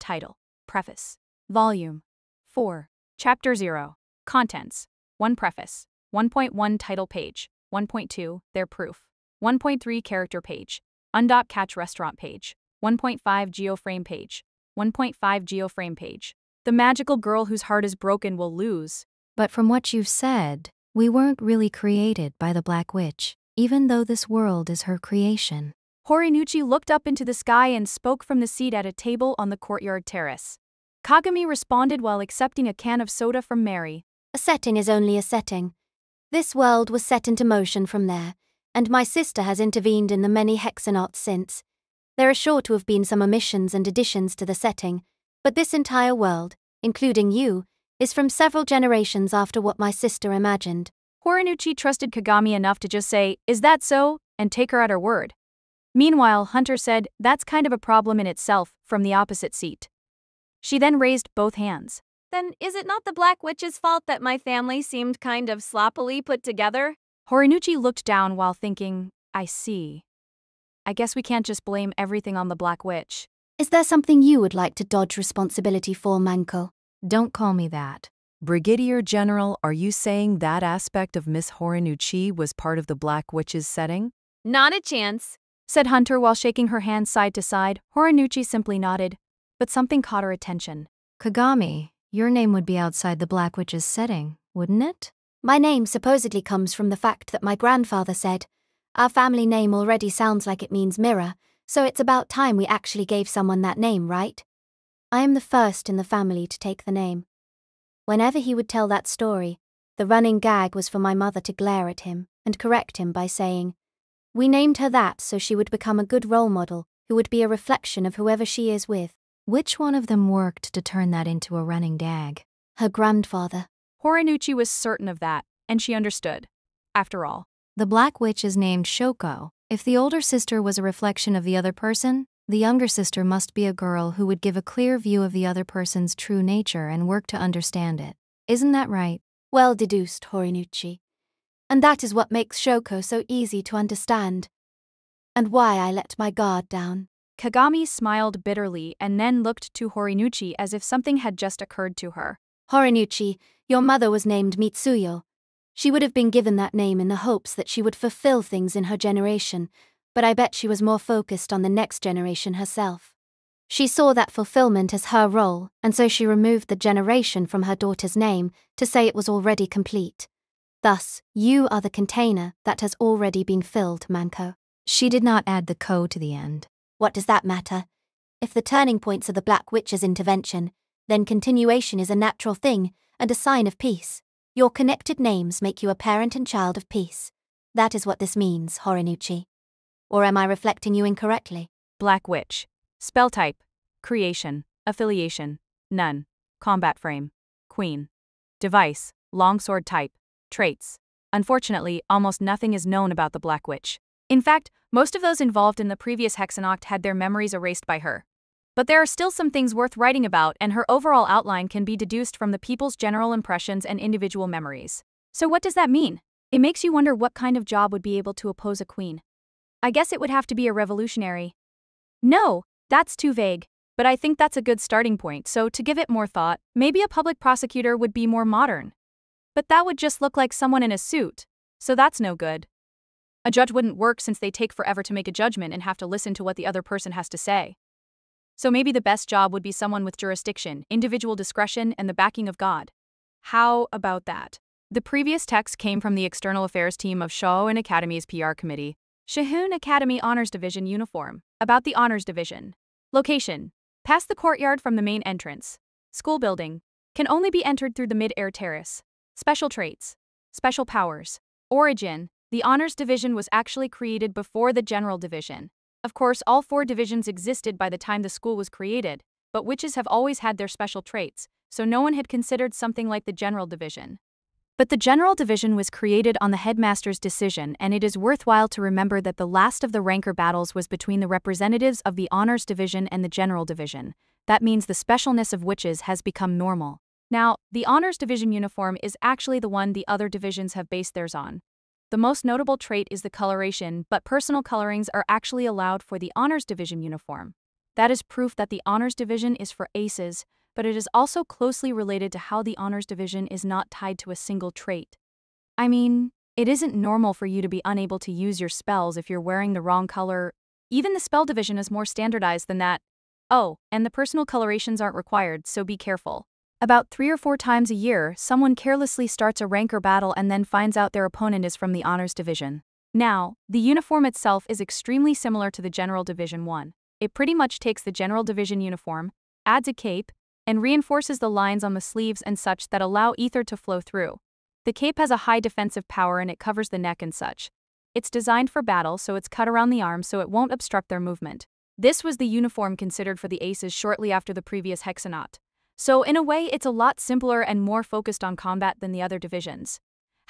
Title. Preface. Volume 4. Chapter 0. Contents. 1. Preface. 1.1 Title page. 1.2 Their proof. 1.3 Character page. Catch restaurant page. 1.5 Geoframe page. 1.5 Geoframe page. The magical girl whose heart is broken will lose. But from what you've said, we weren't really created by the Black Witch, even though this world is her creation. Horinuchi looked up into the sky and spoke from the seat at a table on the courtyard terrace. Kagami responded while accepting a can of soda from Mary. A setting is only a setting. This world was set into motion from there, and my sister has intervened in the many Hexennachts since. There are sure to have been some omissions and additions to the setting, but this entire world, including you, is from several generations after what my sister imagined. Horinuchi trusted Kagami enough to just say, "Is that so?" and take her at her word. Meanwhile, Hunter said, "That's kind of a problem in itself," from the opposite seat. She then raised both hands. Then is it not the Black Witch's fault that my family seemed kind of sloppily put together? Horinuchi looked down while thinking, I see. I guess we can't just blame everything on the Black Witch. Is there something you would like to dodge responsibility for, Manko? Don't call me that. Brigadier General, are you saying that aspect of Miss Horinuchi was part of the Black Witch's setting? Not a chance, said Hunter while shaking her hand side to side. Horinuchi simply nodded, but something caught her attention. Kagami, your name would be outside the Black Witch's setting, wouldn't it? My name supposedly comes from the fact that my grandfather said, "Our family name already sounds like it means mirror, so it's about time we actually gave someone that name, right?" I am the first in the family to take the name. Whenever he would tell that story, the running gag was for my mother to glare at him and correct him by saying, "We named her that so she would become a good role model who would be a reflection of whoever she is with." Which one of them worked to turn that into a running gag? Her grandfather. Horinuchi was certain of that, and she understood. After all, the Black Witch is named Shoko. If the older sister was a reflection of the other person, the younger sister must be a girl who would give a clear view of the other person's true nature and work to understand it. Isn't that right? Well deduced, Horinuchi. And that is what makes Shoko so easy to understand. And why I let my guard down. Kagami smiled bitterly and then looked to Horinuchi as if something had just occurred to her. Horinuchi, your mother was named Mitsuyo. She would have been given that name in the hopes that she would fulfill things in her generation, but I bet she was more focused on the next generation herself. She saw that fulfillment as her role, and so she removed the generation from her daughter's name to say it was already complete. Thus, you are the container that has already been filled, Manko. She did not add the ko to the end. What does that matter? If the turning points are the Black Witch's intervention, then continuation is a natural thing and a sign of peace. Your connected names make you a parent and child of peace. That is what this means, Horinuchi. Or am I reflecting you incorrectly? Black Witch. Spell type. Creation. Affiliation. None. Combat frame. Queen. Device. Longsword type. Traits. Unfortunately, almost nothing is known about the Black Witch. In fact, most of those involved in the previous Hexennacht had their memories erased by her. But there are still some things worth writing about, and her overall outline can be deduced from the people's general impressions and individual memories. So what does that mean? It makes you wonder what kind of job would be able to oppose a queen. I guess it would have to be a revolutionary. No, that's too vague, but I think that's a good starting point, so to give it more thought, maybe a public prosecutor would be more modern. But that would just look like someone in a suit, so that's no good. A judge wouldn't work since they take forever to make a judgment and have to listen to what the other person has to say. So maybe the best job would be someone with jurisdiction, individual discretion, and the backing of God. How about that? The previous text came from the External Affairs team of Shohoon Academy's PR committee. Shohoon Academy Honors Division uniform. About the Honors Division. Location. Past the courtyard from the main entrance. School building. Can only be entered through the mid-air terrace. Special traits. Special powers. Origin. The Honors Division was actually created before the General Division. Of course, all 4 divisions existed by the time the school was created, but witches have always had their special traits, so no one had considered something like the General Division. But the General Division was created on the headmaster's decision, and it is worthwhile to remember that the last of the rancor battles was between the representatives of the Honors Division and the General Division. That means the specialness of witches has become normal. Now, the Honors Division uniform is actually the one the other divisions have based theirs on. The most notable trait is the coloration, but personal colorings are actually allowed for the Honors Division uniform. That is proof that the honors division is for aces, but it is also closely related to how the honors division is not tied to a single trait. I mean, it isn't normal for you to be unable to use your spells if you're wearing the wrong color. Even the spell division is more standardized than that. Oh, and the personal colorations aren't required, so be careful. About 3 or 4 times a year, someone carelessly starts a rank or battle and then finds out their opponent is from the honors division. Now, the uniform itself is extremely similar to the general division one. It pretty much takes the general division uniform, adds a cape, and reinforces the lines on the sleeves and such that allow ether to flow through. The cape has a high defensive power and it covers the neck and such. It's designed for battle, so it's cut around the arms so it won't obstruct their movement. This was the uniform considered for the aces shortly after the previous Hexennacht. So in a way, it's a lot simpler and more focused on combat than the other divisions.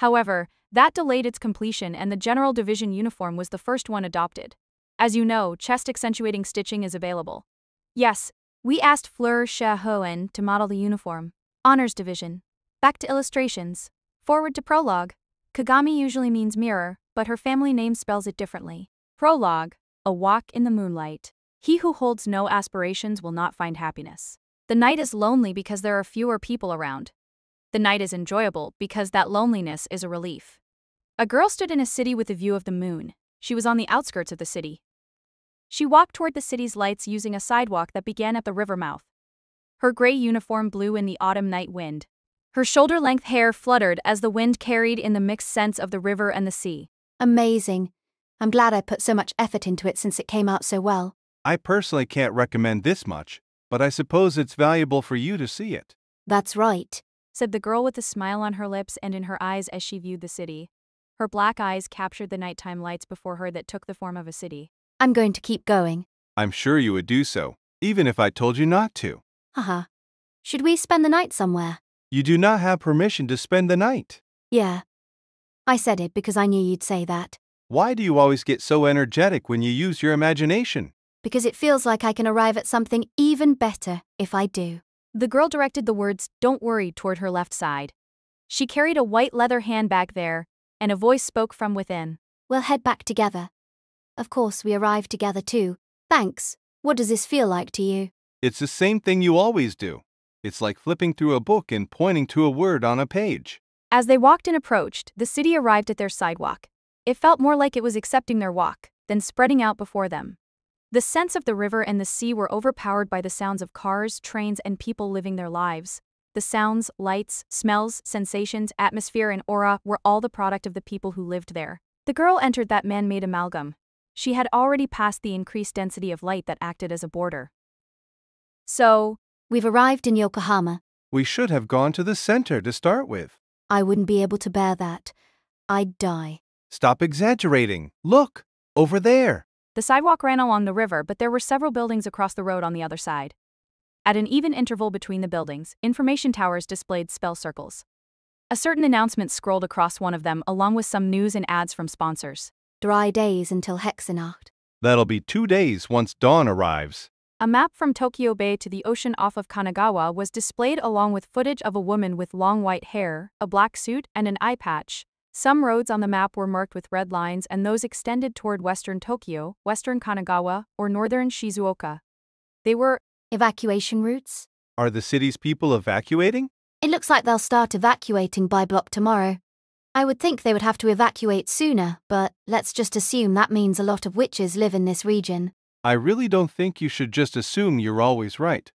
However, that delayed its completion and the general division uniform was the first one adopted. As you know, chest accentuating stitching is available. Yes, we asked Fleur Shahoen to model the uniform. Honors division. Back to illustrations. Forward to prologue. Kagami usually means mirror, but her family name spells it differently. Prologue. A walk in the moonlight. He who holds no aspirations will not find happiness. The night is lonely because there are fewer people around. The night is enjoyable because that loneliness is a relief. A girl stood in a city with a view of the moon. She was on the outskirts of the city. She walked toward the city's lights using a sidewalk that began at the river mouth. Her gray uniform blew in the autumn night wind. Her shoulder-length hair fluttered as the wind carried in the mixed scents of the river and the sea. Amazing. I'm glad I put so much effort into it since it came out so well. I personally can't recommend this much, but I suppose it's valuable for you to see it. That's right, said the girl with a smile on her lips and in her eyes as she viewed the city. Her black eyes captured the nighttime lights before her that took the form of a city. I'm going to keep going. I'm sure you would do so, even if I told you not to. Haha. Should we spend the night somewhere? You do not have permission to spend the night. Yeah. I said it because I knew you'd say that. Why do you always get so energetic when you use your imagination? Because it feels like I can arrive at something even better if I do. The girl directed the words, "Don't worry," toward her left side. She carried a white leather handbag there, and a voice spoke from within. We'll head back together. Of course, we arrived together too. Thanks. What does this feel like to you? It's the same thing you always do. It's like flipping through a book and pointing to a word on a page. As they walked and approached, the city arrived at their sidewalk. It felt more like it was accepting their walk than spreading out before them. The scents of the river and the sea were overpowered by the sounds of cars, trains, and people living their lives. The sounds, lights, smells, sensations, atmosphere, and aura were all the product of the people who lived there. The girl entered that man-made amalgam. She had already passed the increased density of light that acted as a border. So, we've arrived in Yokohama. We should have gone to the center to start with. I wouldn't be able to bear that. I'd die. Stop exaggerating. Look, over there. The sidewalk ran along the river, but there were several buildings across the road on the other side. At an even interval between the buildings, information towers displayed spell circles. A certain announcement scrolled across one of them along with some news and ads from sponsors. Dry days until Hexennacht. That'll be 2 days once dawn arrives. A map from Tokyo Bay to the ocean off of Kanagawa was displayed along with footage of a woman with long white hair, a black suit, and an eye patch. Some roads on the map were marked with red lines and those extended toward western Tokyo, western Kanagawa, or northern Shizuoka. They were evacuation routes. Are the city's people evacuating? It looks like they'll start evacuating by block tomorrow. I would think they would have to evacuate sooner, but let's just assume that means a lot of witches live in this region. I really don't think you should just assume you're always right.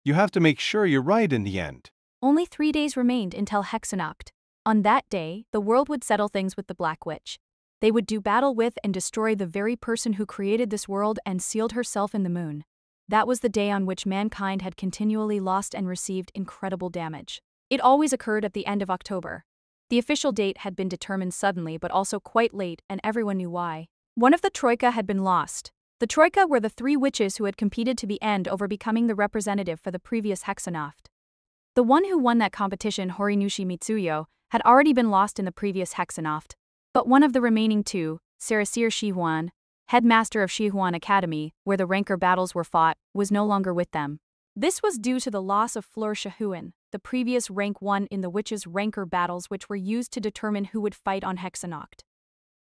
You have to make sure you're right in the end. Only 3 days remained until Hexennacht. On that day, the world would settle things with the Black Witch. They would do battle with and destroy the very person who created this world and sealed herself in the moon. That was the day on which mankind had continually lost and received incredible damage. It always occurred at the end of October. The official date had been determined suddenly but also quite late, and everyone knew why. One of the Troika had been lost. The Troika were the 3 witches who had competed to the end over becoming the representative for the previous Hexennacht. The one who won that competition, Horinushi Mitsuyo, had already been lost in the previous Hexennacht. But one of the remaining 2, Sarasir Shihuan, headmaster of Shihuan Academy, where the rancor battles were fought, was no longer with them. This was due to the loss of Fleur Shahuan, the previous rank 1 in the witches' rancor battles which were used to determine who would fight on Hexennacht.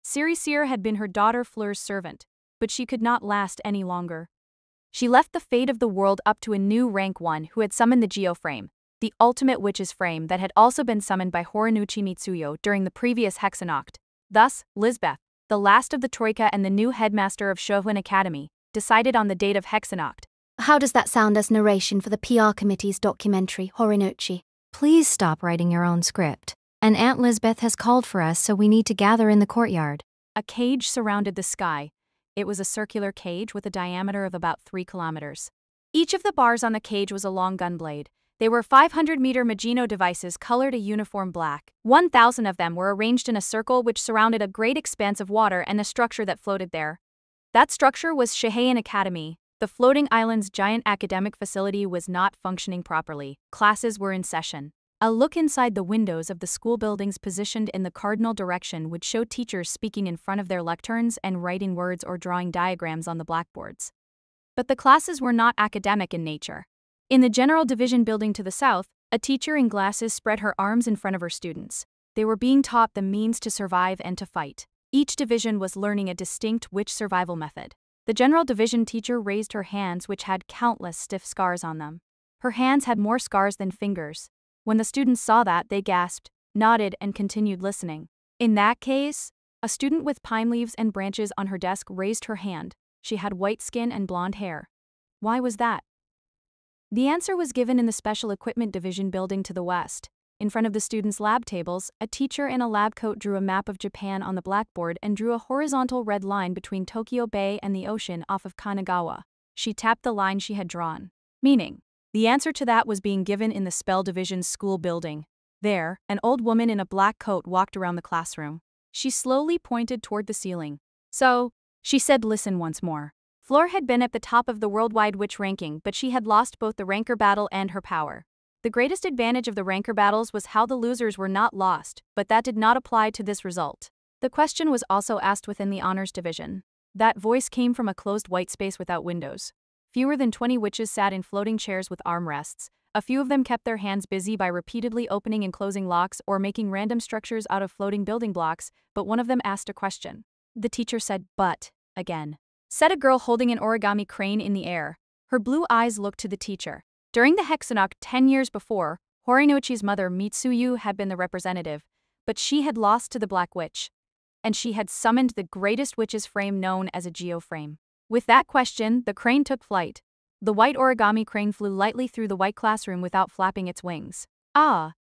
Sarasir had been her daughter Fleur's servant, but she could not last any longer. She left the fate of the world up to a new rank 1 who had summoned the Geoframe, the ultimate witch's frame that had also been summoned by Horinouchi Mitsuyo during the previous Hexennacht. Thus, Lisbeth, the last of the Troika and the new headmaster of Shohun Academy, decided on the date of Hexennacht. How does that sound as narration for the PR committee's documentary, Horinouchi? Please stop writing your own script. And Aunt Lisbeth has called for us, so we need to gather in the courtyard. A cage surrounded the sky. It was a circular cage with a diameter of about 3 kilometers. Each of the bars on the cage was a long gun blade. They were 500-meter Magino devices colored a uniform black. 1,000 of them were arranged in a circle which surrounded a great expanse of water and a structure that floated there. That structure was Shohun Academy. The floating island's giant academic facility was not functioning properly. Classes were in session. A look inside the windows of the school buildings positioned in the cardinal direction would show teachers speaking in front of their lecterns and writing words or drawing diagrams on the blackboards. But the classes were not academic in nature. In the general division building to the south, a teacher in glasses spread her arms in front of her students. They were being taught the means to survive and to fight. Each division was learning a distinct witch survival method. The general division teacher raised her hands, which had countless stiff scars on them. Her hands had more scars than fingers. When the students saw that, they gasped, nodded, and continued listening. In that case, a student with pine leaves and branches on her desk raised her hand. She had white skin and blonde hair. Why was that? The answer was given in the Special Equipment Division building to the west. In front of the students' lab tables, a teacher in a lab coat drew a map of Japan on the blackboard and drew a horizontal red line between Tokyo Bay and the ocean off of Kanagawa. She tapped the line she had drawn. Meaning, the answer to that was being given in the Spell Division's school building. There, an old woman in a black coat walked around the classroom. She slowly pointed toward the ceiling. So, she said, listen once more. Fleur had been at the top of the worldwide witch ranking, but she had lost both the ranker battle and her power. The greatest advantage of the ranker battles was how the losers were not lost, but that did not apply to this result. The question was also asked within the honors division. That voice came from a closed white space without windows. Fewer than 20 witches sat in floating chairs with armrests. A few of them kept their hands busy by repeatedly opening and closing locks or making random structures out of floating building blocks, but one of them asked a question. The teacher said, "But," again. Said a girl holding an origami crane in the air. Her blue eyes looked to the teacher. During the Hexennacht 10 years before, Horinouchi's mother Mitsuyu had been the representative, but she had lost to the Black Witch. And she had summoned the greatest witch's frame known as a Geoframe. With that question, the crane took flight. The white origami crane flew lightly through the white classroom without flapping its wings. Ah!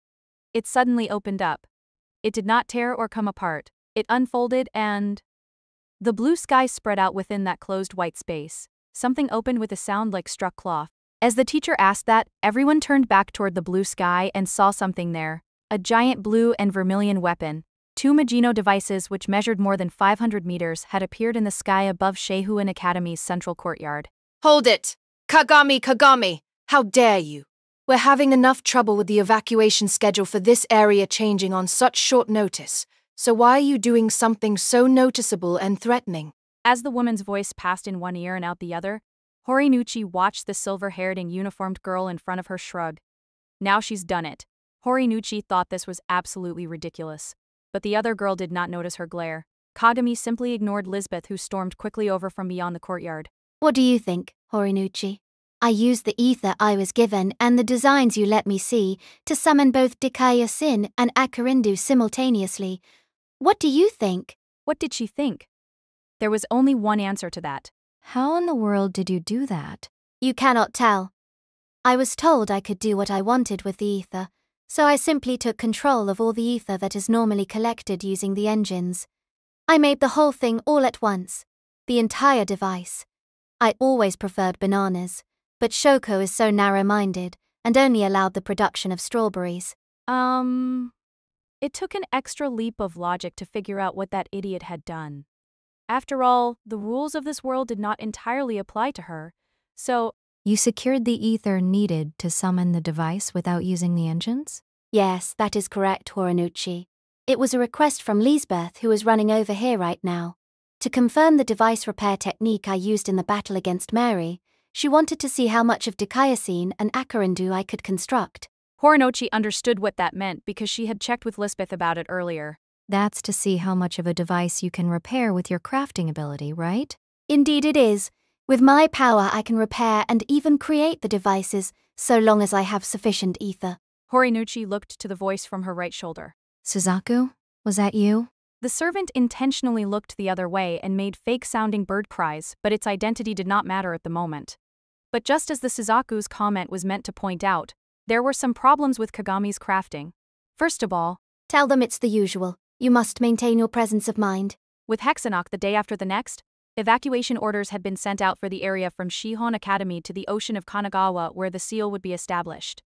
It suddenly opened up. It did not tear or come apart. It unfolded and... the blue sky spread out within that closed white space. Something opened with a sound like struck cloth. As the teacher asked that, everyone turned back toward the blue sky and saw something there. A giant blue and vermilion weapon. 2 Magino devices which measured more than 500 meters had appeared in the sky above Shohun Academy's central courtyard. Hold it! Kagami! How dare you! We're having enough trouble with the evacuation schedule for this area changing on such short notice. So why are you doing something so noticeable and threatening? As the woman's voice passed in one ear and out the other, Horinouchi watched the silver-haired and uniformed girl in front of her shrug. Now she's done it. Horinouchi thought this was absolutely ridiculous. But the other girl did not notice her glare. Kagami simply ignored Lisbeth, who stormed quickly over from beyond the courtyard. What do you think, Horinouchi? I used the ether I was given and the designs you let me see to summon both Dikaya Sin and Akarindu simultaneously. What do you think? What did she think? There was only one answer to that. How in the world did you do that? You cannot tell. I was told I could do what I wanted with the ether, so I simply took control of all the ether that is normally collected using the engines. I made the whole thing all at once, the entire device. I always preferred bananas, but Shoko is so narrow-minded and only allowed the production of strawberries. It took an extra leap of logic to figure out what that idiot had done. After all, the rules of this world did not entirely apply to her, so... You secured the ether needed to summon the device without using the engines? Yes, that is correct, Horinouchi. It was a request from Lisbeth, who is running over here right now. To confirm the device repair technique I used in the battle against Mary, she wanted to see how much of Dikaiosine and Akarindu I could construct. Horinouchi understood what that meant because she had checked with Lisbeth about it earlier. That's to see how much of a device you can repair with your crafting ability, right? Indeed it is. With my power, I can repair and even create the devices, so long as I have sufficient ether. Horinuchi looked to the voice from her right shoulder. Suzaku, was that you? The servant intentionally looked the other way and made fake-sounding bird cries, but its identity did not matter at the moment. But just as the Suzaku's comment was meant to point out, there were some problems with Kagami's crafting. First of all, Tell them it's the usual. You must maintain your presence of mind. with Hexennacht the day after the next, evacuation orders had been sent out for the area from Shihon Academy to the ocean of Kanagawa where the seal would be established.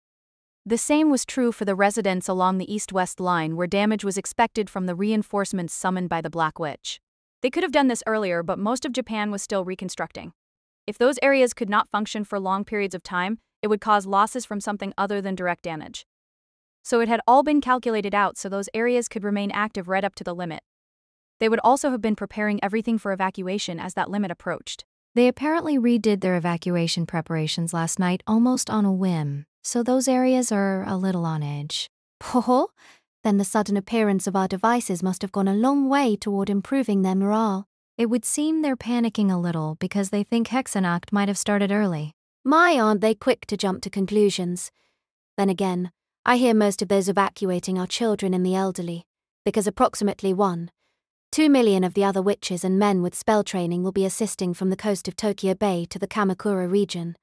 The same was true for the residents along the east-west line where damage was expected from the reinforcements summoned by the Black Witch. They could have done this earlier, but most of Japan was still reconstructing. If those areas could not function for long periods of time, it would cause losses from something other than direct damage. So it had all been calculated out so those areas could remain active right up to the limit. They would also have been preparing everything for evacuation as that limit approached. They apparently redid their evacuation preparations last night almost on a whim, so those areas are a little on edge. Oh, then the sudden appearance of our devices must have gone a long way toward improving their morale. It would seem they're panicking a little because they think Hexennacht might have started early. My, aren't they quick to jump to conclusions? Then again, I hear most of those evacuating are children and the elderly, because approximately 2 million of the other witches and men with spell training will be assisting from the coast of Tokyo Bay to the Kamakura region.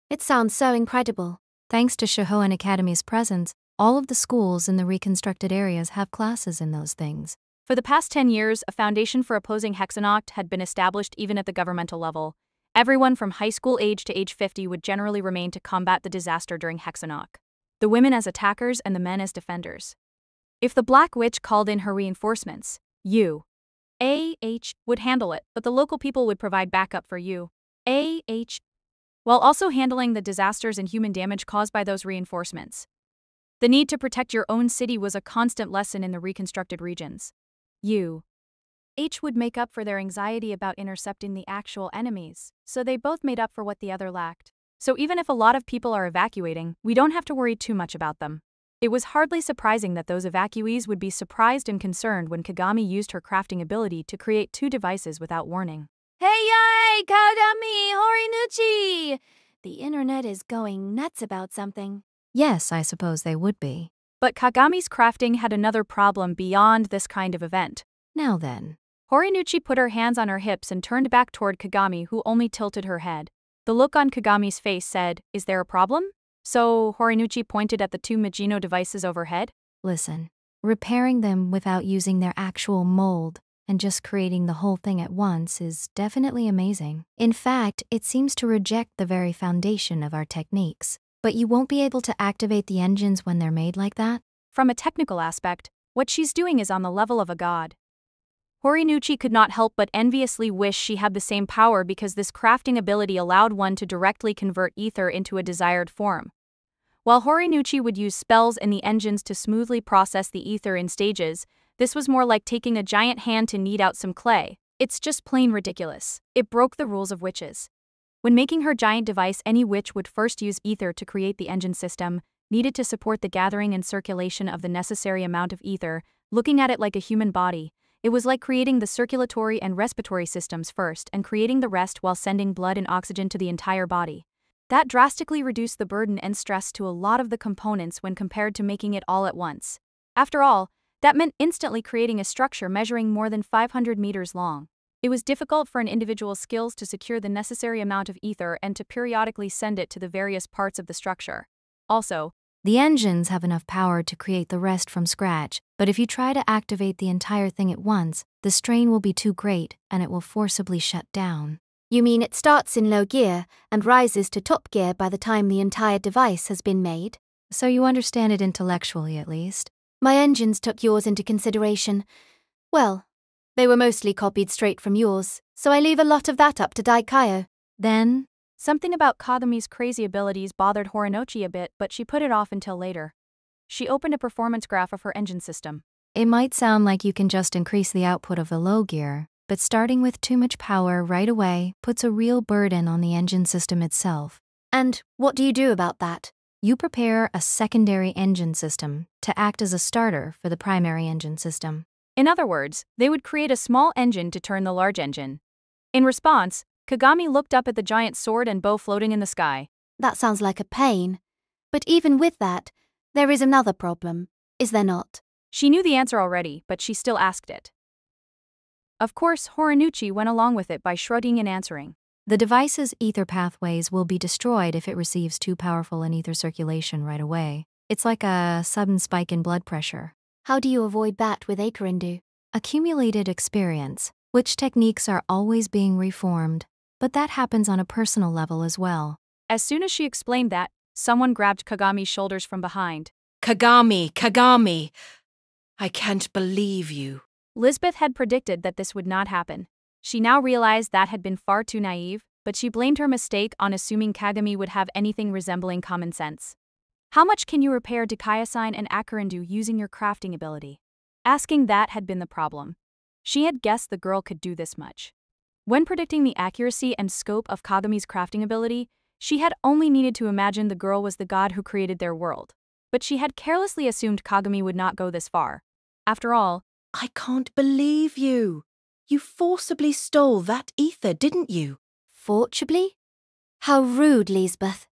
It sounds so incredible. Thanks to Shihon Academy's presence, all of the schools in the reconstructed areas have classes in those things. For the past 10 years, a foundation for opposing Hexennacht had been established even at the governmental level. Everyone from high school age to age 50 would generally remain to combat the disaster during Hexennacht. The women as attackers and the men as defenders. If the Black Witch called in her reinforcements, U.A.H. would handle it, but the local people would provide backup for U.A.H. while also handling the disasters and human damage caused by those reinforcements. The need to protect your own city was a constant lesson in the reconstructed regions. U.H. would make up for their anxiety about intercepting the actual enemies, so they both made up for what the other lacked. So even if a lot of people are evacuating, we don't have to worry too much about them. It was hardly surprising that those evacuees would be surprised and concerned when Kagami used her crafting ability to create 2 devices without warning. Hey yay, Kagami, Horinuchi! The internet is going nuts about something. Yes, I suppose they would be. But Kagami's crafting had another problem beyond this kind of event. Now then. Horinuchi put her hands on her hips and turned back toward Kagami, who only tilted her head. The look on Kagami's face said, "Is there a problem?" So Horinuchi pointed at the 2 Magino devices overhead. Listen, repairing them without using their actual mold and just creating the whole thing at once is definitely amazing. In fact, it seems to reject the very foundation of our techniques. But you won't be able to activate the engines when they're made like that? From a technical aspect, what she's doing is on the level of a god. Horinuchi could not help but enviously wish she had the same power because this crafting ability allowed one to directly convert ether into a desired form. While Horinuchi would use spells and the engines to smoothly process the ether in stages, this was more like taking a giant hand to knead out some clay. It's just plain ridiculous. It broke the rules of witches. When making her giant device, any witch would first use ether to create the engine system, needed to support the gathering and circulation of the necessary amount of ether. Looking at it like a human body, it was like creating the circulatory and respiratory systems first and creating the rest while sending blood and oxygen to the entire body. That drastically reduced the burden and stress to a lot of the components when compared to making it all at once. After all, that meant instantly creating a structure measuring more than 500 meters long. It was difficult for an individual's skills to secure the necessary amount of ether and to periodically send it to the various parts of the structure. Also, the engines have enough power to create the rest from scratch, but if you try to activate the entire thing at once, the strain will be too great and it will forcibly shut down. You mean it starts in low gear and rises to top gear by the time the entire device has been made? So you understand it intellectually at least? My engines took yours into consideration. Well, they were mostly copied straight from yours, so I leave a lot of that up to Daikayo. Then, something about Kagami's crazy abilities bothered Horinuchi a bit, but she put it off until later. She opened a performance graph of her engine system. It might sound like you can just increase the output of the low gear, but starting with too much power right away puts a real burden on the engine system itself. And what do you do about that? You prepare a secondary engine system to act as a starter for the primary engine system. In other words, they would create a small engine to turn the large engine. In response, Kagami looked up at the giant sword and bow floating in the sky. That sounds like a pain. But even with that, there is another problem, is there not? She knew the answer already, but she still asked it. Of course, Horinuchi went along with it by shrugging and answering. The device's ether pathways will be destroyed if it receives too powerful an ether circulation right away. It's like a sudden spike in blood pressure. How do you avoid that with Akarindu? Accumulated experience, which techniques are always being reformed, but that happens on a personal level as well. As soon as she explained that, someone grabbed Kagami's shoulders from behind. Kagami! I can't believe you. Lisbeth had predicted that this would not happen. She now realized that had been far too naive, but she blamed her mistake on assuming Kagami would have anything resembling common sense. How much can you repair Dikaiosine and Akarindu using your crafting ability? Asking that had been the problem. She had guessed the girl could do this much. When predicting the accuracy and scope of Kagami's crafting ability, she had only needed to imagine the girl was the god who created their world. But she had carelessly assumed Kagami would not go this far. After all, I can't believe you. You forcibly stole that ether, didn't you? Forcibly? How rude, Lisbeth.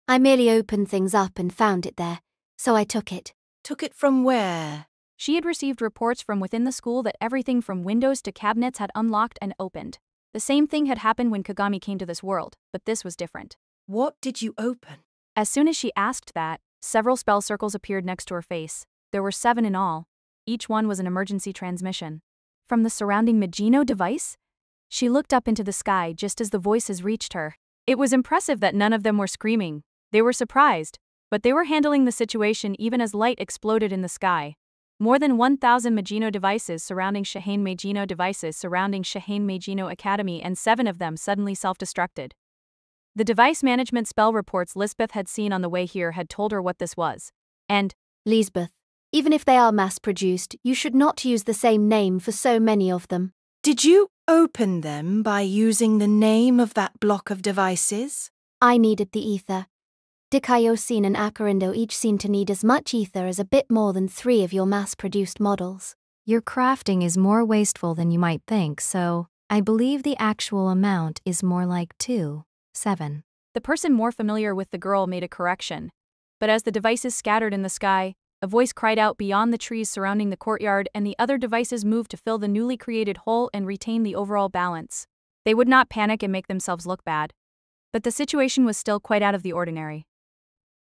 I merely opened things up and found it there, so I took it. Took it from where? she had received reports from within the school that everything from windows to cabinets had unlocked and opened. The same thing had happened when Kagami came to this world, but this was different. What did you open? As soon as she asked that, several spell circles appeared next to her face. There were 7 in all. Each one was an emergency transmission. From the surrounding Magino device? She looked up into the sky just as the voices reached her. It was impressive that none of them were screaming. They were surprised, but they were handling the situation even as light exploded in the sky. More than 1,000 Magino devices surrounding Shahane Magino Academy, and 7 of them suddenly self-destructed. The device management spell reports Lisbeth had seen on the way here had told her what this was. And, Lisbeth, even if they are mass-produced, you should not use the same name for so many of them. Did you open them by using the name of that block of devices? I needed the ether. Dikaiosine and Akarindo each seem to need as much ether as a bit more than 3 of your mass-produced models. Your crafting is more wasteful than you might think, so I believe the actual amount is more like 7. the person more familiar with the girl made a correction. But as the devices scattered in the sky, a voice cried out beyond the trees surrounding the courtyard, and the other devices moved to fill the newly created hole and retain the overall balance. They would not panic and make themselves look bad. But the situation was still quite out of the ordinary.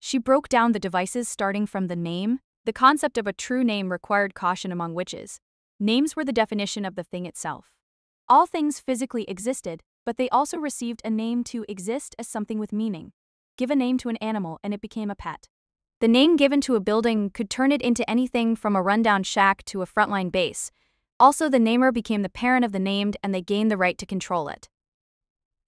She broke down the devices starting from the name. The concept of a true name required caution among witches. Names were the definition of the thing itself. All things physically existed, but they also received a name to exist as something with meaning. Give a name to an animal and it became a pet. The name given to a building could turn it into anything from a rundown shack to a frontline base. Also, the namer became the parent of the named and they gained the right to control it.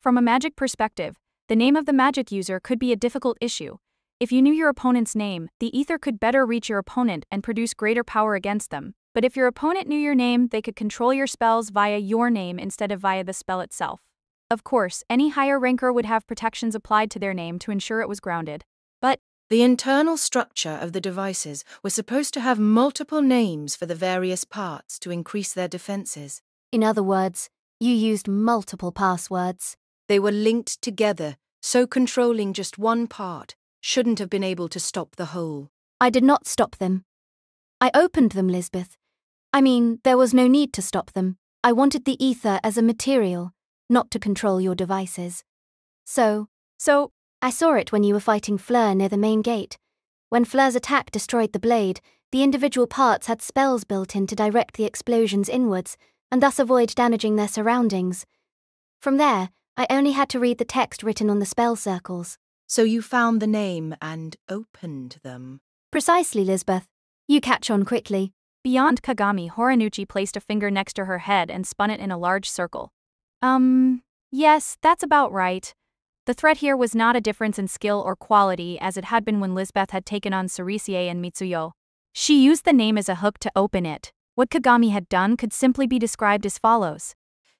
From a magic perspective, the name of the magic user could be a difficult issue. If you knew your opponent's name, the ether could better reach your opponent and produce greater power against them. But if your opponent knew your name, they could control your spells via your name instead of via the spell itself. Of course, any higher ranker would have protections applied to their name to ensure it was grounded. But the internal structure of the devices was supposed to have multiple names for the various parts to increase their defenses. In other words, you used multiple passwords. They were linked together, so controlling just one part shouldn't have been able to stop the whole. I did not stop them. I opened them, Lisbeth. I mean, there was no need to stop them. I wanted the ether as a material, not to control your devices. So, I saw it when you were fighting Fleur near the main gate. When Fleur's attack destroyed the blade, the individual parts had spells built in to direct the explosions inwards, and thus avoid damaging their surroundings. From there, I only had to read the text written on the spell circles. So you found the name and opened them. Precisely, Lisbeth. You catch on quickly. beyond Kagami, Horinuchi placed a finger next to her head and spun it in a large circle. Yes, that's about right. The threat here was not a difference in skill or quality as it had been when Lisbeth had taken on Sarisie and Mitsuyo. She used the name as a hook to open it. What Kagami had done could simply be described as follows.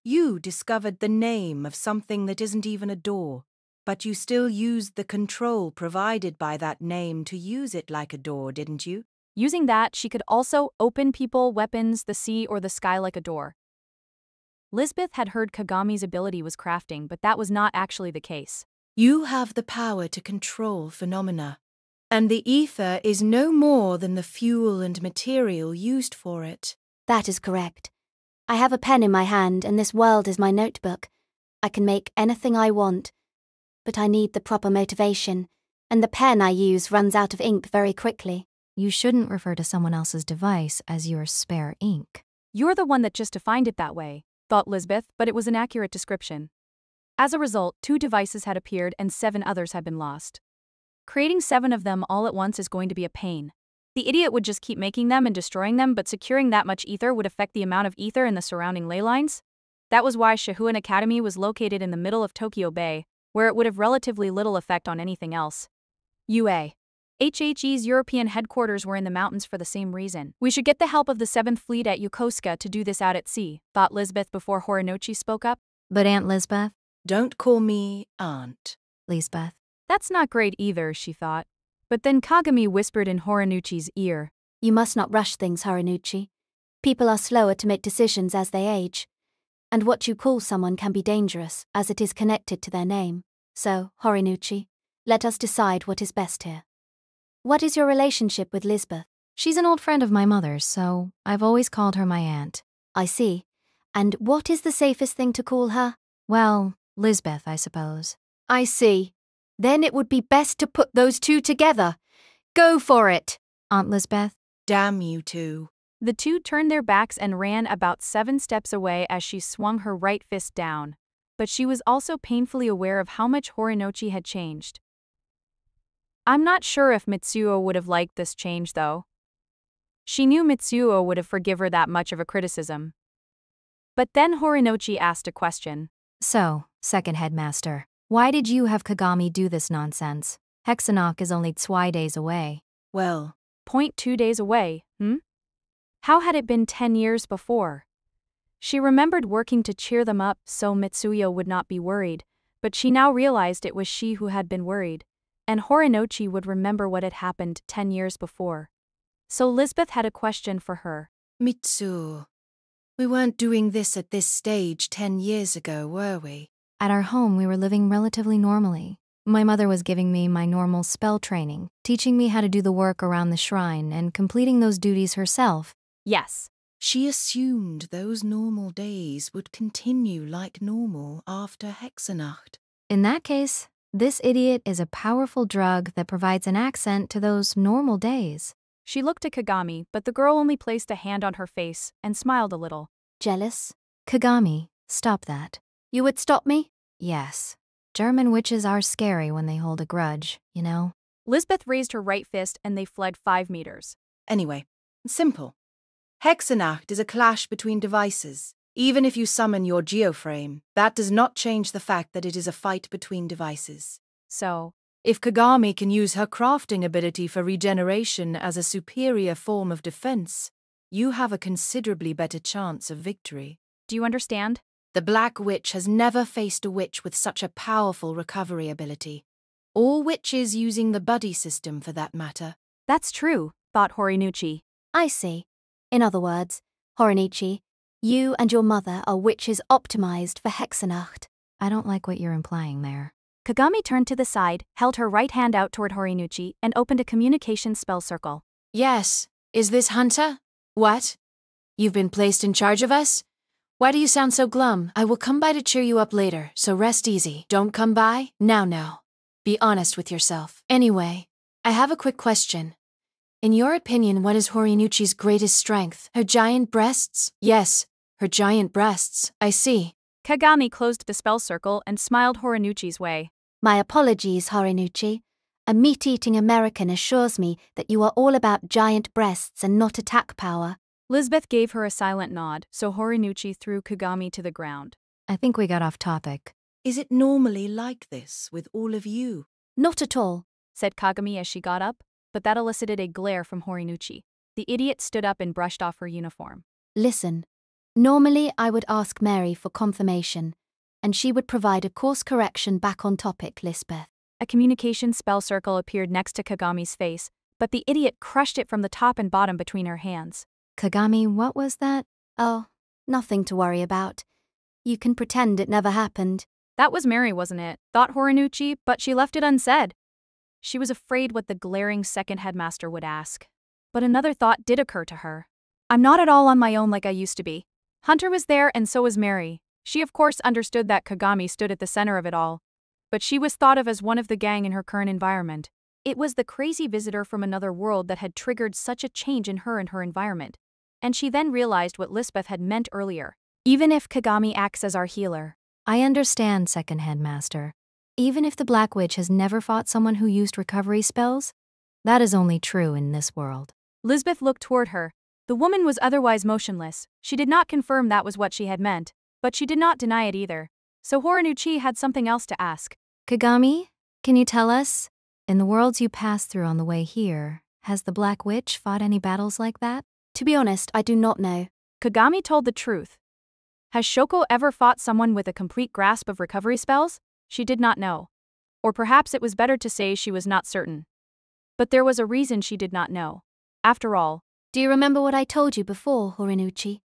You discovered the name of something that isn't even a door, but you still used the control provided by that name to use it like a door, didn't you? Using that, she could also open people, weapons, the sea, or the sky like a door. Lisbeth had heard Kagami's ability was crafting, but that was not actually the case. You have the power to control phenomena, and the ether is no more than the fuel and material used for it. That is correct. I have a pen in my hand and this world is my notebook. I can make anything I want. But I need the proper motivation, and the pen I use runs out of ink very quickly. You shouldn't refer to someone else's device as your spare ink. You're the one that just defined it that way, thought Lisbeth, but it was an accurate description. As a result, 2 devices had appeared and 7 others had been lost. Creating 7 of them all at once is going to be a pain. The idiot would just keep making them and destroying them, but securing that much ether would affect the amount of ether in the surrounding ley lines. That was why Shihuan Academy was located in the middle of Tokyo Bay, where it would have relatively little effect on anything else. HHE's European headquarters were in the mountains for the same reason. We should get the help of the 7th Fleet at Yokosuka to do this out at sea, thought Lisbeth before Horinochi spoke up. But Aunt Lisbeth? Don't call me Aunt. Lisbeth. That's not great either, she thought. But then Kagami whispered in Horinochi's ear. You must not rush things, Horinochi. People are slower to make decisions as they age. And what you call someone can be dangerous, as it is connected to their name. So, Horinochi, let us decide what is best here. What is your relationship with Lisbeth? She's an old friend of my mother's, so I've always called her my aunt. I see. And what is the safest thing to call her? Well, Lisbeth, I suppose. I see. Then it would be best to put those 2 together. Go for it. Aunt Lisbeth? Damn you two. The 2 turned their backs and ran about 7 steps away as she swung her right fist down. But she was also painfully aware of how much Horinochi had changed. I'm not sure if Mitsuo would have liked this change, though. She knew Mitsuo would have forgiven her that much of a criticism. But then Horinochi asked a question. So, second headmaster, why did you have Kagami do this nonsense? Hexennacht is only 2 days away. Well, 2 days away, How had it been 10 years before? She remembered working to cheer them up so Mitsuyo would not be worried, but she now realized it was she who had been worried, and Horinochi would remember what had happened 10 years before. So Lisbeth had a question for her. Mitsuo, we weren't doing this at this stage 10 years ago, were we? At our home, we were living relatively normally. My mother was giving me my normal spell training, teaching me how to do the work around the shrine and completing those duties herself. Yes. She assumed those normal days would continue like normal after Hexennacht. In that case, this idiot is a powerful drug that provides an accent to those normal days. She looked at Kagami, but the girl only placed a hand on her face and smiled a little. Jealous? Kagami, stop that. You would stop me? Yes. German witches are scary when they hold a grudge, you know? Lisbeth raised her right fist and they fled 5 meters. Anyway, simple. Hexennacht is a clash between devices. Even if you summon your geoframe, that does not change the fact that it is a fight between devices. So, if Kagami can use her crafting ability for regeneration as a superior form of defense, you have a considerably better chance of victory. do you understand? The Black Witch has never faced a witch with such a powerful recovery ability. All witches using the buddy system for that matter. That's true, thought Horinochi. I see. In other words, Horinichi, you and your mother are witches optimized for Hexennacht. I don't like what you're implying there. Kagami turned to the side, held her right hand out toward Horinochi, and opened a communication spell circle. Yes. Is this Hunter? What? You've been placed in charge of us? Why do you sound so glum? I will come by to cheer you up later, so rest easy. Don't come by? Now. Be honest with yourself. Anyway, I have a quick question. In your opinion, what is Horinichi's greatest strength? Her giant breasts? Yes, her giant breasts. I see. Kagami closed the spell circle and smiled Horinochi's way. My apologies, Horinichi. A meat-eating American assures me that you are all about giant breasts and not attack power. Lisbeth gave her a silent nod, so Horinochi threw Kagami to the ground. I think we got off topic. Is it normally like this with all of you? Not at all, said Kagami as she got up, but that elicited a glare from Horinochi. The idiot stood up and brushed off her uniform. Listen. Normally I would ask Mary for confirmation, and she would provide a course correction back on topic, Lisbeth. A communication spell circle appeared next to Kagami's face, but the idiot crushed it from the top and bottom between her hands. Kagami, what was that? Oh, nothing to worry about. You can pretend it never happened. That was Mary, wasn't it? Thought Horinuchi, but she left it unsaid. She was afraid what the glaring second headmaster would ask. But another thought did occur to her. I'm not at all on my own like I used to be. Hunter was there and so was Mary. She of course understood that Kagami stood at the center of it all. But she was thought of as one of the gang in her current environment. It was the crazy visitor from another world that had triggered such a change in her and her environment. And she then realized what Lisbeth had meant earlier. Even if Kagami acts as our healer. I understand, second headmaster. Even if the Black Witch has never fought someone who used recovery spells, that is only true in this world. Lisbeth looked toward her. The woman was otherwise motionless. She did not confirm that was what she had meant, but she did not deny it either. So Horinuchi had something else to ask. Kagami, can you tell us, in the worlds you passed through on the way here, has the Black Witch fought any battles like that? To be honest, I do not know. Kagami told the truth. Has Shoko ever fought someone with a complete grasp of recovery spells? She did not know. Or perhaps it was better to say she was not certain. But there was a reason she did not know. After all, do you remember what I told you before, Horinuchi?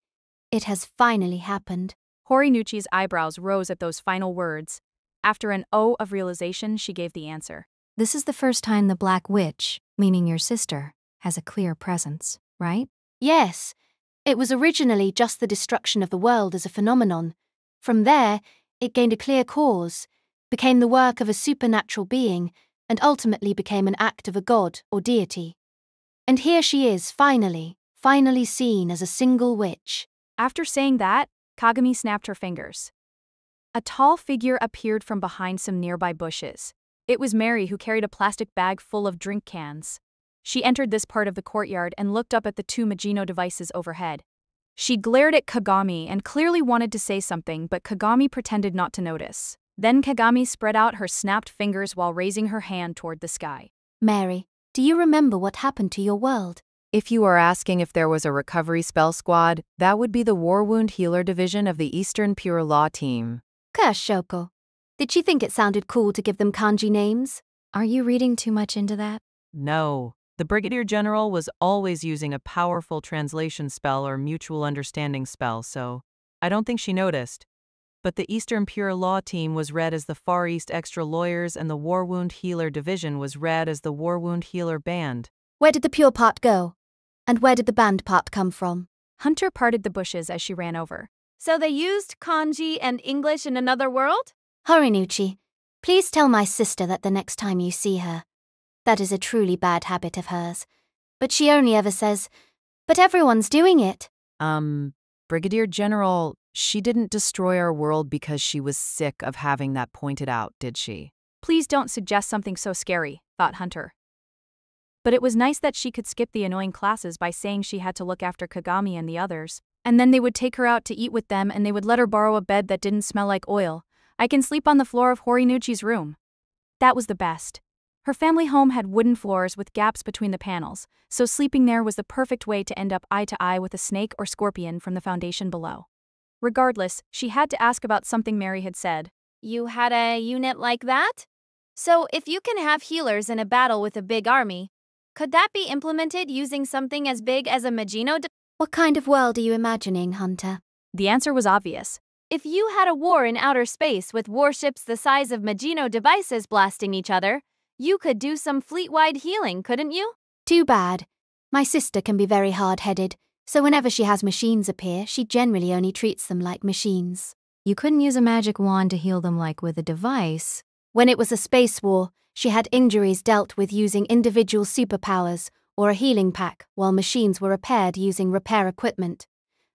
It has finally happened. Horinuchi's eyebrows rose at those final words. After an O of realization, she gave the answer. This is the first time the Black Witch, meaning your sister, has a clear presence, right? Yes. It was originally just the destruction of the world as a phenomenon. From there, it gained a clear cause, became the work of a supernatural being, and ultimately became an act of a god or deity. And here she is, finally seen as a single witch. After saying that, Kagami snapped her fingers. A tall figure appeared from behind some nearby bushes. It was Mary, who carried a plastic bag full of drink cans. She entered this part of the courtyard and looked up at the two Magino devices overhead. She glared at Kagami and clearly wanted to say something, but Kagami pretended not to notice. Then Kagami spread out her snapped fingers while raising her hand toward the sky. Mary, do you remember what happened to your world? If you are asking if there was a recovery spell squad, that would be the War Wound Healer Division of the Eastern Pure Law Team. Curse Shoko. Did she think it sounded cool to give them kanji names? Are you reading too much into that? No. The Brigadier General was always using a powerful translation spell or mutual understanding spell, so I don't think she noticed. But the Eastern Pure Law Team was read as the Far East Extra Lawyers, and the War Wound Healer Division was read as the War Wound Healer Band. Where did the pure part go? And where did the band part come from? Hunter parted the bushes as she ran over. So they used kanji and English in another world? Horinuchi, please tell my sister that the next time you see her. That is a truly bad habit of hers. But she only ever says, but everyone's doing it. Brigadier General, she didn't destroy our world because she was sick of having that pointed out, did she? Please don't suggest something so scary, thought Hunter. But it was nice that she could skip the annoying classes by saying she had to look after Kagami and the others. And then they would take her out to eat with them and they would let her borrow a bed that didn't smell like oil. I can sleep on the floor of Horinuchi's room. That was the best. Her family home had wooden floors with gaps between the panels, so sleeping there was the perfect way to end up eye to eye with a snake or scorpion from the foundation below. Regardless, she had to ask about something Mary had said. You had a unit like that? So if you can have healers in a battle with a big army, could that be implemented using something as big as a Magino? What kind of world are you imagining, Hunter? The answer was obvious. If you had a war in outer space with warships the size of Magino devices blasting each other, you could do some fleet-wide healing, couldn't you? Too bad. My sister can be very hard-headed, so whenever she has machines appear, she generally only treats them like machines. You couldn't use a magic wand to heal them like with a device. When it was a space war, she had injuries dealt with using individual superpowers or a healing pack, while machines were repaired using repair equipment.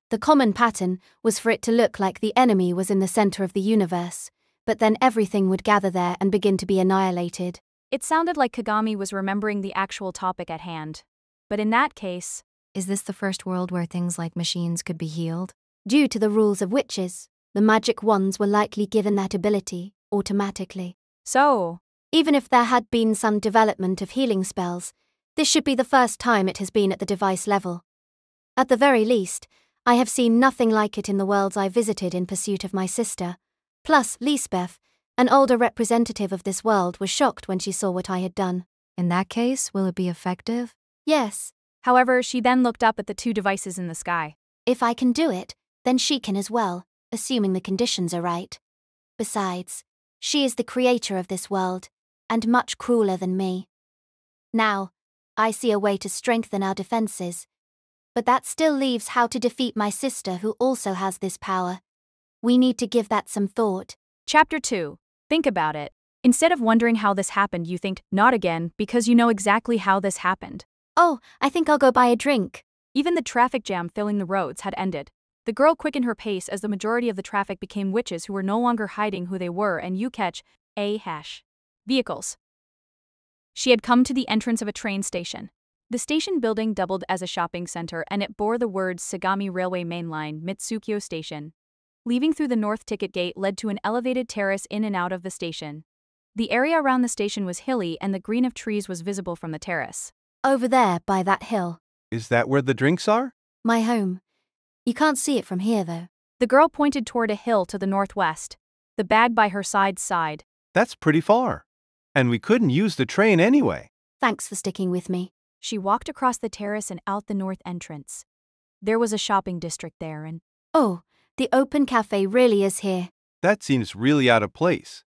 The common pattern was for it to look like the enemy was in the center of the universe, but then everything would gather there and begin to be annihilated. It sounded like Kagami was remembering the actual topic at hand. But in that case... Is this the first world where things like machines could be healed? Due to the rules of witches, the magic wands were likely given that ability automatically. So, even if there had been some development of healing spells, this should be the first time it has been at the device level. At the very least, I have seen nothing like it in the worlds I visited in pursuit of my sister. Plus, Lisbeth, an older representative of this world, was shocked when she saw what I had done. In that case, will it be effective? Yes. However, she then looked up at the two devices in the sky. If I can do it, then she can as well. assuming the conditions are right. Besides, she is the creator of this world, and much crueler than me. Now, I see a way to strengthen our defenses. But that still leaves how to defeat my sister who also has this power. We need to give that some thought. Chapter 2. Think about it. Instead of wondering how this happened, you think, not again, because you know exactly how this happened. Oh, I think I'll go buy a drink. Even the traffic jam filling the roads had ended. The girl quickened her pace as the majority of the traffic became witches who were no longer hiding who they were and you catch vehicles. She had come to the entrance of a train station. The station building doubled as a shopping center and it bore the words Sagami Railway Main Line, Mitsukyo Station. Leaving through the north ticket gate led to an elevated terrace in and out of the station. The area around the station was hilly and the green of trees was visible from the terrace. Over there, by that hill. Is that where the drinks are? My home. You can't see it from here, though. The girl pointed toward a hill to the northwest. The bag by her side sighed. That's pretty far. And we couldn't use the train anyway. Thanks for sticking with me. She walked across the terrace and out the north entrance. There was a shopping district there and… Oh, the open cafe really is here. That seems really out of place.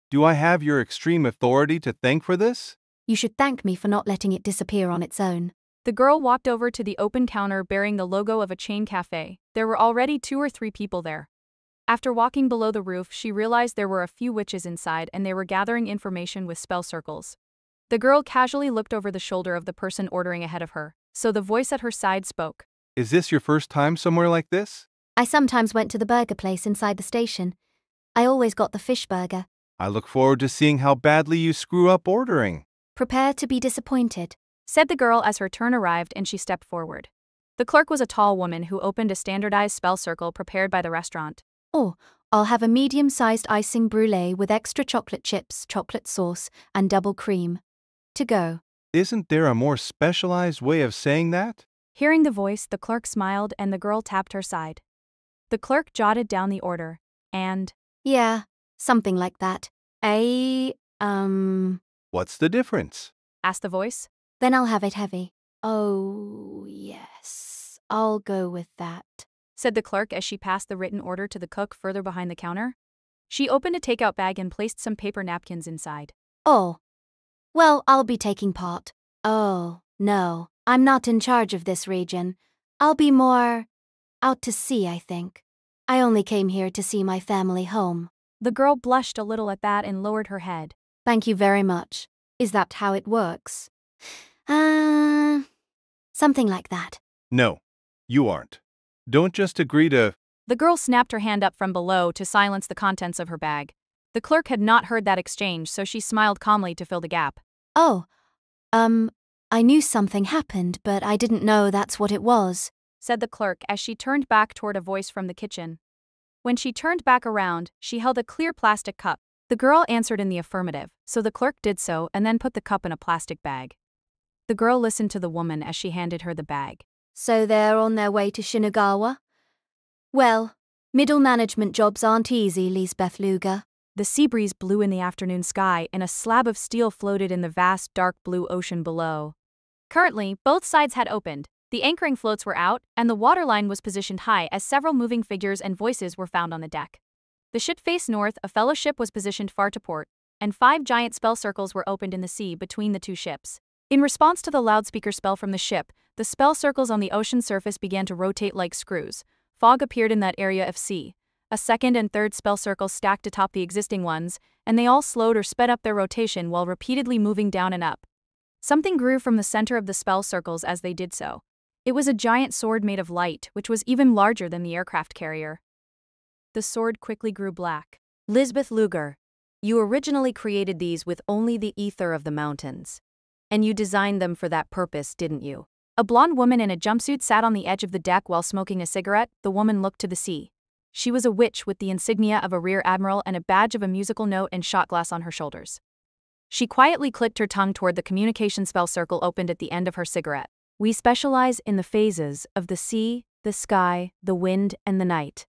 Do I have your extreme authority to thank for this? You should thank me for not letting it disappear on its own. The girl walked over to the open counter bearing the logo of a chain cafe. There were already 2 or 3 people there. After walking below the roof, she realized there were a few witches inside and they were gathering information with spell circles. The girl casually looked over the shoulder of the person ordering ahead of her, so the voice at her side spoke. Is this your first time somewhere like this? I sometimes went to the burger place inside the station. I always got the fish burger. I look forward to seeing how badly you screw up ordering. Prepare to be disappointed, said the girl as her turn arrived and she stepped forward. The clerk was a tall woman who opened a standardized spell circle prepared by the restaurant. Oh, I'll have a medium-sized icing brulee with extra chocolate chips, chocolate sauce, and double cream. To go. Isn't there a more specialized way of saying that? Hearing the voice, the clerk smiled and the girl tapped her side. The clerk jotted down the order, and… Yeah, something like that. What's the difference? asked the voice. Then I'll have it heavy. Oh, yes, I'll go with that, said the clerk as she passed the written order to the cook further behind the counter. She opened a takeout bag and placed some paper napkins inside. Oh, well, I'll be taking part. Oh, no, I'm not in charge of this region. I'll be more out to sea, I think. I only came here to see my family home. The girl blushed a little at that and lowered her head. Thank you very much. Is that how it works? Something like that. No, you aren't. Don't just agree to… The girl snapped her hand up from below to silence the contents of her bag. The clerk had not heard that exchange, so she smiled calmly to fill the gap. Oh, I knew something happened, but I didn't know that's what it was, said the clerk as she turned back toward a voice from the kitchen. When she turned back around, she held a clear plastic cup. The girl answered in the affirmative, so the clerk did so and then put the cup in a plastic bag. The girl listened to the woman as she handed her the bag. So they're on their way to Shinagawa? Well, middle management jobs aren't easy, Lisbeth Luger. The sea breeze blew in the afternoon sky and a slab of steel floated in the vast dark blue ocean below. Currently, both sides had opened. The anchoring floats were out, and the waterline was positioned high as several moving figures and voices were found on the deck. The ship faced north, a fellow ship was positioned far to port, and 5 giant spell circles were opened in the sea between the 2 ships. In response to the loudspeaker spell from the ship, the spell circles on the ocean surface began to rotate like screws. Fog appeared in that area of sea. A second and third spell circles stacked atop the existing ones, and they all slowed or sped up their rotation while repeatedly moving down and up. Something grew from the center of the spell circles as they did so. It was a giant sword made of light, which was even larger than the aircraft carrier. The sword quickly grew black. Lisbeth Luger, you originally created these with only the ether of the mountains. And you designed them for that purpose, didn't you? A blonde woman in a jumpsuit sat on the edge of the deck while smoking a cigarette. The woman looked to the sea. She was a witch with the insignia of a rear admiral and a badge of a musical note and shot glass on her shoulders. She quietly clicked her tongue toward the communication spell circle opened at the end of her cigarette. We specialize in the phases of the sea, the sky, the wind, and the night.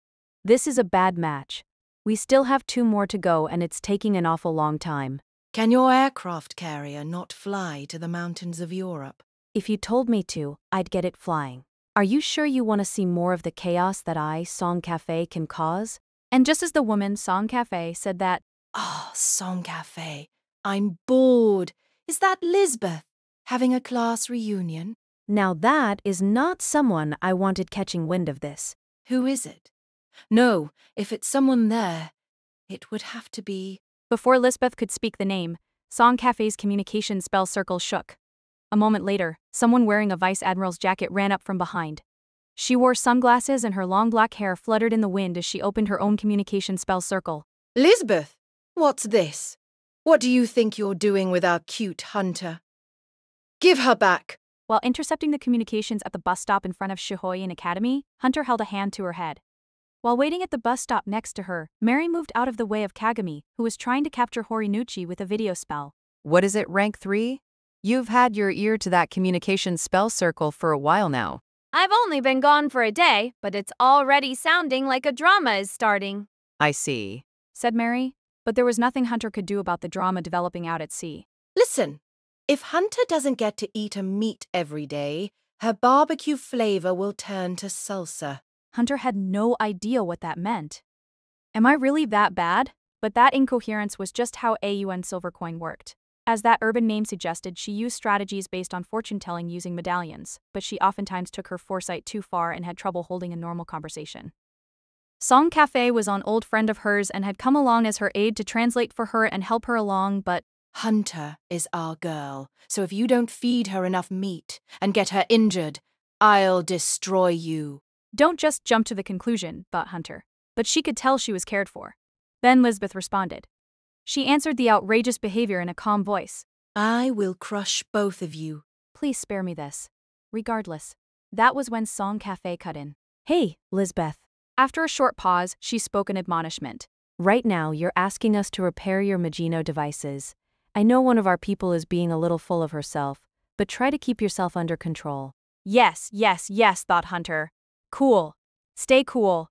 This is a bad match. We still have 2 more to go and it's taking an awful long time. Can your aircraft carrier not fly to the mountains of Europe? If you told me to, I'd get it flying. Are you sure you want to see more of the chaos that I, Song Cafe, can cause? And just as the woman, Song Cafe, said that, Ah, Song Cafe. I'm bored. Is that Lisbeth having a class reunion? Now that is not someone I wanted catching wind of this. Who is it? No, if it's someone there, it would have to be. before Lisbeth could speak the name, Song Cafe's communication spell circle shook. A moment later, someone wearing a vice admiral's jacket ran up from behind. She wore sunglasses and her long black hair fluttered in the wind as she opened her own communication spell circle. Lisbeth, what's this? What do you think you're doing with our cute hunter? Give her back. While intercepting the communications at the bus stop in front of Shihoyan Academy, Hunter held a hand to her head. While waiting at the bus stop next to her, Mary moved out of the way of Kagami, who was trying to capture Horinuchi with a video spell. What is it, rank 3? You've had your ear to that communication spell circle for a while now. I've only been gone for a day, but it's already sounding like a drama is starting. I see, said Mary, but there was nothing Hunter could do about the drama developing out at sea. Listen, if Hunter doesn't get to eat a meat every day, her barbecue flavor will turn to salsa. Hunter had no idea what that meant. Am I really that bad? But that incoherence was just how AUN Silvercoin worked. As that urban name suggested, she used strategies based on fortune-telling using medallions, but she oftentimes took her foresight too far and had trouble holding a normal conversation. Song Cafe was an old friend of hers and had come along as her aide to translate for her and help her along, but Hunter is our girl, so if you don't feed her enough meat and get her injured, I'll destroy you. Don't just jump to the conclusion, thought Hunter. But she could tell she was cared for. Then Lisbeth responded. She answered the outrageous behavior in a calm voice. I will crush both of you. Please spare me this. Regardless. That was when Song Cafe cut in. Hey, Lisbeth. After a short pause, she spoke an admonishment. Right now, you're asking us to repair your Magino devices. I know one of our people is being a little full of herself, but try to keep yourself under control. Yes, thought Hunter. Cool. Stay cool.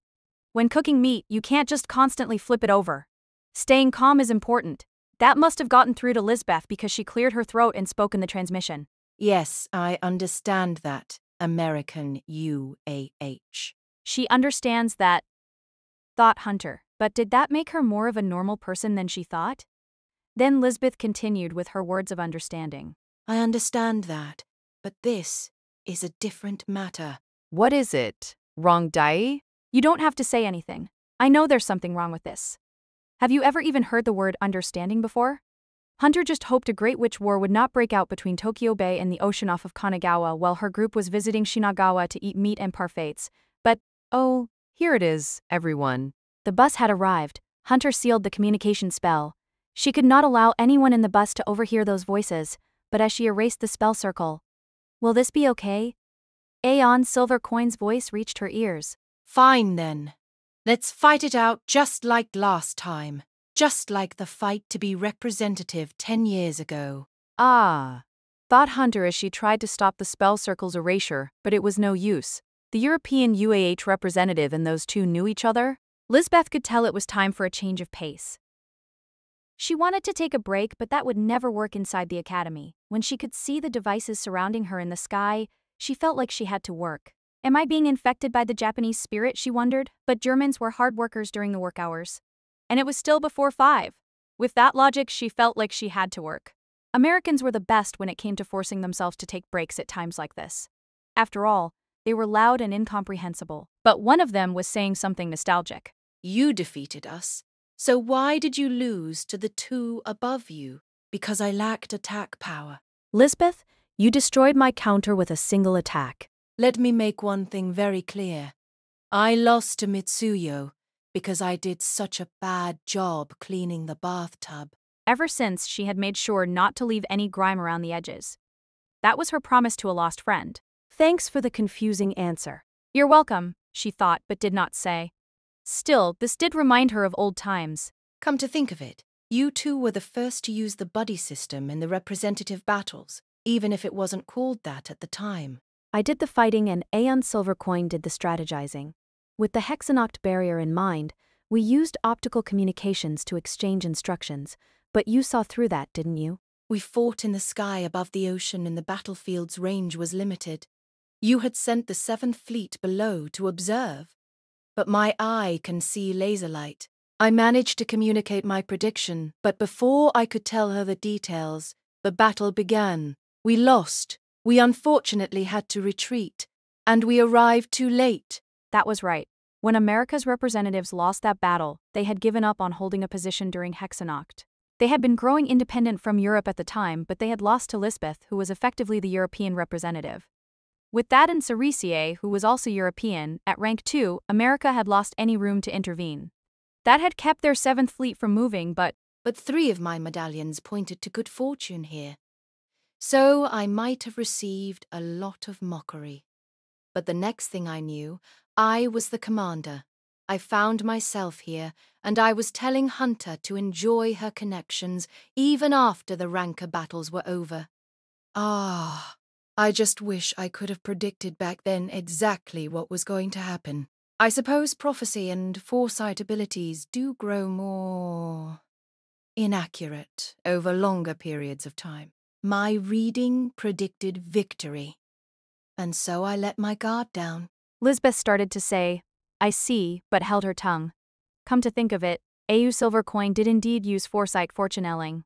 When cooking meat, you can't just constantly flip it over. Staying calm is important. That must have gotten through to Lisbeth because she cleared her throat and spoke in the transmission. Yes, I understand that, American UAH. She understands that, thought Hunter, but did that make her more of a normal person than she thought? Then Lisbeth continued with her words of understanding. I understand that, but this is a different matter. What is it? Wrong Dai? You don't have to say anything. I know there's something wrong with this. Have you ever even heard the word understanding before? Hunter just hoped a great witch war would not break out between Tokyo Bay and the ocean off of Kanagawa while her group was visiting Shinagawa to eat meat and parfaits. But, oh, here it is, everyone. The bus had arrived. Hunter sealed the communication spell. She could not allow anyone in the bus to overhear those voices, but as she erased the spell circle, will this be okay? Aeon Silvercoin's voice reached her ears. Fine then. Let's fight it out just like last time. Just like the fight to be representative 10 years ago. Ah, thought Hunter as she tried to stop the spell circle's erasure, but it was no use. The European UAH representative and those two knew each other. Lisbeth could tell it was time for a change of pace. She wanted to take a break, but that would never work inside the academy. When she could see the devices surrounding her in the sky, she felt like she had to work. Am I being infected by the Japanese spirit, she wondered, but Germans were hard workers during the work hours. And it was still before 5. With that logic, she felt like she had to work. Americans were the best when it came to forcing themselves to take breaks at times like this. After all, they were loud and incomprehensible, but one of them was saying something nostalgic. You defeated us, so why did you lose to the two above you? Because I lacked attack power. Lisbeth, you destroyed my counter with a single attack. Let me make one thing very clear. I lost to Mitsuyo because I did such a bad job cleaning the bathtub. Ever since, she had made sure not to leave any grime around the edges. That was her promise to a lost friend. Thanks for the confusing answer. You're welcome, she thought but did not say. Still, this did remind her of old times. Come to think of it, you two were the first to use the buddy system in the representative battles, even if it wasn't called that at the time. I did the fighting and Aeon Silvercoin did the strategizing. With the Hexennacht barrier in mind, we used optical communications to exchange instructions, but you saw through that, didn't you? We fought in the sky above the ocean and the battlefield's range was limited. You had sent the 7th Fleet below to observe. But my eye can see laser light. I managed to communicate my prediction, but before I could tell her the details, the battle began. We lost. We unfortunately had to retreat, and we arrived too late. That was right. When America's representatives lost that battle, they had given up on holding a position during Hexennacht. They had been growing independent from Europe at the time, but they had lost to Lisbeth, who was effectively the European representative. With that and Cerise, who was also European, at rank 2, America had lost any room to intervene. That had kept their 7th Fleet from moving, but 3 of my medallions pointed to good fortune here. So I might have received a lot of mockery. But the next thing I knew, I was the commander. I found myself here, and I was telling Hunter to enjoy her connections even after the rancor battles were over. I just wish I could have predicted back then exactly what was going to happen. I suppose prophecy and foresight abilities do grow more inaccurate over longer periods of time. My reading predicted victory, and so I let my guard down. Lisbeth started to say, I see, but held her tongue. Come to think of it, AU Silvercoin did indeed use foresight fortune-telling.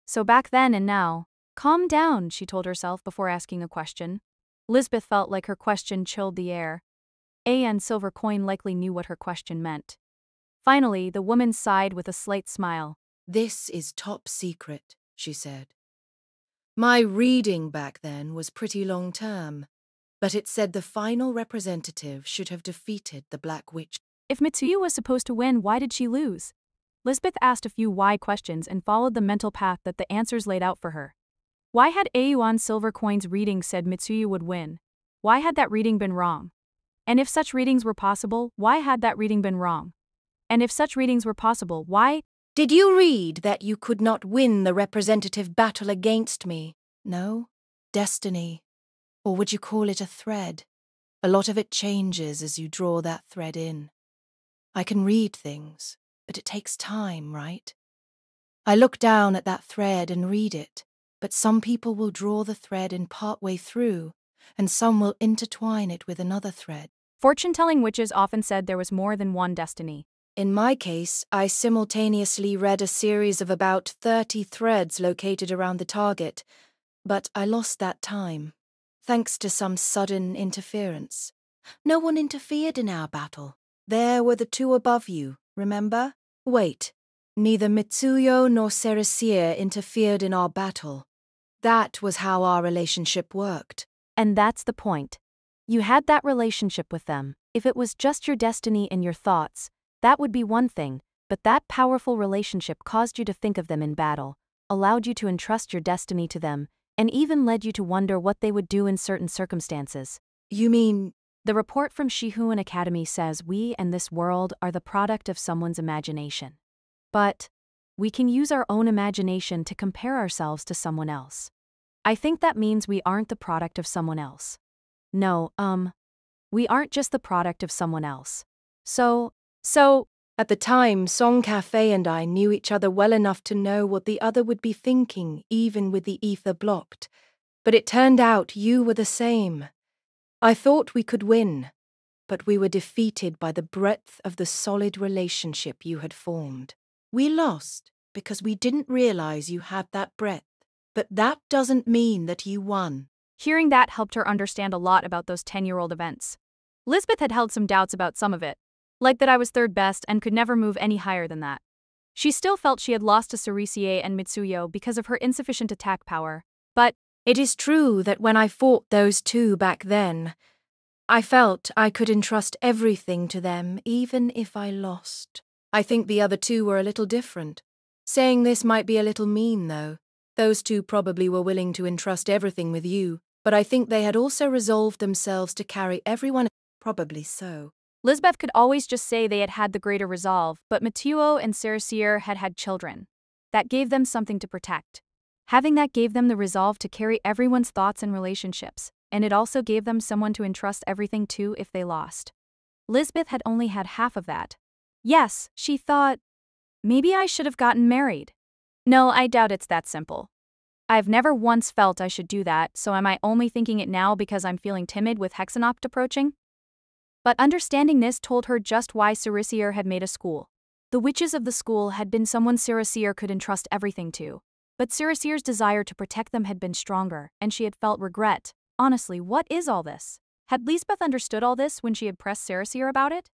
So back then and now. Calm down, she told herself before asking a question. Lisbeth felt like her question chilled the air. AN Silvercoin likely knew what her question meant. Finally, the woman sighed with a slight smile. This is top secret, she said. My reading back then was pretty long-term, but it said the final representative should have defeated the Black Witch. If Mitsuyo was supposed to win, why did she lose? Lisbeth asked a few why questions and followed the mental path that the answers laid out for her. Why had Auan Silvercoin's reading said Mitsuyo would win? Why had that reading been wrong? And if such readings were possible, why had that reading been wrong? And if such readings were possible, why? Did you read that you could not win the representative battle against me? No? Destiny. Or would you call it a thread? A lot of it changes as you draw that thread in. I can read things, but it takes time, right? I look down at that thread and read it, but some people will draw the thread in partway through, and some will intertwine it with another thread. Fortune-telling witches often said there was more than one destiny. In my case, I simultaneously read a series of about 30 threads located around the target, but I lost that time, thanks to some sudden interference. No one interfered in our battle. There were the 2 above you, remember? Wait, neither Mitsuyo nor Cerise interfered in our battle. That was how our relationship worked. And that's the point. You had that relationship with them. If it was just your destiny and your thoughts, that would be one thing, but that powerful relationship caused you to think of them in battle, allowed you to entrust your destiny to them, and even led you to wonder what they would do in certain circumstances. You mean? The report from Shihuan Academy says we and this world are the product of someone's imagination. But we can use our own imagination to compare ourselves to someone else. I think that means we aren't the product of someone else. No, we aren't just the product of someone else. So, at the time, Song Cafe and I knew each other well enough to know what the other would be thinking, even with the ether blocked. But it turned out you were the same. I thought we could win, but we were defeated by the breadth of the solid relationship you had formed. We lost because we didn't realize you had that breadth, but that doesn't mean that you won. Hearing that helped her understand a lot about those 10-year-old events. Lisbeth had held some doubts about some of it, like that I was third best and could never move any higher than that. She still felt she had lost to Cerise and Mitsuyo because of her insufficient attack power, but it is true that when I fought those 2 back then, I felt I could entrust everything to them even if I lost. I think the other 2 were a little different. Saying this might be a little mean, though. Those 2 probably were willing to entrust everything with you, but I think they had also resolved themselves to carry everyone. Probably so. Lisbeth could always just say they had had the greater resolve, but Mathieu and Cerise had had children. That gave them something to protect. Having that gave them the resolve to carry everyone's thoughts and relationships, and it also gave them someone to entrust everything to if they lost. Lisbeth had only had half of that. Yes, she thought, maybe I should have gotten married. No, I doubt it's that simple. I've never once felt I should do that, so am I only thinking it now because I'm feeling timid with Hexennacht approaching? But understanding this told her just why Cerisier had made a school. The witches of the school had been someone Cerisier could entrust everything to. But Cerisier's desire to protect them had been stronger, and she had felt regret. Honestly, what is all this? Had Lisbeth understood all this when she had pressed Cerisier about it?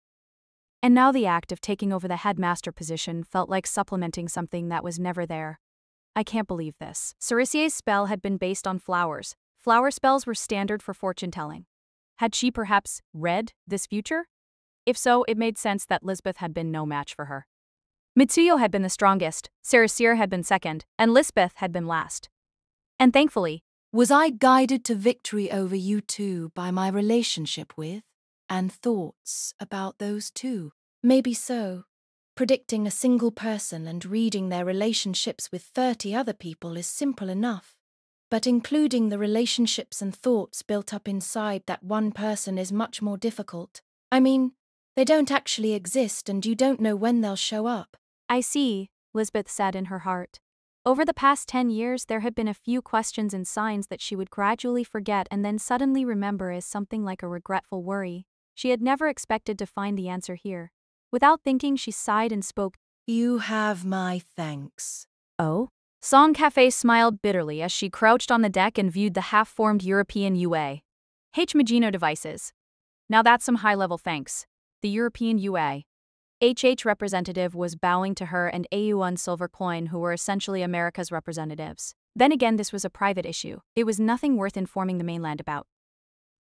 And now the act of taking over the headmaster position felt like supplementing something that was never there. I can't believe this. Cerisier's spell had been based on flowers. Flower spells were standard for fortune-telling. Had she perhaps read this future? If so, it made sense that Lisbeth had been no match for her. Mitsuyo had been the strongest, Cerisier had been second, and Lisbeth had been last. And thankfully, Was I guided to victory over you two by my relationship with, and thoughts about those two? Maybe so. Predicting a single person and reading their relationships with 30 other people is simple enough. But including the relationships and thoughts built up inside that one person is much more difficult. I mean, they don't actually exist and you don't know when they'll show up. I see, Lisbeth said in her heart. Over the past 10 years, there had been a few questions and signs that she would gradually forget and then suddenly remember as something like a regretful worry. She had never expected to find the answer here. Without thinking, she sighed and spoke. You have my thanks. Oh? Song Cafe smiled bitterly as she crouched on the deck and viewed the half-formed European UA. Magino devices. Now that's some high-level thanks. The European UA. HH representative was bowing to her and AU1 Silver Coin, who were essentially America's representatives. Then again, this was a private issue. It was nothing worth informing the mainland about.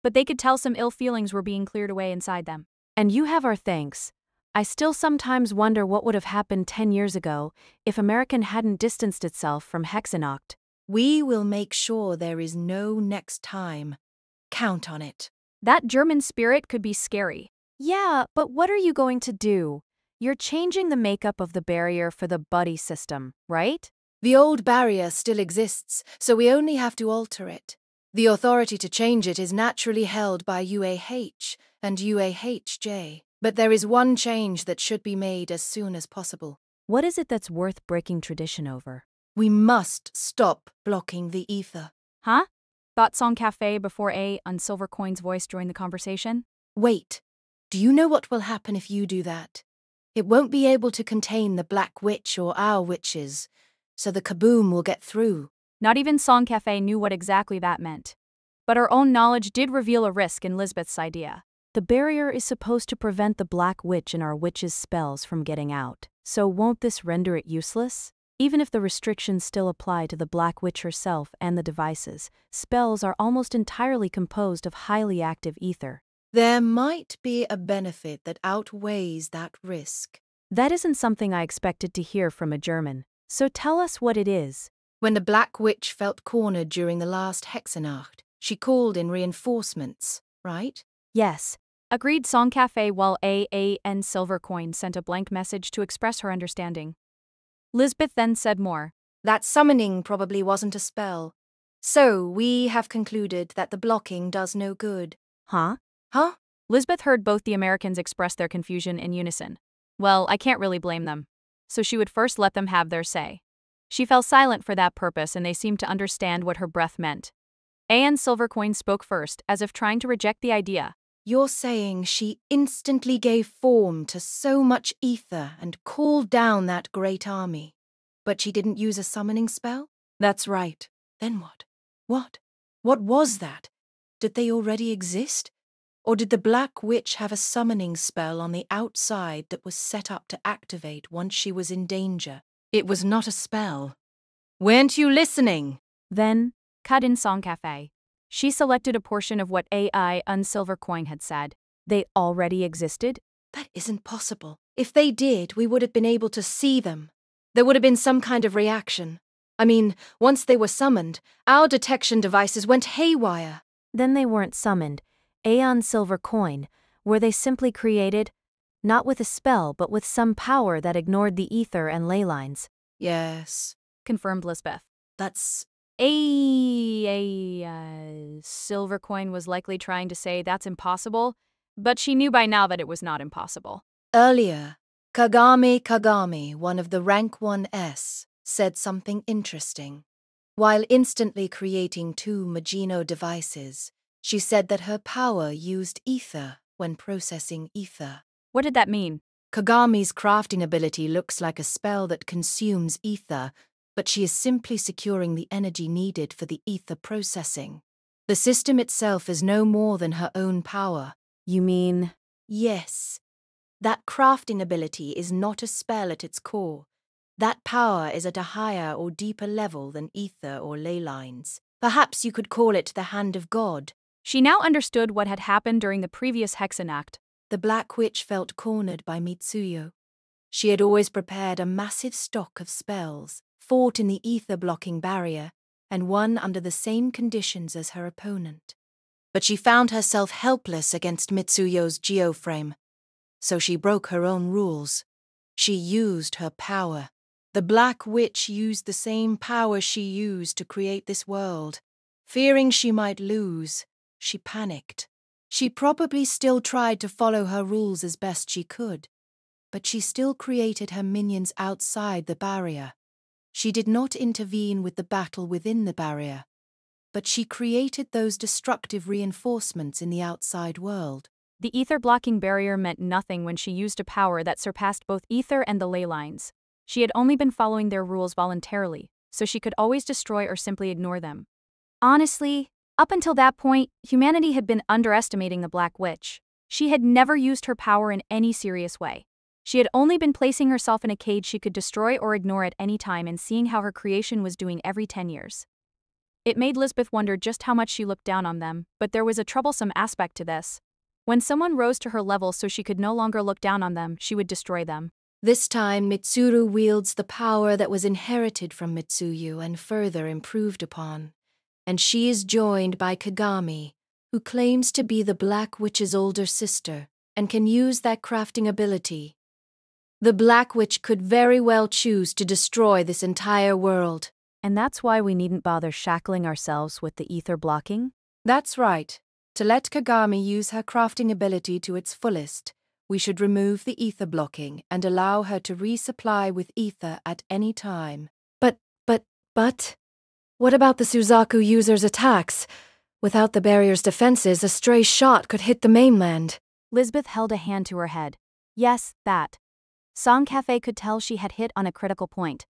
But they could tell some ill feelings were being cleared away inside them. And you have our thanks. I still sometimes wonder what would have happened 10 years ago if American hadn't distanced itself from Hexennacht. We will make sure there is no next time. Count on it. That German spirit could be scary. Yeah, but what are you going to do? You're changing the makeup of the barrier for the buddy system, right? The old barrier still exists, so we only have to alter it. The authority to change it is naturally held by UAH and UAHJ. But there is one change that should be made as soon as possible. What is it that's worth breaking tradition over? We must stop blocking the ether. Huh? Thought Song Cafe before on Silver Coin's voice joined the conversation. Wait. Do you know what will happen if you do that? It won't be able to contain the Black Witch or our witches, so the kaboom will get through. Not even Song Cafe knew what exactly that meant. But her own knowledge did reveal a risk in Lisbeth's idea. The barrier is supposed to prevent the Black Witch and our witches' spells from getting out, so won't this render it useless? Even if the restrictions still apply to the Black Witch herself and the devices, spells are almost entirely composed of highly active ether. There might be a benefit that outweighs that risk. That isn't something I expected to hear from a German, so tell us what it is. When the Black Witch felt cornered during the last Hexennacht, she called in reinforcements, right? Yes. Agreed Song Cafe while and Silver Coin sent a blank message to express her understanding. Lisbeth then said more. That summoning probably wasn't a spell. So we have concluded that the blocking does no good. Huh? Huh? Lisbeth heard both the Americans express their confusion in unison. Well, I can't really blame them. So she would first let them have their say. She fell silent for that purpose and they seemed to understand what her breath meant. And Silver Coin spoke first, as if trying to reject the idea. You're saying she instantly gave form to so much ether and called down that great army. But she didn't use a summoning spell? That's right. Then what? What? What was that? Did they already exist? Or did the Black Witch have a summoning spell on the outside that was set up to activate once she was in danger? It was not a spell. Weren't you listening? Then, cut in Song Cafe. She selected a portion of what Silver Coin had said. They already existed? That isn't possible. If they did, we would have been able to see them. There would have been some kind of reaction. I mean, once they were summoned, our detection devices went haywire. Then they weren't summoned. Silver Coin, were they simply created? Not with a spell, but with some power that ignored the ether and ley lines. Yes, confirmed Lisbeth. That's... Silver Coin was likely trying to say that's impossible, but she knew by now that it was not impossible. Earlier, Kagami, one of the rank 1S, said something interesting. While instantly creating two Magino devices, she said that her power used ether when processing ether. What did that mean? Kagami's crafting ability looks like a spell that consumes ether, but she is simply securing the energy needed for the ether processing. The system itself is no more than her own power. You mean? Yes. That crafting ability is not a spell at its core. That power is at a higher or deeper level than ether or ley lines. Perhaps you could call it the hand of God. She now understood what had happened during the previous Hexennacht. The Black Witch felt cornered by Mitsuyo. She had always prepared a massive stock of spells, fought in the ether-blocking barrier, and won under the same conditions as her opponent. But she found herself helpless against Mitsuyo's geoframe. So she broke her own rules. She used her power. The Black Witch used the same power she used to create this world. Fearing she might lose, she panicked. She probably still tried to follow her rules as best she could, but she still created her minions outside the barrier. She did not intervene with the battle within the barrier, but she created those destructive reinforcements in the outside world. The ether-blocking barrier meant nothing when she used a power that surpassed both ether and the ley lines. She had only been following their rules voluntarily, so she could always destroy or simply ignore them. Honestly, up until that point, humanity had been underestimating the Black Witch. She had never used her power in any serious way. She had only been placing herself in a cage she could destroy or ignore at any time and seeing how her creation was doing every 10 years. It made Lisbeth wonder just how much she looked down on them, but there was a troublesome aspect to this. When someone rose to her level so she could no longer look down on them, she would destroy them. This time, Mitsuru wields the power that was inherited from Mitsuyu and further improved upon. And she is joined by Kagami, who claims to be the Black Witch's older sister and can use that crafting ability. The Black Witch could very well choose to destroy this entire world. And that's why we needn't bother shackling ourselves with the ether blocking? That's right. To let Kagami use her crafting ability to its fullest, we should remove the ether blocking and allow her to resupply with ether at any time. But... What about the Suzaku user's attacks? Without the barrier's defenses, a stray shot could hit the mainland. Lisbeth held a hand to her head. Yes, that. Song Cafe could tell she had hit on a critical point.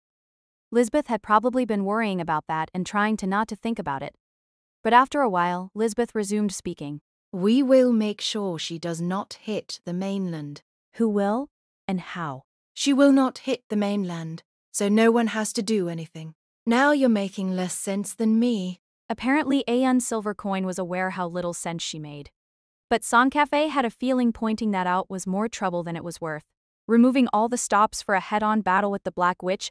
Lisbeth had probably been worrying about that and trying to not to think about it. But after a while, Lisbeth resumed speaking. We will make sure she does not hit the mainland. Who will? And how? She will not hit the mainland, so no one has to do anything. Now you're making less sense than me. Apparently Aeon Silvercoin was aware how little sense she made. But Song Cafe had a feeling pointing that out was more trouble than it was worth. Removing all the stops for a head-on battle with the Black Witch,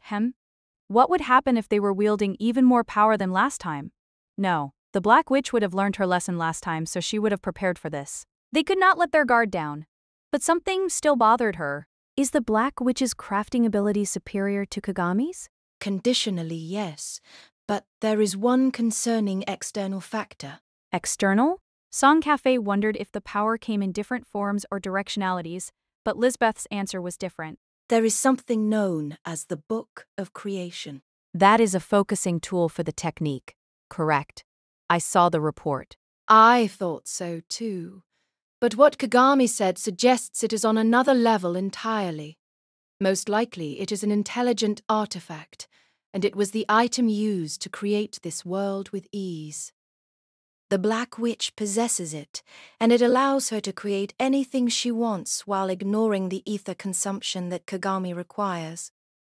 What would happen if they were wielding even more power than last time? No, the Black Witch would have learned her lesson last time, so she would have prepared for this. They could not let their guard down. But something still bothered her. Is the Black Witch's crafting ability superior to Kagami's? Conditionally, yes, but there is one concerning external factor. External? Song Cafe wondered if the power came in different forms or directionalities, but Lisbeth's answer was different. There is something known as the Book of Creation. That is a focusing tool for the technique. Correct. I saw the report. I thought so too. But what Kagami said suggests it is on another level entirely. Most likely, it is an intelligent artifact, and it was the item used to create this world with ease. The Black Witch possesses it, and it allows her to create anything she wants while ignoring the ether consumption that Kagami requires.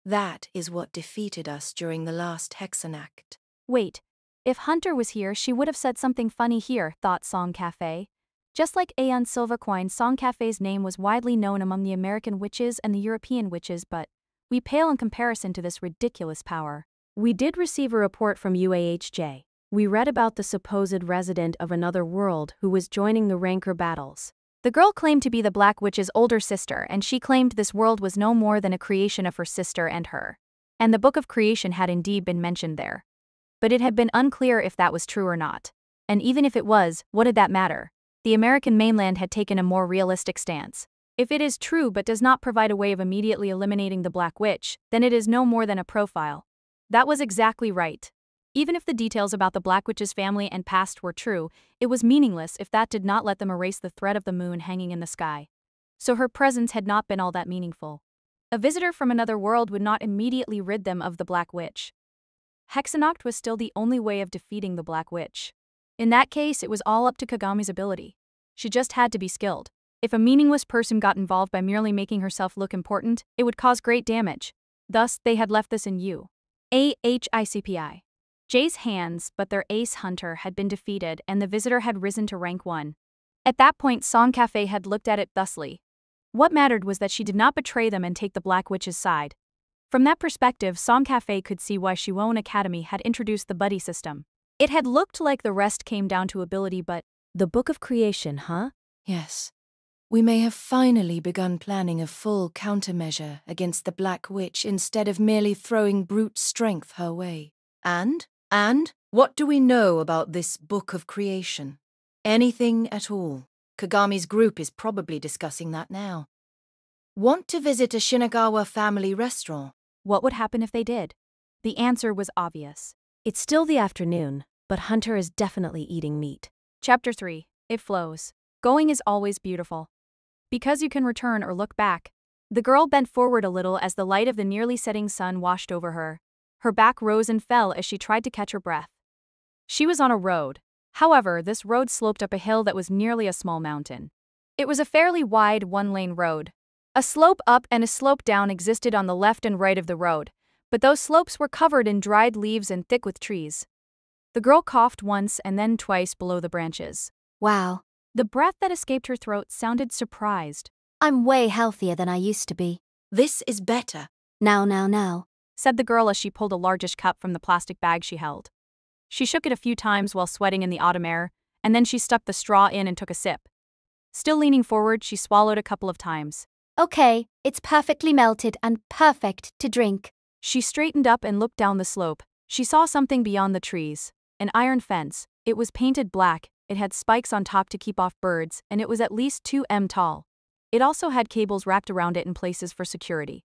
That is what defeated us during the last Hexennacht. Wait, if Hunter was here, she would have said something funny here, thought Song Cafe. Just like Aeon Silvercoin, Song Cafe's name was widely known among the American witches and the European witches, but we pale in comparison to this ridiculous power. We did receive a report from UAHJ. We read about the supposed resident of another world who was joining the Rancor battles. The girl claimed to be the Black Witch's older sister, and she claimed this world was no more than a creation of her sister and her. And the Book of Creation had indeed been mentioned there. But it had been unclear if that was true or not. And even if it was, what did that matter? The American mainland had taken a more realistic stance. If it is true but does not provide a way of immediately eliminating the Black Witch, then it is no more than a profile. That was exactly right. Even if the details about the Black Witch's family and past were true, it was meaningless if that did not let them erase the thread of the moon hanging in the sky. So her presence had not been all that meaningful. A visitor from another world would not immediately rid them of the Black Witch. Hexennacht was still the only way of defeating the Black Witch. In that case, it was all up to Kagami's ability. She just had to be skilled. If a meaningless person got involved by merely making herself look important, it would cause great damage. Thus, they had left this in Hiccup. Jay's hands, but their ace hunter had been defeated and the visitor had risen to rank 1. At that point, Song Cafe had looked at it thusly. What mattered was that she did not betray them and take the Black Witch's side. From that perspective, Song Cafe could see why Shiwon Academy had introduced the buddy system. It had looked like the rest came down to ability, but the Book of Creation, huh? Yes. We may have finally begun planning a full countermeasure against the Black Witch instead of merely throwing brute strength her way. And what do we know about this Book of Creation? Anything at all. Kagami's group is probably discussing that now. Want to visit a Shinagawa family restaurant? What would happen if they did? The answer was obvious. It's still the afternoon, but Hunter is definitely eating meat. Chapter 3. It flows. Going is always beautiful. Because you can return or look back. The girl bent forward a little as the light of the nearly setting sun washed over her. Her back rose and fell as she tried to catch her breath. She was on a road. However, this road sloped up a hill that was nearly a small mountain. It was a fairly wide one-lane road. A slope up and a slope down existed on the left and right of the road, but those slopes were covered in dried leaves and thick with trees. The girl coughed once and then twice below the branches. Wow. The breath that escaped her throat sounded surprised. I'm way healthier than I used to be. This is better. Now, said the girl as she pulled a largish cup from the plastic bag she held. She shook it a few times while sweating in the autumn air, and then she stuck the straw in and took a sip. Still leaning forward, she swallowed a couple of times. Okay, it's perfectly melted and perfect to drink. She straightened up and looked down the slope. She saw something beyond the trees. An iron fence. It was painted black, it had spikes on top to keep off birds, and it was at least 2 m tall. It also had cables wrapped around it in places for security.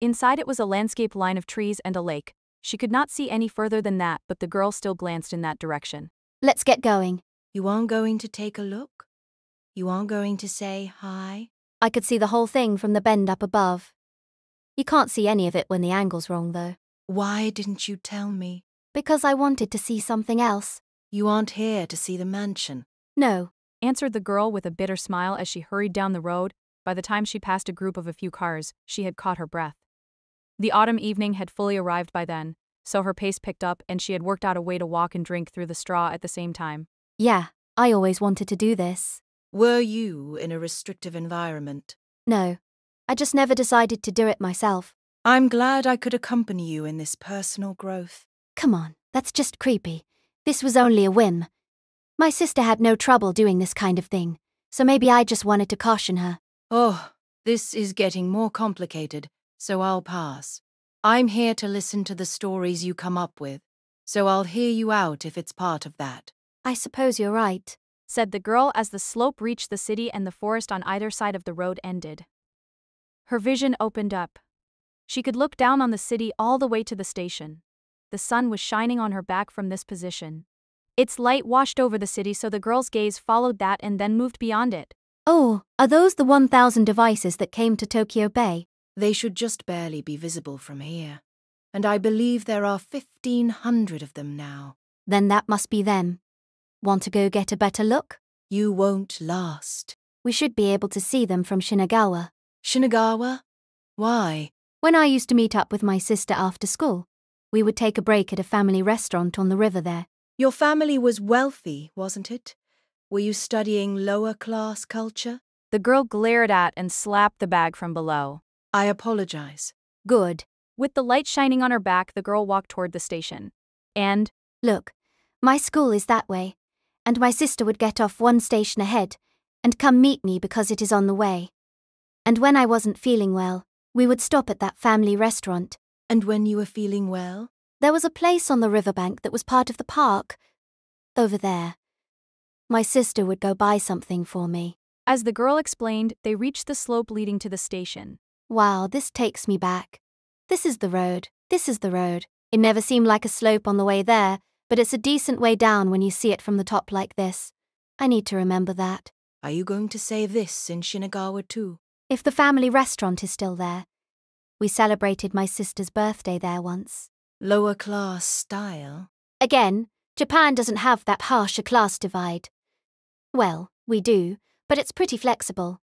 Inside it was a landscaped line of trees and a lake. She could not see any further than that, but the girl still glanced in that direction. Let's get going. You aren't going to take a look? You aren't going to say hi? I could see the whole thing from the bend up above. You can't see any of it when the angle's wrong, though. Why didn't you tell me? Because I wanted to see something else. You aren't here to see the mansion. No, answered the girl with a bitter smile as she hurried down the road. By the time she passed a group of a few cars, she had caught her breath. The autumn evening had fully arrived by then, so her pace picked up and she had worked out a way to walk and drink through the straw at the same time. Yeah, I always wanted to do this. Were you in a restrictive environment? No, I just never decided to do it myself. I'm glad I could accompany you in this personal growth. Come on, that's just creepy. This was only a whim. My sister had no trouble doing this kind of thing, so maybe I just wanted to caution her. Oh, this is getting more complicated, so I'll pass. I'm here to listen to the stories you come up with, so I'll hear you out if it's part of that. I suppose you're right, said the girl as the slope reached the city and the forest on either side of the road ended. Her vision opened up. She could look down on the city all the way to the station. The sun was shining on her back from this position. Its light washed over the city, so the girl's gaze followed that and then moved beyond it. Oh, are those the 1,000 devices that came to Tokyo Bay? They should just barely be visible from here. And I believe there are 1,500 of them now. Then that must be them. Want to go get a better look? You won't last. We should be able to see them from Shinagawa. Shinagawa? Why? When I used to meet up with my sister after school, we would take a break at a family restaurant on the river there. Your family was wealthy, wasn't it? Were you studying lower-class culture? The girl glared at and slapped the bag from below. I apologize. Good. With the light shining on her back, the girl walked toward the station. And, look, my school is that way, and my sister would get off one station ahead and come meet me because it is on the way. And when I wasn't feeling well, we would stop at that family restaurant. And when you were feeling well? There was a place on the riverbank that was part of the park. Over there. My sister would go buy something for me. As the girl explained, they reached the slope leading to the station. Wow, this takes me back. This is the road. This is the road. It never seemed like a slope on the way there, but it's a decent way down when you see it from the top like this. I need to remember that. Are you going to say this in Shinagawa too? If the family restaurant is still there. We celebrated my sister's birthday there once. Lower class style? Again, Japan doesn't have that harsh a class divide. Well, we do, but it's pretty flexible.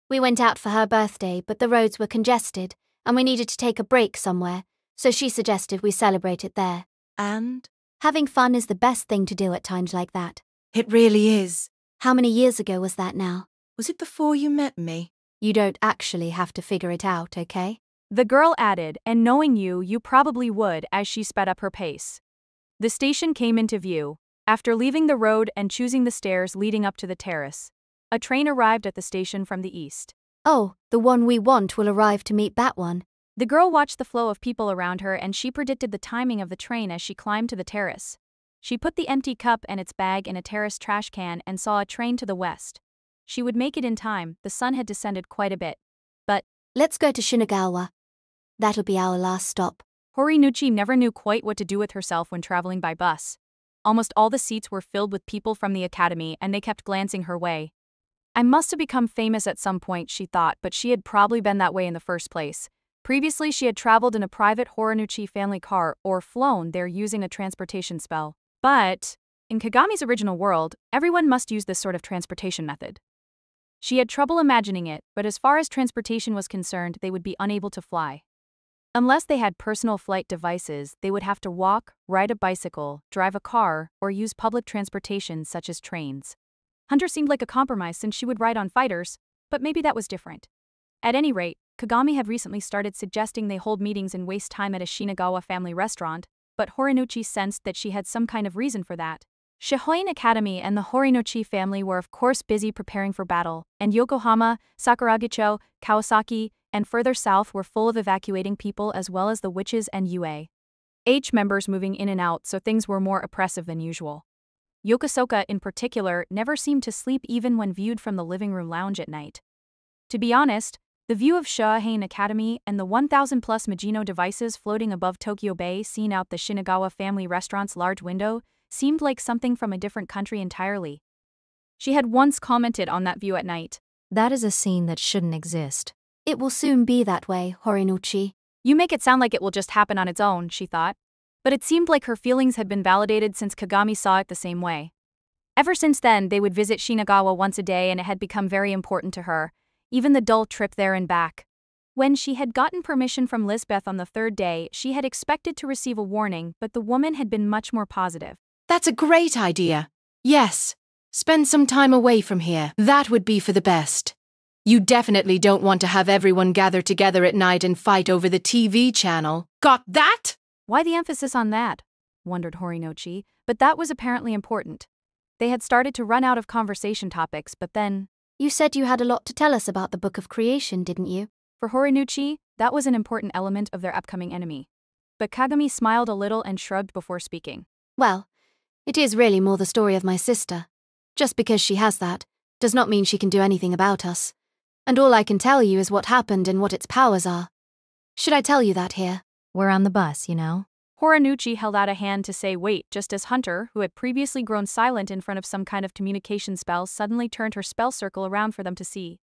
We went out for her birthday, but the roads were congested, and we needed to take a break somewhere, so she suggested we celebrate it there. And? Having fun is the best thing to do at times like that. It really is. How many years ago was that now? Was it before you met me? You don't actually have to figure it out, okay? The girl added, and knowing you, you probably would, as she sped up her pace. The station came into view. After leaving the road and choosing the stairs leading up to the terrace, a train arrived at the station from the east. Oh, the one we want will arrive to meet that one. The girl watched the flow of people around her and she predicted the timing of the train as she climbed to the terrace. She put the empty cup and its bag in a terrace trash can and saw a train to the west. She would make it in time, the sun had descended quite a bit. But, let's go to Shinagawa. That'll be our last stop. Horinuchi never knew quite what to do with herself when traveling by bus. Almost all the seats were filled with people from the academy and they kept glancing her way. I must have become famous at some point, she thought, but she had probably been that way in the first place. Previously, she had traveled in a private Horinuchi family car or flown there using a transportation spell. But, in Kagami's original world, everyone must use this sort of transportation method. She had trouble imagining it, but as far as transportation was concerned, they would be unable to fly. Unless they had personal flight devices, they would have to walk, ride a bicycle, drive a car, or use public transportation such as trains. Hunter seemed like a compromise since she would ride on fighters, but maybe that was different. At any rate, Kagami had recently started suggesting they hold meetings and waste time at a Shinagawa family restaurant, but Horinuchi sensed that she had some kind of reason for that. Shihoin Academy and the Horinuchi family were of course busy preparing for battle, and Yokohama, Sakuragicho, Kawasaki, and further south were full of evacuating people as well as the witches and UA members moving in and out, so things were more oppressive than usual. Yokosuka in particular never seemed to sleep even when viewed from the living room lounge at night. To be honest, the view of Shihoin Academy and the 1,000-plus Majino devices floating above Tokyo Bay seen out the Shinagawa family restaurant's large window seemed like something from a different country entirely. She had once commented on that view at night. That is a scene that shouldn't exist. It will soon be that way, Horinuchi. You make it sound like it will just happen on its own, she thought. But it seemed like her feelings had been validated since Kagami saw it the same way. Ever since then, they would visit Shinagawa once a day and it had become very important to her, even the dull trip there and back. When she had gotten permission from Lisbeth on the third day, she had expected to receive a warning, but the woman had been much more positive. That's a great idea. Yes. Spend some time away from here. That would be for the best. You definitely don't want to have everyone gather together at night and fight over the TV channel. Got that? Why the emphasis on that? Wondered Horinuchi, but that was apparently important. They had started to run out of conversation topics, but then... You said you had a lot to tell us about the Book of Creation, didn't you? For Horinuchi, that was an important element of their upcoming enemy. But Kagami smiled a little and shrugged before speaking. Well, it is really more the story of my sister. Just because she has that, does not mean she can do anything about us. And all I can tell you is what happened and what its powers are. Should I tell you that here? We're on the bus, you know. Horinuchi held out a hand to say wait, just as Hunter, who had previously grown silent in front of some kind of communication spell, suddenly turned her spell circle around for them to see.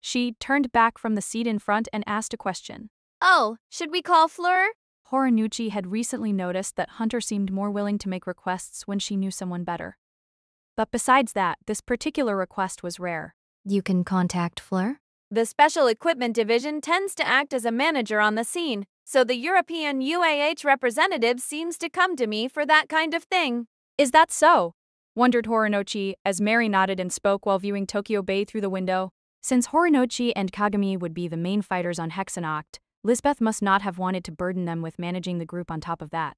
She turned back from the seat in front and asked a question. Oh, should we call Fleur? Horinuchi had recently noticed that Hunter seemed more willing to make requests when she knew someone better. But besides that, this particular request was rare. You can contact Fleur? The Special Equipment Division tends to act as a manager on the scene, so the European UAH representative seems to come to me for that kind of thing. Is that so? Wondered Horinuchi as Mary nodded and spoke while viewing Tokyo Bay through the window. Since Horinuchi and Kagami would be the main fighters on Hexennacht, Lisbeth must not have wanted to burden them with managing the group on top of that.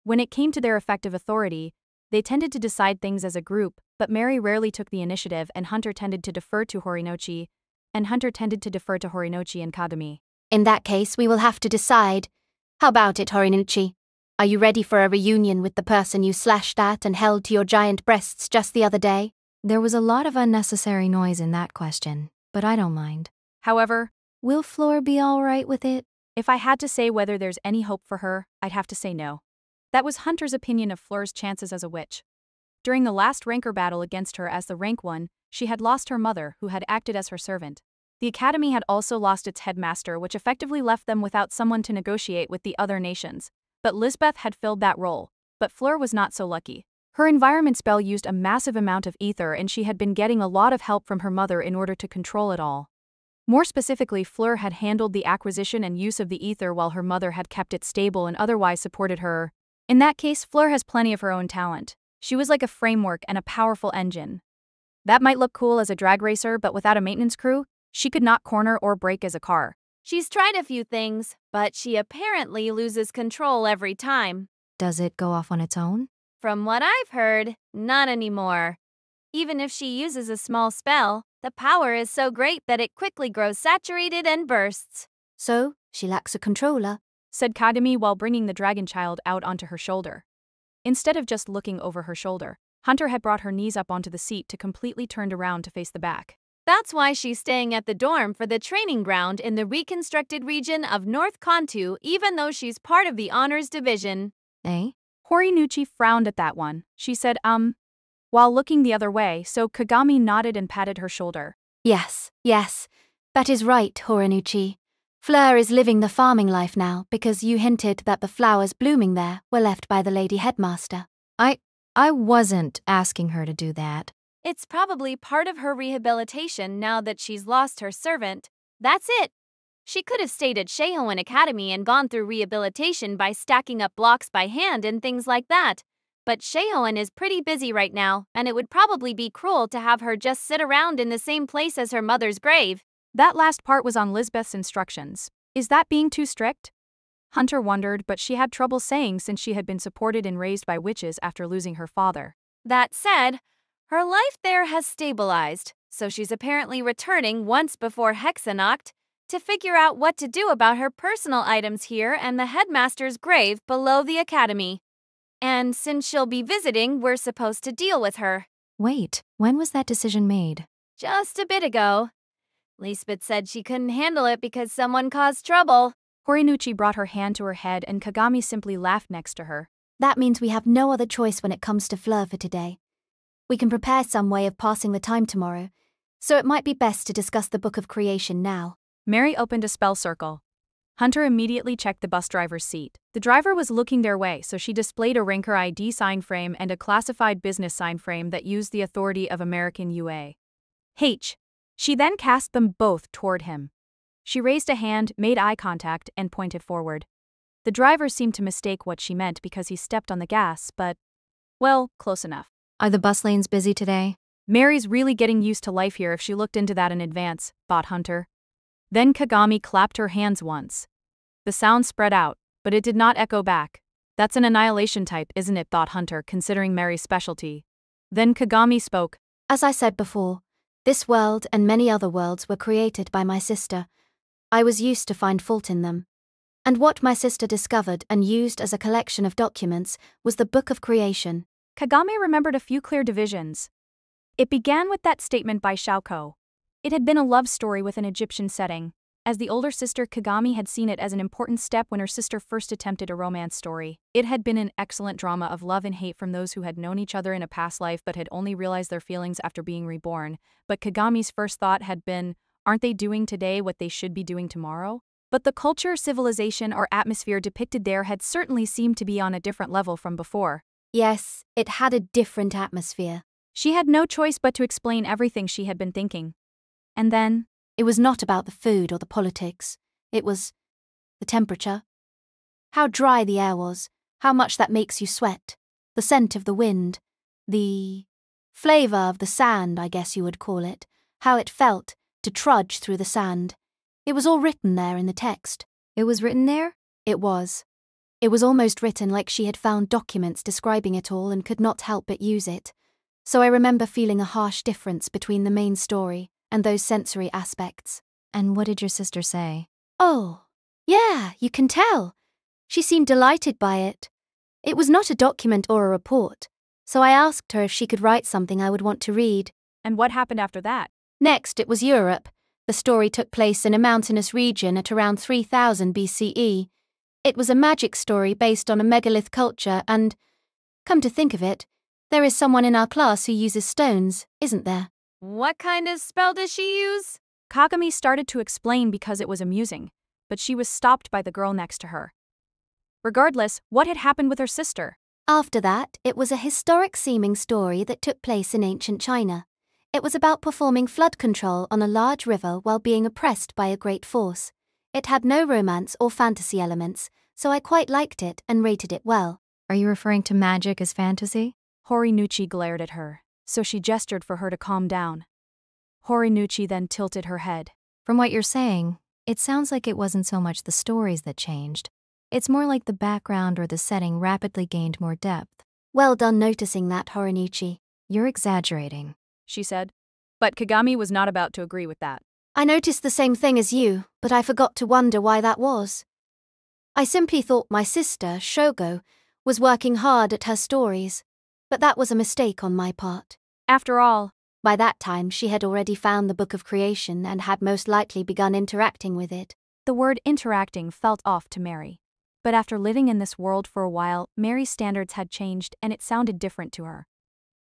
When it came to their effective authority, they tended to decide things as a group, but Mary rarely took the initiative and Hunter tended to defer to Horinuchi and Kagami. In that case, we will have to decide. How about it, Horinuchi? Are you ready for a reunion with the person you slashed at and held to your giant breasts just the other day? There was a lot of unnecessary noise in that question, but I don't mind. However, will Fleur be all right with it? If I had to say whether there's any hope for her, I'd have to say no. That was Hunter's opinion of Fleur's chances as a witch. During the last ranker battle against her as the rank 1, she had lost her mother, who had acted as her servant. The academy had also lost its headmaster, which effectively left them without someone to negotiate with the other nations. But Lisbeth had filled that role. But Fleur was not so lucky. Her environment spell used a massive amount of ether, and she had been getting a lot of help from her mother in order to control it all. More specifically, Fleur had handled the acquisition and use of the ether while her mother had kept it stable and otherwise supported her. In that case, Fleur has plenty of her own talent. She was like a framework and a powerful engine. That might look cool as a drag racer, but without a maintenance crew, she could not corner or brake as a car. She's tried a few things, but she apparently loses control every time. Does it go off on its own? From what I've heard, not anymore. Even if she uses a small spell, the power is so great that it quickly grows saturated and bursts. So, she lacks a controller, said Kagami while bringing the dragon child out onto her shoulder. Instead of just looking over her shoulder, Hunter had brought her knees up onto the seat to completely turned around to face the back. That's why she's staying at the dorm for the training ground in the reconstructed region of North Kanto, even though she's part of the honors division. Eh? Horinuchi frowned at that one. She said, while looking the other way, so Kagami nodded and patted her shoulder. Yes, that is right, Horinuchi. Fleur is living the farming life now because you hinted that the flowers blooming there were left by the lady headmaster. I wasn't asking her to do that. It's probably part of her rehabilitation now that she's lost her servant. That's it. She could have stayed at Shehoan Academy and gone through rehabilitation by stacking up blocks by hand and things like that. But Shehoan is pretty busy right now, and it would probably be cruel to have her just sit around in the same place as her mother's grave. That last part was on Lisbeth's instructions. Is that being too strict? Hunter wondered, but she had trouble saying since she had been supported and raised by witches after losing her father. That said, her life there has stabilized, so she's apparently returning once before Hexennacht to figure out what to do about her personal items here and the headmaster's grave below the academy. And since she'll be visiting, we're supposed to deal with her. Wait, when was that decision made? Just a bit ago. Lisbeth said she couldn't handle it because someone caused trouble. Horinuchi brought her hand to her head and Kagami simply laughed next to her. That means we have no other choice when it comes to Fleur for today. We can prepare some way of passing the time tomorrow, so it might be best to discuss the Book of Creation now. Mary opened a spell circle. Hunter immediately checked the bus driver's seat. The driver was looking their way, so she displayed a ranker ID sign frame and a classified business sign frame that used the authority of American UA. H. She then cast them both toward him. She raised a hand, made eye contact, and pointed forward. The driver seemed to mistake what she meant because he stepped on the gas, but, well, close enough. Are the bus lanes busy today? Mary's really getting used to life here if she looked into that in advance, thought Hunter. Then Kagami clapped her hands once. The sound spread out, but it did not echo back. That's an annihilation type, isn't it, thought Hunter, considering Mary's specialty. Then Kagami spoke. As I said before, this world and many other worlds were created by my sister. I was used to find fault in them. And what my sister discovered and used as a collection of documents was the Book of Creation. Kagami remembered a few clear divisions. It began with that statement by Xiaoko. It had been a love story with an Egyptian setting. As the older sister, Kagami had seen it as an important step when her sister first attempted a romance story. It had been an excellent drama of love and hate from those who had known each other in a past life but had only realized their feelings after being reborn. But Kagami's first thought had been, aren't they doing today what they should be doing tomorrow? But the culture, civilization, or atmosphere depicted there had certainly seemed to be on a different level from before. Yes, it had a different atmosphere. She had no choice but to explain everything she had been thinking. And then, it was not about the food or the politics. It was the temperature. How dry the air was, how much that makes you sweat, the scent of the wind, the flavor of the sand, I guess you would call it, how it felt to trudge through the sand. It was all written there in the text. It was written there? It was. It was almost written like she had found documents describing it all and could not help but use it. So I remember feeling a harsh difference between the main story and those sensory aspects. And what did your sister say? Oh, yeah, you can tell. She seemed delighted by it. It was not a document or a report, so I asked her if she could write something I would want to read. And what happened after that? Next, it was Europe. The story took place in a mountainous region at around 3000 BCE. It was a magic story based on a megalith culture and, come to think of it, there is someone in our class who uses stones, isn't there? What kind of spell does she use? Kagami started to explain because it was amusing, but she was stopped by the girl next to her. Regardless, what had happened with her sister? After that, it was a historic-seeming story that took place in ancient China. It was about performing flood control on a large river while being oppressed by a great force. It had no romance or fantasy elements, so I quite liked it and rated it well. Are you referring to magic as fantasy? Horinuchi glared at her, so she gestured for her to calm down. Horinuchi then tilted her head. From what you're saying, it sounds like it wasn't so much the stories that changed. It's more like the background or the setting rapidly gained more depth. Well done noticing that, Horinuchi. You're exaggerating, she said. But Kagami was not about to agree with that. I noticed the same thing as you, but I forgot to wonder why that was. I simply thought my sister, Shogo, was working hard at her stories, but that was a mistake on my part. After all, by that time she had already found the Book of Creation and had most likely begun interacting with it. The word interacting felt off to Mary. But after living in this world for a while, Mary's standards had changed and it sounded different to her.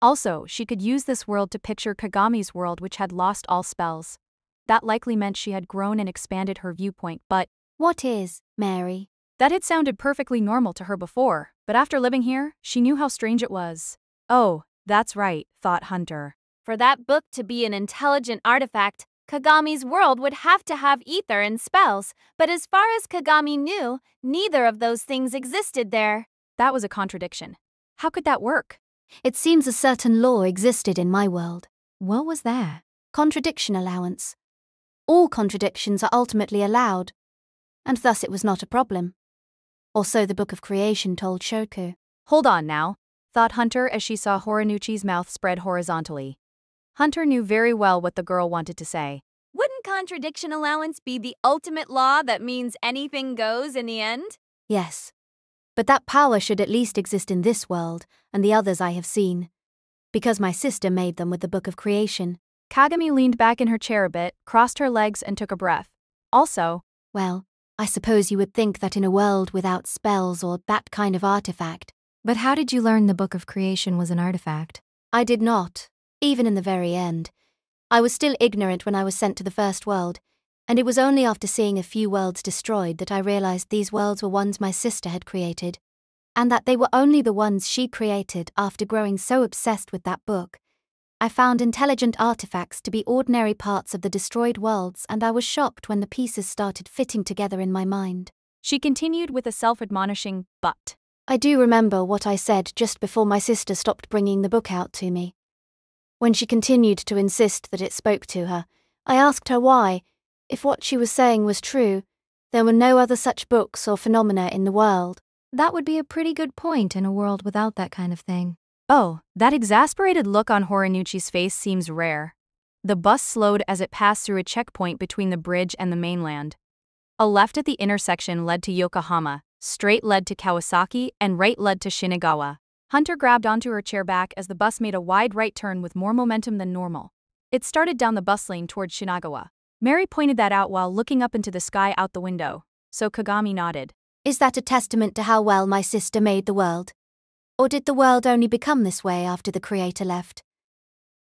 Also, she could use this world to picture Kagami's world, which had lost all spells. That likely meant she had grown and expanded her viewpoint, but what is, Mary? That had sounded perfectly normal to her before, but after living here, she knew how strange it was. Oh, that's right, thought Hunter. For that book to be an intelligent artifact, Kagami's world would have to have ether and spells, but as far as Kagami knew, neither of those things existed there. That was a contradiction. How could that work? It seems a certain law existed in my world. What was that? Contradiction allowance. All contradictions are ultimately allowed, and thus it was not a problem. Or so the Book of Creation told Shoku. Hold on now, thought Hunter as she saw Horinuchi's mouth spread horizontally. Hunter knew very well what the girl wanted to say. Wouldn't contradiction allowance be the ultimate law that means anything goes in the end? Yes. But that power should at least exist in this world and the others I have seen. Because my sister made them with the Book of Creation. Kagami leaned back in her chair a bit, crossed her legs and took a breath. Also, well, I suppose you would think that in a world without spells or that kind of artifact. But how did you learn the Book of Creation was an artifact? I did not. Even in the very end. I was still ignorant when I was sent to the first world, and it was only after seeing a few worlds destroyed that I realized these worlds were ones my sister had created, and that they were only the ones she created after growing so obsessed with that book. I found intelligent artifacts to be ordinary parts of the destroyed worlds, and I was shocked when the pieces started fitting together in my mind. She continued with a self-admonishing but. I do remember what I said just before my sister stopped bringing the book out to me. When she continued to insist that it spoke to her, I asked her why, if what she was saying was true, there were no other such books or phenomena in the world. That would be a pretty good point in a world without that kind of thing. Oh, that exasperated look on Horinuchi's face seems rare. The bus slowed as it passed through a checkpoint between the bridge and the mainland. A left at the intersection led to Yokohama, straight led to Kawasaki, and right led to Shinagawa. Hunter grabbed onto her chair back as the bus made a wide right turn with more momentum than normal. It started down the bus lane towards Shinagawa. Mary pointed that out while looking up into the sky out the window, so Kagami nodded. Is that a testament to how well my sister made the world? Or did the world only become this way after the creator left?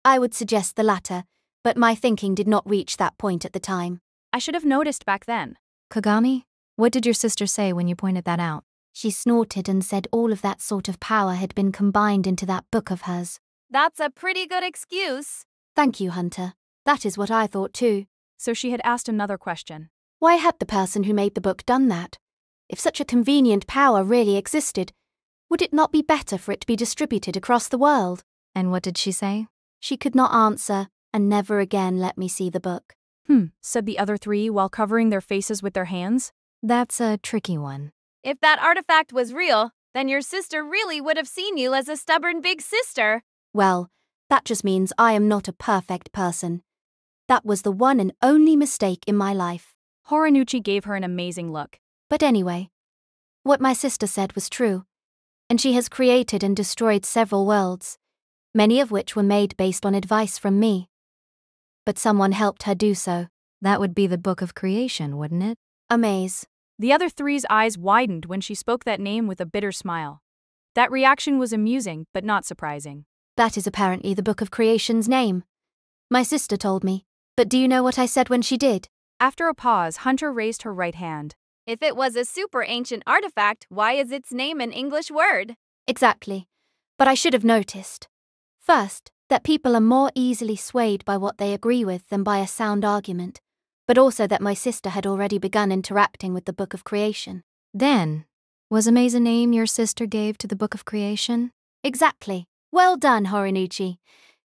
I would suggest the latter, but my thinking did not reach that point at the time. I should have noticed back then. Kagami, what did your sister say when you pointed that out? She snorted and said all of that sort of power had been combined into that book of hers. That's a pretty good excuse. Thank you, Hunter. That is what I thought too. So she had asked another question. Why had the person who made the book done that? If such a convenient power really existed, would it not be better for it to be distributed across the world? And what did she say? She could not answer and never again let me see the book. Said the other three while covering their faces with their hands. That's a tricky one. If that artifact was real, then your sister really would have seen you as a stubborn big sister. Well, that just means I am not a perfect person. That was the one and only mistake in my life. Horinuchi gave her an amazing look. But anyway, what my sister said was true, and she has created and destroyed several worlds, many of which were made based on advice from me. But someone helped her do so. That would be the Book of Creation, wouldn't it? A maze. The other three's eyes widened when she spoke that name with a bitter smile. That reaction was amusing, but not surprising. That is apparently the Book of Creation's name. My sister told me, but do you know what I said when she did? After a pause, Hunter raised her right hand. If it was a super ancient artifact, why is its name an English word? Exactly. But I should have noticed. First, that people are more easily swayed by what they agree with than by a sound argument, but also that my sister had already begun interacting with the Book of Creation. Then, was a maze a name your sister gave to the Book of Creation? Exactly. Well done, Horinuchi.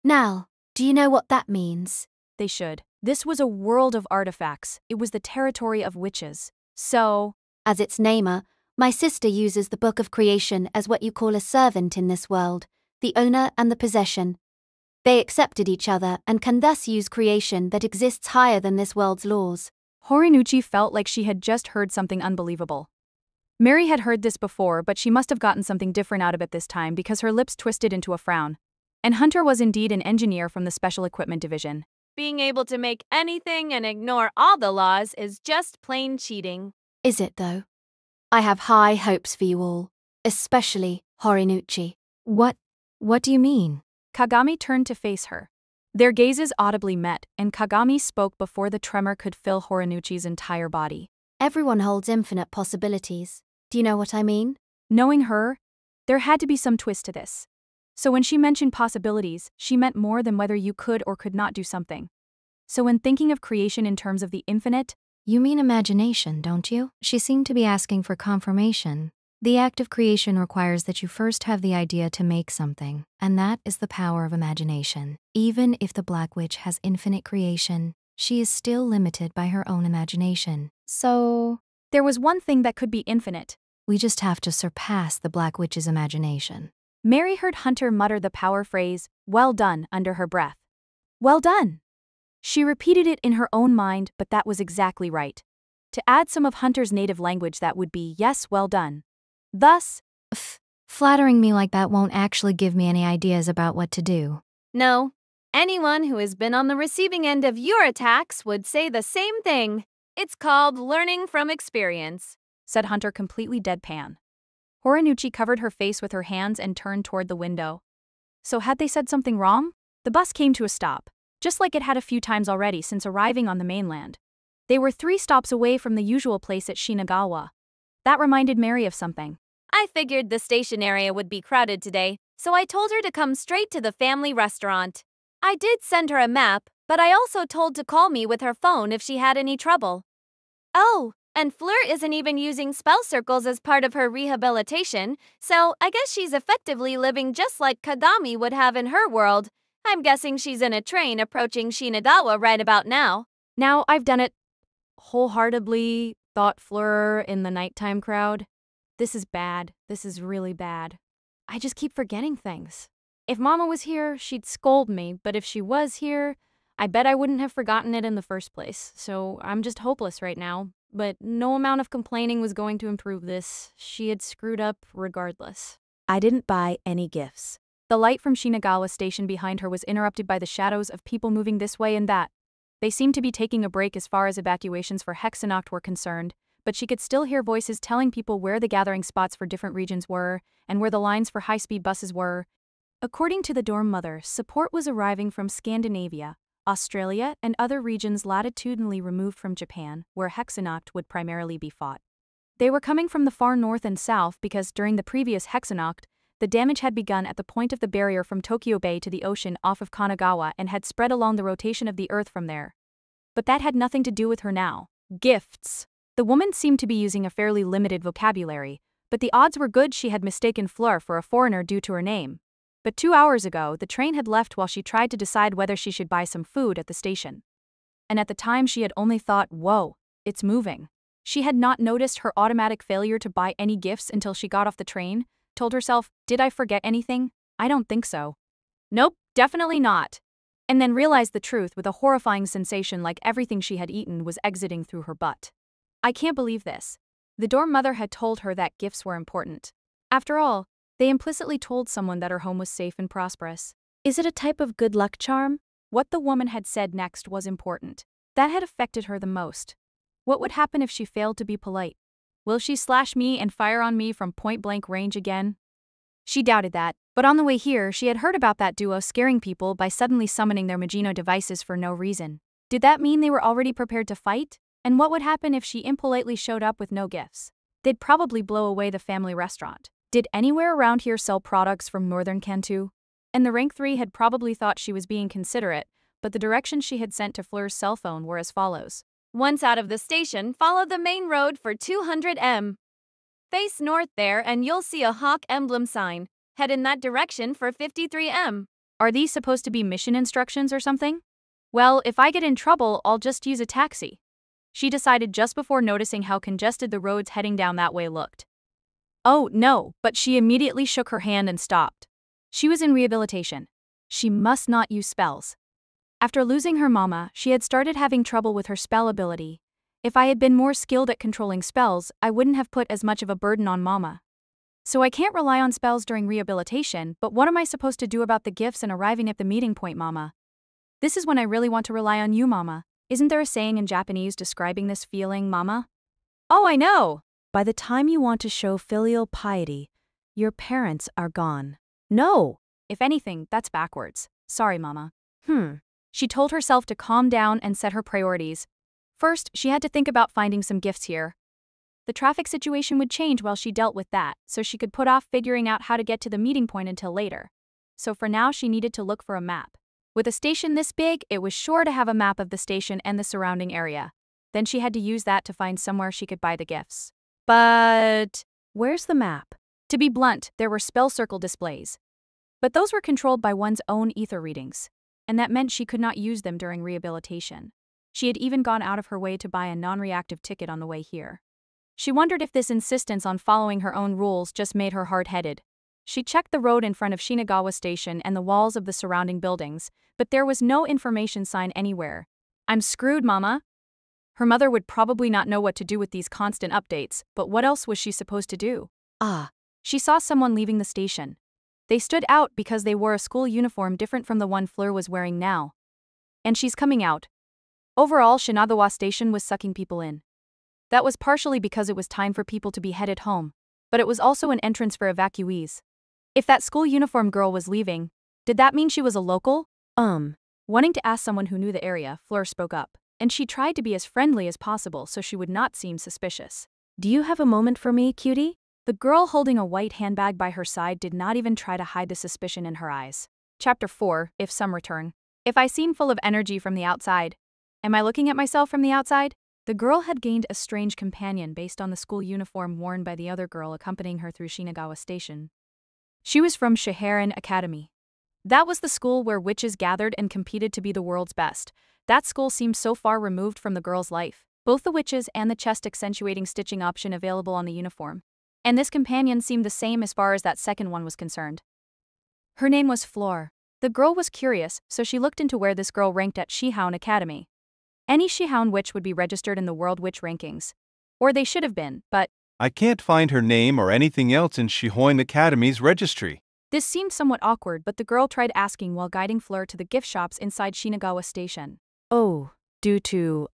Now, do you know what that means? They should. This was a world of artifacts. It was the territory of witches. So, As its namer, my sister uses the Book of Creation as what you call a servant in this world, the owner and the possession. They accepted each other and can thus use creation that exists higher than this world's laws. Horinuchi felt like she had just heard something unbelievable. Mary had heard this before, but she must have gotten something different out of it this time because her lips twisted into a frown. And Hunter was indeed an engineer from the Special Equipment Division. Being able to make anything and ignore all the laws is just plain cheating. Is it, though? I have high hopes for you all, especially Horinuchi. What do you mean? Kagami turned to face her. Their gazes audibly met, and Kagami spoke before the tremor could fill Horinuchi's entire body. Everyone holds infinite possibilities. Do you know what I mean? Knowing her, there had to be some twist to this. So when she mentioned possibilities, she meant more than whether you could or could not do something. So when thinking of creation in terms of the infinite, You mean imagination, don't you? She seemed to be asking for confirmation. The act of creation requires that you first have the idea to make something, and that is the power of imagination. Even if the Black Witch has infinite creation, she is still limited by her own imagination. So, there was one thing that could be infinite. we just have to surpass the Black Witch's imagination. Mary heard Hunter mutter the power phrase, "Well done," under her breath. Well done. She repeated it in her own mind, but that was exactly right. To add some of Hunter's native language, that would be, yes, well done. Thus, Flattering me like that won't actually give me any ideas about what to do. No, anyone who has been on the receiving end of your attacks would say the same thing. It's called learning from experience, said Hunter completely deadpan. Horinuchi covered her face with her hands and turned toward the window. So had they said something wrong? The bus came to a stop, just like it had a few times already since arriving on the mainland. They were 3 stops away from the usual place at Shinagawa. That reminded Mary of something. I figured the station area would be crowded today, so I told her to come straight to the family restaurant. I did send her a map, but I also told to call me with her phone if she had any trouble. Oh, and Fleur isn't even using spell circles as part of her rehabilitation, so I guess she's effectively living just like Kagami would have in her world. I'm guessing she's in a train approaching Shinagawa right about now. Now I've done it wholeheartedly, thought Fleur in the nighttime crowd. This is bad. This is really bad. I just keep forgetting things. If Mama was here, she'd scold me, but if she was here, I bet I wouldn't have forgotten it in the first place. So I'm just hopeless right now. But no amount of complaining was going to improve this. She had screwed up regardless. I didn't buy any gifts. The light from Shinagawa station behind her was interrupted by the shadows of people moving this way and that. They seemed to be taking a break as far as evacuations for Hexennacht were concerned, but she could still hear voices telling people where the gathering spots for different regions were and where the lines for high-speed buses were. According to the dorm mother, support was arriving from Scandinavia, Australia, and other regions latitudinally removed from Japan, where Hexennacht would primarily be fought. They were coming from the far north and south because during the previous Hexennacht, the damage had begun at the point of the barrier from Tokyo Bay to the ocean off of Kanagawa and had spread along the rotation of the Earth from there. But that had nothing to do with her now. Gifts. The woman seemed to be using a fairly limited vocabulary, but the odds were good she had mistaken Fleur for a foreigner due to her name. But 2 hours ago, the train had left while she tried to decide whether she should buy some food at the station. And at the time she had only thought, whoa, it's moving. She had not noticed her automatic failure to buy any gifts until she got off the train, told herself, did I forget anything? I don't think so. Nope, definitely not. And then realized the truth with a horrifying sensation like everything she had eaten was exiting through her butt. I can't believe this. The dorm mother had told her that gifts were important. After all, they implicitly told someone that her home was safe and prosperous. Is it a type of good luck charm? What the woman had said next was important. That had affected her the most. What would happen if she failed to be polite? Will she slash me and fire on me from point-blank range again? She doubted that, but on the way here she had heard about that duo scaring people by suddenly summoning their Magino devices for no reason. Did that mean they were already prepared to fight? And what would happen if she impolitely showed up with no gifts? They'd probably blow away the family restaurant. Did anywhere around here sell products from Northern Kanto? And the rank 3 had probably thought she was being considerate, but the directions she had sent to Fleur's cell phone were as follows. Once out of the station, follow the main road for 200 m. Face north there and you'll see a hawk emblem sign. Head in that direction for 53 m. Are these supposed to be mission instructions or something? Well, if I get in trouble, I'll just use a taxi. She decided just before noticing how congested the roads heading down that way looked. Oh, no, but she immediately shook her hand and stopped. She was in rehabilitation. She must not use spells. After losing her mama, she had started having trouble with her spell ability. If I had been more skilled at controlling spells, I wouldn't have put as much of a burden on mama. So I can't rely on spells during rehabilitation, but what am I supposed to do about the gifts and arriving at the meeting point, mama? This is when I really want to rely on you, mama. Isn't there a saying in Japanese describing this feeling, mama? Oh, I know! By the time you want to show filial piety, your parents are gone. No! If anything, that's backwards. Sorry, mama. She told herself to calm down and set her priorities. First, she had to think about finding some gifts here. The traffic situation would change while she dealt with that, so she could put off figuring out how to get to the meeting point until later. So for now, she needed to look for a map. With a station this big, it was sure to have a map of the station and the surrounding area. Then she had to use that to find somewhere she could buy the gifts. But where's the map? To be blunt, there were spell circle displays. But those were controlled by one's own ether readings, and that meant she could not use them during rehabilitation. She had even gone out of her way to buy a non-reactive ticket on the way here. She wondered if this insistence on following her own rules just made her hard-headed. She checked the road in front of Shinagawa Station and the walls of the surrounding buildings, but there was no information sign anywhere. I'm screwed, mama. Her mother would probably not know what to do with these constant updates, but what else was she supposed to do? She saw someone leaving the station. They stood out because they wore a school uniform different from the one Fleur was wearing now. And she's coming out. Overall, Shinagawa Station was sucking people in. That was partially because it was time for people to be headed home, but it was also an entrance for evacuees. If that school uniform girl was leaving, did that mean she was a local? Wanting to ask someone who knew the area, Fleur spoke up, and she tried to be as friendly as possible so she would not seem suspicious. Do you have a moment for me, cutie? The girl holding a white handbag by her side did not even try to hide the suspicion in her eyes. Chapter 4, If Some Return. If I seem full of energy from the outside, am I looking at myself from the outside? The girl had gained a strange companion based on the school uniform worn by the other girl accompanying her through Shinagawa Station. She was from Shiharan Academy. That was the school where witches gathered and competed to be the world's best. That school seemed so far removed from the girl's life, both the witches and the chest accentuating stitching option available on the uniform. And this companion seemed the same as far as that second one was concerned. Her name was Fleur. The girl was curious, so she looked into where this girl ranked at Shihaun Academy. Any Shihaun witch would be registered in the World Witch Rankings. Or they should have been, but I can't find her name or anything else in Shihaun Academy's registry. This seemed somewhat awkward, but the girl tried asking while guiding Fleur to the gift shops inside Shinagawa Station. Oh, due to,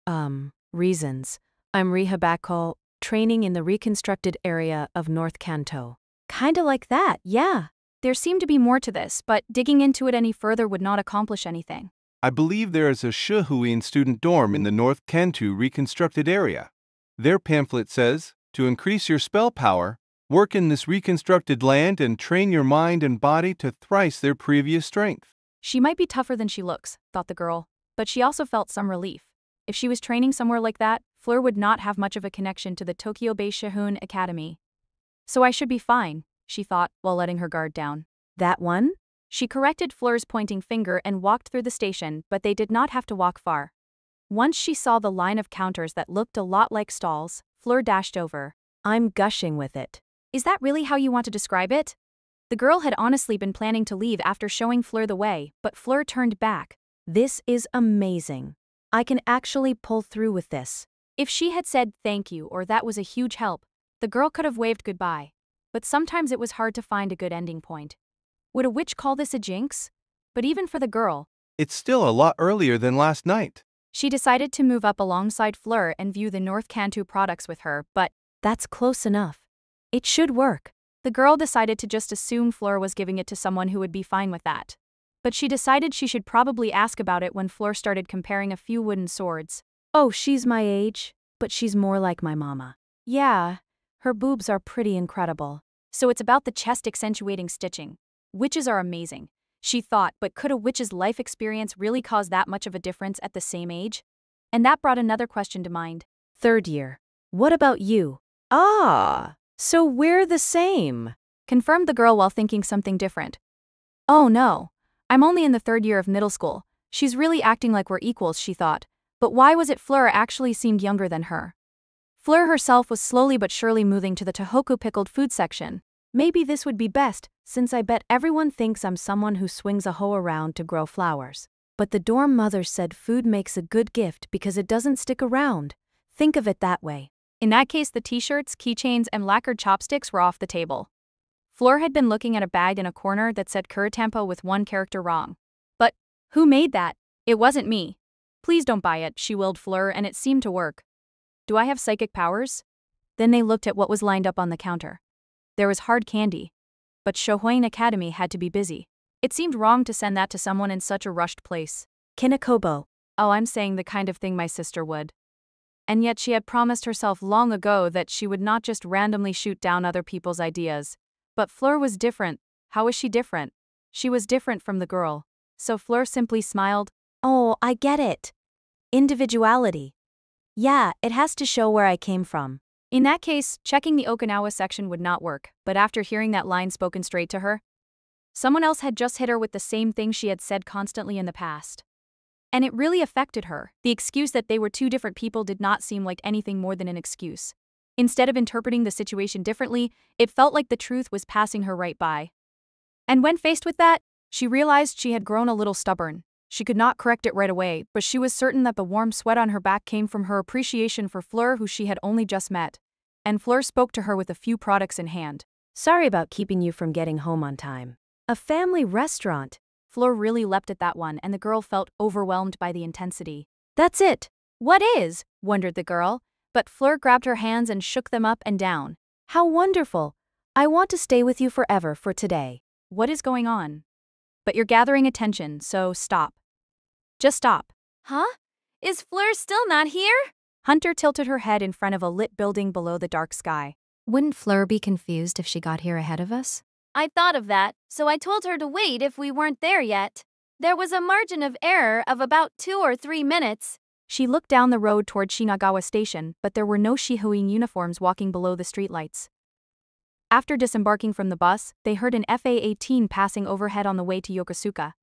reasons. I'm rehabako, training in the reconstructed area of North Kanto. Kinda like that, yeah. There seemed to be more to this, but digging into it any further would not accomplish anything. I believe there is a Shuhuin student dorm in the North Kanto reconstructed area. Their pamphlet says, to increase your spell power, work in this reconstructed land and train your mind and body to thrice their previous strength. She might be tougher than she looks, thought the girl, but she also felt some relief. If she was training somewhere like that, Fleur would not have much of a connection to the Tokyo-based Shihaun Academy. So I should be fine, she thought, while letting her guard down. That one? She corrected Fleur's pointing finger and walked through the station, but they did not have to walk far. Once she saw the line of counters that looked a lot like stalls, Fleur dashed over. I'm gushing with it. Is that really how you want to describe it? The girl had honestly been planning to leave after showing Fleur the way, but Fleur turned back. This is amazing. I can actually pull through with this. If she had said thank you or that was a huge help, the girl could have waved goodbye. But sometimes it was hard to find a good ending point. Would a witch call this a jinx? But even for the girl, It's still a lot earlier than last night. She decided to move up alongside Fleur and view the North Kanto products with her, but That's close enough. It should work. the girl decided to just assume Fleur was giving it to someone who would be fine with that. But she decided she should probably ask about it when Fleur started comparing a few wooden swords. Oh, she's my age, but she's more like my mama. Yeah, her boobs are pretty incredible. So it's about the chest accentuating stitching. Witches are amazing, she thought, but could a witch's life experience really cause that much of a difference at the same age? And that brought another question to mind. 3rd year. What about you? Ah, so we're the same. Confirmed the girl while thinking something different. Oh no, I'm only in the 3rd year of middle school. She's really acting like we're equals, she thought. But why was it Fleur actually seemed younger than her? Fleur herself was slowly but surely moving to the Tohoku pickled food section. Maybe this would be best, since I bet everyone thinks I'm someone who swings a hoe around to grow flowers. But the dorm mother said food makes a good gift because it doesn't stick around. Think of it that way. In that case, the t-shirts, keychains, and lacquered chopsticks were off the table. Fleur had been looking at a bag in a corner that said Kuritampo with one character wrong. But who made that? It wasn't me. Please don't buy it, she willed Fleur, and it seemed to work. Do I have psychic powers? Then they looked at what was lined up on the counter. There was hard candy. But Shohoin Academy had to be busy. It seemed wrong to send that to someone in such a rushed place. Kinakobo. Oh, I'm saying the kind of thing my sister would. And yet she had promised herself long ago that she would not just randomly shoot down other people's ideas. But Fleur was different. How was she different? She was different from the girl. So Fleur simply smiled. Oh, I get it. Individuality. Yeah, it has to show where I came from. In that case, checking the Okinawa section would not work, but after hearing that line spoken straight to her, someone else had just hit her with the same thing she had said constantly in the past. And it really affected her. The excuse that they were two different people did not seem like anything more than an excuse. Instead of interpreting the situation differently, it felt like the truth was passing her right by. And when faced with that, she realized she had grown a little stubborn. She could not correct it right away, but she was certain that the warm sweat on her back came from her appreciation for Fleur, who she had only just met. And Fleur spoke to her with a few products in hand. Sorry about keeping you from getting home on time. A family restaurant. Fleur really leapt at that one, and the girl felt overwhelmed by the intensity. That's it. What is? Wondered the girl, but Fleur grabbed her hands and shook them up and down. How wonderful. I want to stay with you forever for today. What is going on? But you're gathering attention, so stop. Just stop. Huh? Is Fleur still not here? Hunter tilted her head in front of a lit building below the dark sky. Wouldn't Fleur be confused if she got here ahead of us? I thought of that, so I told her to wait if we weren't there yet. There was a margin of error of about 2 or 3 minutes. She looked down the road toward Shinagawa Station, but there were no Shihoin uniforms walking below the streetlights. After disembarking from the bus, they heard an FA-18 passing overhead on the way to Yokosuka.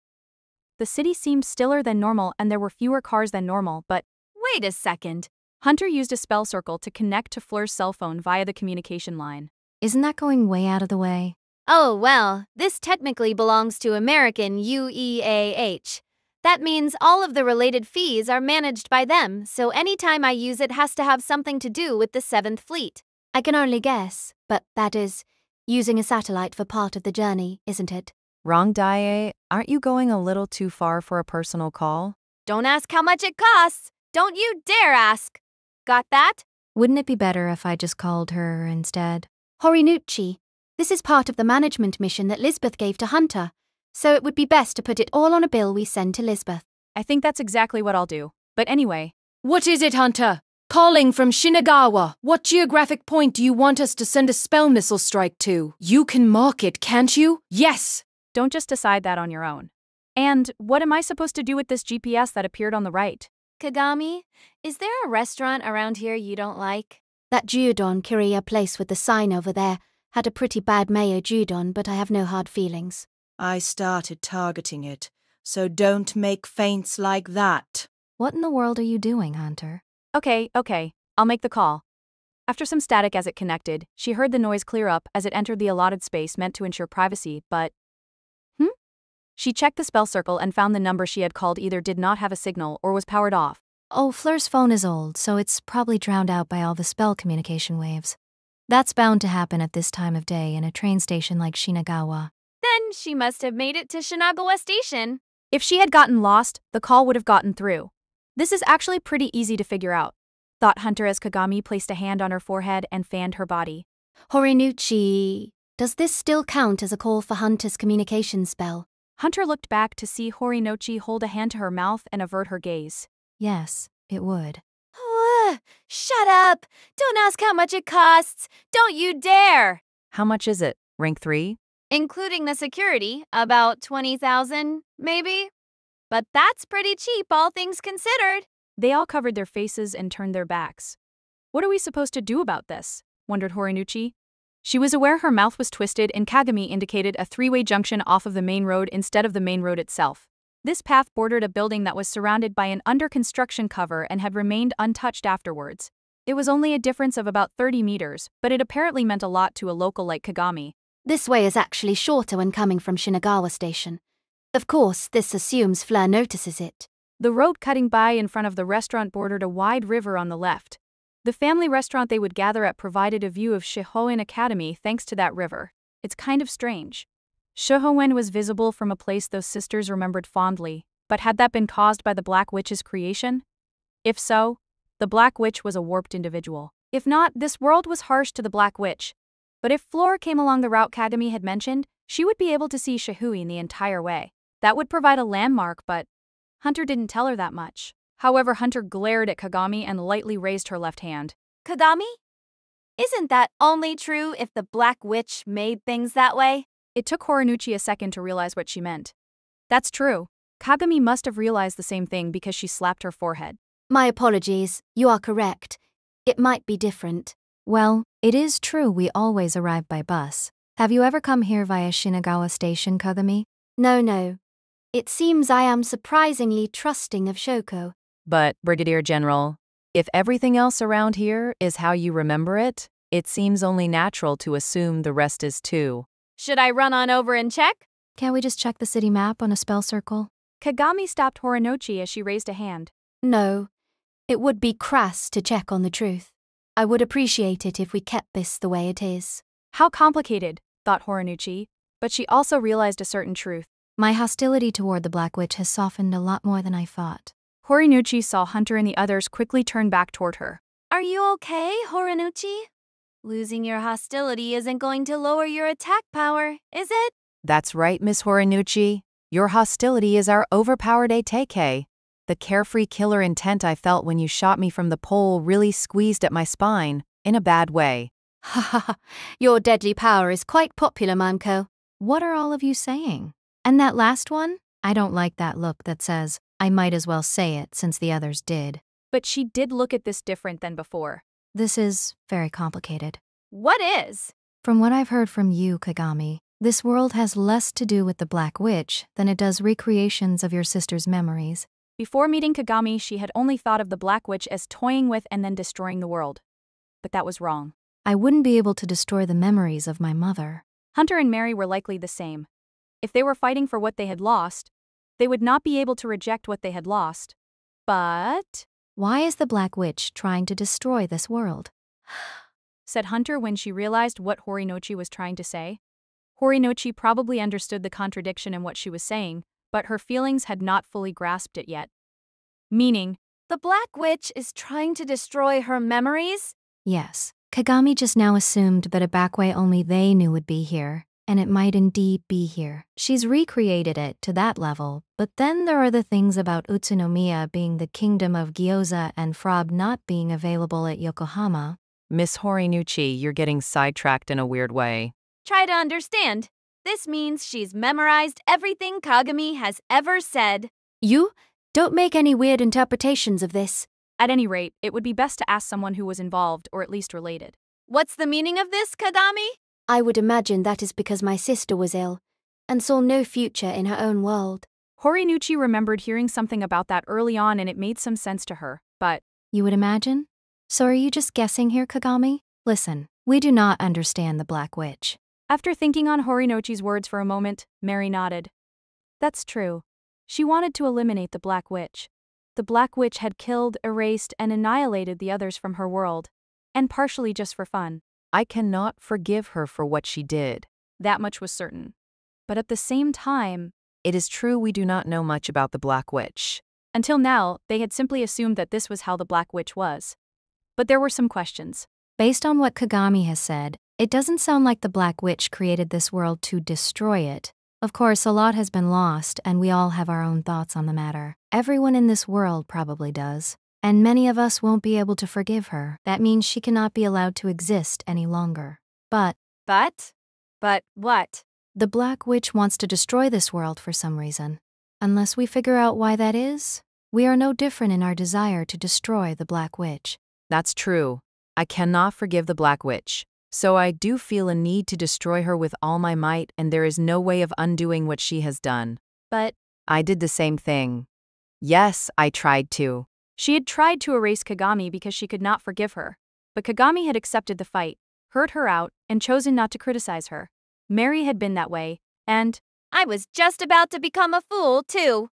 The city seemed stiller than normal and there were fewer cars than normal, but Wait a second. Hunter used a spell circle to connect to Fleur's cell phone via the communication line. Isn't that going way out of the way? Oh, well, this technically belongs to American UEAH. That means all of the related fees are managed by them, so anytime I use it has to have something to do with the 7th Fleet. I can only guess, but that is using a satellite for part of the journey, isn't it? Wrong, Dae. Aren't you going a little too far for a personal call? Don't ask how much it costs. Don't you dare ask. Got that? Wouldn't it be better if I just called her instead? Horinuchi, this is part of the management mission that Lisbeth gave to Hunter, so it would be best to put it all on a bill we send to Lisbeth. I think that's exactly what I'll do. But anyway. What is it, Hunter? Calling from Shinagawa. What geographic point do you want us to send a spell missile strike to? You can mark it, can't you? Yes! Don't just decide that on your own. And what am I supposed to do with this GPS that appeared on the right? Kagami, is there a restaurant around here you don't like? That Gyudon Kiriya place with the sign over there had a pretty bad mayo gyudon, but I have no hard feelings. I started targeting it, so don't make feints like that. What in the world are you doing, Hunter? Okay, I'll make the call. After some static as it connected, she heard the noise clear up as it entered the allotted space meant to ensure privacy, but She checked the spell circle and found the number she had called either did not have a signal or was powered off. Oh, Fleur's phone is old, so it's probably drowned out by all the spell communication waves. That's bound to happen at this time of day in a train station like Shinagawa. Then she must have made it to Shinagawa Station. If she had gotten lost, the call would have gotten through. This is actually pretty easy to figure out, thought Hunter as Kagami placed a hand on her forehead and fanned her body. Horinuchi, does this still count as a call for Hunter's communication spell? Hunter looked back to see Horinochi hold a hand to her mouth and avert her gaze. Yes, it would. Shut up! Don't ask how much it costs! Don't you dare! How much is it? Rank 3? Including the security, about 20,000, maybe? But that's pretty cheap, all things considered. They all covered their faces and turned their backs. What are we supposed to do about this? Wondered Horinuchi. She was aware her mouth was twisted and Kagami indicated a three-way junction off of the main road instead of the main road itself. This path bordered a building that was surrounded by an under-construction cover and had remained untouched afterwards. It was only a difference of about 30 meters, but it apparently meant a lot to a local like Kagami. This way is actually shorter when coming from Shinagawa Station. Of course, this assumes Fleur notices it. The road cutting by in front of the restaurant bordered a wide river on the left. The family restaurant they would gather at provided a view of Shihoen Academy thanks to that river. It's kind of strange. Shihoen was visible from a place those sisters remembered fondly, but had that been caused by the Black Witch's creation? If so, the Black Witch was a warped individual. If not, this world was harsh to the Black Witch. But if Fleur came along the route Kagami had mentioned, she would be able to see Shihoen the entire way. That would provide a landmark, but Hunter didn't tell her that much. However, Hunter glared at Kagami and lightly raised her left hand. Kagami? Isn't that only true if the Black Witch made things that way? It took Horinuchi a second to realize what she meant. That's true. Kagami must have realized the same thing because she slapped her forehead. My apologies, you are correct. It might be different. Well, it is true we always arrive by bus. Have you ever come here via Shinagawa Station, Kagami? No. It seems I am surprisingly trusting of Shoko. But, Brigadier General, if everything else around here is how you remember it, it seems only natural to assume the rest is too. Should I run on over and check? Can't we just check the city map on a spell circle? Kagami stopped Horinochi as she raised a hand. No, it would be crass to check on the truth. I would appreciate it if we kept this the way it is. How complicated, thought Horinuchi, but she also realized a certain truth. My hostility toward the Black Witch has softened a lot more than I thought. Horinuchi saw Hunter and the others quickly turn back toward her. Are you okay, Horinuchi? Losing your hostility isn't going to lower your attack power, is it? That's right, Miss Horinuchi. Your hostility is our overpowered ATK. The carefree killer intent I felt when you shot me from the pole really squeezed at my spine, in a bad way. Ha ha ha, your deadly power is quite popular, Manko. What are all of you saying? And that last one? I don't like that look that says, I might as well say it since the others did. But she did look at this different than before. This is very complicated. What is? From what I've heard from you, Kagami, this world has less to do with the Black Witch than it does recreations of your sister's memories. Before meeting Kagami, she had only thought of the Black Witch as toying with and then destroying the world. But that was wrong. I wouldn't be able to destroy the memories of my mother. Hunter and Mary were likely the same. If they were fighting for what they had lost, they would not be able to reject what they had lost. But why is the Black Witch trying to destroy this world? Said Hunter when she realized what Horinochi was trying to say. Horinochi probably understood the contradiction in what she was saying, but her feelings had not fully grasped it yet. Meaning, the Black Witch is trying to destroy her memories? Yes. Kagami just now assumed that a backway only they knew would be here, and it might indeed be here. She's recreated it to that level, but then there are the things about Utsunomiya being the kingdom of Gyoza and Frob not being available at Yokohama. Miss Horinuchi, you're getting sidetracked in a weird way. Try to understand. This means she's memorized everything Kagami has ever said. You? Don't make any weird interpretations of this. At any rate, it would be best to ask someone who was involved or at least related. What's the meaning of this, Kagami? I would imagine that is because my sister was ill and saw no future in her own world. Horinuchi remembered hearing something about that early on and it made some sense to her, but... You would imagine? So are you just guessing here, Kagami? Listen, we do not understand the Black Witch. After thinking on Horinuchi's words for a moment, Mary nodded. That's true. She wanted to eliminate the Black Witch. The Black Witch had killed, erased, and annihilated the others from her world. And partially just for fun. I cannot forgive her for what she did. That much was certain. But at the same time, it is true we do not know much about the Black Witch. Until now, they had simply assumed that this was how the Black Witch was. But there were some questions. Based on what Kagami has said, it doesn't sound like the Black Witch created this world to destroy it. Of course, a lot has been lost, and we all have our own thoughts on the matter. Everyone in this world probably does. And many of us won't be able to forgive her. That means she cannot be allowed to exist any longer. But what? the Black Witch wants to destroy this world for some reason. Unless we figure out why that is, we are no different in our desire to destroy the Black Witch. That's true. I cannot forgive the Black Witch. So I do feel a need to destroy her with all my might, and there is no way of undoing what she has done. But I did the same thing. Yes, I tried to. she had tried to erase Kagami because she could not forgive her. But Kagami had accepted the fight, heard her out, and chosen not to criticize her. Mary had been that way, and I was just about to become a fool, too.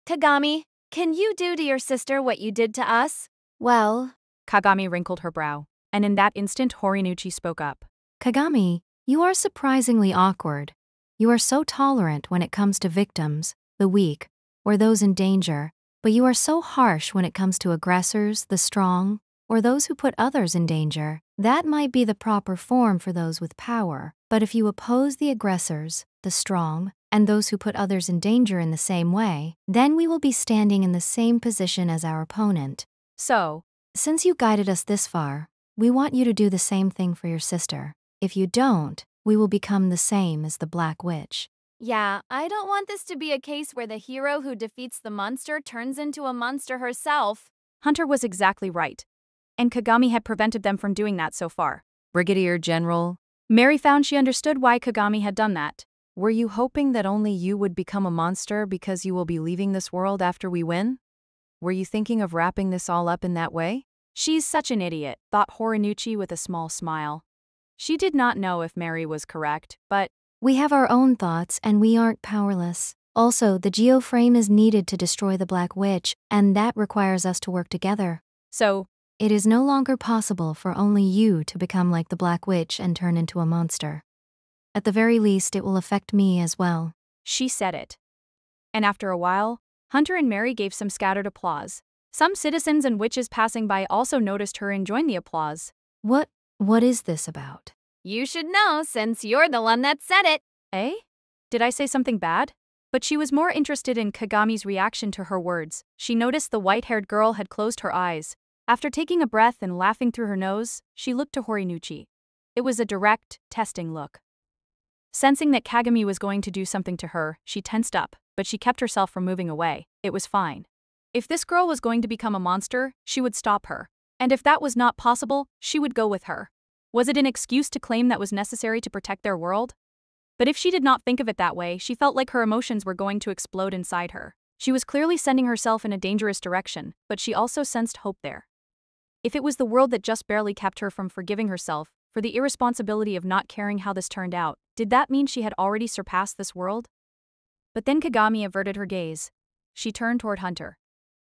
Kagami, can you do to your sister what you did to us? Well, Kagami wrinkled her brow. And in that instant, Horinuchi spoke up. Kagami, you are surprisingly awkward. You are so tolerant when it comes to victims, the weak, or those in danger, but you are so harsh when it comes to aggressors, the strong, or those who put others in danger. That might be the proper form for those with power, but if you oppose the aggressors, the strong, and those who put others in danger in the same way, then we will be standing in the same position as our opponent. So, Since you guided us this far, we want you to do the same thing for your sister. If you don't, we will become the same as the Black Witch. Yeah, I don't want this to be a case where the hero who defeats the monster turns into a monster herself. Hunter was exactly right. And Kagami had prevented them from doing that so far. Brigadier General, Mary found she understood why Kagami had done that. were you hoping that only you would become a monster because you will be leaving this world after we win? Were you thinking of wrapping this all up in that way? She's such an idiot, thought Horinuchi with a small smile. She did not know if Mary was correct, but We have our own thoughts and we aren't powerless. Also, the geoframe is needed to destroy the Black Witch, and that requires us to work together. so, It is no longer possible for only you to become like the Black Witch and turn into a monster. At the very least, it will affect me as well. she said it. And after a while, Hunter and Mary gave some scattered applause. Some citizens and witches passing by also noticed her and joined the applause. What is this about? You should know since you're the one that said it. Eh? Did I say something bad? But she was more interested in Kagami's reaction to her words. She noticed the white-haired girl had closed her eyes. After taking a breath and laughing through her nose, she looked to Horinuchi. It was a direct, testing look. Sensing that Kagami was going to do something to her, she tensed up, but she kept herself from moving away. It was fine. If this girl was going to become a monster, she would stop her. And if that was not possible, she would go with her. Was it an excuse to claim that was necessary to protect their world? But if she did not think of it that way, she felt like her emotions were going to explode inside her. She was clearly sending herself in a dangerous direction, but she also sensed hope there. If it was the world that just barely kept her from forgiving herself for the irresponsibility of not caring how this turned out, did that mean she had already surpassed this world? But then Kagami averted her gaze. She turned toward Hunter.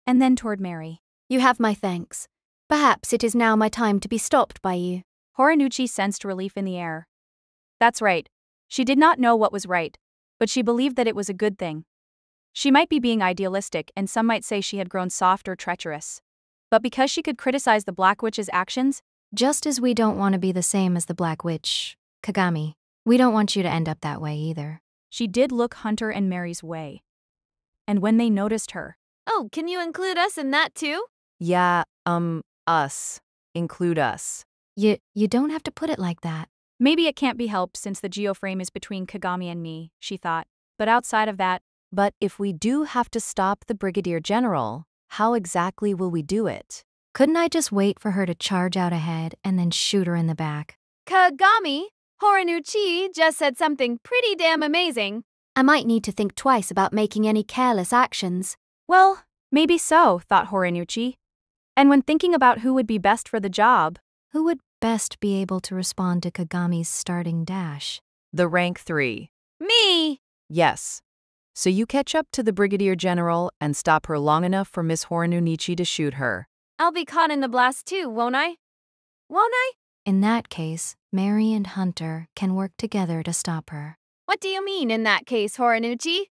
And then toward Mary. you have my thanks. Perhaps it is now my time to be stopped by you. Horinuchi sensed relief in the air. That's right. She did not know what was right, but she believed that it was a good thing. She might be being idealistic, and some might say she had grown soft or treacherous. But because she could criticize the Black Witch's actions, Just as we don't want to be the same as the Black Witch, Kagami, we don't want you to end up that way either. she did look Hunter and Mary's way. And when they noticed her, Oh, can you include us in that too? Yeah, us. Include us. You don't have to put it like that. maybe it can't be helped since the geoframe is between Kagami and me, she thought. But outside of that, But if we do have to stop the Brigadier General, how exactly will we do it? Couldn't I just wait for her to charge out ahead and then shoot her in the back? Kagami, Horinuchi just said something pretty damn amazing. I might need to think twice about making any careless actions. well, maybe so, thought Horinuchi. And when thinking about who would be best for the job, Who would best be able to respond to Kagami's starting dash? The rank 3. Me! Yes. So you catch up to the Brigadier General and stop her long enough for Miss Horinuchi to shoot her. I'll be caught in the blast too, won't I? Won't I? In that case, Mary and Hunter can work together to stop her. What do you mean in that case, Horinuchi?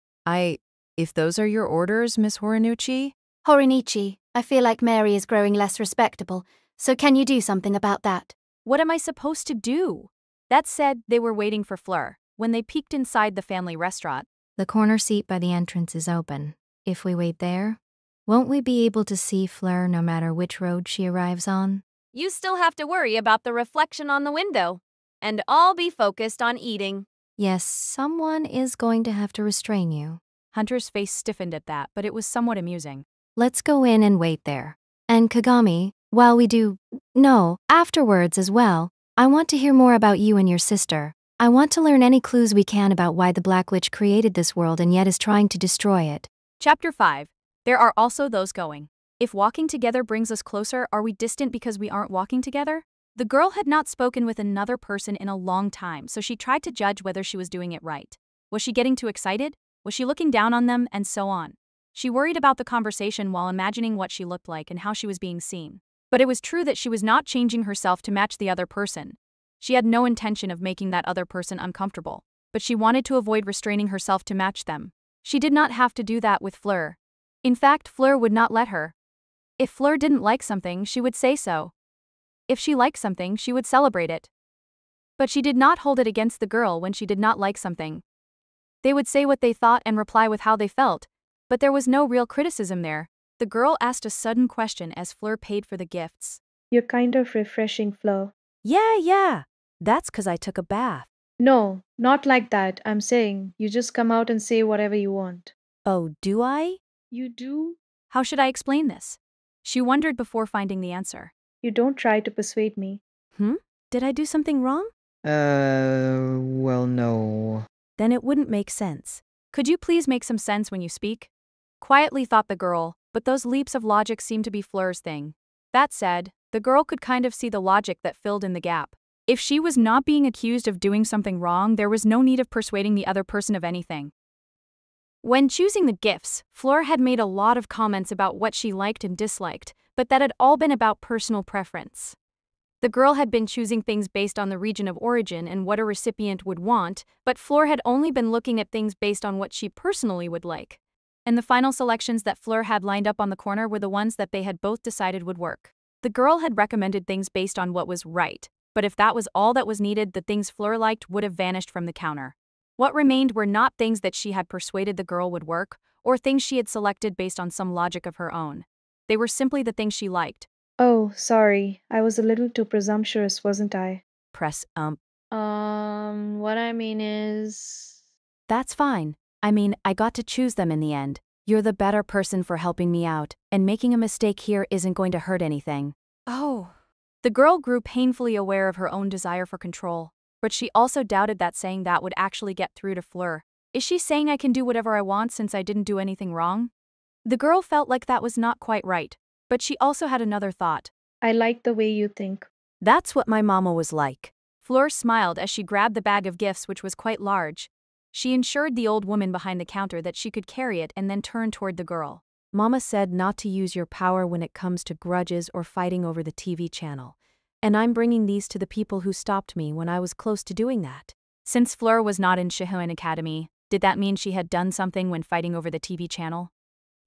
If those are your orders, Miss Horinucci? Horinichi, I feel like Mary is growing less respectable, so can you do something about that? What am I supposed to do? That said, they were waiting for Fleur. When they peeked inside the family restaurant, The corner seat by the entrance is open. If we wait there, won't we be able to see Fleur no matter which road she arrives on? You still have to worry about the reflection on the window. And I'll be focused on eating. Yes, someone is going to have to restrain you. Hunter's face stiffened at that, but it was somewhat amusing. Let's go in and wait there. And Kagami, while we do, no, afterwards as well, I want to hear more about you and your sister. I want to learn any clues we can about why the Black Witch created this world and yet is trying to destroy it. Chapter 5. There are also those going. If walking together brings us closer, are we distant because we aren't walking together? The girl had not spoken with another person in a long time, so she tried to judge whether she was doing it right. Was she getting too excited? Was she looking down on them? And so on. She worried about the conversation while imagining what she looked like and how she was being seen. But it was true that she was not changing herself to match the other person. She had no intention of making that other person uncomfortable, but she wanted to avoid restraining herself to match them. She did not have to do that with Fleur. In fact, Fleur would not let her. If Fleur didn't like something, she would say so. If she liked something, she would celebrate it. But she did not hold it against the girl when she did not like something. They would say what they thought and reply with how they felt, but there was no real criticism there. The girl asked a sudden question as Fleur paid for the gifts. You're kind of refreshing, Fleur. Yeah. That's 'cause I took a bath. No, not like that. I'm saying you just come out and say whatever you want. Oh, do I? You do? How should I explain this? She wondered before finding the answer. You don't try to persuade me. Did I do something wrong? Well, no. Then it wouldn't make sense. Could you please make some sense when you speak? Quietly thought the girl, but those leaps of logic seemed to be Fleur's thing. That said, the girl could kind of see the logic that filled in the gap. If she was not being accused of doing something wrong, there was no need of persuading the other person of anything. When choosing the gifts, Fleur had made a lot of comments about what she liked and disliked, but that had all been about personal preference. The girl had been choosing things based on the region of origin and what a recipient would want, but Fleur had only been looking at things based on what she personally would like. And the final selections that Fleur had lined up on the corner were the ones that they had both decided would work. The girl had recommended things based on what was right, but if that was all that was needed, the things Fleur liked would have vanished from the counter. What remained were not things that she had persuaded the girl would work, or things she had selected based on some logic of her own. They were simply the things she liked. Oh, sorry. I was a little too presumptuous, wasn't I? Press What I mean is... That's fine. I got to choose them in the end. You're the better person for helping me out, and making a mistake here isn't going to hurt anything. Oh. The girl grew painfully aware of her own desire for control, but she also doubted that saying that would actually get through to Fleur. Is she saying I can do whatever I want since I didn't do anything wrong? The girl felt like that was not quite right, but she also had another thought. I like the way you think. That's what my mama was like. Fleur smiled as she grabbed the bag of gifts, which was quite large. She ensured the old woman behind the counter that she could carry it and then turned toward the girl. Mama said not to use your power when it comes to grudges or fighting over the TV channel. And I'm bringing these to the people who stopped me when I was close to doing that. Since Fleur was not in Shihoan Academy, did that mean she had done something when fighting over the TV channel?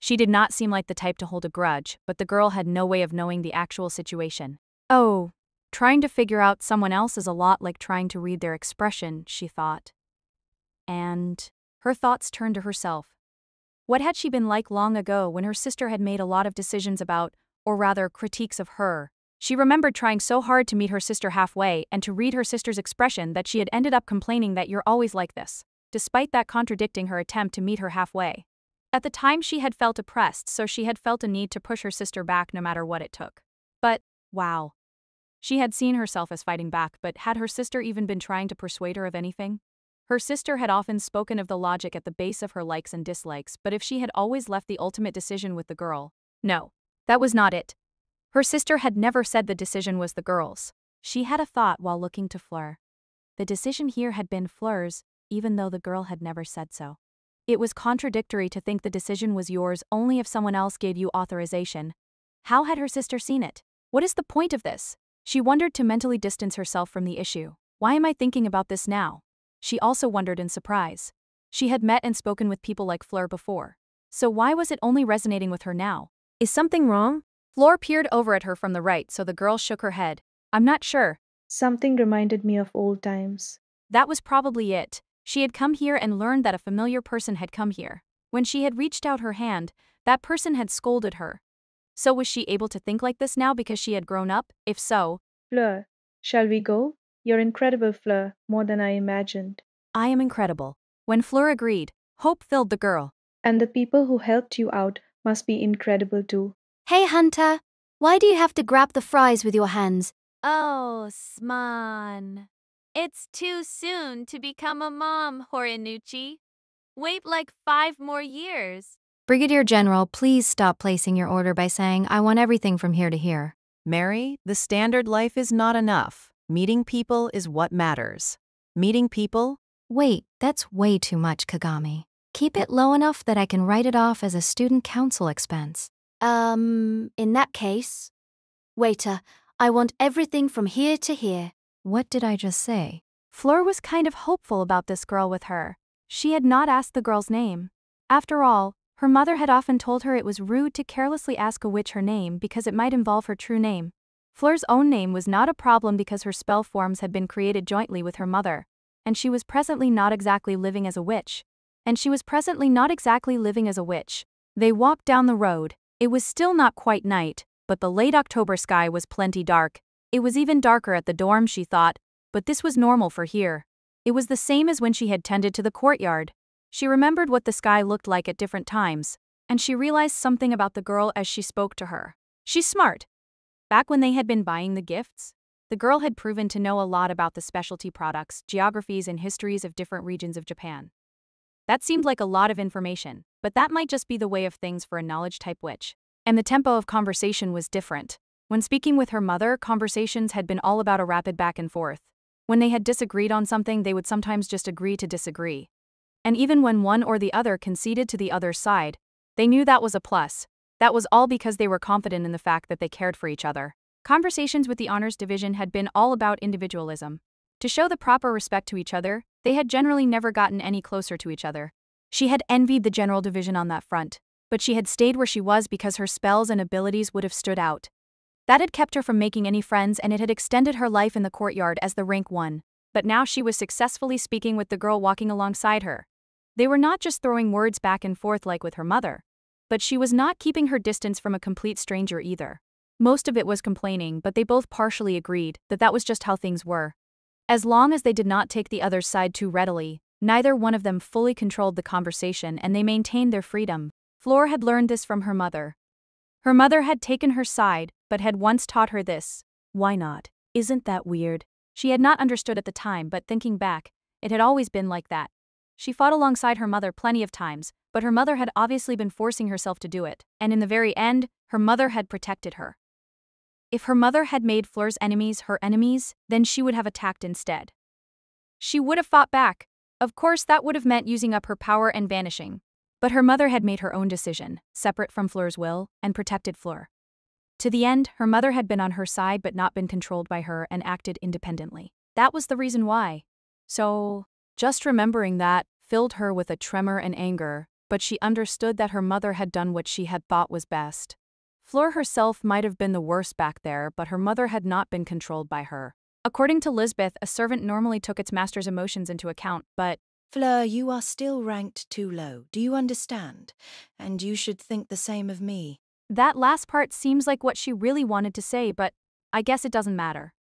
She did not seem like the type to hold a grudge, but the girl had no way of knowing the actual situation. Oh, trying to figure out someone else is a lot like trying to read their expression, she thought. And her thoughts turned to herself. What had she been like long ago when her sister had made a lot of decisions about, or rather critiques of her? She remembered trying so hard to meet her sister halfway and to read her sister's expression that she had ended up complaining that you're always like this, despite that contradicting her attempt to meet her halfway. At the time she had felt oppressed, so she had felt a need to push her sister back no matter what it took. But, wow. She had seen herself as fighting back, but had her sister even been trying to persuade her of anything? Her sister had often spoken of the logic at the base of her likes and dislikes, but if she had always left the ultimate decision with the girl? No, that was not it. Her sister had never said the decision was the girl's. She had a thought while looking to Fleur. The decision here had been Fleur's, even though the girl had never said so. It was contradictory to think the decision was yours only if someone else gave you authorization. How had her sister seen it? What is the point of this? She wondered to mentally distance herself from the issue. Why am I thinking about this now? She also wondered in surprise. She had met and spoken with people like Fleur before. So why was it only resonating with her now? Is something wrong? Fleur peered over at her from the right, so the girl shook her head. I'm not sure. Something reminded me of old times. That was probably it. She had come here and learned that a familiar person had come here. When she had reached out her hand, that person had scolded her. So was she able to think like this now because she had grown up? If so, Fleur, shall we go? You're incredible, Fleur, more than I imagined. I am incredible. When Fleur agreed, hope filled the girl. And the people who helped you out must be incredible too. Hey, Hunter, why do you have to grab the fries with your hands? Oh, Sman. It's too soon to become a mom, Horinuchi. Wait like 5 more years. Brigadier General, please stop placing your order by saying, I want everything from here to here. Mary, the standard life is not enough. Meeting people is what matters. Meeting people? Wait, that's way too much, Kagami. Keep it low enough that I can write it off as a student council expense. In that case. Waiter, I want everything from here to here. What did I just say? Fleur was kind of hopeful about this girl with her. She had not asked the girl's name. After all, her mother had often told her it was rude to carelessly ask a witch her name because it might involve her true name. Fleur's own name was not a problem because her spell forms had been created jointly with her mother, and she was presently not exactly living as a witch. They walked down the road. It was still not quite night, but the late October sky was plenty dark. It was even darker at the dorm, she thought, but this was normal for here. It was the same as when she had tended to the courtyard. She remembered what the sky looked like at different times, and she realized something about the girl as she spoke to her. She's smart. Back when they had been buying the gifts, the girl had proven to know a lot about the specialty products, geographies, and histories of different regions of Japan. That seemed like a lot of information, but that might just be the way of things for a knowledge-type witch. And the tempo of conversation was different. When speaking with her mother, conversations had been all about a rapid back and forth. When they had disagreed on something, they would sometimes just agree to disagree. And even when one or the other conceded to the other's side, they knew that was a plus. That was all because they were confident in the fact that they cared for each other. Conversations with the honors division had been all about individualism. To show the proper respect to each other, they had generally never gotten any closer to each other. She had envied the general division on that front, but she had stayed where she was because her spells and abilities would have stood out. That had kept her from making any friends, and it had extended her life in the courtyard as the rank 1. But now she was successfully speaking with the girl walking alongside her. They were not just throwing words back and forth like with her mother, but she was not keeping her distance from a complete stranger either. Most of it was complaining, but they both partially agreed that that was just how things were. As long as they did not take the other's side too readily, neither one of them fully controlled the conversation and they maintained their freedom. Fleur had learned this from her mother. Her mother had taken her side, but had once taught her this. Why not? Isn't that weird? She had not understood at the time, but thinking back, it had always been like that. She fought alongside her mother plenty of times, but her mother had obviously been forcing herself to do it, and in the very end, her mother had protected her. If her mother had made Fleur's enemies her enemies, then she would have attacked instead. She would have fought back. Of course, that would have meant using up her power and vanishing. But her mother had made her own decision, separate from Fleur's will, and protected Fleur. To the end, her mother had been on her side but not been controlled by her and acted independently. That was the reason why. So, just remembering that filled her with a tremor and anger, but she understood that her mother had done what she had thought was best. Fleur herself might have been the worst back there, but her mother had not been controlled by her. According to Lisbeth, a servant normally took its master's emotions into account, but Fleur, you are still ranked too low. Do you understand? And you should think the same of me. that last part seems like what she really wanted to say, but I guess it doesn't matter.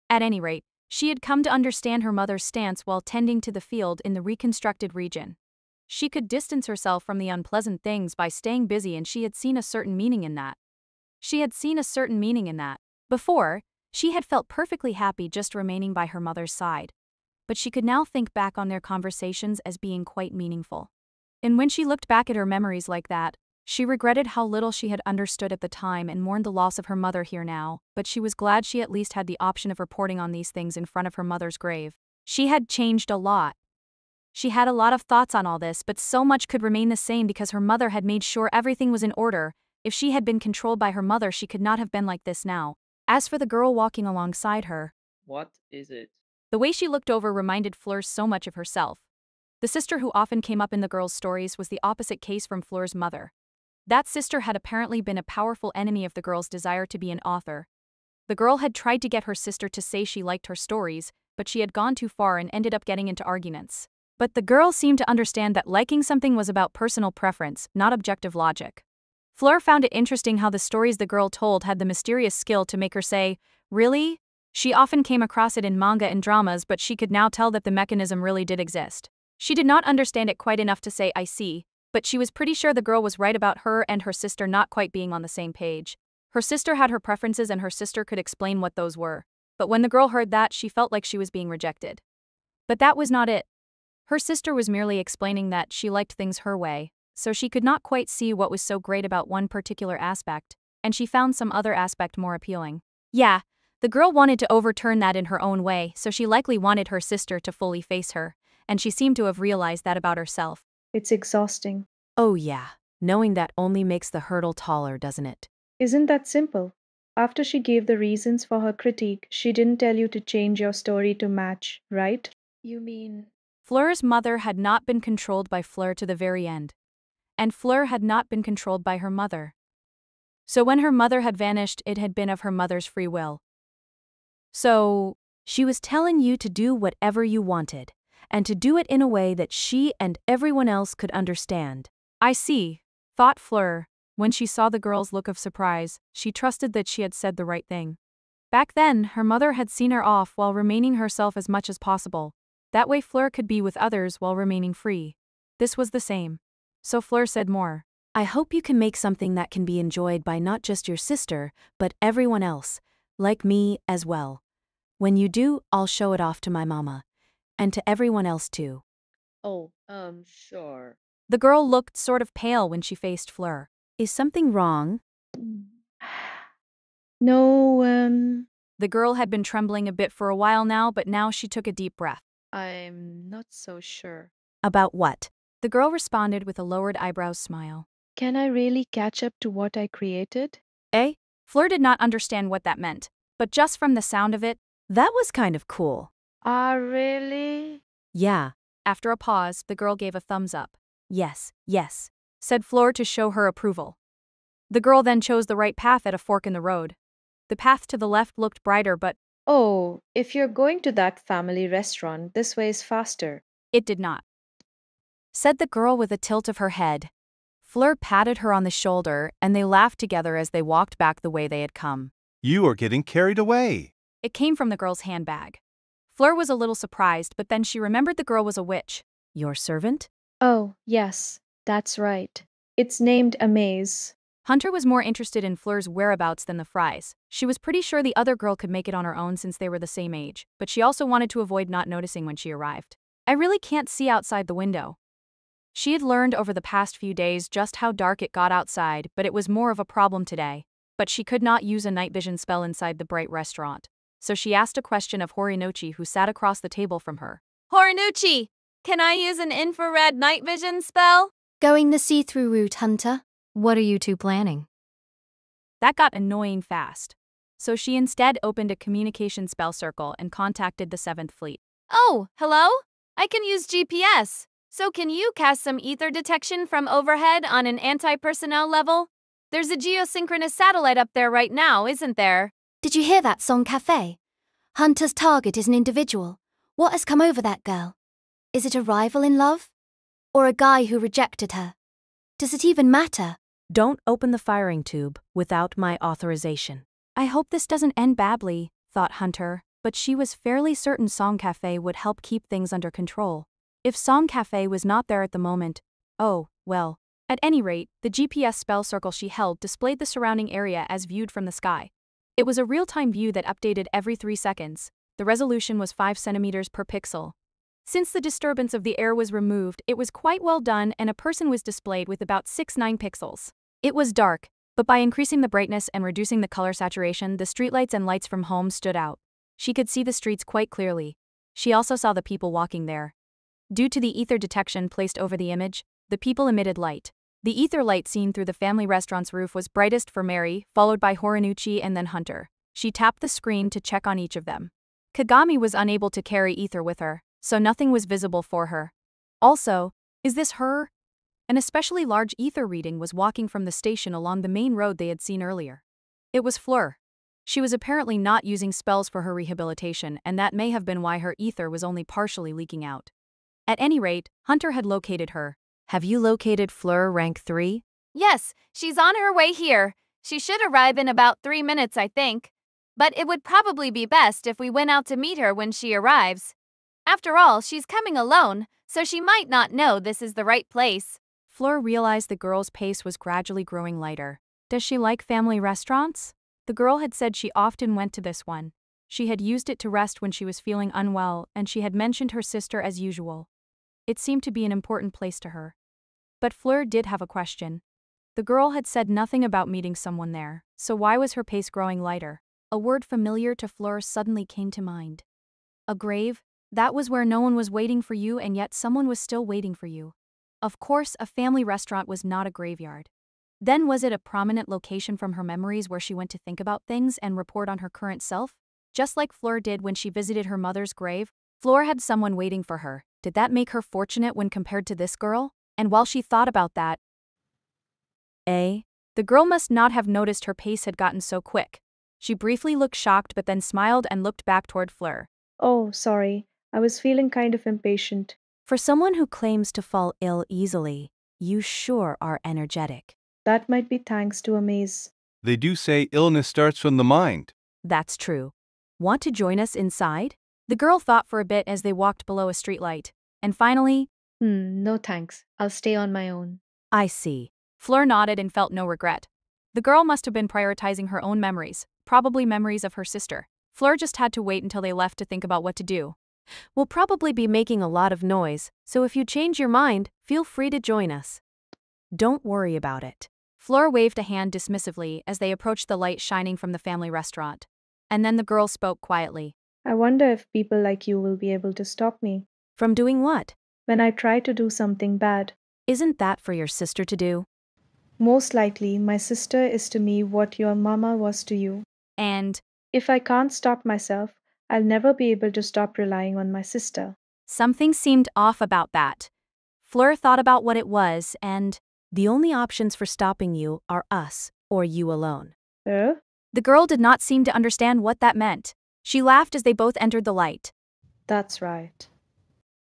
At any rate, she had come to understand her mother's stance while tending to the field in the reconstructed region. She could distance herself from the unpleasant things by staying busy, and she had seen a certain meaning in that. Before, she had felt perfectly happy just remaining by her mother's side. But she could now think back on their conversations as being quite meaningful. And when she looked back at her memories like that, she regretted how little she had understood at the time and mourned the loss of her mother here now, but she was glad she at least had the option of reporting on these things in front of her mother's grave. She had changed a lot. She had a lot of thoughts on all this, but so much could remain the same because her mother had made sure everything was in order. If she had been controlled by her mother, she could not have been like this now. As for the girl walking alongside her, What is it? the way she looked over reminded Fleur so much of herself. The sister who often came up in the girl's stories was the opposite case from Fleur's mother. That sister had apparently been a powerful enemy of the girl's desire to be an author. The girl had tried to get her sister to say she liked her stories, but she had gone too far and ended up getting into arguments. But the girl seemed to understand that liking something was about personal preference, not objective logic. Fleur found it interesting how the stories the girl told had the mysterious skill to make her say, "Really?" She often came across it in manga and dramas, but she could now tell that the mechanism really did exist. She did not understand it quite enough to say, "I see," but she was pretty sure the girl was right about her and her sister not quite being on the same page. Her sister had her preferences and her sister could explain what those were. But when the girl heard that, she felt like she was being rejected. But that was not it. Her sister was merely explaining that she liked things her way, so she could not quite see what was so great about one particular aspect, and she found some other aspect more appealing. Yeah, the girl wanted to overturn that in her own way, so she likely wanted her sister to fully face her, and she seemed to have realized that about herself. It's exhausting. Oh yeah, knowing that only makes the hurdle taller, doesn't it? Isn't that simple? After she gave the reasons for her critique, she didn't tell you to change your story to match, right? You mean... Fleur's mother had not been controlled by Fleur to the very end. And Fleur had not been controlled by her mother. So when her mother had vanished, it had been of her mother's free will. So, she was telling you to do whatever you wanted, and to do it in a way that she and everyone else could understand. I see, thought Fleur. When she saw the girl's look of surprise, she trusted that she had said the right thing. Back then, her mother had seen her off while remaining herself as much as possible. That way Fleur could be with others while remaining free. This was the same. So Fleur said more. I hope you can make something that can be enjoyed by not just your sister, but everyone else, like me as well. When you do, I'll show it off to my mama. And to everyone else too. Oh, sure. The girl looked sort of pale when she faced Fleur. Is something wrong? No, The girl had been trembling a bit for a while now, but now she took a deep breath. I'm not so sure. About what? The girl responded with a lowered eyebrows smile. Can I really catch up to what I created? Eh? Fleur did not understand what that meant, but just from the sound of it, that was kind of cool. Really? Yeah. After a pause, the girl gave a thumbs up. Yes, yes, said Fleur to show her approval. The girl then chose the right path at a fork in the road. The path to the left looked brighter, but oh, if you're going to that family restaurant, this way is faster. It did not, said the girl with a tilt of her head. Fleur patted her on the shoulder, and they laughed together as they walked back the way they had come. You are getting carried away. It came from the girl's handbag. Fleur was a little surprised, but then she remembered the girl was a witch. Your servant? Oh, yes, that's right. It's named Amaze. Hunter was more interested in Fleur's whereabouts than the fries. She was pretty sure the other girl could make it on her own since they were the same age, but she also wanted to avoid not noticing when she arrived. I really can't see outside the window. She had learned over the past few days just how dark it got outside, but it was more of a problem today. But she could not use a night vision spell inside the bright restaurant. So she asked a question of Horinochi, who sat across the table from her. Horinochi, can I use an infrared night vision spell? Going the see-through route, Hunter. What are you two planning? That got annoying fast. So she instead opened a communication spell circle and contacted the 7th Fleet. Oh, hello? I can use GPS. So can you cast some ether detection from overhead on an anti-personnel level? There's a geosynchronous satellite up there right now, isn't there? Did you hear that, Song Cafe? Hunter's target is an individual. What has come over that girl? Is it a rival in love? Or a guy who rejected her? Does it even matter? Don't open the firing tube without my authorization. I hope this doesn't end badly, thought Hunter, but she was fairly certain Song Cafe would help keep things under control. If Song Cafe was not there at the moment, oh, well. At any rate, the GPS spell circle she held displayed the surrounding area as viewed from the sky. It was a real-time view that updated every 3 seconds. The resolution was 5 centimeters per pixel. Since the disturbance of the air was removed, it was quite well done and a person was displayed with about 6-9 pixels. It was dark, but by increasing the brightness and reducing the color saturation, the streetlights and lights from home stood out. She could see the streets quite clearly. She also saw the people walking there. Due to the ether detection placed over the image, the people emitted light. The ether light seen through the family restaurant's roof was brightest for Mary, followed by Horinochi and then Hunter. She tapped the screen to check on each of them. Kagami was unable to carry ether with her, so nothing was visible for her. Also, is this her? An especially large ether reading was walking from the station along the main road they had seen earlier. It was Fleur. She was apparently not using spells for her rehabilitation, and that may have been why her ether was only partially leaking out. At any rate, Hunter had located her. Have you located Fleur rank 3? Yes, she's on her way here. She should arrive in about 3 minutes, I think. But it would probably be best if we went out to meet her when she arrives. After all, she's coming alone, so she might not know this is the right place. Fleur realized the girl's pace was gradually growing lighter. Does she like family restaurants? The girl had said she often went to this one. She had used it to rest when she was feeling unwell, and she had mentioned her sister as usual. It seemed to be an important place to her. But Fleur did have a question. The girl had said nothing about meeting someone there, so why was her pace growing lighter? A word familiar to Fleur suddenly came to mind. A grave? That was where no one was waiting for you, and yet someone was still waiting for you. Of course, a family restaurant was not a graveyard. Then was it a prominent location from her memories where she went to think about things and report on her current self? Just like Fleur did when she visited her mother's grave, Fleur had someone waiting for her. Did that make her fortunate when compared to this girl? And while she thought about that, the girl must not have noticed her pace had gotten so quick. She briefly looked shocked but then smiled and looked back toward Fleur. Oh, sorry. I was feeling kind of impatient. For someone who claims to fall ill easily, you sure are energetic. That might be thanks to a maze. They do say illness starts from the mind. That's true. Want to join us inside? The girl thought for a bit as they walked below a streetlight. And finally, No thanks. I'll stay on my own. I see. Fleur nodded and felt no regret. The girl must have been prioritizing her own memories, probably memories of her sister. Fleur just had to wait until they left to think about what to do. We'll probably be making a lot of noise, so if you change your mind, feel free to join us. Don't worry about it. Fleur waved a hand dismissively as they approached the light shining from the family restaurant. And then the girl spoke quietly. I wonder if people like you will be able to stop me. From doing what? When I try to do something bad. Isn't that for your sister to do? Most likely, my sister is to me what your mama was to you. And if I can't stop myself, I'll never be able to stop relying on my sister. Something seemed off about that. Fleur thought about what it was, and the only options for stopping you are us, or you alone. The girl did not seem to understand what that meant. She laughed as they both entered the light. That's right.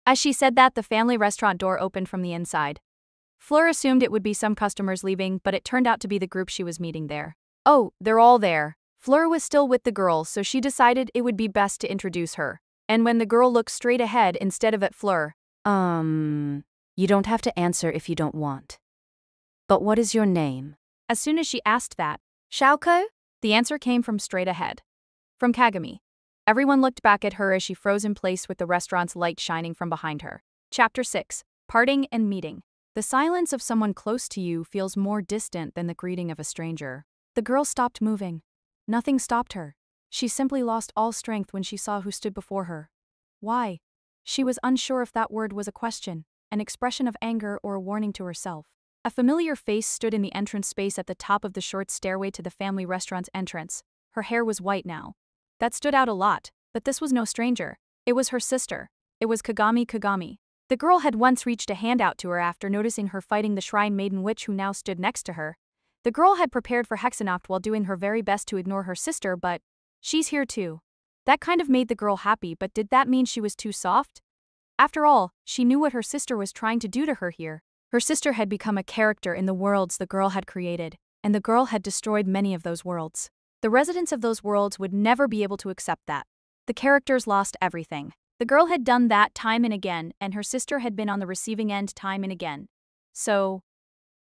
As she said that, the family restaurant door opened from the inside. Fleur assumed it would be some customers leaving, but it turned out to be the group she was meeting there. Oh, they're all there. Fleur was still with the girl, so she decided it would be best to introduce her. And when the girl looked straight ahead instead of at Fleur, you don't have to answer if you don't want. But what is your name? As soon as she asked that, Shaoko? The answer came from straight ahead. From Kagami. Everyone looked back at her as she froze in place with the restaurant's light shining from behind her. Chapter 6. Parting and Meeting. The silence of someone close to you feels more distant than the greeting of a stranger. The girl stopped moving. Nothing stopped her. She simply lost all strength when she saw who stood before her. Why? She was unsure if that word was a question, an expression of anger, or a warning to herself. A familiar face stood in the entrance space at the top of the short stairway to the family restaurant's entrance. Her hair was white now. That stood out a lot, but this was no stranger. It was her sister. It was Kagami. The girl had once reached a hand out to her after noticing her fighting the shrine maiden witch who now stood next to her. The girl had prepared for Hexennacht while doing her very best to ignore her sister, but she's here too. That kind of made the girl happy, but did that mean she was too soft? After all, she knew what her sister was trying to do to her here. Her sister had become a character in the worlds the girl had created, and the girl had destroyed many of those worlds. The residents of those worlds would never be able to accept that. The characters lost everything. The girl had done that time and again, and her sister had been on the receiving end time and again. So,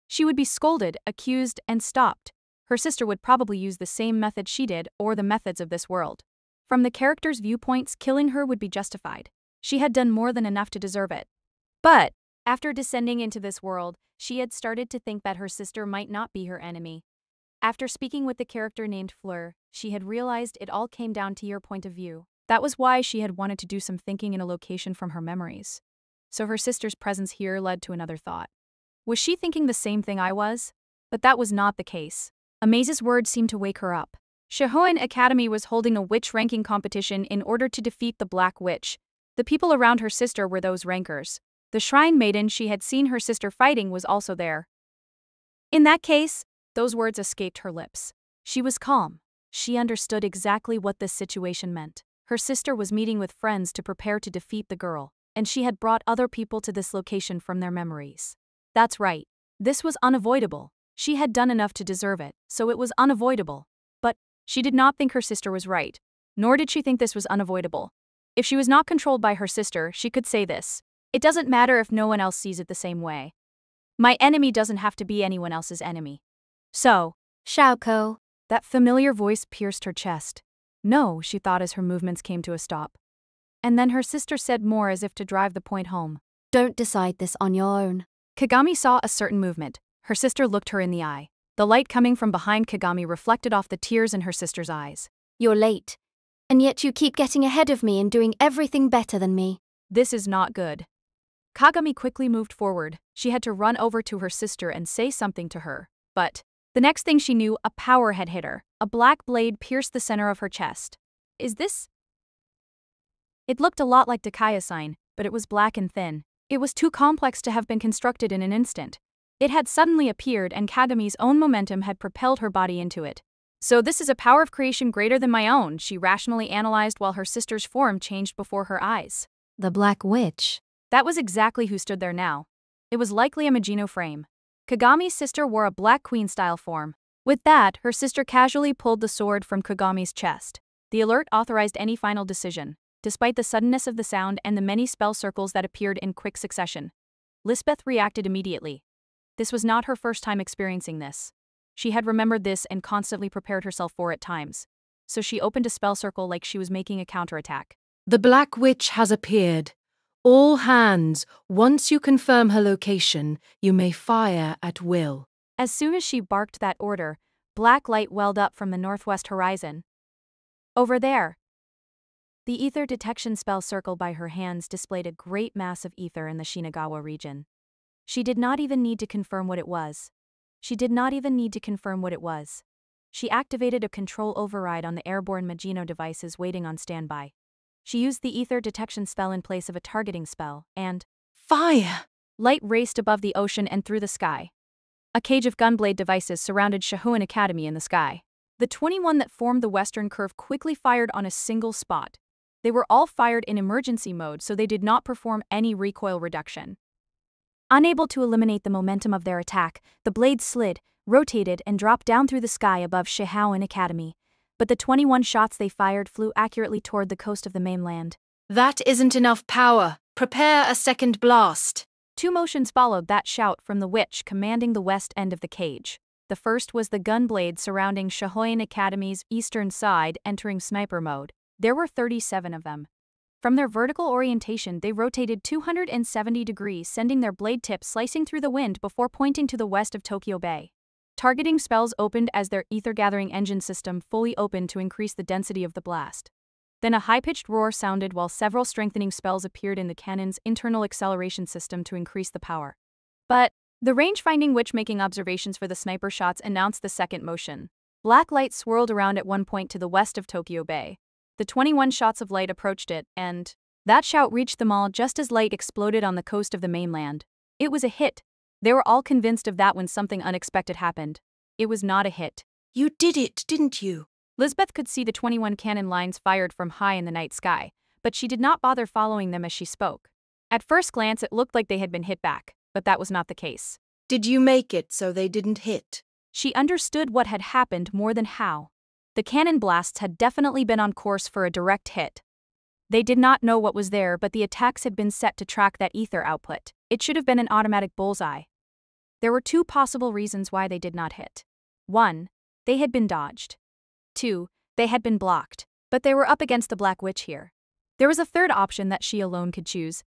she would be scolded, accused, and stopped. Her sister would probably use the same method she did, or the methods of this world. From the characters' viewpoints, killing her would be justified. She had done more than enough to deserve it. But, after descending into this world, she had started to think that her sister might not be her enemy. After speaking with the character named Fleur, she had realized it all came down to your point of view. That was why she had wanted to do some thinking in a location from her memories. So her sister's presence here led to another thought. Was she thinking the same thing I was? But that was not the case. Amaze's words seemed to wake her up. Shahoan Academy was holding a witch ranking competition in order to defeat the Black Witch. The people around her sister were those rankers. The shrine maiden she had seen her sister fighting was also there. In that case, those words escaped her lips. She was calm. She understood exactly what this situation meant. Her sister was meeting with friends to prepare to defeat the girl, and she had brought other people to this location from their memories. That's right. This was unavoidable. She had done enough to deserve it, so it was unavoidable. But she did not think her sister was right, nor did she think this was unavoidable. If she was not controlled by her sister, she could say this. It doesn't matter if no one else sees it the same way. My enemy doesn't have to be anyone else's enemy. So, Xiaoko. That familiar voice pierced her chest. No, she thought as her movements came to a stop. And then her sister said more as if to drive the point home. Don't decide this on your own. Kagami saw a certain movement. Her sister looked her in the eye. The light coming from behind Kagami reflected off the tears in her sister's eyes. You're late. And yet you keep getting ahead of me and doing everything better than me. This is not good. Kagami quickly moved forward. She had to run over to her sister and say something to her. But the next thing she knew, a power had hit her. A black blade pierced the center of her chest. Is this? It looked a lot like Dakaya's sign, but it was black and thin. It was too complex to have been constructed in an instant. It had suddenly appeared and Kagami's own momentum had propelled her body into it. So this is a power of creation greater than my own, she rationally analyzed while her sister's form changed before her eyes. The Black Witch. That was exactly who stood there now. It was likely a Magino frame. Kagami's sister wore a Black Queen-style form. With that, her sister casually pulled the sword from Kagami's chest. The alert authorized any final decision, despite the suddenness of the sound and the many spell circles that appeared in quick succession. Lisbeth reacted immediately. This was not her first time experiencing this. She had remembered this and constantly prepared herself for it times. So she opened a spell circle like she was making a counterattack. The Black Witch has appeared. All hands, once you confirm her location, you may fire at will. As soon as she barked that order, black light welled up from the northwest horizon. Over there. The ether detection spell circle by her hands displayed a great mass of ether in the Shinagawa region. She did not even need to confirm what it was. She activated a control override on the airborne Magino devices waiting on standby. She used the ether detection spell in place of a targeting spell, and fire! Light raced above the ocean and through the sky. A cage of gunblade devices surrounded Shahuan Academy in the sky. The 21 that formed the western curve quickly fired on a single spot. They were all fired in emergency mode, so they did not perform any recoil reduction. Unable to eliminate the momentum of their attack, the blades slid, rotated, and dropped down through the sky above Shahuan Academy. But the 21 shots they fired flew accurately toward the coast of the mainland. That isn't enough power. Prepare a second blast. 2 motions followed that shout from the witch commanding the west end of the cage. The first was the gunblade surrounding Shahuan Academy's eastern side entering sniper mode. There were 37 of them. From their vertical orientation, they rotated 270 degrees, sending their blade tips slicing through the wind before pointing to the west of Tokyo Bay. Targeting spells opened as their ether-gathering engine system fully opened to increase the density of the blast. Then a high-pitched roar sounded while several strengthening spells appeared in the cannon's internal acceleration system to increase the power. But the range-finding witch making observations for the sniper shots announced the second motion. Black light swirled around at one point to the west of Tokyo Bay. The 21 shots of light approached it, and that shout reached them all just as light exploded on the coast of the mainland. It was a hit. They were all convinced of that when something unexpected happened. It was not a hit. You did it, didn't you? Lisbeth could see the 21 cannon lines fired from high in the night sky, but she did not bother following them as she spoke. At first glance it looked like they had been hit back, but that was not the case. Did you make it so they didn't hit? She understood what had happened more than how. The cannon blasts had definitely been on course for a direct hit. They did not know what was there, but the attacks had been set to track that ether output. It should have been an automatic bullseye. There were 2 possible reasons why they did not hit. 1, they had been dodged. 2, they had been blocked, but they were up against the Black Witch here. There was a third option that she alone could choose.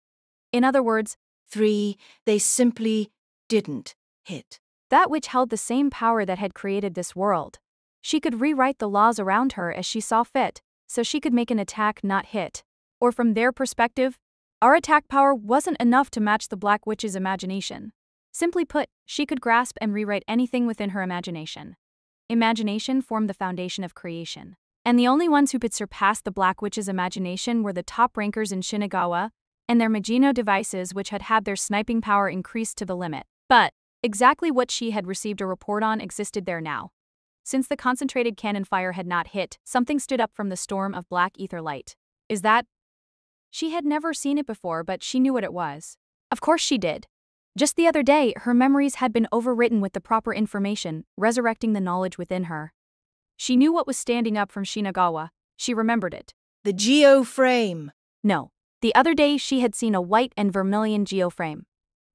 In other words, 3, they simply didn't hit. That witch held the same power that had created this world. She could rewrite the laws around her as she saw fit, so she could make an attack not hit. Or from their perspective, our attack power wasn't enough to match the Black Witch's imagination. Simply put, she could grasp and rewrite anything within her imagination. Imagination formed the foundation of creation. And the only ones who could surpass the Black Witch's imagination were the top rankers in Shinagawa, and their Magino devices which had had their sniping power increased to the limit. But exactly what she had received a report on existed there now. Since the concentrated cannon fire had not hit, something stood up from the storm of black ether light. Is that? She had never seen it before, but she knew what it was. Of course she did. Just the other day, her memories had been overwritten with the proper information, resurrecting the knowledge within her. She knew what was standing up from Shinagawa. She remembered it. The geoframe. No. The other day she had seen a white and vermilion geoframe.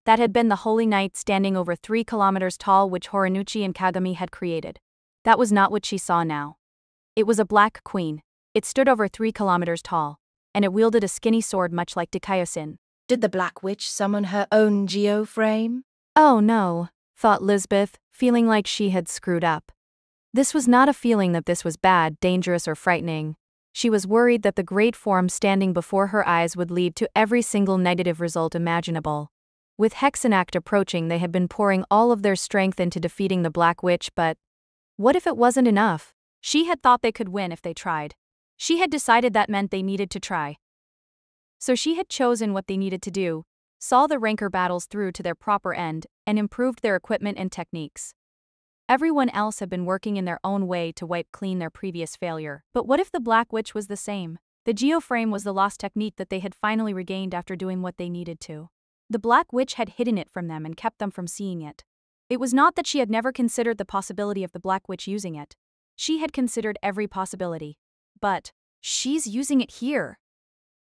That had been the Holy Knight standing over 3 kilometers tall which Horinuchi and Kagami had created. That was not what she saw now. It was a black queen. It stood over 3 kilometers tall, and it wielded a skinny sword much like Dikaiosin. Did the Black Witch summon her own geoframe? Oh no, thought Lisbeth, feeling like she had screwed up. This was not a feeling that this was bad, dangerous, or frightening. She was worried that the great form standing before her eyes would lead to every single negative result imaginable. With Hexennacht approaching, they had been pouring all of their strength into defeating the Black Witch, but what if it wasn't enough? She had thought they could win if they tried. She had decided that meant they needed to try. So she had chosen what they needed to do, saw the rancor battles through to their proper end, and improved their equipment and techniques. Everyone else had been working in their own way to wipe clean their previous failure. But what if the Black Witch was the same? The geoframe was the lost technique that they had finally regained after doing what they needed to. The Black Witch had hidden it from them and kept them from seeing it. It was not that she had never considered the possibility of the Black Witch using it. She had considered every possibility. But she's using it here.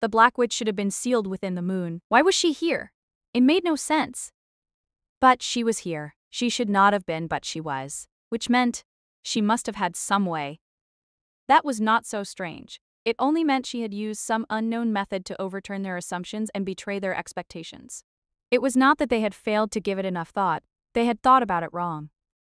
The Black Witch should have been sealed within the moon. Why was she here? It made no sense. But she was here. She should not have been, but she was. Which meant she must have had some way. That was not so strange. It only meant she had used some unknown method to overturn their assumptions and betray their expectations. It was not that they had failed to give it enough thought. They had thought about it wrong.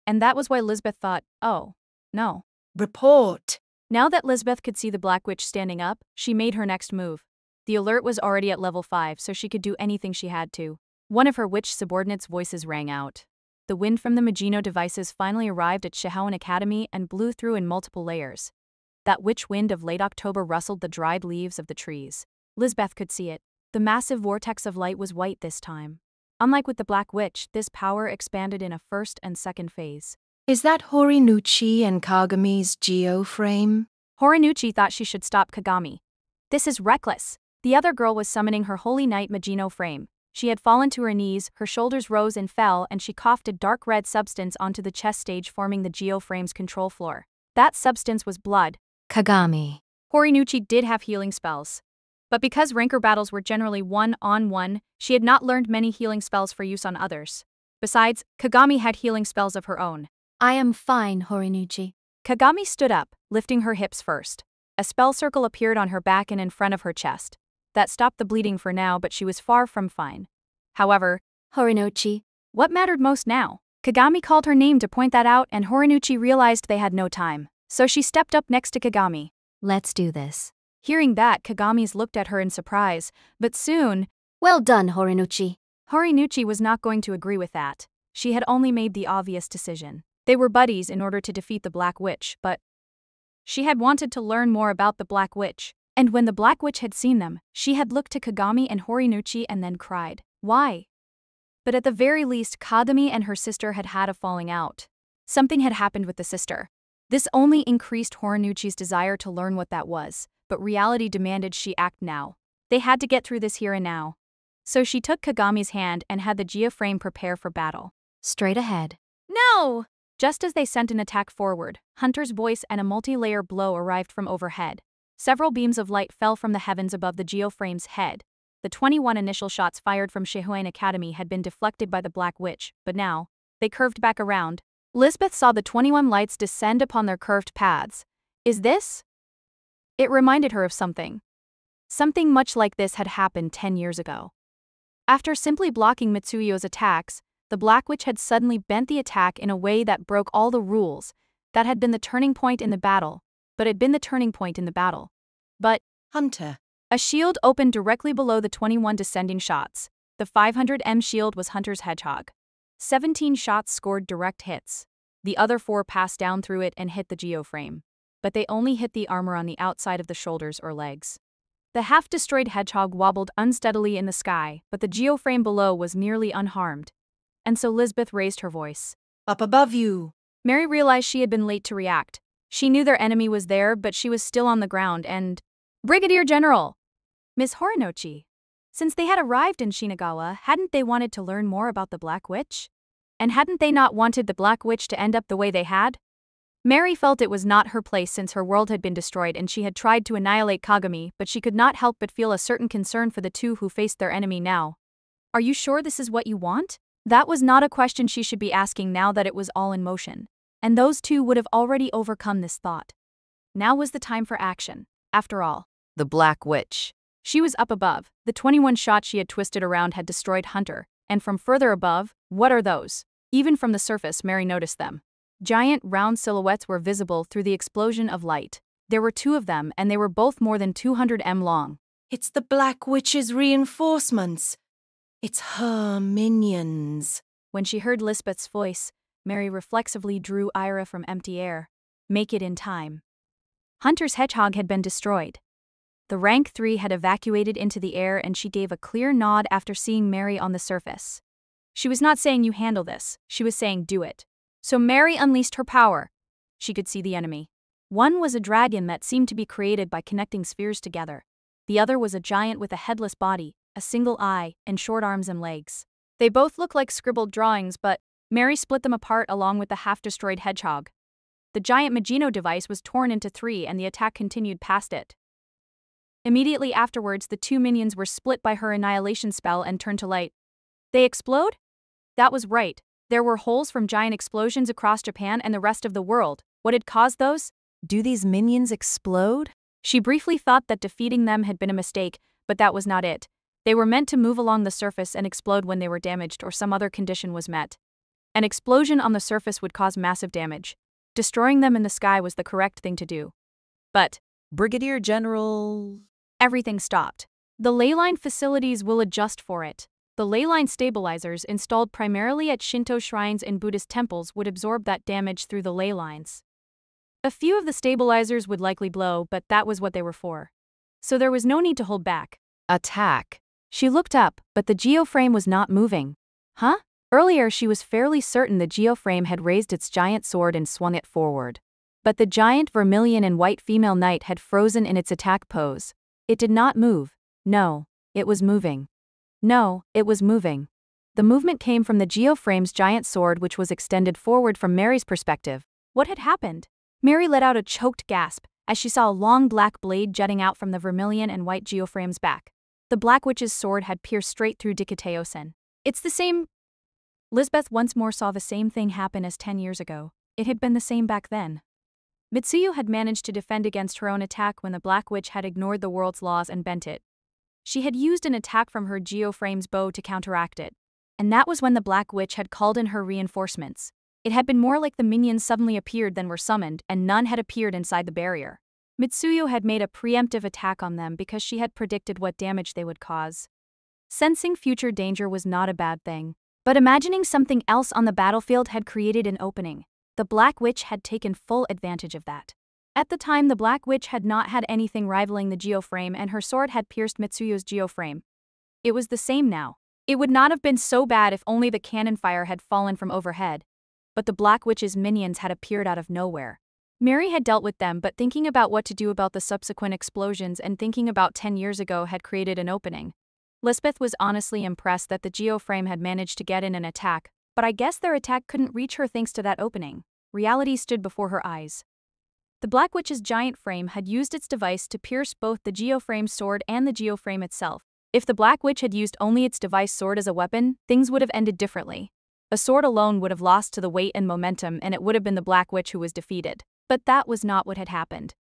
And that was why Lisbeth thought, oh, no. Report. Now that Lisbeth could see the Black Witch standing up, she made her next move. The alert was already at level 5, so she could do anything she had to. One of her witch subordinates' voices rang out. The wind from the Magino devices finally arrived at Shihoan Academy and blew through in multiple layers. That witch wind of late October rustled the dried leaves of the trees. Lisbeth could see it. The massive vortex of light was white this time. Unlike with the Black Witch, this power expanded in a first and second phase. Is that Horinuchi and Kagami's geoframe? Horinuchi thought she should stop Kagami. This is reckless. The other girl was summoning her Holy Knight Magino frame. She had fallen to her knees, her shoulders rose and fell, and she coughed a dark red substance onto the chest stage forming the geoframe's control floor. That substance was blood. Kagami. Horinuchi did have healing spells. But because rancor battles were generally one-on-one, she had not learned many healing spells for use on others. Besides, Kagami had healing spells of her own. I am fine, Horinuchi. Kagami stood up, lifting her hips first. A spell circle appeared on her back and in front of her chest. That stopped the bleeding for now, but she was far from fine. However, Horinuchi. What mattered most now? Kagami called her name to point that out, and Horinuchi realized they had no time. So she stepped up next to Kagami. Let's do this. Hearing that, Kagami's looked at her in surprise, but soon, Well done, Horinuchi. Horinuchi was not going to agree with that. She had only made the obvious decision. They were buddies in order to defeat the Black Witch, but she had wanted to learn more about the Black Witch. And when the Black Witch had seen them, she had looked to Kagami and Horinuchi and then cried. Why? But at the very least, Kagami and her sister had had a falling out. Something had happened with the sister. This only increased Horinuchi's desire to learn what that was, but reality demanded she act now. They had to get through this here and now. So she took Kagami's hand and had the geoframe prepare for battle. Straight ahead. No! Just as they sent an attack forward, Hunter's voice and a multi-layer blow arrived from overhead. Several beams of light fell from the heavens above the geoframe's head. The 21 initial shots fired from Shihoan Academy had been deflected by the Black Witch, but now, they curved back around. Lisbeth saw the 21 lights descend upon their curved paths. Is this? It reminded her of something. Something much like this had happened 10 years ago. After simply blocking Mitsuyo's attacks, the Black Witch had suddenly bent the attack in a way that broke all the rules. That had been the turning point in the battle. But Hunter. A shield opened directly below the 21 descending shots. The 500M shield was Hunter's hedgehog. 17 shots scored direct hits. The other 4 passed down through it and hit the geoframe. But they only hit the armor on the outside of the shoulders or legs. The half-destroyed hedgehog wobbled unsteadily in the sky, but the geoframe below was nearly unharmed. And so Lisbeth raised her voice. Up above you! Mary realized she had been late to react. She knew their enemy was there, but she was still on the ground and… Brigadier General! Miss Horinochi. Since they had arrived in Shinagawa, hadn't they wanted to learn more about the Black Witch? And hadn't they not wanted the Black Witch to end up the way they had? Mary felt it was not her place since her world had been destroyed and she had tried to annihilate Kagami, but she could not help but feel a certain concern for the two who faced their enemy now. Are you sure this is what you want? That was not a question she should be asking now that it was all in motion. And those two would have already overcome this thought. Now was the time for action. After all, The Black Witch. she was up above. The 21 shots she had twisted around had destroyed Hunter. And from further above, what are those? Even from the surface, Mary noticed them. Giant, round silhouettes were visible through the explosion of light. There were two of them, and they were both more than 200 m long. It's the Black Witch's reinforcements. It's her minions. When she heard Lisbeth's voice, Mary reflexively drew Ira from empty air. Make it in time. Hunter's hedgehog had been destroyed. The rank 3 had evacuated into the air and she gave a clear nod after seeing Mary on the surface. She was not saying you handle this, she was saying do it. So Mary unleashed her power. She could see the enemy. One was a dragon that seemed to be created by connecting spheres together. The other was a giant with a headless body, a single eye, and short arms and legs. They both looked like scribbled drawings, but Mary split them apart along with the half-destroyed hedgehog. The giant Magino device was torn into 3 and the attack continued past it. Immediately afterwards, the two minions were split by her annihilation spell and turned to light. They explode? That was right. There were holes from giant explosions across Japan and the rest of the world. What had caused those? Do these minions explode? She briefly thought that defeating them had been a mistake, but that was not it. They were meant to move along the surface and explode when they were damaged or some other condition was met. An explosion on the surface would cause massive damage. Destroying them in the sky was the correct thing to do. But Brigadier General… everything stopped. The leyline facilities will adjust for it. The leyline stabilizers installed primarily at Shinto shrines and Buddhist temples would absorb that damage through the ley lines. A few of the stabilizers would likely blow, but that was what they were for. So there was no need to hold back. Attack. She looked up, but the geoframe was not moving. Huh? Earlier she was fairly certain the geoframe had raised its giant sword and swung it forward. But the giant vermilion and white female knight had frozen in its attack pose. It did not move. No, it was moving. No, it was moving. The movement came from the geoframe's giant sword, which was extended forward from Mary's perspective. What had happened? Mary let out a choked gasp as she saw a long black blade jutting out from the vermilion and white geoframe's back. The Black Witch's sword had pierced straight through Dikiteosen. It's the same. Lisbeth once more saw the same thing happen as 10 years ago. It had been the same back then. Mitsuyo had managed to defend against her own attack when the Black Witch had ignored the world's laws and bent it. She had used an attack from her geoframe's bow to counteract it. And that was when the Black Witch had called in her reinforcements. It had been more like the minions suddenly appeared than were summoned, and none had appeared inside the barrier. Mitsuyo had made a preemptive attack on them because she had predicted what damage they would cause. Sensing future danger was not a bad thing. But imagining something else on the battlefield had created an opening. The Black Witch had taken full advantage of that. At the time, the Black Witch had not had anything rivaling the geoframe, and her sword had pierced Mitsuyo's geoframe. It was the same now. It would not have been so bad if only the cannon fire had fallen from overhead. But the Black Witch's minions had appeared out of nowhere. Mary had dealt with them, but thinking about what to do about the subsequent explosions and thinking about 10 years ago had created an opening. Lisbeth was honestly impressed that the geoframe had managed to get in an attack, but I guess their attack couldn't reach her thanks to that opening. Reality stood before her eyes. The Black Witch's giant frame had used its device to pierce both the geoframe's sword and the geoframe itself. If the Black Witch had used only its device sword as a weapon, things would have ended differently. A sword alone would have lost to the weight and momentum, and it would have been the Black Witch who was defeated. But that was not what had happened.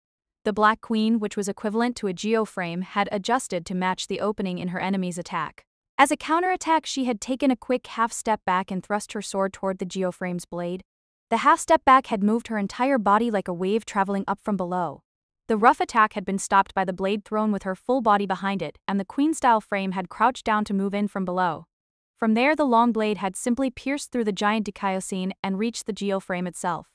The Black Queen, which was equivalent to a geoframe, had adjusted to match the opening in her enemy's attack. As a counterattack, she had taken a quick half-step back and thrust her sword toward the geoframe's blade. The half-step back had moved her entire body like a wave traveling up from below. The rough attack had been stopped by the blade thrown with her full body behind it, and the queen-style frame had crouched down to move in from below. From there, the long blade had simply pierced through the giant Dikaiosine and reached the geoframe itself.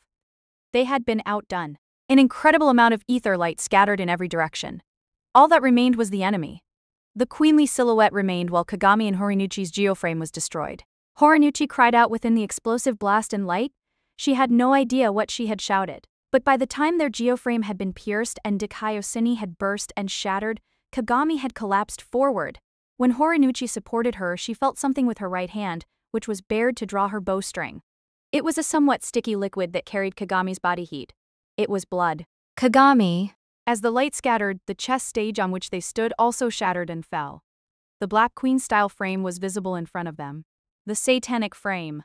They had been outdone. An incredible amount of ether light scattered in every direction. All that remained was the enemy. The queenly silhouette remained while Kagami and Horinuchi's geoframe was destroyed. Horinuchi cried out within the explosive blast and light. She had no idea what she had shouted. But by the time their geoframe had been pierced and Dikaiosini had burst and shattered, Kagami had collapsed forward. When Horinuchi supported her, she felt something with her right hand, which was bared to draw her bowstring. It was a somewhat sticky liquid that carried Kagami's body heat. It was blood. Kagami. As the light scattered, the chess stage on which they stood also shattered and fell. The Black Queen-style frame was visible in front of them. The satanic frame.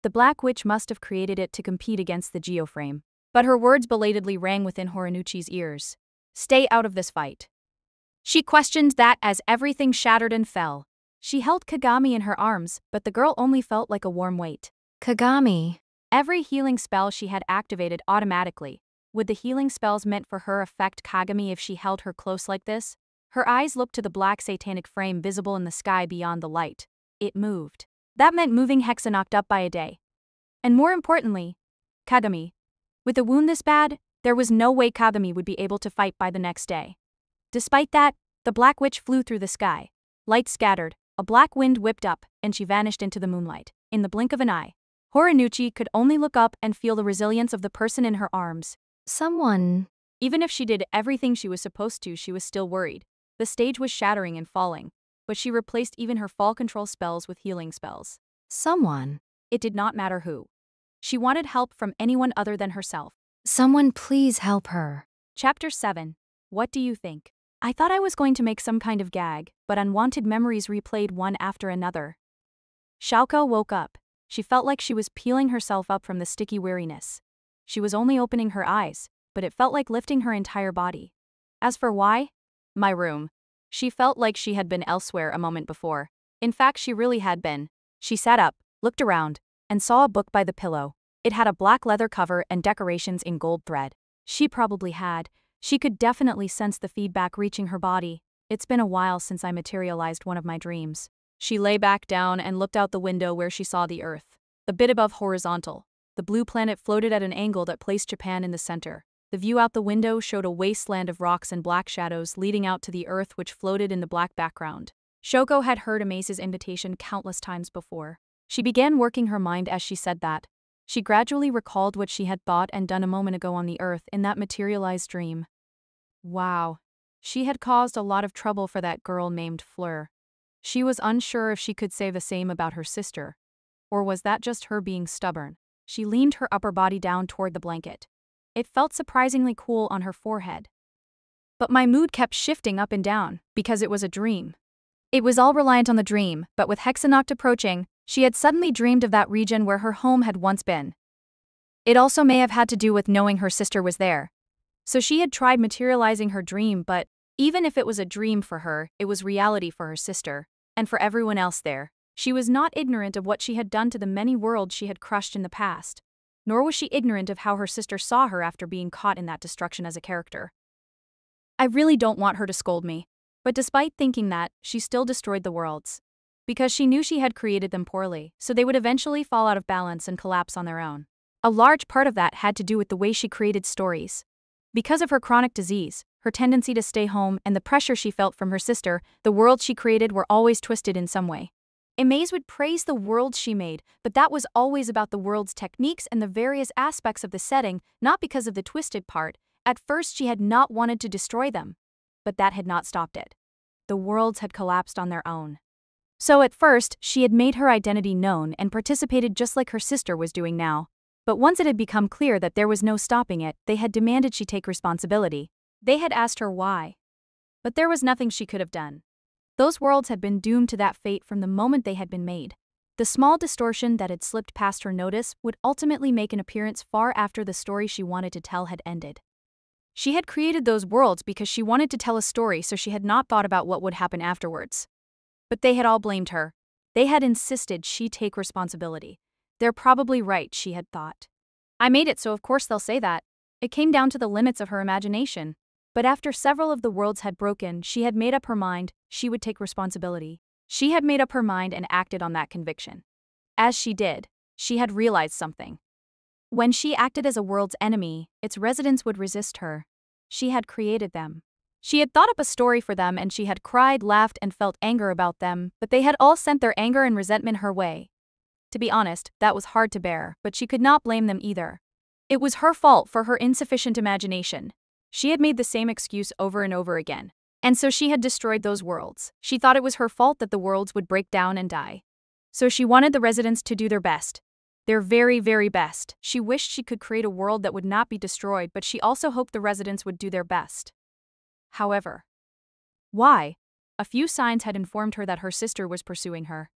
The Black Witch must have created it to compete against the geoframe. But her words belatedly rang within Horinuchi's ears. Stay out of this fight. She questioned that as everything shattered and fell. She held Kagami in her arms, but the girl only felt like a warm weight. Kagami. Every healing spell she had activated automatically. Would the healing spells meant for her affect Kagami if she held her close like this? Her eyes looked to the black satanic frame visible in the sky beyond the light. It moved. That meant moving Hexennacht up by a day. And more importantly, Kagami. With a wound this bad, there was no way Kagami would be able to fight by the next day. Despite that, the Black Witch flew through the sky. Light scattered, a black wind whipped up, and she vanished into the moonlight. In the blink of an eye, Horinuchi could only look up and feel the resilience of the person in her arms. Someone. Even if she did everything she was supposed to, she was still worried. The stage was shattering and falling, but she replaced even her fall control spells with healing spells. Someone. It did not matter who. She wanted help from anyone other than herself. Someone please help her. Chapter 7. What do you think? I thought I was going to make some kind of gag, but unwanted memories replayed one after another. Xiaoko woke up. She felt like she was peeling herself up from the sticky weariness. She was only opening her eyes, but it felt like lifting her entire body. As for why? My room. She felt like she had been elsewhere a moment before. In fact, she really had been. She sat up, looked around, and saw a book by the pillow. It had a black leather cover and decorations in gold thread. She probably had. She could definitely sense the feedback reaching her body. It's been a while since I materialized one of my dreams. She lay back down and looked out the window where she saw the Earth. The bit above horizontal. The blue planet floated at an angle that placed Japan in the center. The view out the window showed a wasteland of rocks and black shadows leading out to the Earth which floated in the black background. Shoko had heard Amaze's invitation countless times before. She began working her mind as she said that. She gradually recalled what she had thought and done a moment ago on the Earth in that materialized dream. Wow. She had caused a lot of trouble for that girl named Fleur. She was unsure if she could say the same about her sister. Or was that just her being stubborn? She leaned her upper body down toward the blanket. It felt surprisingly cool on her forehead. But my mood kept shifting up and down, because it was a dream. It was all reliant on the dream, but with Hexennacht approaching, she had suddenly dreamed of that region where her home had once been. It also may have had to do with knowing her sister was there. So she had tried materializing her dream, but even if it was a dream for her, it was reality for her sister, and for everyone else there. She was not ignorant of what she had done to the many worlds she had crushed in the past. Nor was she ignorant of how her sister saw her after being caught in that destruction as a character. I really don't want her to scold me. But despite thinking that, she still destroyed the worlds. Because she knew she had created them poorly, so they would eventually fall out of balance and collapse on their own. A large part of that had to do with the way she created stories. Because of her chronic disease, her tendency to stay home, and the pressure she felt from her sister, the worlds she created were always twisted in some way. Amaze would praise the worlds she made, but that was always about the world's techniques and the various aspects of the setting, not because of the twisted part. At first she had not wanted to destroy them. But that had not stopped it. The worlds had collapsed on their own. So at first, she had made her identity known and participated just like her sister was doing now. But once it had become clear that there was no stopping it, they had demanded she take responsibility. They had asked her why. But there was nothing she could have done. Those worlds had been doomed to that fate from the moment they had been made. The small distortion that had slipped past her notice would ultimately make an appearance far after the story she wanted to tell had ended. She had created those worlds because she wanted to tell a story, so she had not thought about what would happen afterwards. But they had all blamed her. They had insisted she take responsibility. They're probably right, she had thought. I made it, so of course they'll say that. It came down to the limits of her imagination. But after several of the worlds had broken, she had made up her mind she would take responsibility. She had made up her mind and acted on that conviction. As she did, she had realized something. When she acted as a world's enemy, its residents would resist her. She had created them. She had thought up a story for them and she had cried, laughed, and felt anger about them, but they had all sent their anger and resentment her way. To be honest, that was hard to bear, but she could not blame them either. It was her fault for her insufficient imagination. She had made the same excuse over and over again. And so she had destroyed those worlds. She thought it was her fault that the worlds would break down and die. So she wanted the residents to do their best. Their very, very best. She wished she could create a world that would not be destroyed, but she also hoped the residents would do their best. However, why? A few signs had informed her that her sister was pursuing her.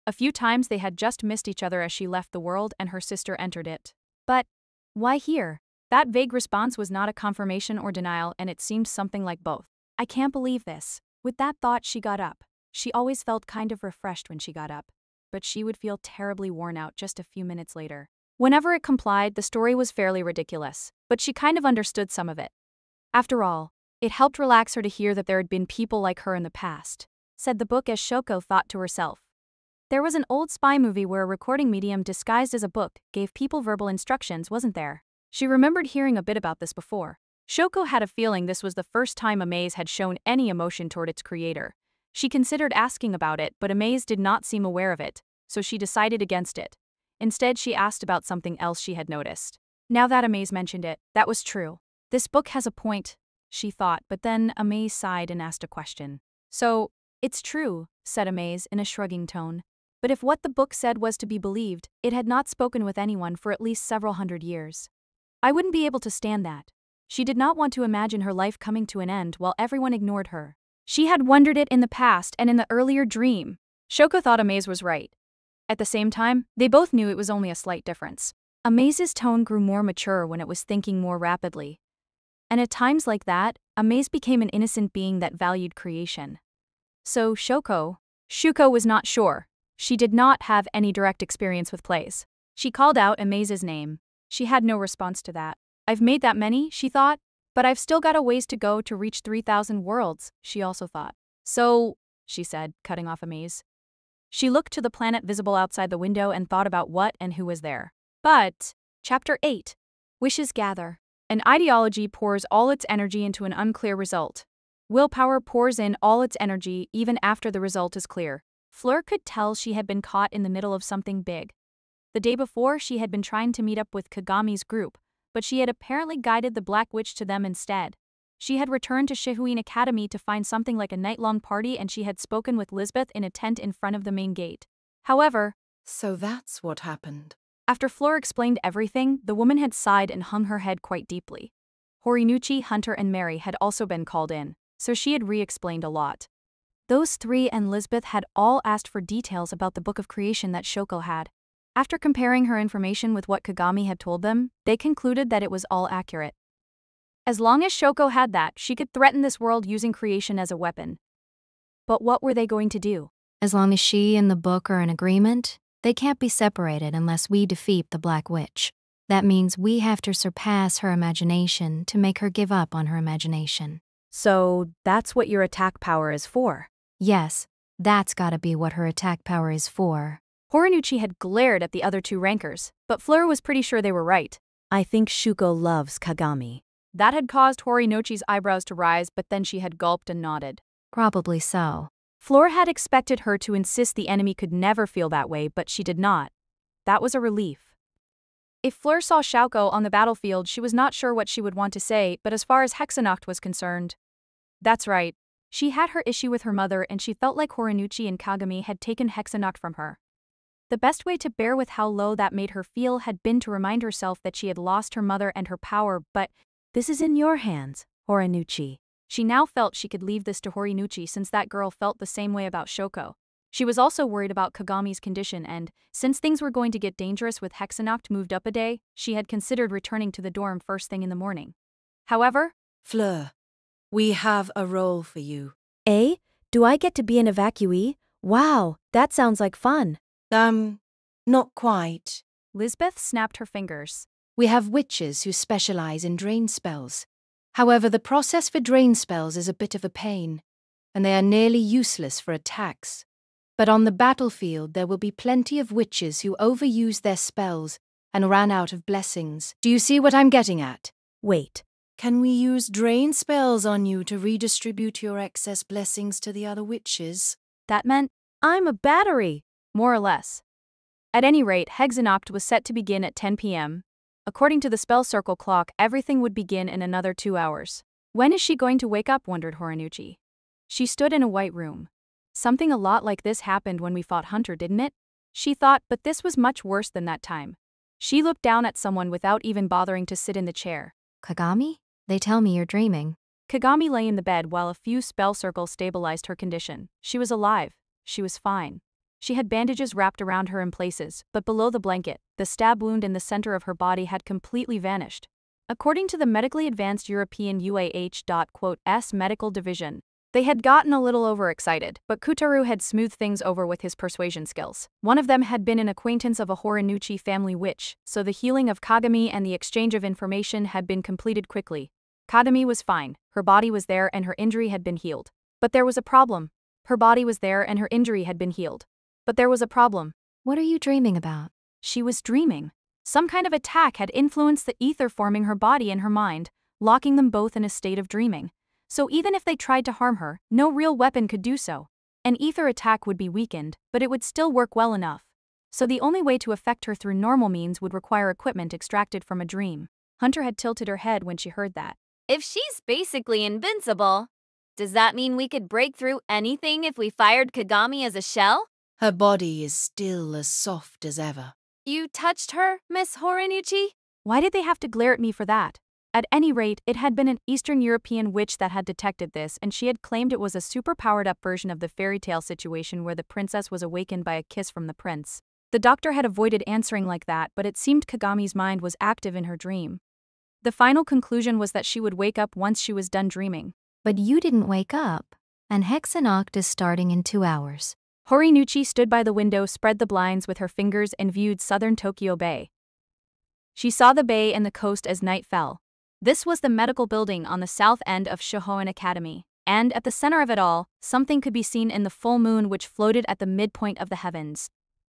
A few times they had just missed each other as she left the world and her sister entered it. But why here? That vague response was not a confirmation or denial, and it seemed something like both. I can't believe this. With that thought, she got up. She always felt kind of refreshed when she got up, but she would feel terribly worn out just a few minutes later. Whenever it complied, the story was fairly ridiculous, but she kind of understood some of it. After all, it helped relax her to hear that there had been people like her in the past, said the book as Shoko thought to herself. There was an old spy movie where a recording medium disguised as a book gave people verbal instructions, wasn't there? She remembered hearing a bit about this before. Shoko had a feeling this was the first time Amaze had shown any emotion toward its creator. She considered asking about it, but Amaze did not seem aware of it, so she decided against it. Instead, she asked about something else she had noticed. Now that Amaze mentioned it, that was true. This book has a point, she thought, but then Amaze sighed and asked a question. So, it's true, said Amaze in a shrugging tone. But if what the book said was to be believed, it had not spoken with anyone for at least several hundred years. I wouldn't be able to stand that. She did not want to imagine her life coming to an end while everyone ignored her. She had wondered it in the past and in the earlier dream. Shoko thought Amaze was right. At the same time, they both knew it was only a slight difference. Amaze's tone grew more mature when it was thinking more rapidly. And at times like that, Amaze became an innocent being that valued creation. So Shuko was not sure. She did not have any direct experience with plays. She called out Amaze's name. She had no response to that. I've made that many, she thought, but I've still got a ways to go to reach 3,000 worlds, she also thought. So, she said, cutting off Amaze. She looked to the planet visible outside the window and thought about what and who was there. But, Chapter 8. Wishes gather. An ideology pours all its energy into an unclear result. Willpower pours in all its energy even after the result is clear. Fleur could tell she had been caught in the middle of something big. The day before, she had been trying to meet up with Kagami's group, but she had apparently guided the Black Witch to them instead. She had returned to Shihuin Academy to find something like a night-long party, and she had spoken with Lisbeth in a tent in front of the main gate. However, So that's what happened. after Fleur explained everything, the woman had sighed and hung her head quite deeply. Horinuchi, Hunter, and Mary had also been called in, so she had re-explained a lot. Those three and Lisbeth had all asked for details about the Book of Creation that Shoko had. After comparing her information with what Kagami had told them, they concluded that it was all accurate. As long as Shoko had that, she could threaten this world using creation as a weapon. But what were they going to do? As long as she and the book are in agreement, they can't be separated unless we defeat the Black Witch. That means we have to surpass her imagination to make her give up on her imagination. So that's what your attack power is for? Yes, that's gotta be what her attack power is for. Horinuchi had glared at the other two rankers, but Fleur was pretty sure they were right. I think Shuko loves Kagami. That had caused Horinuchi's eyebrows to rise, but then she had gulped and nodded. Probably so. Fleur had expected her to insist the enemy could never feel that way, but she did not. That was a relief. If Fleur saw Shauko on the battlefield, she was not sure what she would want to say, but as far as Hexennacht was concerned, that's right. She had her issue with her mother, and she felt like Horinuchi and Kagami had taken Hexennacht from her. The best way to bear with how low that made her feel had been to remind herself that she had lost her mother and her power, but this is in your hands, Horinuchi. She now felt she could leave this to Horinuchi since that girl felt the same way about Shoko. She was also worried about Kagami's condition and, since things were going to get dangerous with Hexennacht moved up a day, she had considered returning to the dorm first thing in the morning. However, Fleur, we have a role for you. Eh? Do I get to be an evacuee? Wow, that sounds like fun. Not quite. Lisbeth snapped her fingers. We have witches who specialize in drain spells. However, the process for drain spells is a bit of a pain, and they are nearly useless for attacks. But on the battlefield there will be plenty of witches who overuse their spells and ran out of blessings. Do you see what I'm getting at? Wait, Can we use drain spells on you to redistribute your excess blessings to the other witches? That meant, I'm a battery, more or less. At any rate, Hexennacht was set to begin at 10 p.m. According to the spell circle clock, everything would begin in another 2 hours. When is she going to wake up, wondered Horinuchi. She stood in a white room. Something a lot like this happened when we fought Hunter, didn't it? She thought, but this was much worse than that time. She looked down at someone without even bothering to sit in the chair. Kagami? They tell me you're dreaming. Kagami lay in the bed while a few spell circles stabilized her condition. She was alive. She was fine. She had bandages wrapped around her in places, but below the blanket, the stab wound in the center of her body had completely vanished. According to the Medically Advanced European UAH.S Medical Division, they had gotten a little overexcited, but Kutaru had smoothed things over with his persuasion skills. One of them had been an acquaintance of a Horinuchi family witch, so the healing of Kagami and the exchange of information had been completed quickly. Kagami was fine, her body was there and her injury had been healed. But there was a problem. Her body was there and her injury had been healed. But there was a problem. What are you dreaming about? She was dreaming. Some kind of attack had influenced the ether forming her body and her mind, locking them both in a state of dreaming. So even if they tried to harm her, no real weapon could do so. An ether attack would be weakened, but it would still work well enough. So the only way to affect her through normal means would require equipment extracted from a dream. Hunter had tilted her head when she heard that. If she's basically invincible, does that mean we could break through anything if we fired Kagami as a shell? Her body is still as soft as ever. You touched her, Miss Horinuchi? Why did they have to glare at me for that? At any rate, it had been an Eastern European witch that had detected this, and she had claimed it was a super-powered-up version of the fairy tale situation where the princess was awakened by a kiss from the prince. The doctor had avoided answering like that, but it seemed Kagami's mind was active in her dream. The final conclusion was that she would wake up once she was done dreaming. But you didn't wake up, and Hexennacht is starting in 2 hours. Horinuchi stood by the window, spread the blinds with her fingers, and viewed southern Tokyo Bay. She saw the bay and the coast as night fell. This was the medical building on the south end of Shohoin Academy, and at the center of it all, something could be seen in the full moon which floated at the midpoint of the heavens.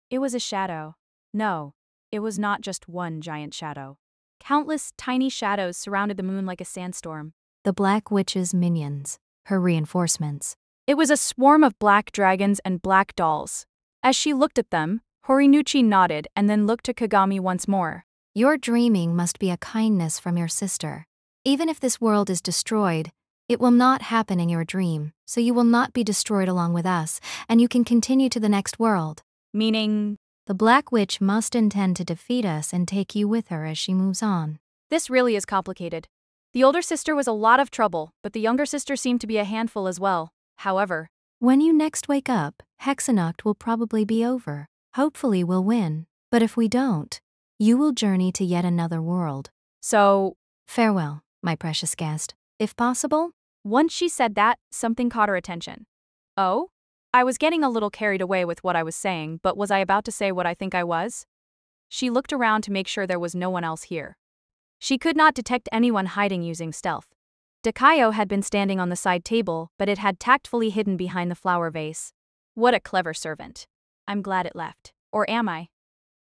It was a shadow. No, it was not just one giant shadow. Countless tiny shadows surrounded the moon like a sandstorm. The Black Witch's minions, her reinforcements. It was a swarm of black dragons and black dolls. As she looked at them, Horinuchi nodded and then looked to Kagami once more. Your dreaming must be a kindness from your sister. Even if this world is destroyed, it will not happen in your dream, so you will not be destroyed along with us, and you can continue to the next world. Meaning? The Black Witch must intend to defeat us and take you with her as she moves on. This really is complicated. The older sister was a lot of trouble, but the younger sister seemed to be a handful as well. However, when you next wake up, Hexennacht will probably be over. Hopefully we'll win, but if we don't, you will journey to yet another world. So, farewell, my precious guest. If possible? Once she said that, something caught her attention. Oh? I was getting a little carried away with what I was saying, but was I about to say what I think I was? She looked around to make sure there was no one else here. She could not detect anyone hiding using stealth. Dakayo had been standing on the side table, but it had tactfully hidden behind the flower vase. What a clever servant. I'm glad it left. Or am I?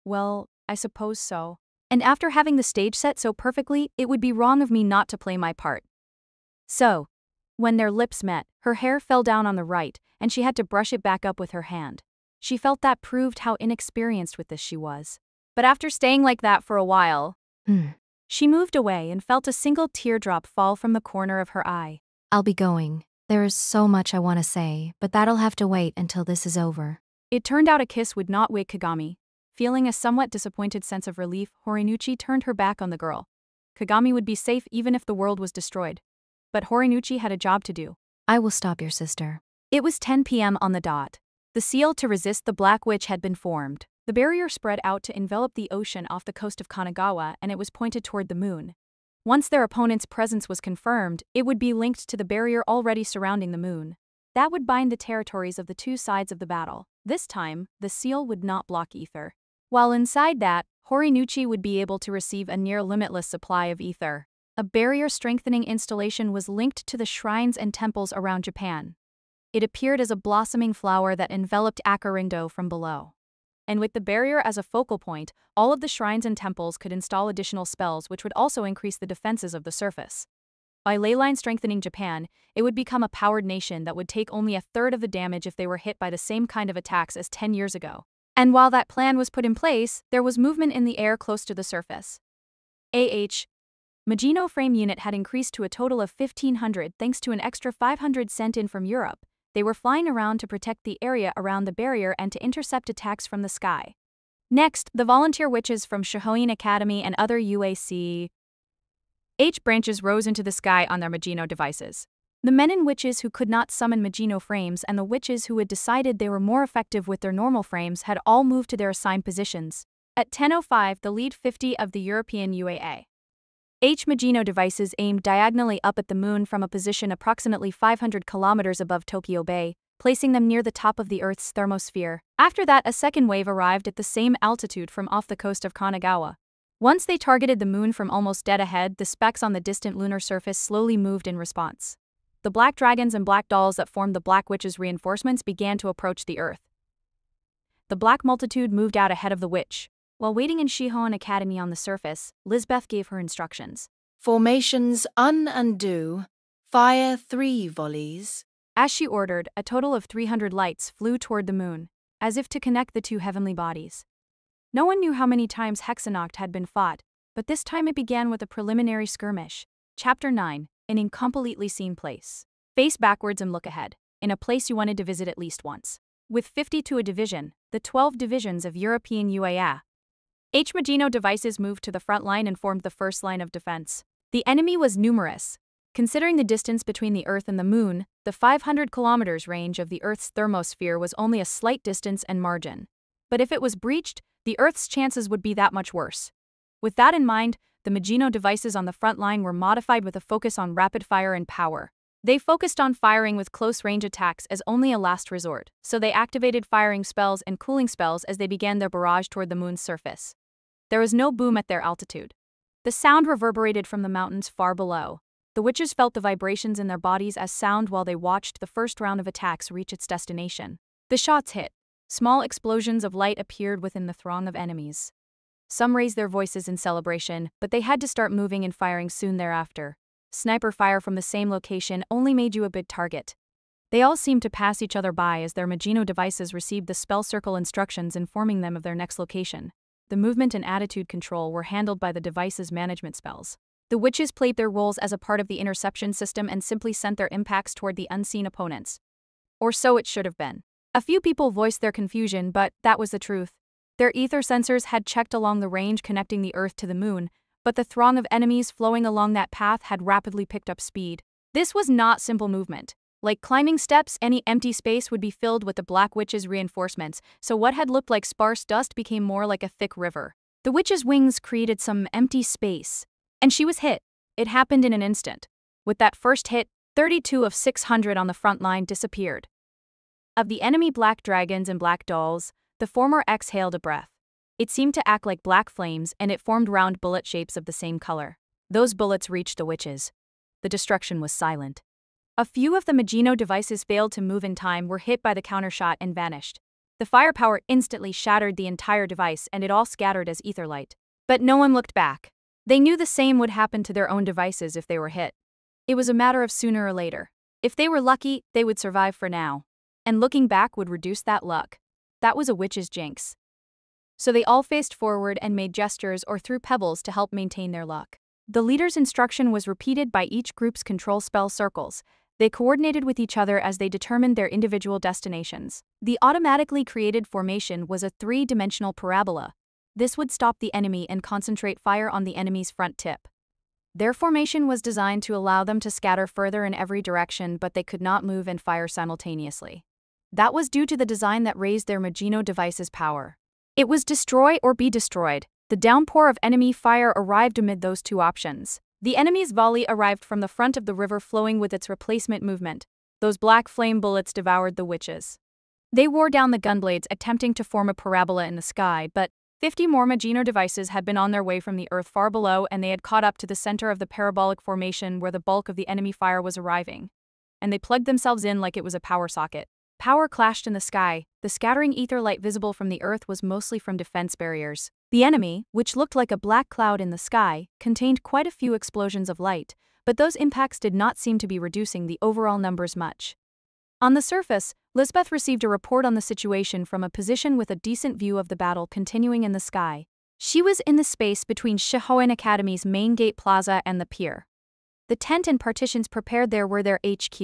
Well, I suppose so. And after having the stage set so perfectly, it would be wrong of me not to play my part. So, when their lips met, her hair fell down on the right, and she had to brush it back up with her hand. She felt that proved how inexperienced with this she was. But after staying like that for a while, she moved away and felt a single teardrop fall from the corner of her eye. I'll be going. There is so much I want to say, but that'll have to wait until this is over. It turned out a kiss would not wake Kagami. Feeling a somewhat disappointed sense of relief, Horinuchi turned her back on the girl. Kagami would be safe even if the world was destroyed. But Horinuchi had a job to do. I will stop your sister. It was 10 p.m. on the dot. The seal to resist the Black Witch had been formed. The barrier spread out to envelop the ocean off the coast of Kanagawa, and it was pointed toward the moon. Once their opponent's presence was confirmed, it would be linked to the barrier already surrounding the moon. That would bind the territories of the two sides of the battle. This time, the seal would not block ether. While inside that, Horinuchi would be able to receive a near-limitless supply of ether. A barrier-strengthening installation was linked to the shrines and temples around Japan. It appeared as a blossoming flower that enveloped Akarindo from below. And with the barrier as a focal point, all of the shrines and temples could install additional spells which would also increase the defenses of the surface. By ley line strengthening Japan, it would become a powered nation that would take only a third of the damage if they were hit by the same kind of attacks as 10 years ago. And while that plan was put in place, there was movement in the air close to the surface. Maginot Frame unit had increased to a total of 1,500 thanks to an extra 500 sent in from Europe. They were flying around to protect the area around the barrier and to intercept attacks from the sky. Next, the volunteer witches from Shohoin Academy and other UAC branches rose into the sky on their Maginot devices. The men and witches who could not summon Maginot frames and the witches who had decided they were more effective with their normal frames had all moved to their assigned positions. At 10:05, the lead 50 of the European UAA Maginot devices aimed diagonally up at the moon from a position approximately 500 kilometers above Tokyo Bay, placing them near the top of the Earth's thermosphere. After that, a second wave arrived at the same altitude from off the coast of Kanagawa. Once they targeted the moon from almost dead ahead, the specks on the distant lunar surface slowly moved in response. The black dragons and black dolls that formed the Black Witch's reinforcements began to approach the Earth. The black multitude moved out ahead of the witch. While waiting in Shohoin Academy on the surface, Lisbeth gave her instructions. Formations undo. Fire 3 volleys. As she ordered, a total of 300 lights flew toward the moon, as if to connect the two heavenly bodies. No one knew how many times Hexennacht had been fought, but this time it began with a preliminary skirmish. Chapter 9, an incompletely seen place. Face backwards and look ahead, in a place you wanted to visit at least once. With 50 to a division, the 12 divisions of European UAA Maginot devices moved to the front line and formed the first line of defense. The enemy was numerous. Considering the distance between the Earth and the Moon, the 500 kilometers range of the Earth's thermosphere was only a slight distance and margin. But if it was breached, the Earth's chances would be that much worse. With that in mind, the Maginot devices on the front line were modified with a focus on rapid fire and power. They focused on firing with close-range attacks as only a last resort, so they activated firing spells and cooling spells as they began their barrage toward the moon's surface. There was no boom at their altitude. The sound reverberated from the mountains far below. The witches felt the vibrations in their bodies as sound while they watched the first round of attacks reach its destination. The shots hit. Small explosions of light appeared within the throng of enemies. Some raised their voices in celebration, but they had to start moving and firing soon thereafter. Sniper fire from the same location only made you a big target. They all seemed to pass each other by as their Maginot devices received the spell circle instructions informing them of their next location. The movement and attitude control were handled by the device's management spells. The witches played their roles as a part of the interception system and simply sent their impacts toward the unseen opponents. Or so it should have been. A few people voiced their confusion, but that was the truth. Their ether sensors had checked along the range connecting the Earth to the moon, but the throng of enemies flowing along that path had rapidly picked up speed. This was not simple movement. Like climbing steps, any empty space would be filled with the Black Witch's reinforcements, so what had looked like sparse dust became more like a thick river. The witch's wings created some empty space, and she was hit. It happened in an instant. With that first hit, 32 of 600 on the front line disappeared. Of the enemy black dragons and black dolls, the former exhaled a breath. It seemed to act like black flames, and it formed round bullet shapes of the same color. Those bullets reached the witches. The destruction was silent. A few of the Maginot devices failed to move in time, were hit by the countershot, and vanished. The firepower instantly shattered the entire device, and it all scattered as ether light. But no one looked back. They knew the same would happen to their own devices if they were hit. It was a matter of sooner or later. If they were lucky, they would survive for now. And looking back would reduce that luck. That was a witch's jinx. So they all faced forward and made gestures or threw pebbles to help maintain their luck. The leader's instruction was repeated by each group's control spell circles. They coordinated with each other as they determined their individual destinations. The automatically created formation was a 3-dimensional parabola. This would stop the enemy and concentrate fire on the enemy's front tip. Their formation was designed to allow them to scatter further in every direction, but they could not move and fire simultaneously. That was due to the design that raised their Maginot device's power. It was destroy or be destroyed. The downpour of enemy fire arrived amid those two options. The enemy's volley arrived from the front of the river, flowing with its replacement movement. Those black flame bullets devoured the witches. They wore down the gunblades, attempting to form a parabola in the sky, but 50 more Maginot devices had been on their way from the Earth far below, and they had caught up to the center of the parabolic formation where the bulk of the enemy fire was arriving. And they plugged themselves in like it was a power socket. Power clashed in the sky. The scattering ether light visible from the Earth was mostly from defense barriers. The enemy, which looked like a black cloud in the sky, contained quite a few explosions of light, but those impacts did not seem to be reducing the overall numbers much. On the surface, Lisbeth received a report on the situation from a position with a decent view of the battle continuing in the sky. She was in the space between Shihoan Academy's main gate plaza and the pier. The tent and partitions prepared there were their HQ.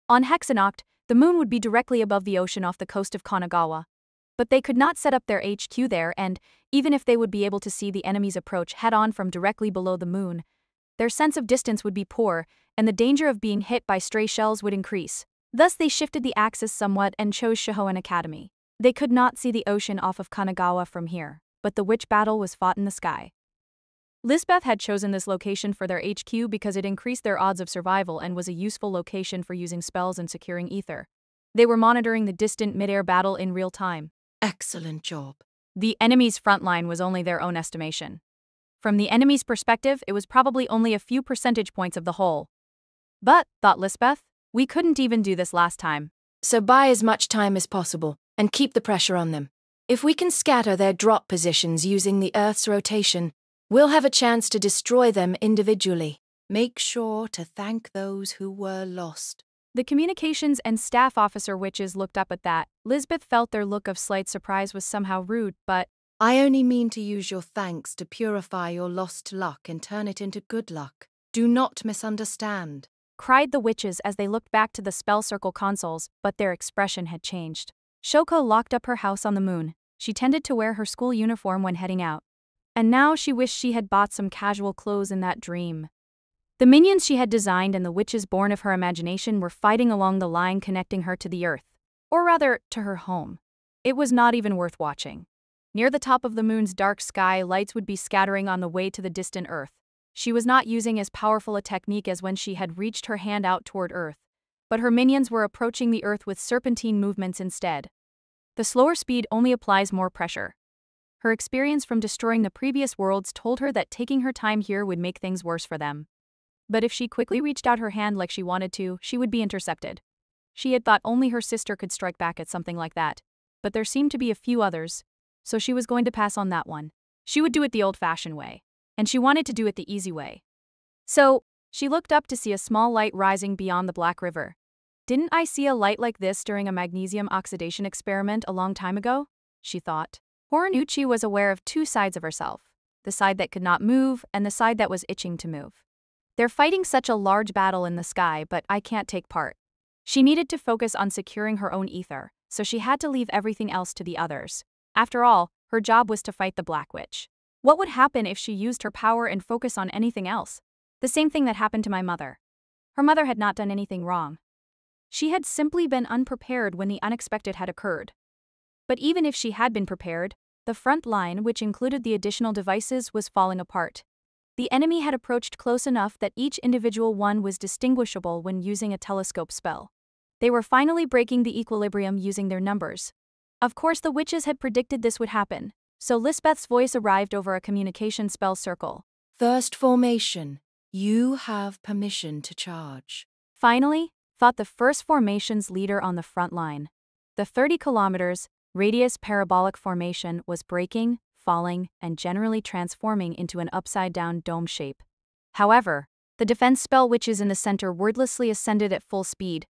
On Hexennacht, the moon would be directly above the ocean off the coast of Kanagawa. But they could not set up their HQ there, and even if they would be able to see the enemy's approach head-on from directly below the moon, their sense of distance would be poor, and the danger of being hit by stray shells would increase. Thus they shifted the axis somewhat and chose Shihoan Academy. They could not see the ocean off of Kanagawa from here, but the witch battle was fought in the sky. Lisbeth had chosen this location for their HQ because it increased their odds of survival and was a useful location for using spells and securing ether. They were monitoring the distant mid-air battle in real time. Excellent job. The enemy's front line was only their own estimation. From the enemy's perspective, it was probably only a few percentage points of the whole. But, thought Lisbeth, we couldn't even do this last time. So buy as much time as possible, and keep the pressure on them. If we can scatter their drop positions using the Earth's rotation, we'll have a chance to destroy them individually. Make sure to thank those who were lost. The communications and staff officer witches looked up at that. Lisbeth felt their look of slight surprise was somehow rude, but I only mean to use your thanks to purify your lost luck and turn it into good luck. Do not misunderstand, cried the witches as they looked back to the spell circle consoles, but their expression had changed. Shoko locked up her house on the moon. She tended to wear her school uniform when heading out. And now she wished she had bought some casual clothes in that dream. The minions she had designed and the witches born of her imagination were fighting along the line connecting her to the earth. Or rather, to her home. It was not even worth watching. Near the top of the moon's dark sky, lights would be scattering on the way to the distant earth. She was not using as powerful a technique as when she had reached her hand out toward earth, but her minions were approaching the earth with serpentine movements instead. The slower speed only applies more pressure. Her experience from destroying the previous worlds told her that taking her time here would make things worse for them. But if she quickly reached out her hand like she wanted to, she would be intercepted. She had thought only her sister could strike back at something like that, but there seemed to be a few others, so she was going to pass on that one. She would do it the old-fashioned way, and she wanted to do it the easy way. So, she looked up to see a small light rising beyond the Black River. Didn't I see a light like this during a magnesium oxidation experiment a long time ago? She thought. Horinuchi was aware of two sides of herself, the side that could not move and the side that was itching to move. They're fighting such a large battle in the sky, but I can't take part. She needed to focus on securing her own ether, so she had to leave everything else to the others. After all, her job was to fight the Black Witch. What would happen if she used her power and focus on anything else? The same thing that happened to my mother. Her mother had not done anything wrong. She had simply been unprepared when the unexpected had occurred. But even if she had been prepared, the front line, which included the additional devices, was falling apart. The enemy had approached close enough that each individual one was distinguishable when using a telescope spell. They were finally breaking the equilibrium using their numbers. Of course, the witches had predicted this would happen, so Lisbeth's voice arrived over a communication spell circle. First formation, you have permission to charge. Finally, thought the first formation's leader on the front line. The 30 kilometers radius parabolic formation was breaking, falling, and generally transforming into an upside-down dome shape. However, the defense spell witches in the center wordlessly ascended at full speed.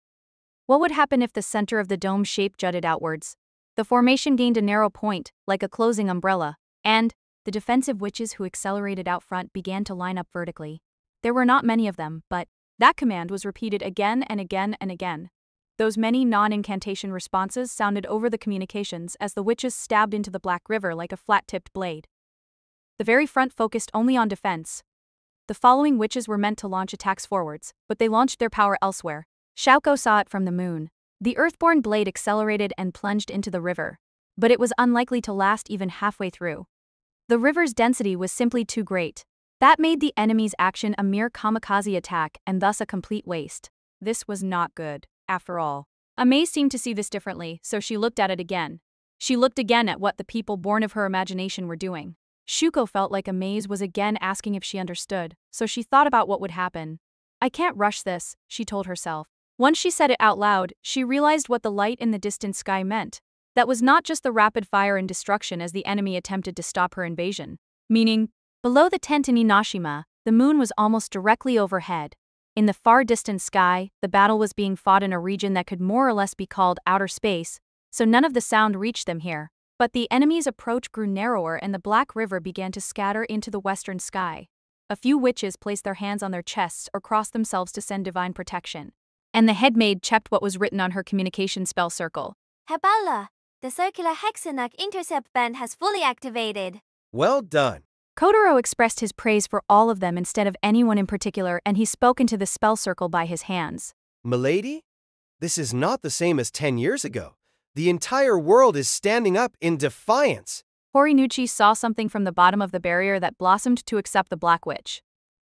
What would happen if the center of the dome shape jutted outwards? The formation gained a narrow point, like a closing umbrella, and the defensive witches who accelerated out front began to line up vertically. There were not many of them, but that command was repeated again and again and again. Those many non-incantation responses sounded over the communications as the witches stabbed into the Black River like a flat-tipped blade. The very front focused only on defense. The following witches were meant to launch attacks forwards, but they launched their power elsewhere. Shauko saw it from the moon. The earthborn blade accelerated and plunged into the river, but it was unlikely to last even halfway through. The river's density was simply too great. That made the enemy's action a mere kamikaze attack and thus a complete waste. This was not good. After all, Amaze seemed to see this differently, so she looked at it again. She looked again at what the people born of her imagination were doing. Shuko felt like Amaze was again asking if she understood, so she thought about what would happen. I can't rush this, she told herself. Once she said it out loud, she realized what the light in the distant sky meant. That was not just the rapid fire and destruction as the enemy attempted to stop her invasion. Meaning, below the tent in Inoshima, the moon was almost directly overhead. In the far distant sky, the battle was being fought in a region that could more or less be called outer space, so none of the sound reached them here. But the enemy's approach grew narrower and the Black River began to scatter into the western sky. A few witches placed their hands on their chests or crossed themselves to send divine protection. And the headmaid checked what was written on her communication spell circle. Habala, the circular Hexennacht intercept band has fully activated. Well done. Kotaro expressed his praise for all of them instead of anyone in particular, and he spoke into the spell circle by his hands. Milady, this is not the same as 10 years ago. The entire world is standing up in defiance. Horinuchi saw something from the bottom of the barrier that blossomed to accept the Black Witch.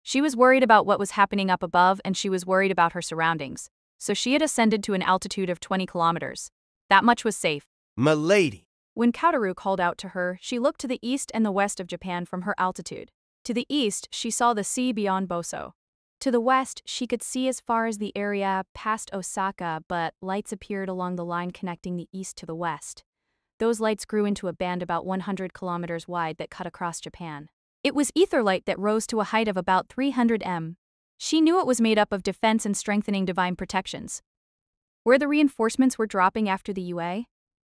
She was worried about what was happening up above and she was worried about her surroundings, so she had ascended to an altitude of 20 kilometers. That much was safe. Milady. When Kotaro called out to her, she looked to the east and the west of Japan from her altitude. To the east, she saw the sea beyond Boso. To the west, she could see as far as the area past Osaka, but lights appeared along the line connecting the east to the west. Those lights grew into a band about 100 kilometers wide that cut across Japan. It was ether light that rose to a height of about 300 m. She knew it was made up of defense and strengthening divine protections. Where the reinforcements were dropping after the UA,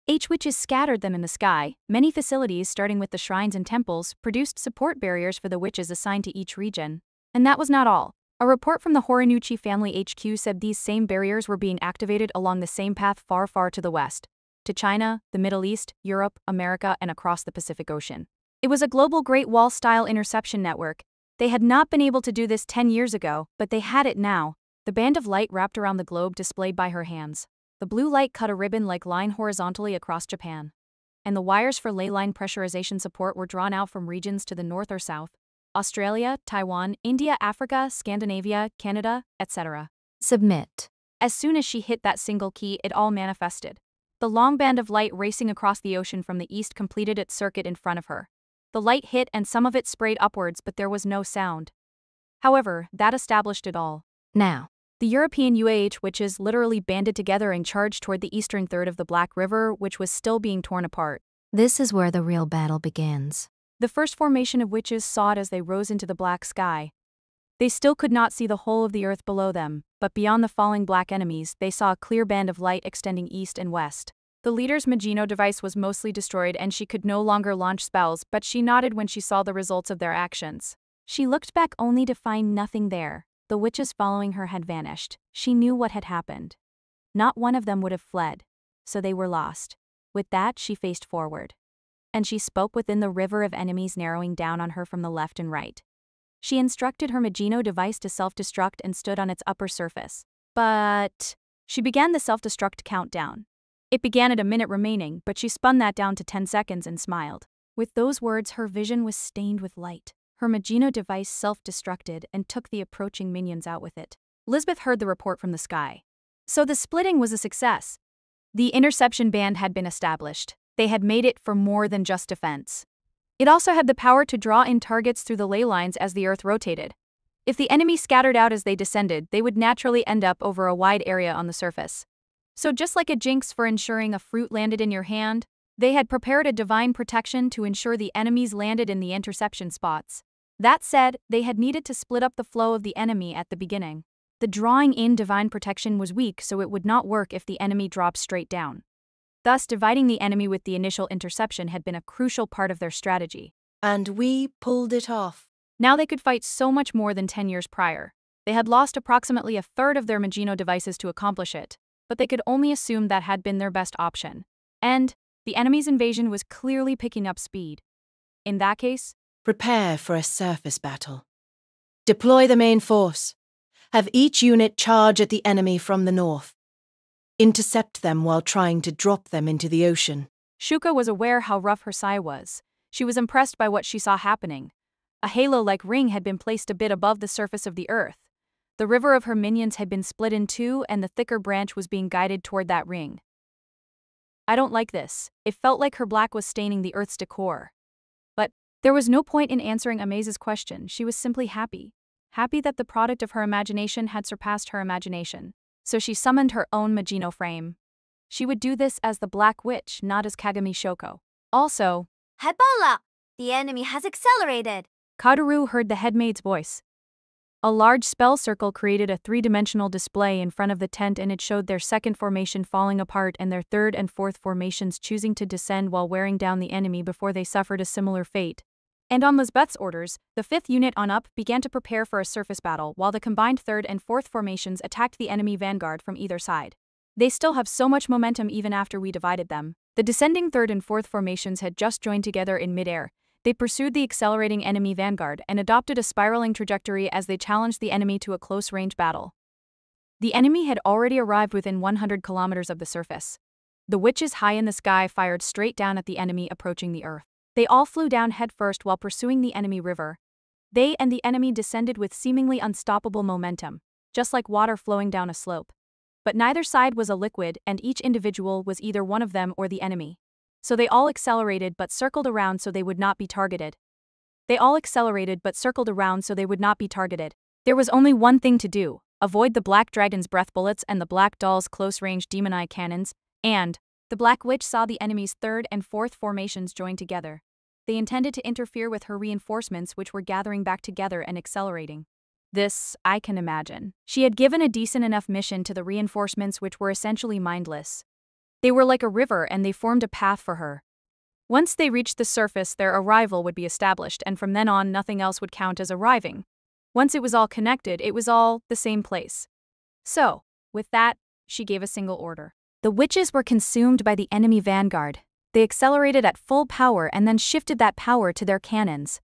H-witches scattered them in the sky. Many facilities, starting with the shrines and temples, produced support barriers for the witches assigned to each region. And that was not all. A report from the Horinuchi family HQ said these same barriers were being activated along the same path far, far to the west. To China, the Middle East, Europe, America, and across the Pacific Ocean. It was a global Great Wall-style interception network. They had not been able to do this 10 years ago, but they had it now. The band of light wrapped around the globe displayed by her hands. The blue light cut a ribbon-like line horizontally across Japan. And the wires for ley line pressurization support were drawn out from regions to the north or south. Australia, Taiwan, India, Africa, Scandinavia, Canada, etc. Submit. As soon as she hit that single key, it all manifested. The long band of light racing across the ocean from the east completed its circuit in front of her. The light hit and some of it sprayed upwards, but there was no sound. However, that established it all. Now. The European UAH witches literally banded together and charged toward the eastern third of the Black River, which was still being torn apart. This is where the real battle begins. The first formation of witches saw it as they rose into the black sky. They still could not see the whole of the earth below them, but beyond the falling black enemies, they saw a clear band of light extending east and west. The leader's Magino device was mostly destroyed and she could no longer launch spells, but she nodded when she saw the results of their actions. She looked back only to find nothing there. The witches following her had vanished. She knew what had happened. Not one of them would have fled, so they were lost. With that, she faced forward. And she spoke within the river of enemies narrowing down on her from the left and right. She instructed her Magino device to self-destruct and stood on its upper surface. But she began the self-destruct countdown. It began at a minute remaining, but she spun that down to 10 seconds and smiled. With those words, her vision was stained with light. Her Magino device self-destructed and took the approaching minions out with it. Lisbeth heard the report from the sky. So the splitting was a success. The interception band had been established. They had made it for more than just defense. It also had the power to draw in targets through the ley lines as the earth rotated. If the enemy scattered out as they descended, they would naturally end up over a wide area on the surface. So just like a jinx for ensuring a fruit landed in your hand, they had prepared a divine protection to ensure the enemies landed in the interception spots. That said, they had needed to split up the flow of the enemy at the beginning. The drawing in divine protection was weak, so it would not work if the enemy dropped straight down. Thus, dividing the enemy with the initial interception had been a crucial part of their strategy. And we pulled it off. Now they could fight so much more than 10 years prior. They had lost approximately a third of their Magino devices to accomplish it, but they could only assume that had been their best option. And the enemy's invasion was clearly picking up speed. In that case, prepare for a surface battle. Deploy the main force. Have each unit charge at the enemy from the north. Intercept them while trying to drop them into the ocean. Shuka was aware how rough her sai was. She was impressed by what she saw happening. A halo-like ring had been placed a bit above the surface of the earth. The river of her minions had been split in two and the thicker branch was being guided toward that ring. I don't like this. It felt like her black was staining the earth's decor. But there was no point in answering Amaze's question. She was simply happy. Happy that the product of her imagination had surpassed her imagination. So she summoned her own Magino frame. She would do this as the Black Witch, not as Kagami Shoko. Also, Hebola! The enemy has accelerated. Kadaru heard the headmaid's voice. A large spell circle created a three-dimensional display in front of the tent, and it showed their second formation falling apart and their third and fourth formations choosing to descend while wearing down the enemy before they suffered a similar fate. And on Lisbeth's orders, the 5th unit on up began to prepare for a surface battle while the combined 3rd and 4th formations attacked the enemy vanguard from either side. They still have so much momentum even after we divided them. The descending 3rd and 4th formations had just joined together in midair. They pursued the accelerating enemy vanguard and adopted a spiraling trajectory as they challenged the enemy to a close-range battle. The enemy had already arrived within 100 kilometers of the surface. The witches high in the sky fired straight down at the enemy approaching the earth. They all flew down headfirst while pursuing the enemy river. They and the enemy descended with seemingly unstoppable momentum, just like water flowing down a slope. But neither side was a liquid, and each individual was either one of them or the enemy. So they all accelerated but circled around so they would not be targeted. There was only one thing to do: avoid the Black Dragon's breath bullets and the Black Doll's close-range demon eye cannons, and the Black Witch saw the enemy's 3rd and 4th formations join together. They intended to interfere with her reinforcements, which were gathering back together and accelerating. This, I can imagine. She had given a decent enough mission to the reinforcements, which were essentially mindless. They were like a river and they formed a path for her. Once they reached the surface, their arrival would be established, and from then on nothing else would count as arriving. Once it was all connected, it was all the same place. So, with that, she gave a single order. The witches were consumed by the enemy vanguard. They accelerated at full power and then shifted that power to their cannons.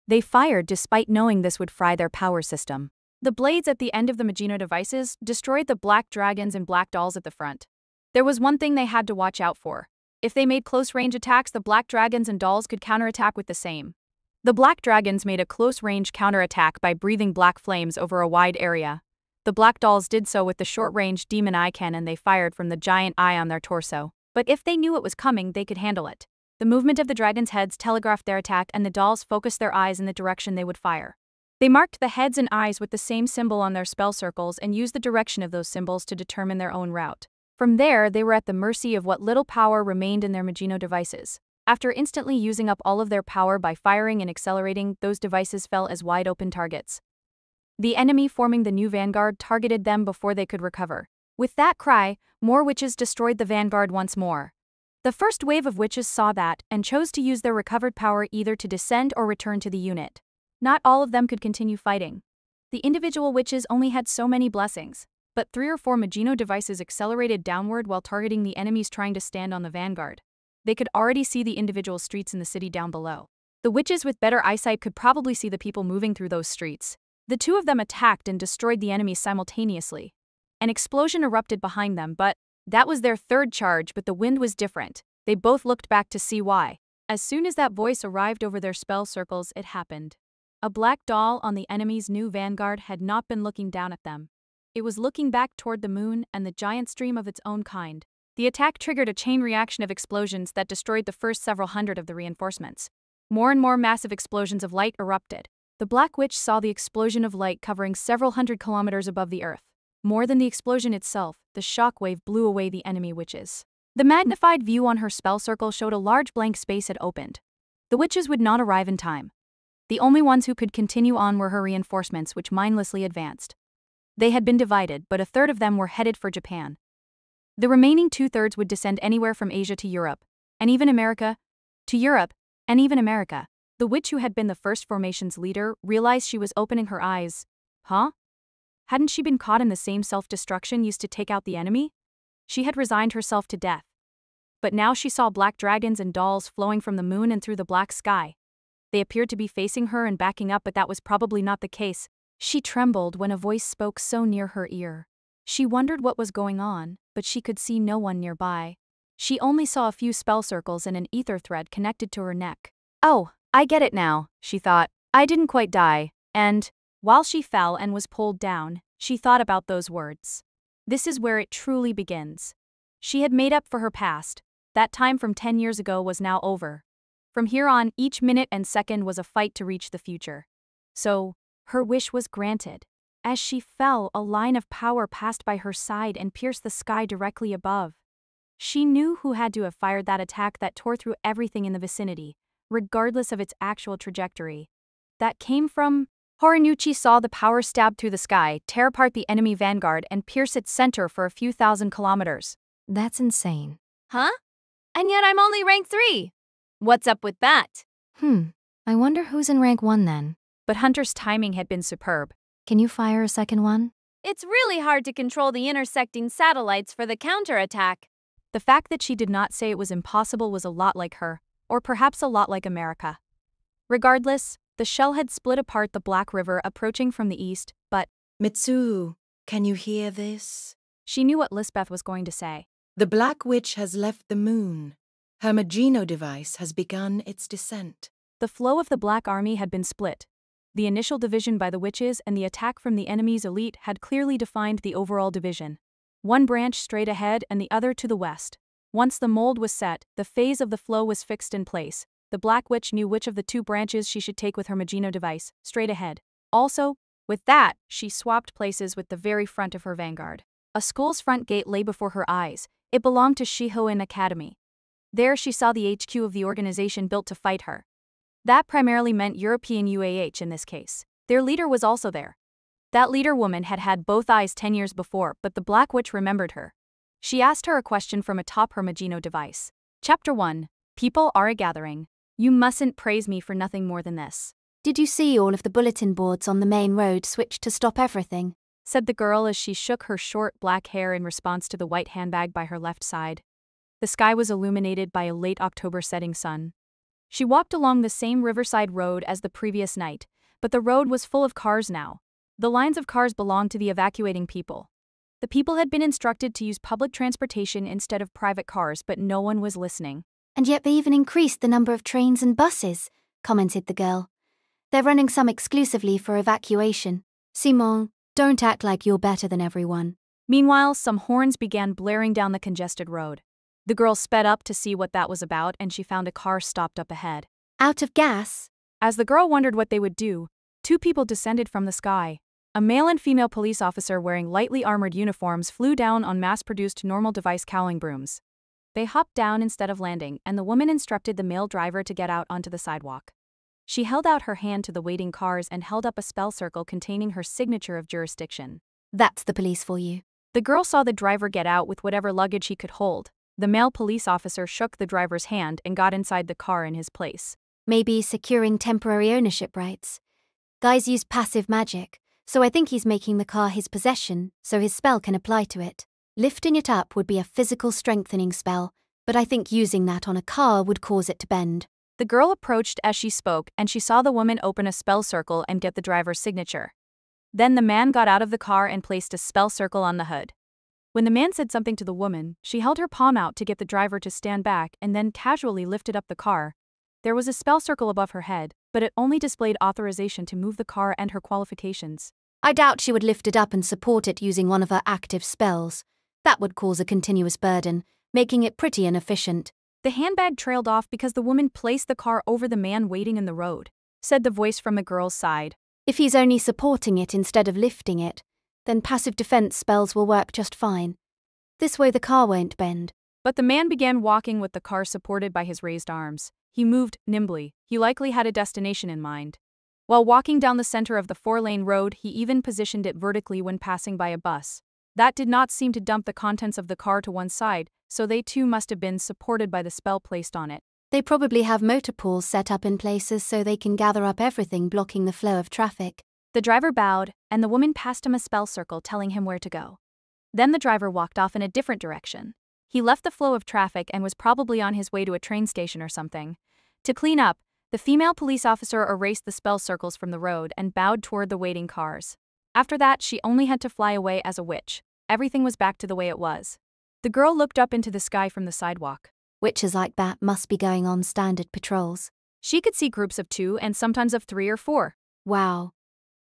They fired despite knowing this would fry their power system. The blades at the end of the Magino devices destroyed the Black Dragons and Black Dolls at the front. There was one thing they had to watch out for. If they made close-range attacks, the Black Dragons and Dolls could counterattack with the same. The Black Dragons made a close-range counterattack by breathing black flames over a wide area. The Black Dolls did so with the short-range demon eye cannon they fired from the giant eye on their torso. But if they knew it was coming, they could handle it. The movement of the dragons' heads telegraphed their attack, and the dolls focused their eyes in the direction they would fire. They marked the heads and eyes with the same symbol on their spell circles and used the direction of those symbols to determine their own route. From there, they were at the mercy of what little power remained in their Magino devices. After instantly using up all of their power by firing and accelerating, those devices fell as wide-open targets. The enemy forming the new vanguard targeted them before they could recover. With that cry, more witches destroyed the vanguard once more. The first wave of witches saw that and chose to use their recovered power either to descend or return to the unit. Not all of them could continue fighting. The individual witches only had so many blessings, but 3 or 4 Magino devices accelerated downward while targeting the enemies trying to stand on the vanguard. They could already see the individual streets in the city down below. The witches with better eyesight could probably see the people moving through those streets. The 2 of them attacked and destroyed the enemies simultaneously. An explosion erupted behind them, but that was their 3rd charge, but the wind was different. They both looked back to see why. As soon as that voice arrived over their spell circles, it happened. A black doll on the enemy's new vanguard had not been looking down at them. It was looking back toward the moon and the giant stream of its own kind. The attack triggered a chain reaction of explosions that destroyed the first several hundred of the reinforcements. More and more massive explosions of light erupted. The Black Witch saw the explosion of light covering several hundred kilometers above the earth. More than the explosion itself, the shockwave blew away the enemy witches. The magnified view on her spell circle showed a large blank space had opened. The witches would not arrive in time. The only ones who could continue on were her reinforcements, which mindlessly advanced. They had been divided, but a third of them were headed for Japan. The remaining 2/3 would descend anywhere from Asia to Europe, and even America. The witch who had been the first formation's leader realized she was opening her eyes. Huh? Hadn't she been caught in the same self-destruction used to take out the enemy? She had resigned herself to death. But now she saw black dragons and dolls flowing from the moon and through the black sky. They appeared to be facing her and backing up, but that was probably not the case. She trembled when a voice spoke so near her ear. She wondered what was going on, but she could see no one nearby. She only saw a few spell circles and an ether thread connected to her neck. Oh, I get it now, she thought. I didn't quite die. And, while she fell and was pulled down, she thought about those words. This is where it truly begins. She had made up for her past. That time from 10 years ago was now over. From here on, each minute and second was a fight to reach the future. So, her wish was granted. As she fell, a line of power passed by her side and pierced the sky directly above. She knew who had to have fired that attack that tore through everything in the vicinity, regardless of its actual trajectory. That came from... Horinuchi saw the power stab through the sky, tear apart the enemy vanguard, and pierce its center for a few thousand kilometers. That's insane. Huh? And yet I'm only rank 3. What's up with that? I wonder who's in rank 1 then. But Hunter's timing had been superb. Can you fire a second one? It's really hard to control the intersecting satellites for the counterattack. The fact that she did not say it was impossible was a lot like her, or perhaps a lot like America. Regardless, the shell had split apart the Black River approaching from the east, but Mitsu, can you hear this? she knew what Lisbeth was going to say. The Black Witch has left the moon. Her Magino device has begun its descent. The flow of the Black Army had been split. The initial division by the witches and the attack from the enemy's elite had clearly defined the overall division. One branch straight ahead and the other to the west. Once the mold was set, the phase of the flow was fixed in place. The Black Witch knew which of the 2 branches she should take with her Magino device, straight ahead. Also, with that, she swapped places with the very front of her vanguard. A school's front gate lay before her eyes. It belonged to Shihoin Academy. There she saw the HQ of the organization built to fight her. That primarily meant European UAH in this case. Their leader was also there. That leader woman had had both eyes 10 years before, but the Black Witch remembered her. She asked her a question from atop her Magino device. Chapter 1. People are a gathering. You mustn't praise me for nothing more than this. Did you see all of the bulletin boards on the main road switched to stop everything? Said the girl as she shook her short black hair in response to the white handbag by her left side. The sky was illuminated by a late October setting sun. She walked along the same riverside road as the previous night, but the road was full of cars now. The lines of cars belonged to the evacuating people. The people had been instructed to use public transportation instead of private cars, but no one was listening. And yet they even increased the number of trains and buses, commented the girl. They're running some exclusively for evacuation. Simon, don't act like you're better than everyone. Meanwhile, some horns began blaring down the congested road. The girl sped up to see what that was about, and she found a car stopped up ahead. Out of gas? As the girl wondered what they would do, 2 people descended from the sky. A male and female police officer wearing lightly armored uniforms flew down on mass-produced normal device cowling brooms. They hopped down instead of landing, and the woman instructed the male driver to get out onto the sidewalk. She held out her hand to the waiting cars and held up a spell circle containing her signature of jurisdiction. That's the police for you. The girl saw the driver get out with whatever luggage he could hold. The male police officer shook the driver's hand and got inside the car in his place. Maybe securing temporary ownership rights. Guys use passive magic, so I think he's making the car his possession so his spell can apply to it. Lifting it up would be a physical strengthening spell, but I think using that on a car would cause it to bend. The girl approached as she spoke, and she saw the woman open a spell circle and get the driver's signature. Then the man got out of the car and placed a spell circle on the hood. When the man said something to the woman, she held her palm out to get the driver to stand back and then casually lifted up the car. There was a spell circle above her head, but it only displayed authorization to move the car and her qualifications. I doubt she would lift it up and support it using one of her active spells. That would cause a continuous burden, making it pretty inefficient. The handbag trailed off because the woman placed the car over the man waiting in the road, said the voice from the girl's side. If he's only supporting it instead of lifting it, then passive defense spells will work just fine. This way the car won't bend. But the man began walking with the car supported by his raised arms. He moved nimbly. He likely had a destination in mind. While walking down the center of the 4-lane road, he even positioned it vertically when passing by a bus. That did not seem to dump the contents of the car to one side, so they too must have been supported by the spell placed on it. They probably have motor pools set up in places so they can gather up everything blocking the flow of traffic. The driver bowed, and the woman passed him a spell circle telling him where to go. Then the driver walked off in a different direction. He left the flow of traffic and was probably on his way to a train station or something. To clean up, the female police officer erased the spell circles from the road and bowed toward the waiting cars. After that, she only had to fly away as a witch. Everything was back to the way it was. The girl looked up into the sky from the sidewalk. Witches like that must be going on standard patrols. She could see groups of 2 and sometimes of 3 or 4. Wow.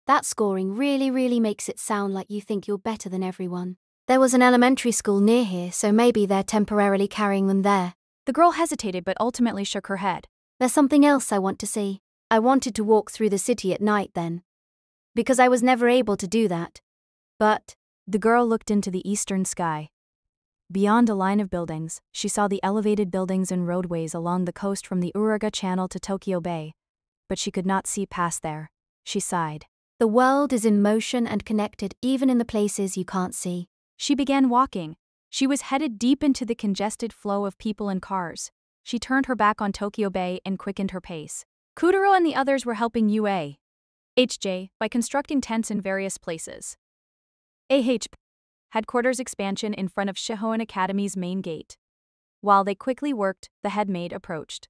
That scoring really makes it sound like you think you're better than everyone. There was an elementary school near here, so maybe they're temporarily carrying them there. The girl hesitated but ultimately shook her head. There's something else I want to see. I wanted to walk through the city at night then. Because I was never able to do that. But... The girl looked into the eastern sky. Beyond a line of buildings, she saw the elevated buildings and roadways along the coast from the Uraga Channel to Tokyo Bay. But she could not see past there. She sighed. The world is in motion and connected even in the places you can't see. She began walking. She was headed deep into the congested flow of people and cars. She turned her back on Tokyo Bay and quickened her pace. Kudaro and the others were helping HJ by constructing tents in various places. Headquarters expansion in front of Shihoan Academy's main gate. While they quickly worked, the head maid approached.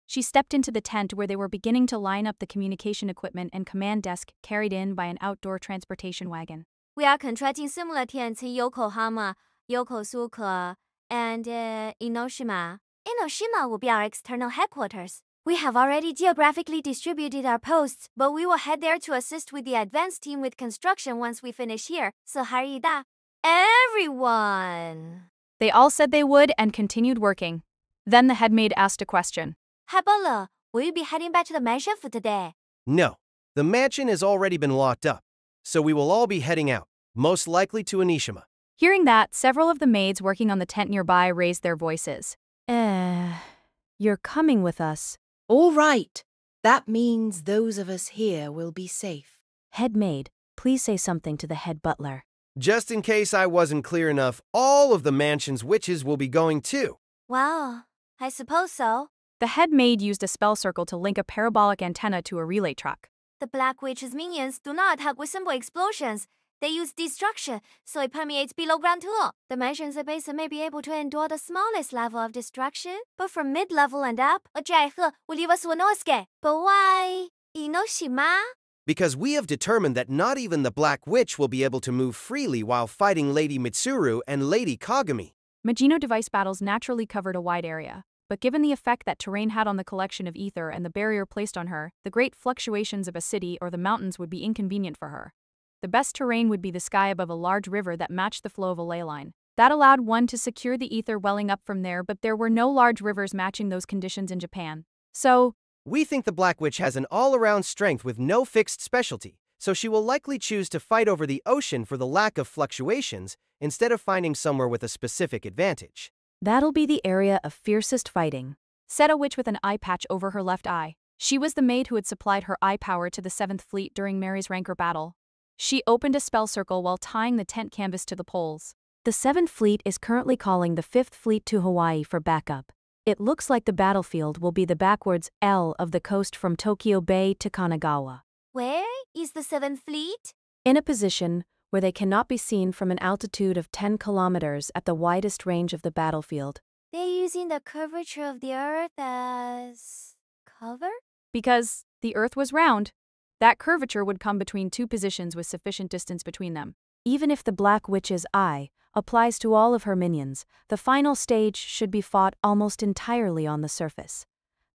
She stepped into the tent where they were beginning to line up the communication equipment and command desk carried in by an outdoor transportation wagon. We are contracting similar tents in Yokohama, Yokosuka, and Enoshima. Enoshima will be our external headquarters. We have already geographically distributed our posts, but we will head there to assist with the advanced team with construction once we finish here. So hurry da. Everyone! They all said they would and continued working. Then the head maid asked a question. Habala, will you be heading back to the mansion for today? No, the mansion has already been locked up, so we will all be heading out, most likely to Onishima. Hearing that, several of the maids working on the tent nearby raised their voices. You're coming with us. All right. That means those of us here will be safe. Head maid, please say something to the head butler. Just in case I wasn't clear enough, all of the mansion's witches will be going too. Well, I suppose so. The head maid used a spell circle to link a parabolic antenna to a relay truck. The Black Witch's minions do not attack with simple explosions. They use destruction, so it permeates below ground too. The mansion's base may be able to endure the smallest level of destruction, but from mid-level and up, a Jaihe will leave us with no escape. But why Enoshima? Because we have determined that not even the Black Witch will be able to move freely while fighting Lady Mitsuru and Lady Kagami. Magino device battles naturally covered a wide area, but given the effect that terrain had on the collection of ether and the barrier placed on her, the great fluctuations of a city or the mountains would be inconvenient for her. The best terrain would be the sky above a large river that matched the flow of a ley line. That allowed one to secure the ether welling up from there, but there were no large rivers matching those conditions in Japan. So, we think the Black Witch has an all-around strength with no fixed specialty, so she will likely choose to fight over the ocean for the lack of fluctuations instead of finding somewhere with a specific advantage. That'll be the area of fiercest fighting, said a witch with an eye patch over her left eye. She was the maid who had supplied her eye power to the 7th Fleet during Mary's Rancor battle. She opened a spell circle while tying the tent canvas to the poles. The 7th Fleet is currently calling the 5th Fleet to Hawaii for backup. It looks like the battlefield will be the backwards L of the coast from Tokyo Bay to Kanagawa. Where is the 7th Fleet? In a position where they cannot be seen from an altitude of 10 kilometers at the widest range of the battlefield. They're using the curvature of the Earth as cover? Because the Earth was round, that curvature would come between two positions with sufficient distance between them. Even if the Black Witch's eye applies to all of her minions, the final stage should be fought almost entirely on the surface.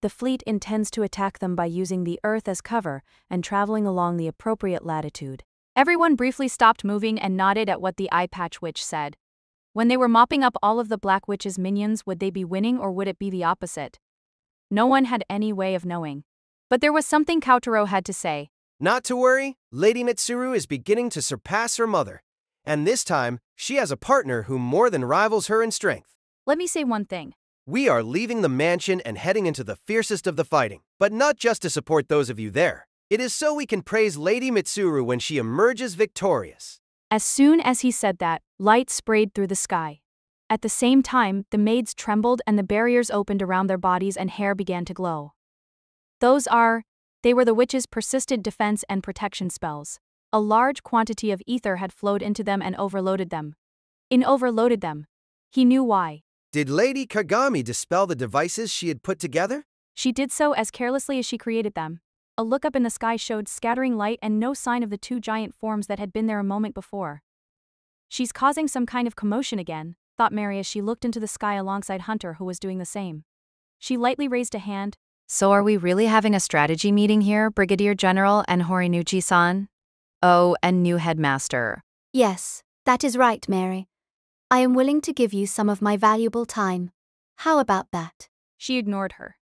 The fleet intends to attack them by using the Earth as cover and traveling along the appropriate latitude. Everyone briefly stopped moving and nodded at what the eye patch witch said. When they were mopping up all of the Black Witch's minions, would they be winning or would it be the opposite? No one had any way of knowing. But there was something Kautaro had to say. Not to worry, Lady Mitsuru is beginning to surpass her mother. And this time, she has a partner who more than rivals her in strength. Let me say one thing. We are leaving the mansion and heading into the fiercest of the fighting, but not just to support those of you there. It is so we can praise Lady Mitsuru when she emerges victorious. As soon as he said that, light sprayed through the sky. At the same time, the maids trembled and the barriers opened around their bodies and hair began to glow. They were the witch's persistent defense and protection spells. A large quantity of ether had flowed into them and overloaded them. He knew why. Did Lady Kagami dispel the devices she had put together? She did so as carelessly as she created them. A look up in the sky showed scattering light and no sign of the two giant forms that had been there a moment before. She's causing some kind of commotion again, thought Mary as she looked into the sky alongside Hunter, who was doing the same. She lightly raised a hand. So are we really having a strategy meeting here, Brigadier General and Horinuchi-san? Oh, and new headmaster. Yes, that is right, Mary. I am willing to give you some of my valuable time. How about that? She ignored her.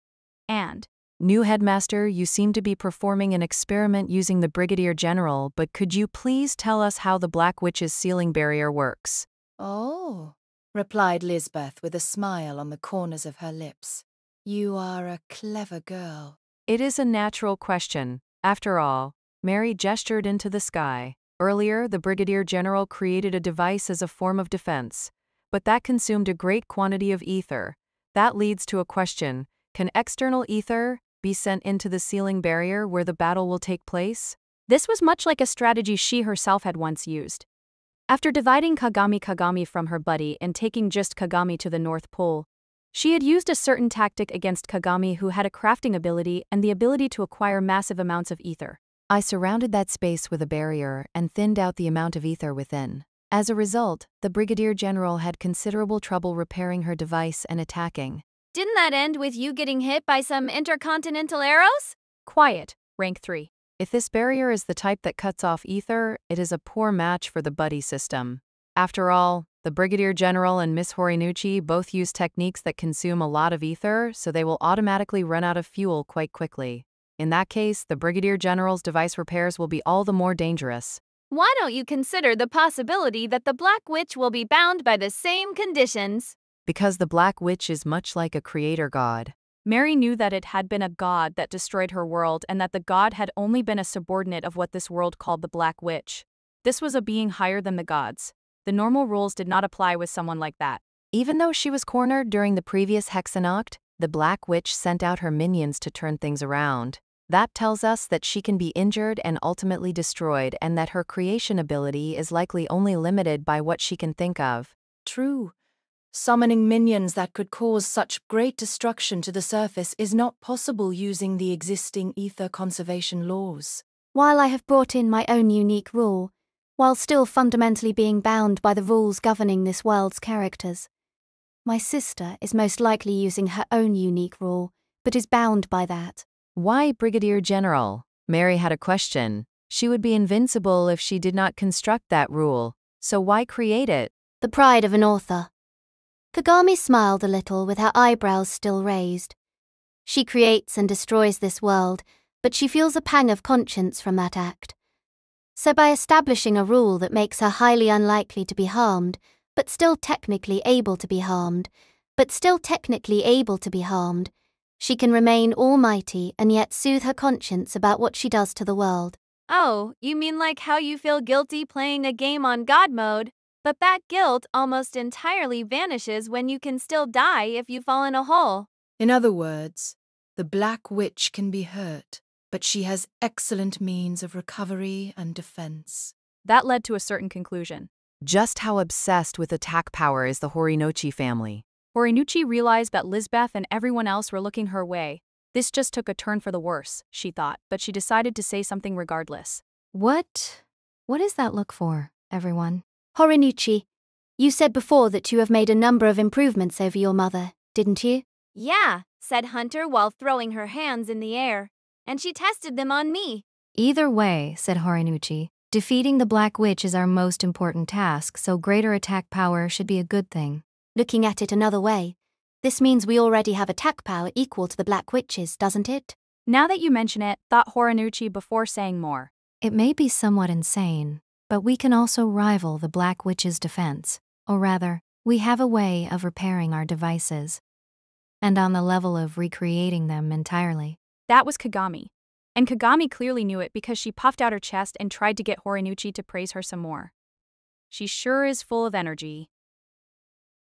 And, new headmaster, you seem to be performing an experiment using the Brigadier General, but could you please tell us how the Black Witch's sealing barrier works? Oh, replied Lisbeth with a smile on the corners of her lips. You are a clever girl. It is a natural question. After all, Mary gestured into the sky. Earlier, the Brigadier General created a device as a form of defense, but that consumed a great quantity of ether. That leads to a question: can external ether be sent into the sealing barrier where the battle will take place? This was much like a strategy she herself had once used. After dividing Kagami from her buddy and taking just Kagami to the North Pole, she had used a certain tactic against Kagami, who had a crafting ability and the ability to acquire massive amounts of ether. I surrounded that space with a barrier and thinned out the amount of ether within. As a result, the Brigadier General had considerable trouble repairing her device and attacking. Didn't that end with you getting hit by some intercontinental arrows? Quiet, rank 3. If this barrier is the type that cuts off ether, it is a poor match for the buddy system. After all, the Brigadier General and Miss Horinuchi both use techniques that consume a lot of ether, so they will automatically run out of fuel quite quickly. In that case, the Brigadier General's device repairs will be all the more dangerous. Why don't you consider the possibility that the Black Witch will be bound by the same conditions? Because the Black Witch is much like a creator god. Mary knew that it had been a god that destroyed her world and that the god had only been a subordinate of what this world called the Black Witch. This was a being higher than the gods. The normal rules did not apply with someone like that. Even though she was cornered during the previous Hexennacht, the Black Witch sent out her minions to turn things around. That tells us that she can be injured and ultimately destroyed, and that her creation ability is likely only limited by what she can think of. True. Summoning minions that could cause such great destruction to the surface is not possible using the existing ether conservation laws. While I have brought in my own unique rule, while still fundamentally being bound by the rules governing this world's characters, my sister is most likely using her own unique rule, but is bound by that. Why Brigadier General? Mary had a question. She would be invincible if she did not construct that rule, so why create it? The pride of an author. Kagami smiled a little with her eyebrows still raised. She creates and destroys this world, but she feels a pang of conscience from that act. So by establishing a rule that makes her highly unlikely to be harmed, but still technically able to be harmed, she can remain almighty and yet soothe her conscience about what she does to the world. Oh, you mean like how you feel guilty playing a game on God mode? But that guilt almost entirely vanishes when you can still die if you fall in a hole. In other words, the Black Witch can be hurt, but she has excellent means of recovery and defense. That led to a certain conclusion. Just how obsessed with attack power is the Horinuchi family? Horinuchi realized that Lisbeth and everyone else were looking her way. This just took a turn for the worse, she thought, but she decided to say something regardless. What is that look for, everyone? Horinuchi, you said before that you have made a number of improvements over your mother, didn't you? Yeah, said Hunter while throwing her hands in the air. And she tested them on me. Either way, said Horinuchi, defeating the Black Witch is our most important task, so greater attack power should be a good thing. Looking at it another way, this means we already have attack power equal to the Black Witch's, doesn't it? Now that you mention it, thought Horinuchi before saying more. It may be somewhat insane, but we can also rival the Black Witch's defense. Or rather, we have a way of repairing our devices. And on the level of recreating them entirely. That was Kagami. And Kagami clearly knew it because she puffed out her chest and tried to get Horinuchi to praise her some more. She sure is full of energy.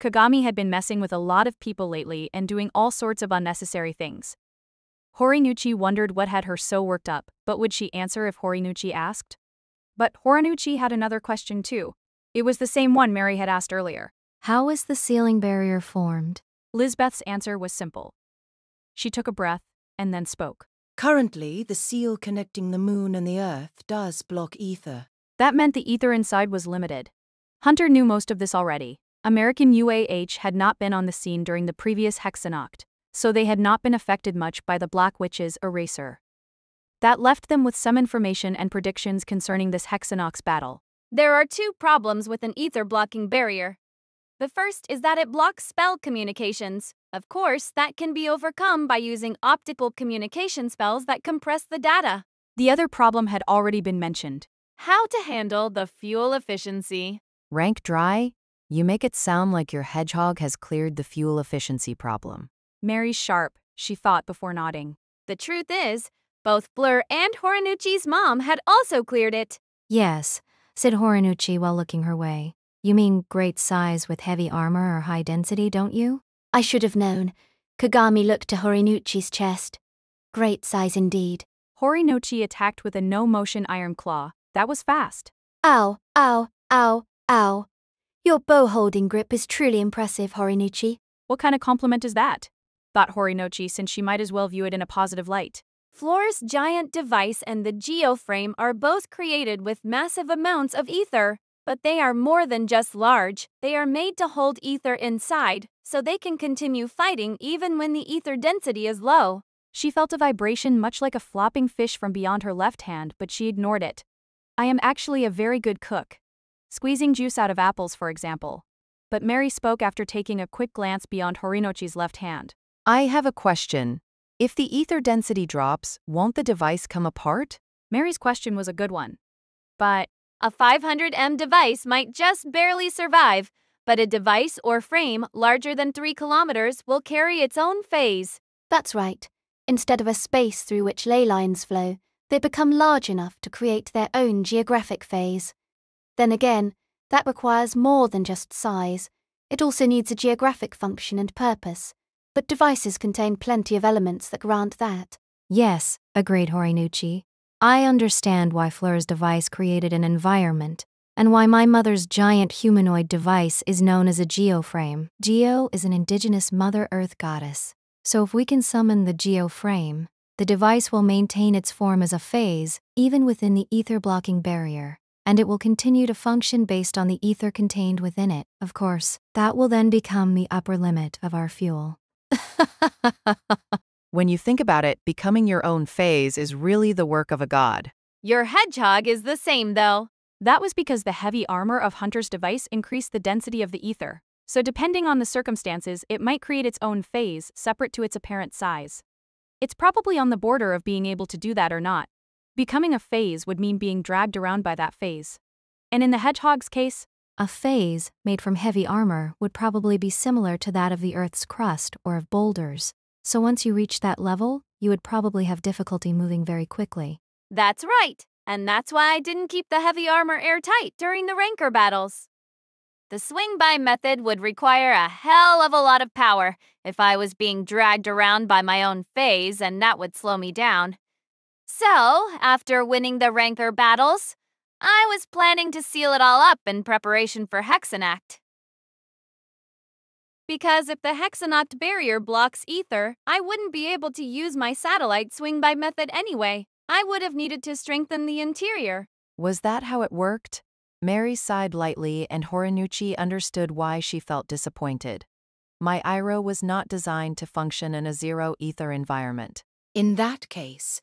Kagami had been messing with a lot of people lately and doing all sorts of unnecessary things. Horinuchi wondered what had her so worked up, but would she answer if Horinuchi asked? But Horinuchi had another question too. It was the same one Mary had asked earlier. How is the sealing barrier formed? Lisbeth's answer was simple. She took a breath and then spoke. Currently, the seal connecting the moon and the earth does block ether. That meant the ether inside was limited. Hunter knew most of this already. American UAH had not been on the scene during the previous Hexennacht, so they had not been affected much by the Black Witch's eraser. That left them with some information and predictions concerning this Hexennacht's battle. There are two problems with an ether-blocking barrier. The first is that it blocks spell communications. Of course, that can be overcome by using optical communication spells that compress the data. The other problem had already been mentioned. How to handle the fuel efficiency. Rank dry? You make it sound like your hedgehog has cleared the fuel efficiency problem. Mary's sharp, she thought before nodding. The truth is, both Blur and Horinuchi's mom had also cleared it. Yes, said Horinuchi while looking her way. You mean great size with heavy armor or high density, don't you? I should have known. Kagami looked to Horinuchi's chest. Great size indeed. Horinuchi attacked with a no-motion iron claw. That was fast. Ow, ow, ow, ow. Your bow-holding grip is truly impressive, Horinuchi. What kind of compliment is that? Thought Horinuchi, since she might as well view it in a positive light. Floor's giant device and the geoframe are both created with massive amounts of ether. But they are more than just large. They are made to hold ether inside, so they can continue fighting even when the ether density is low. She felt a vibration much like a flopping fish from beyond her left hand, but she ignored it. I am actually a very good cook. Squeezing juice out of apples, for example. But Mary spoke after taking a quick glance beyond Horinuchi's left hand. I have a question. If the ether density drops, won't the device come apart? Mary's question was a good one. But a 500M device might just barely survive, but a device or frame larger than 3 kilometers will carry its own phase. That's right. Instead of a space through which ley lines flow, they become large enough to create their own geographic phase. Then again, that requires more than just size. It also needs a geographic function and purpose. But devices contain plenty of elements that grant that. Yes, agreed Horinuchi. I understand why Fleur's device created an environment, and why my mother's giant humanoid device is known as a geoframe. Geo is an indigenous Mother Earth goddess. So if we can summon the geoframe, the device will maintain its form as a phase, even within the ether-blocking barrier, and it will continue to function based on the ether contained within it. Of course, that will then become the upper limit of our fuel. When you think about it, becoming your own phase is really the work of a god. Your hedgehog is the same, though. That was because the heavy armor of Hunter's device increased the density of the ether. So depending on the circumstances, it might create its own phase, separate to its apparent size. It's probably on the border of being able to do that or not. Becoming a phase would mean being dragged around by that phase. And in the hedgehog's case, a phase made from heavy armor would probably be similar to that of the Earth's crust or of boulders. So once you reach that level, you would probably have difficulty moving very quickly. That's right. And that's why I didn't keep the heavy armor airtight during the rancor battles. The swing-by method would require a hell of a lot of power if I was being dragged around by my own phase, and that would slow me down. So, after winning the rancor battles, I was planning to seal it all up in preparation for Hexennacht. Because if the Hexennacht barrier blocks ether, I wouldn't be able to use my satellite swing-by method anyway. I would have needed to strengthen the interior. Was that how it worked? Mary sighed lightly, and Horinuchi understood why she felt disappointed. My Iroh was not designed to function in a zero-ether environment. In that case,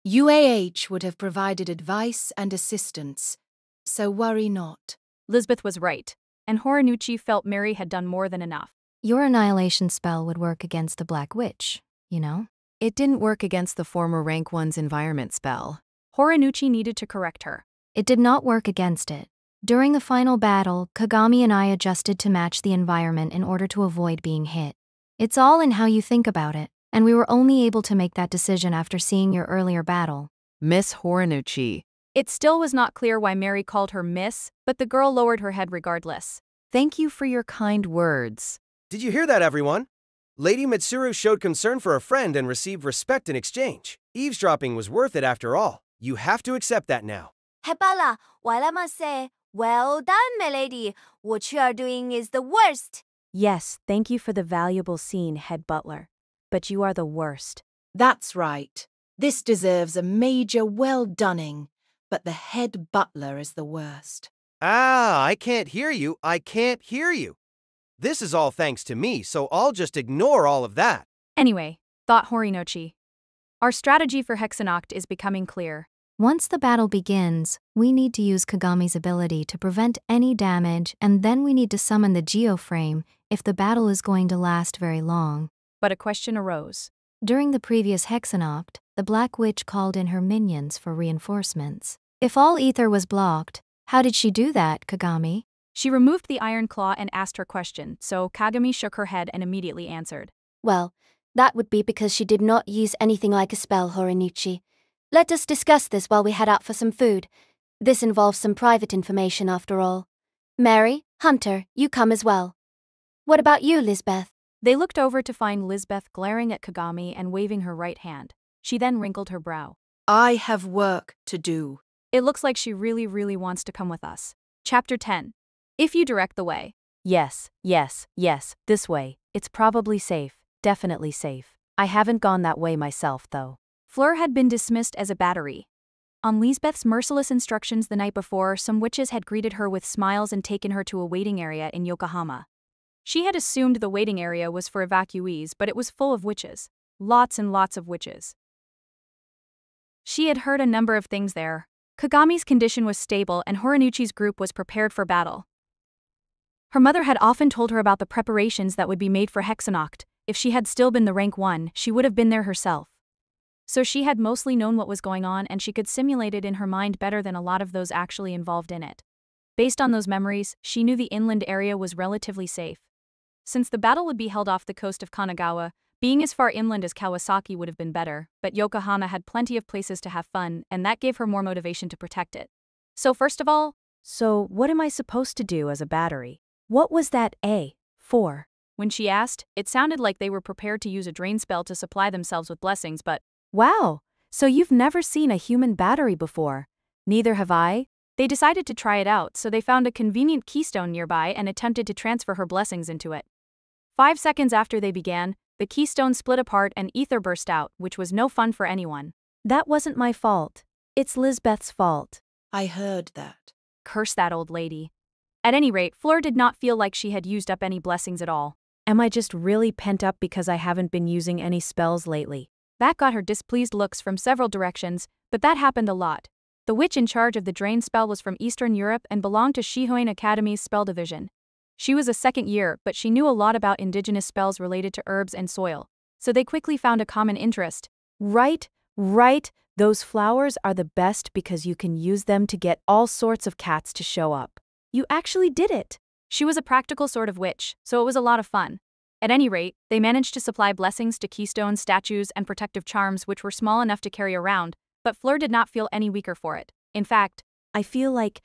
UAH would have provided advice and assistance, so worry not. Lisbeth was right, and Horinuchi felt Mary had done more than enough. Your annihilation spell would work against the Black Witch, you know? It didn't work against the former Rank 1's environment spell. Horinuchi needed to correct her. It did not work against it. During the final battle, Kagami and I adjusted to match the environment in order to avoid being hit. It's all in how you think about it, and we were only able to make that decision after seeing your earlier battle. Miss Horinuchi. It still was not clear why Mary called her Miss, but the girl lowered her head regardless. Thank you for your kind words. Did you hear that, everyone? Lady Mitsuru showed concern for a friend and received respect in exchange. Eavesdropping was worth it after all. You have to accept that now. Hepala, while I must say, well done, milady. What you are doing is the worst. Yes, thank you for the valuable scene, head butler. But you are the worst. That's right. This deserves a major well-doneing, but the head butler is the worst. Ah, I can't hear you. I can't hear you. This is all thanks to me, so I'll just ignore all of that. Anyway, thought Horinuchi, our strategy for Hexennacht is becoming clear. Once the battle begins, we need to use Kagami's ability to prevent any damage, and then we need to summon the geoframe if the battle is going to last very long. But a question arose. During the previous Hexennacht, the Black Witch called in her minions for reinforcements. If all ether was blocked, how did she do that, Kagami? She removed the iron claw and asked her question, so Kagami shook her head and immediately answered. Well, that would be because she did not use anything like a spell, Horinichi. Let us discuss this while we head out for some food. This involves some private information after all. Mary, Hunter, you come as well. What about you, Lisbeth? They looked over to find Lisbeth glaring at Kagami and waving her right hand. She then wrinkled her brow. I have work to do. It looks like she really wants to come with us. Chapter 10. If you direct the way. Yes, this way. It's probably safe, definitely safe. I haven't gone that way myself, though. Fleur had been dismissed as a battery. On Lisbeth's merciless instructions the night before, some witches had greeted her with smiles and taken her to a waiting area in Yokohama. She had assumed the waiting area was for evacuees, but it was full of witches. Lots and lots of witches. She had heard a number of things there. Kagami's condition was stable and Horinuchi's group was prepared for battle. Her mother had often told her about the preparations that would be made for Hexennacht. If she had still been the rank 1, she would have been there herself. So she had mostly known what was going on and she could simulate it in her mind better than a lot of those actually involved in it. Based on those memories, she knew the inland area was relatively safe. Since the battle would be held off the coast of Kanagawa, being as far inland as Kawasaki would have been better, but Yokohama had plenty of places to have fun, and that gave her more motivation to protect it. So first of all, so what am I supposed to do as a battery? What was that A for? When she asked, it sounded like they were prepared to use a drain spell to supply themselves with blessings, but wow, so you've never seen a human battery before. Neither have I. They decided to try it out, so they found a convenient keystone nearby and attempted to transfer her blessings into it. 5 seconds after they began, the keystone split apart and ether burst out, which was no fun for anyone. That wasn't my fault. It's Lisbeth's fault. I heard that. Curse that old lady. At any rate, Fleur did not feel like she had used up any blessings at all. Am I just really pent up because I haven't been using any spells lately? That got her displeased looks from several directions, but that happened a lot. The witch in charge of the drain spell was from Eastern Europe and belonged to Shihoin Academy's spell division. She was a second year, but she knew a lot about indigenous spells related to herbs and soil, so they quickly found a common interest. Right. Those flowers are the best because you can use them to get all sorts of cats to show up. You actually did it. She was a practical sort of witch, so it was a lot of fun. At any rate, they managed to supply blessings to keystones, statues, and protective charms which were small enough to carry around, but Fleur did not feel any weaker for it. In fact, I feel like,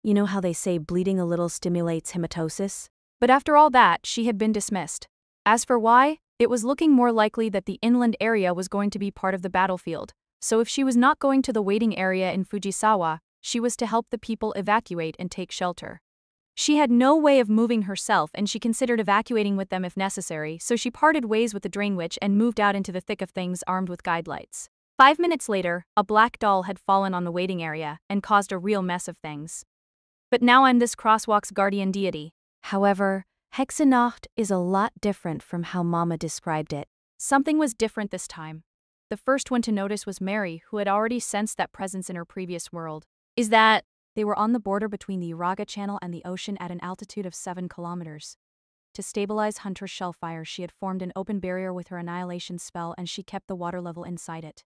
you know how they say bleeding a little stimulates hematosis? But after all that, she had been dismissed. As for why, it was looking more likely that the inland area was going to be part of the battlefield, so if she was not going to the waiting area in Fujisawa, she was to help the people evacuate and take shelter. She had no way of moving herself and she considered evacuating with them if necessary, so she parted ways with the Drain Witch and moved out into the thick of things armed with guide lights. 5 minutes later, a black doll had fallen on the waiting area and caused a real mess of things. But now I'm this crosswalk's guardian deity. However, Hexennacht is a lot different from how Mama described it. Something was different this time. The first one to notice was Mary, who had already sensed that presence in her previous world. Is that they were on the border between the Uraga Channel and the ocean at an altitude of 7 kilometers. To stabilize Hunter's shellfire, she had formed an open barrier with her annihilation spell and she kept the water level inside it.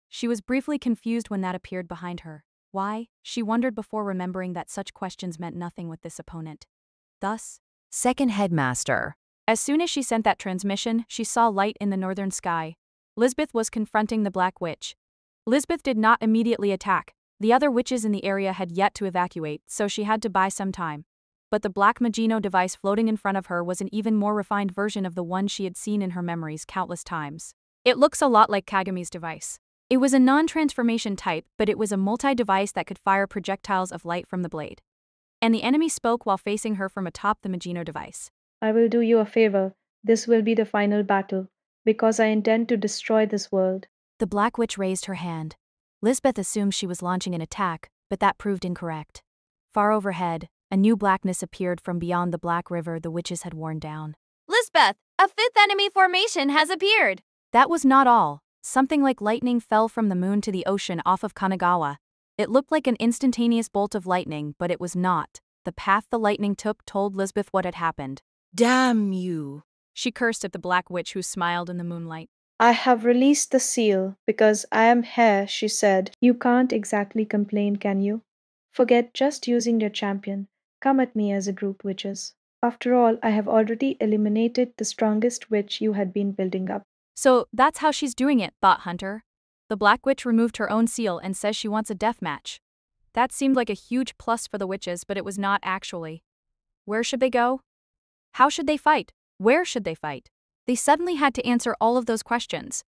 She was briefly confused when that appeared behind her. Why? She wondered before remembering that such questions meant nothing with this opponent. Thus, Second Headmaster. As soon as she sent that transmission, she saw light in the northern sky. Lisbeth was confronting the Black Witch. Lisbeth did not immediately attack. The other witches in the area had yet to evacuate, so she had to buy some time. But the black Magino device floating in front of her was an even more refined version of the one she had seen in her memories countless times. It looks a lot like Kagami's device. It was a non-transformation type, but it was a multi-device that could fire projectiles of light from the blade. And the enemy spoke while facing her from atop the Magino device. I will do you a favor. This will be the final battle, because I intend to destroy this world. The Black Witch raised her hand. Lisbeth assumed she was launching an attack, but that proved incorrect. Far overhead, a new blackness appeared from beyond the black river the witches had worn down. Lisbeth, a 5th enemy formation has appeared. That was not all. Something like lightning fell from the moon to the ocean off of Kanagawa. It looked like an instantaneous bolt of lightning, but it was not. The path the lightning took told Lisbeth what had happened. Damn you. She cursed at the Black Witch who smiled in the moonlight. I have released the seal because I am here, she said. You can't exactly complain, can you? Forget just using your champion. Come at me as a group, witches. After all, I have already eliminated the strongest witch you had been building up. So that's how she's doing it, thought Hunter. The Black Witch removed her own seal and says she wants a death match. That seemed like a huge plus for the witches, but it was not actually. Where should they go? How should they fight? Where should they fight? They suddenly had to answer all of those questions.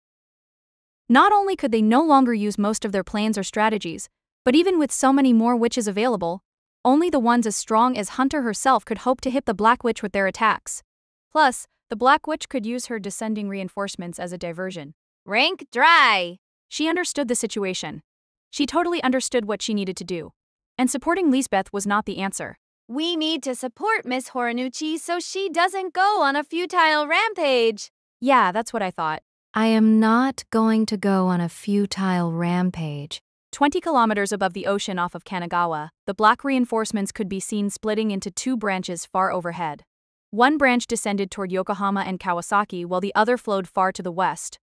Not only could they no longer use most of their plans or strategies, but even with so many more witches available, only the ones as strong as Hunter herself could hope to hit the Black Witch with their attacks. Plus, the Black Witch could use her descending reinforcements as a diversion. Rank dry. She understood the situation. She totally understood what she needed to do. And supporting Lisbeth was not the answer. We need to support Miss Horinuchi so she doesn't go on a futile rampage. Yeah, that's what I thought. I am not going to go on a futile rampage. 20 kilometers above the ocean off of Kanagawa, the black reinforcements could be seen splitting into two branches far overhead. One branch descended toward Yokohama and Kawasaki while the other flowed far to the west.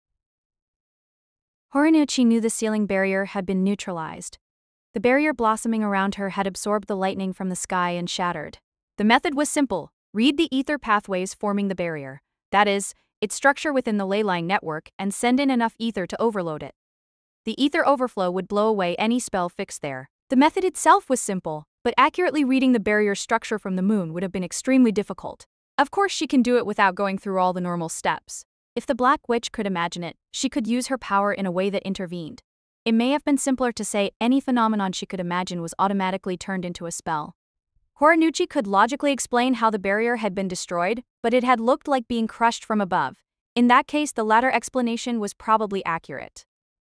Horinuchi knew the sealing barrier had been neutralized. The barrier blossoming around her had absorbed the lightning from the sky and shattered. The method was simple. Read the ether pathways forming the barrier. That is, its structure within the ley line network, and send in enough ether to overload it. The ether overflow would blow away any spell fixed there. The method itself was simple, but accurately reading the barrier structure from the moon would have been extremely difficult. Of course, she can do it without going through all the normal steps. If the Black Witch could imagine it, she could use her power in a way that intervened. It may have been simpler to say any phenomenon she could imagine was automatically turned into a spell. Horinuchi could logically explain how the barrier had been destroyed, but it had looked like being crushed from above. In that case, the latter explanation was probably accurate.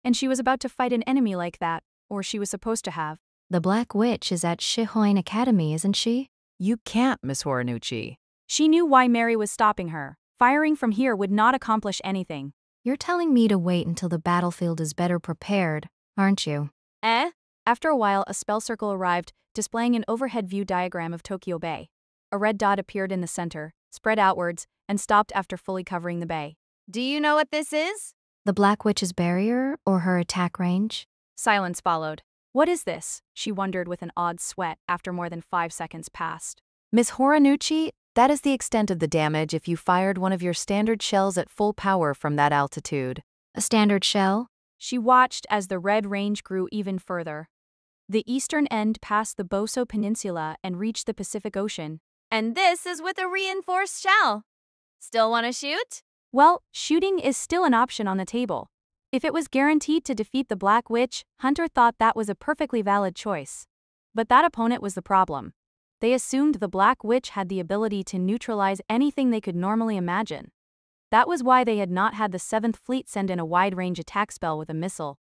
And she was about to fight an enemy like that, or she was supposed to have. The Black Witch is at Shihoin Academy, isn't she? You can't, Miss Horinuchi. She knew why Mary was stopping her. Firing from here would not accomplish anything. You're telling me to wait until the battlefield is better prepared, aren't you? After a while, a spell circle arrived, displaying an overhead view diagram of Tokyo Bay. A red dot appeared in the center, spread outwards, and stopped after fully covering the bay. Do you know what this is? The Black Witch's barrier or her attack range? Silence followed. What is this? She wondered with an odd sweat after more than 5 seconds passed. Miss Horinuchi, that is the extent of the damage if you fired one of your standard shells at full power from that altitude. A standard shell? She watched as the red range grew even further. The eastern end passed the Boso Peninsula and reached the Pacific Ocean. And this is with a reinforced shell. Still want to shoot? Well, shooting is still an option on the table. If it was guaranteed to defeat the Black Witch, Hunter thought that was a perfectly valid choice. But that opponent was the problem. They assumed the Black Witch had the ability to neutralize anything they could normally imagine. That was why they had not had the 7th Fleet send in a wide-range attack spell with a missile.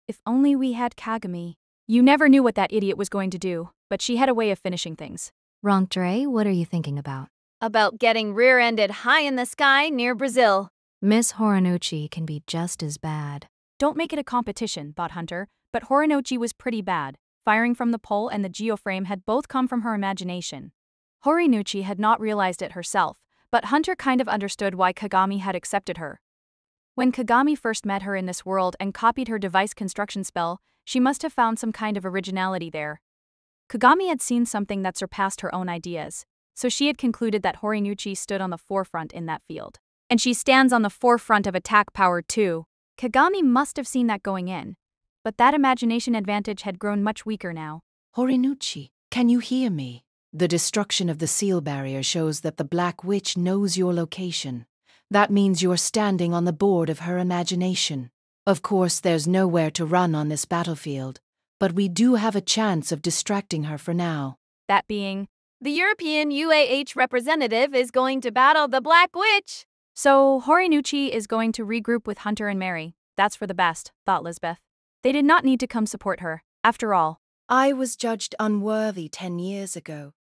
If only we had Kagami. You never knew what that idiot was going to do, but she had a way of finishing things. Rankdre, what are you thinking about? About getting rear-ended high in the sky near Brazil. Miss Horinuchi can be just as bad. Don't make it a competition, thought Hunter, but Horinuchi was pretty bad. Firing from the pole and the geoframe had both come from her imagination. Horinuchi had not realized it herself, but Hunter kind of understood why Kagami had accepted her. When Kagami first met her in this world and copied her device construction spell, she must have found some kind of originality there. Kagami had seen something that surpassed her own ideas, so she had concluded that Horinuchi stood on the forefront in that field. And she stands on the forefront of attack power too. Kagami must have seen that going in, but that imagination advantage had grown much weaker now. Horinuchi, can you hear me? The destruction of the seal barrier shows that the Black Witch knows your location. That means you're standing on the board of her imagination. Of course, there's nowhere to run on this battlefield, but we do have a chance of distracting her for now. That being, the European UAH representative is going to battle the Black Witch. So Horinuchi is going to regroup with Hunter and Mary. That's for the best, thought Lisbeth. They did not need to come support her, after all. I was judged unworthy 10 years ago,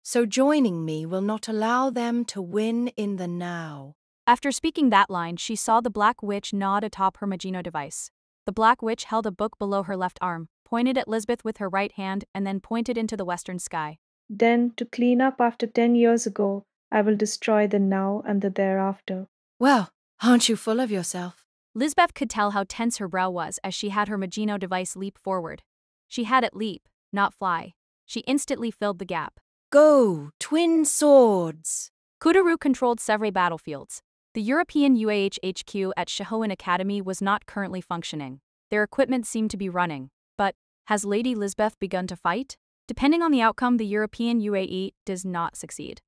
so joining me will not allow them to win in the now. After speaking that line, she saw the Black Witch nod atop her Magino device. The Black Witch held a book below her left arm, pointed at Lisbeth with her right hand, and then pointed into the western sky. Then, to clean up after 10 years ago, I will destroy the now and the thereafter. Well, aren't you full of yourself? Lisbeth could tell how tense her brow was as she had her Magino device leap forward. She had it leap, not fly. She instantly filled the gap. Go, twin swords! Kutaru controlled several battlefields. The European UAH HQ at Shahoan Academy was not currently functioning. Their equipment seemed to be running. But, has Lady Lisbeth begun to fight? Depending on the outcome, the European UAE does not succeed.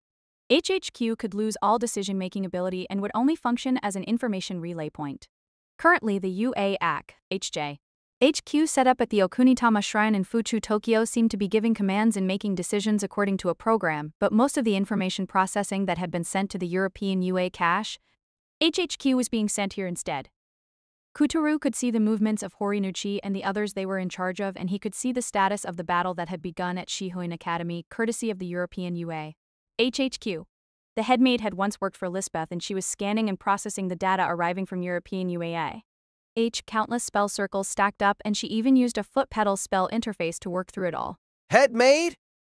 HHQ could lose all decision-making ability and would only function as an information relay point. Currently, the UAAC HJ HQ set up at the Okunitama Shrine in Fuchu, Tokyo seemed to be giving commands and making decisions according to a program, but most of the information processing that had been sent to the European UA cache, HHQ was being sent here instead. Kutaru could see the movements of Horinuchi and the others they were in charge of, and he could see the status of the battle that had begun at Shihoin Academy, courtesy of the European UA. HHQ. The headmaid had once worked for Lisbeth and she was scanning and processing the data arriving from European UAA. Countless spell circles stacked up, and she even used a foot pedal spell interface to work through it all. Headmaid?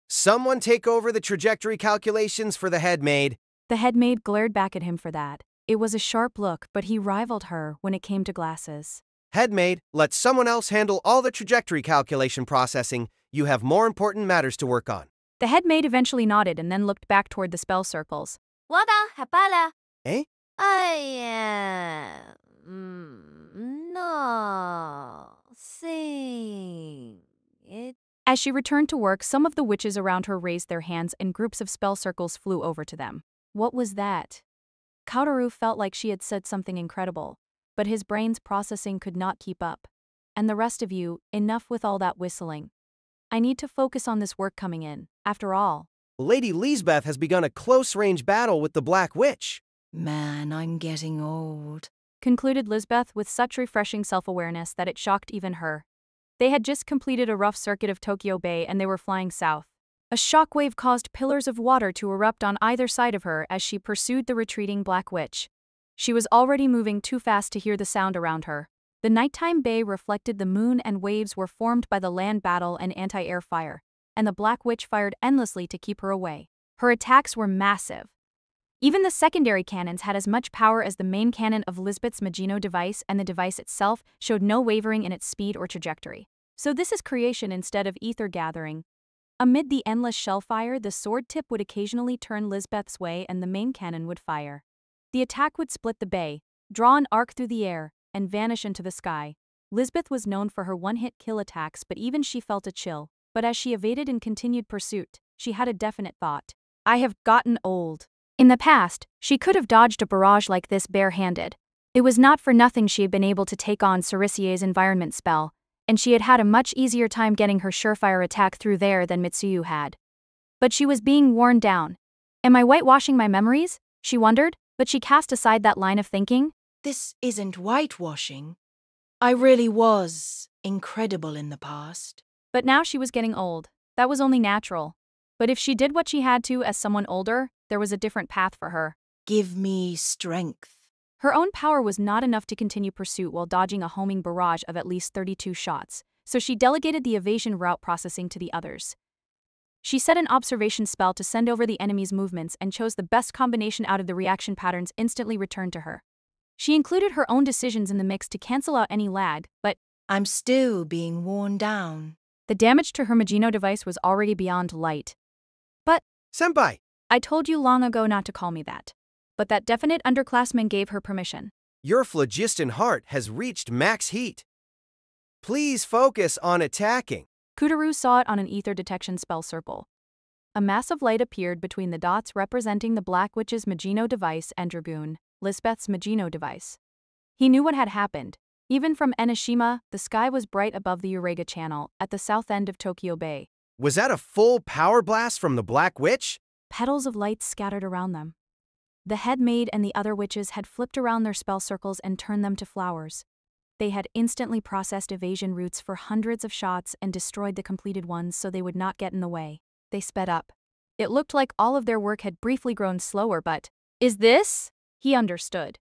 Someone take over the trajectory calculations for the headmaid. The headmaid glared back at him for that. It was a sharp look, but he rivaled her when it came to glasses. Headmaid, let someone else handle all the trajectory calculation processing. You have more important matters to work on. The headmaid eventually nodded and then looked back toward the spell circles. 我的害怕了。 Eh? 哎呀，no, sing it. As she returned to work, some of the witches around her raised their hands and groups of spell circles flew over to them. What was that? Kaoru felt like she had said something incredible, but his brain's processing could not keep up. And the rest of you, enough with all that whistling. I need to focus on this work coming in. After all, Lady Lisbeth has begun a close-range battle with the Black Witch. Man, I'm getting old. Concluded Lisbeth with such refreshing self-awareness that it shocked even her. They had just completed a rough circuit of Tokyo Bay and they were flying south. A shockwave caused pillars of water to erupt on either side of her as she pursued the retreating Black Witch. She was already moving too fast to hear the sound around her. The nighttime bay reflected the moon and waves were formed by the land battle and anti-air fire, and the Black Witch fired endlessly to keep her away. Her attacks were massive. Even the secondary cannons had as much power as the main cannon of Lisbeth's Magino device, and the device itself showed no wavering in its speed or trajectory. So this is creation instead of ether gathering. Amid the endless shellfire, the sword tip would occasionally turn Lisbeth's way and the main cannon would fire. The attack would split the bay, draw an arc through the air, and vanish into the sky. Lisbeth was known for her one-hit kill attacks, but even she felt a chill. But as she evaded and continued pursuit, she had a definite thought. I have gotten old. In the past, she could have dodged a barrage like this bare-handed. It was not for nothing she had been able to take on Cerisier's environment spell, and she had had a much easier time getting her surefire attack through there than Mitsuyu had. But she was being worn down. Am I whitewashing my memories? She wondered, but she cast aside that line of thinking. This isn't whitewashing. I really was incredible in the past. But now she was getting old. That was only natural. But if she did what she had to as someone older, there was a different path for her. Give me strength. Her own power was not enough to continue pursuit while dodging a homing barrage of at least 32 shots, so she delegated the evasion route processing to the others. She set an observation spell to send over the enemy's movements and chose the best combination out of the reaction patterns instantly returned to her. She included her own decisions in the mix to cancel out any lag, but I'm still being worn down. The damage to her Magino device was already beyond light. But, Senpai! I told you long ago not to call me that. But that definite underclassman gave her permission. Your phlogiston heart has reached max heat. Please focus on attacking. Kutaru saw it on an ether detection spell circle. A mass of light appeared between the dots representing the Black Witch's Magino device and Dragoon, Lisbeth's Magino device. He knew what had happened. Even from Enoshima, the sky was bright above the Urega Channel, at the south end of Tokyo Bay. Was that a full power blast from the Black Witch? Petals of light scattered around them. The headmaid and the other witches had flipped around their spell circles and turned them to flowers. They had instantly processed evasion routes for hundreds of shots and destroyed the completed ones so they would not get in the way. They sped up. It looked like all of their work had briefly grown slower, but, is this? He understood.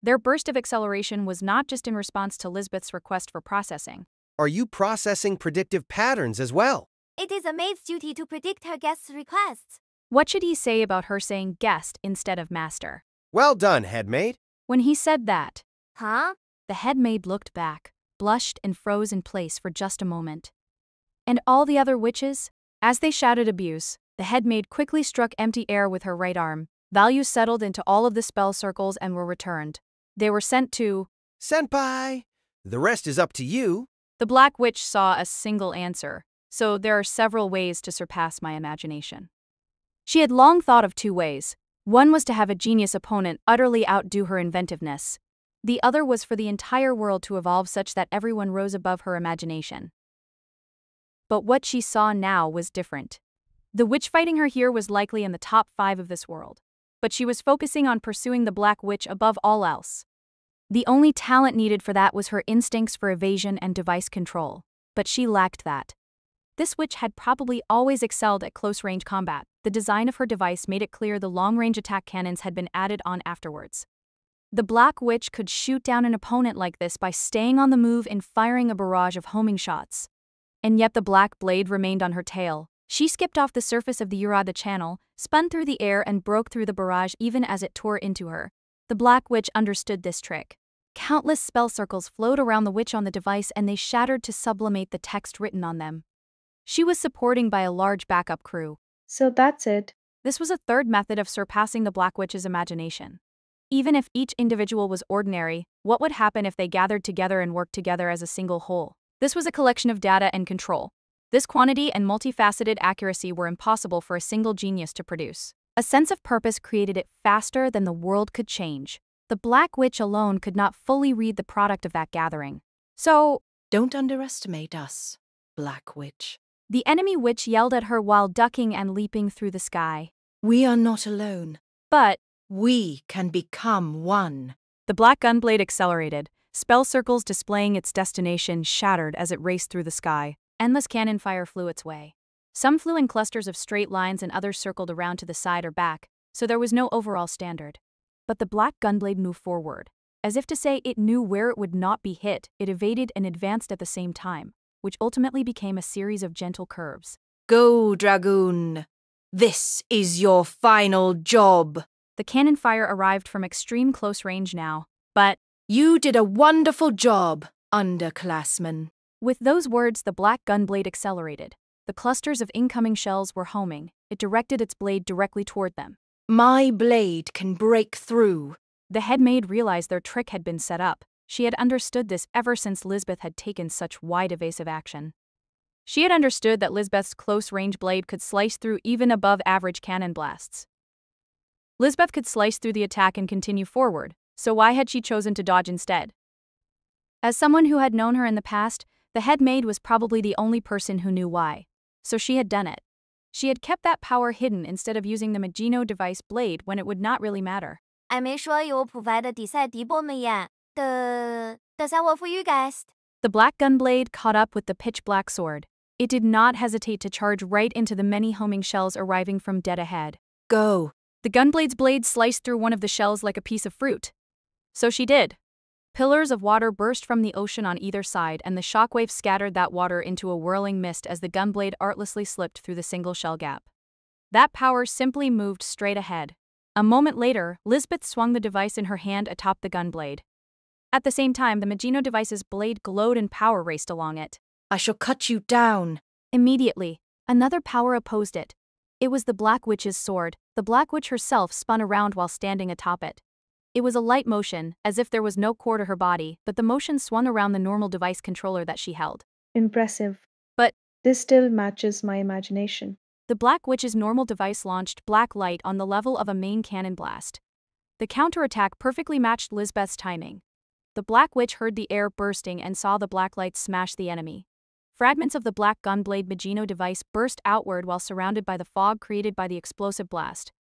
Their burst of acceleration was not just in response to Lisbeth's request for processing. Are you processing predictive patterns as well? It is a maid's duty to predict her guests' requests. What should he say about her saying guest instead of master? Well done, headmaid. When he said that, Huh? The head maid looked back, blushed and froze in place for just a moment. And all the other witches? As they shouted abuse, the head maid quickly struck empty air with her right arm. Values settled into all of the spell circles and were returned. They were sent to Senpai! The rest is up to you. The Black Witch saw a single answer, so there are several ways to surpass my imagination. She had long thought of two ways. One was to have a genius opponent utterly outdo her inventiveness. The other was for the entire world to evolve such that everyone rose above her imagination. But what she saw now was different. The witch fighting her here was likely in the top 5 of this world, but she was focusing on pursuing the Black Witch above all else. The only talent needed for that was her instincts for evasion and device control, but she lacked that. This witch had probably always excelled at close-range combat. The design of her device made it clear the long-range attack cannons had been added on afterwards. The Black Witch could shoot down an opponent like this by staying on the move and firing a barrage of homing shots. And yet the black blade remained on her tail. She skipped off the surface of the Urada channel, spun through the air and broke through the barrage even as it tore into her. The Black Witch understood this trick. Countless spell circles flowed around the witch on the device and they shattered to sublimate the text written on them. She was supported by a large backup crew. So that's it. This was a third method of surpassing the Black Witch's imagination. Even if each individual was ordinary, what would happen if they gathered together and worked together as a single whole? This was a collection of data and control. This quantity and multifaceted accuracy were impossible for a single genius to produce. A sense of purpose created it faster than the world could change. The Black Witch alone could not fully read the product of that gathering. So, don't underestimate us, Black Witch. The enemy witch yelled at her while ducking and leaping through the sky. We are not alone. But we can become one. The black gunblade accelerated, spell circles displaying its destination shattered as it raced through the sky. Endless cannon fire flew its way. Some flew in clusters of straight lines and others circled around to the side or back, so there was no overall standard. But the black gunblade moved forward. As if to say it knew where it would not be hit, it evaded and advanced at the same time, which ultimately became a series of gentle curves. Go, Dragoon! This is your final job! The cannon fire arrived from extreme close range now, but you did a wonderful job, underclassman. With those words, the black gunblade accelerated. The clusters of incoming shells were homing. It directed its blade directly toward them. My blade can break through. The head maid realized their trick had been set up. She had understood this ever since Lisbeth had taken such wide evasive action. She had understood that Lisbeth's close-range blade could slice through even above-average cannon blasts. Lisbeth could slice through the attack and continue forward, so why had she chosen to dodge instead? As someone who had known her in the past, the head maid was probably the only person who knew why. So she had done it. She had kept that power hidden instead of using the Magino device blade when it would not really matter. 还没说有普牌的比赛敌波们呀。Does that work for you guys? The black gunblade caught up with the pitch-black sword. It did not hesitate to charge right into the many homing shells arriving from dead ahead. Go. The gunblade's blade sliced through one of the shells like a piece of fruit. So she did. Pillars of water burst from the ocean on either side, and the shockwave scattered that water into a whirling mist as the gunblade artlessly slipped through the single shell gap. That power simply moved straight ahead. A moment later, Lisbeth swung the device in her hand atop the gunblade. At the same time, the Magino device's blade glowed and power raced along it. I shall cut you down. Immediately, another power opposed it. It was the Black Witch's sword. The Black Witch herself spun around while standing atop it. It was a light motion, as if there was no core to her body, but the motion swung around the normal device controller that she held. Impressive. But this still matches my imagination. The Black Witch's normal device launched black light on the level of a main cannon blast. The counterattack perfectly matched Lisbeth's timing. The Black Witch heard the air bursting and saw the black light smash the enemy. Fragments of the black gunblade Magino device burst outward while surrounded by the fog created by the explosive blast.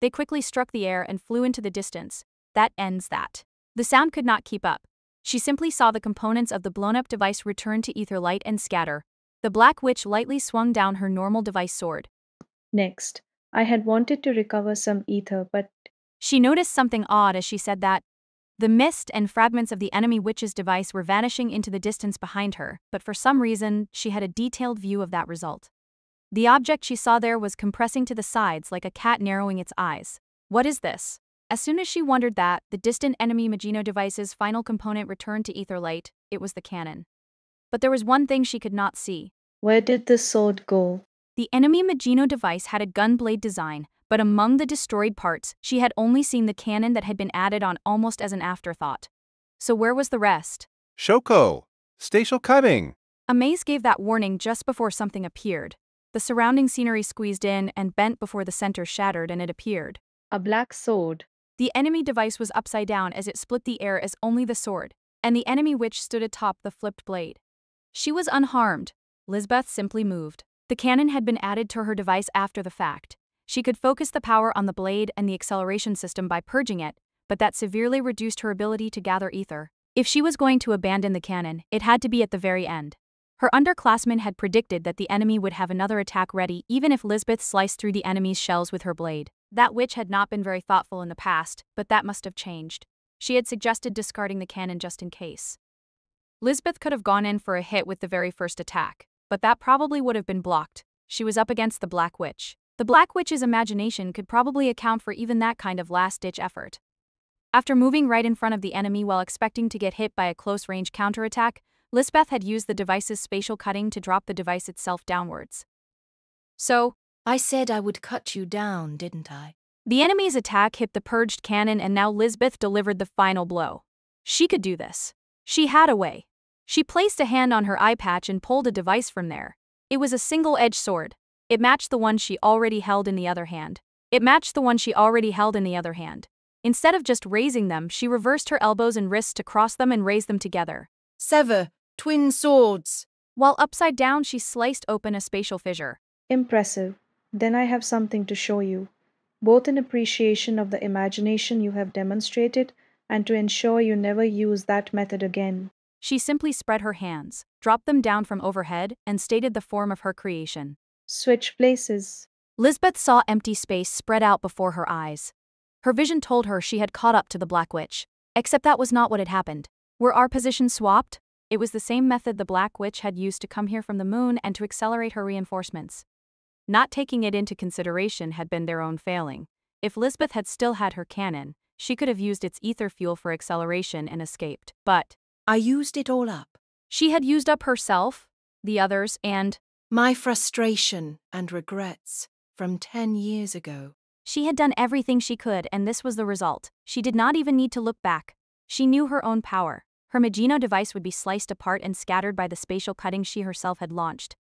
They quickly struck the air and flew into the distance. That ends that. The sound could not keep up. She simply saw the components of the blown-up device return to ether light and scatter. The Black Witch lightly swung down her normal device sword. Next, I had wanted to recover some ether, but... She noticed something odd as she said that. The mist and fragments of the enemy witch's device were vanishing into the distance behind her, but for some reason, she had a detailed view of that result. The object she saw there was compressing to the sides like a cat narrowing its eyes. What is this? As soon as she wondered that, the distant enemy Magino device's final component returned to ether light. It was the cannon. But there was one thing she could not see. Where did the sword go? The enemy Magino device had a gun blade design, but among the destroyed parts, she had only seen the cannon that had been added on almost as an afterthought. So where was the rest? Shoko, station coming. A maze gave that warning just before something appeared. The surrounding scenery squeezed in and bent before the center shattered and it appeared. A black sword. The enemy device was upside down as it split the air as only the sword, and the enemy witch stood atop the flipped blade. She was unharmed. Lisbeth simply moved. The cannon had been added to her device after the fact. She could focus the power on the blade and the acceleration system by purging it, but that severely reduced her ability to gather ether. If she was going to abandon the cannon, it had to be at the very end. Her underclassmen had predicted that the enemy would have another attack ready even if Lisbeth sliced through the enemy's shells with her blade. That witch had not been very thoughtful in the past, but that must have changed. She had suggested discarding the cannon just in case. Lisbeth could have gone in for a hit with the very first attack, but that probably would have been blocked. She was up against the Black Witch. The Black Witch's imagination could probably account for even that kind of last-ditch effort. After moving right in front of the enemy while expecting to get hit by a close-range counterattack, Lisbeth had used the device's spatial cutting to drop the device itself downwards. So, I said I would cut you down, didn't I? The enemy's attack hit the purged cannon and now Lisbeth delivered the final blow. She could do this. She had a way. She placed a hand on her eye patch and pulled a device from there. It was a single-edged sword. It matched the one she already held in the other hand. Instead of just raising them, she reversed her elbows and wrists to cross them and raise them together. Sever, twin swords. While upside down, she sliced open a spatial fissure. Impressive. Then I have something to show you, both in appreciation of the imagination you have demonstrated and to ensure you never use that method again. She simply spread her hands, dropped them down from overhead, and stated the form of her creation. Switch places. Lisbeth saw empty space spread out before her eyes. Her vision told her she had caught up to the Black Witch. Except that was not what had happened. Were our positions swapped? It was the same method the Black Witch had used to come here from the moon and to accelerate her reinforcements. Not taking it into consideration had been their own failing. If Lisbeth had still had her cannon, she could have used its ether fuel for acceleration and escaped. But I used it all up. She had used up herself, the others, and my frustration and regrets from 10 years ago. She had done everything she could, and this was the result. She did not even need to look back. She knew her own power. Her Magino device would be sliced apart and scattered by the spatial cutting she herself had launched.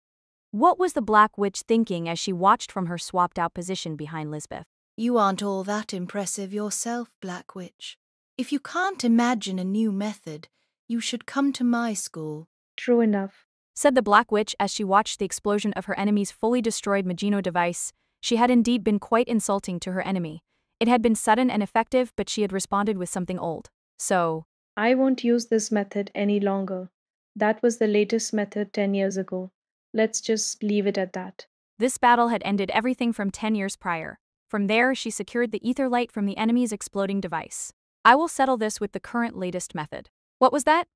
What was the Black Witch thinking as she watched from her swapped-out position behind Lisbeth? You aren't all that impressive yourself, Black Witch. If you can't imagine a new method, you should come to my school. True enough, said the Black Witch as she watched the explosion of her enemy's fully destroyed Magino device. She had indeed been quite insulting to her enemy. It had been sudden and effective, but she had responded with something old. So, I won't use this method any longer. That was the latest method 10 years ago. Let's just leave it at that. This battle had ended everything from 10 years prior. From there, she secured the ether light from the enemy's exploding device. I will settle this with the current latest method. What was that?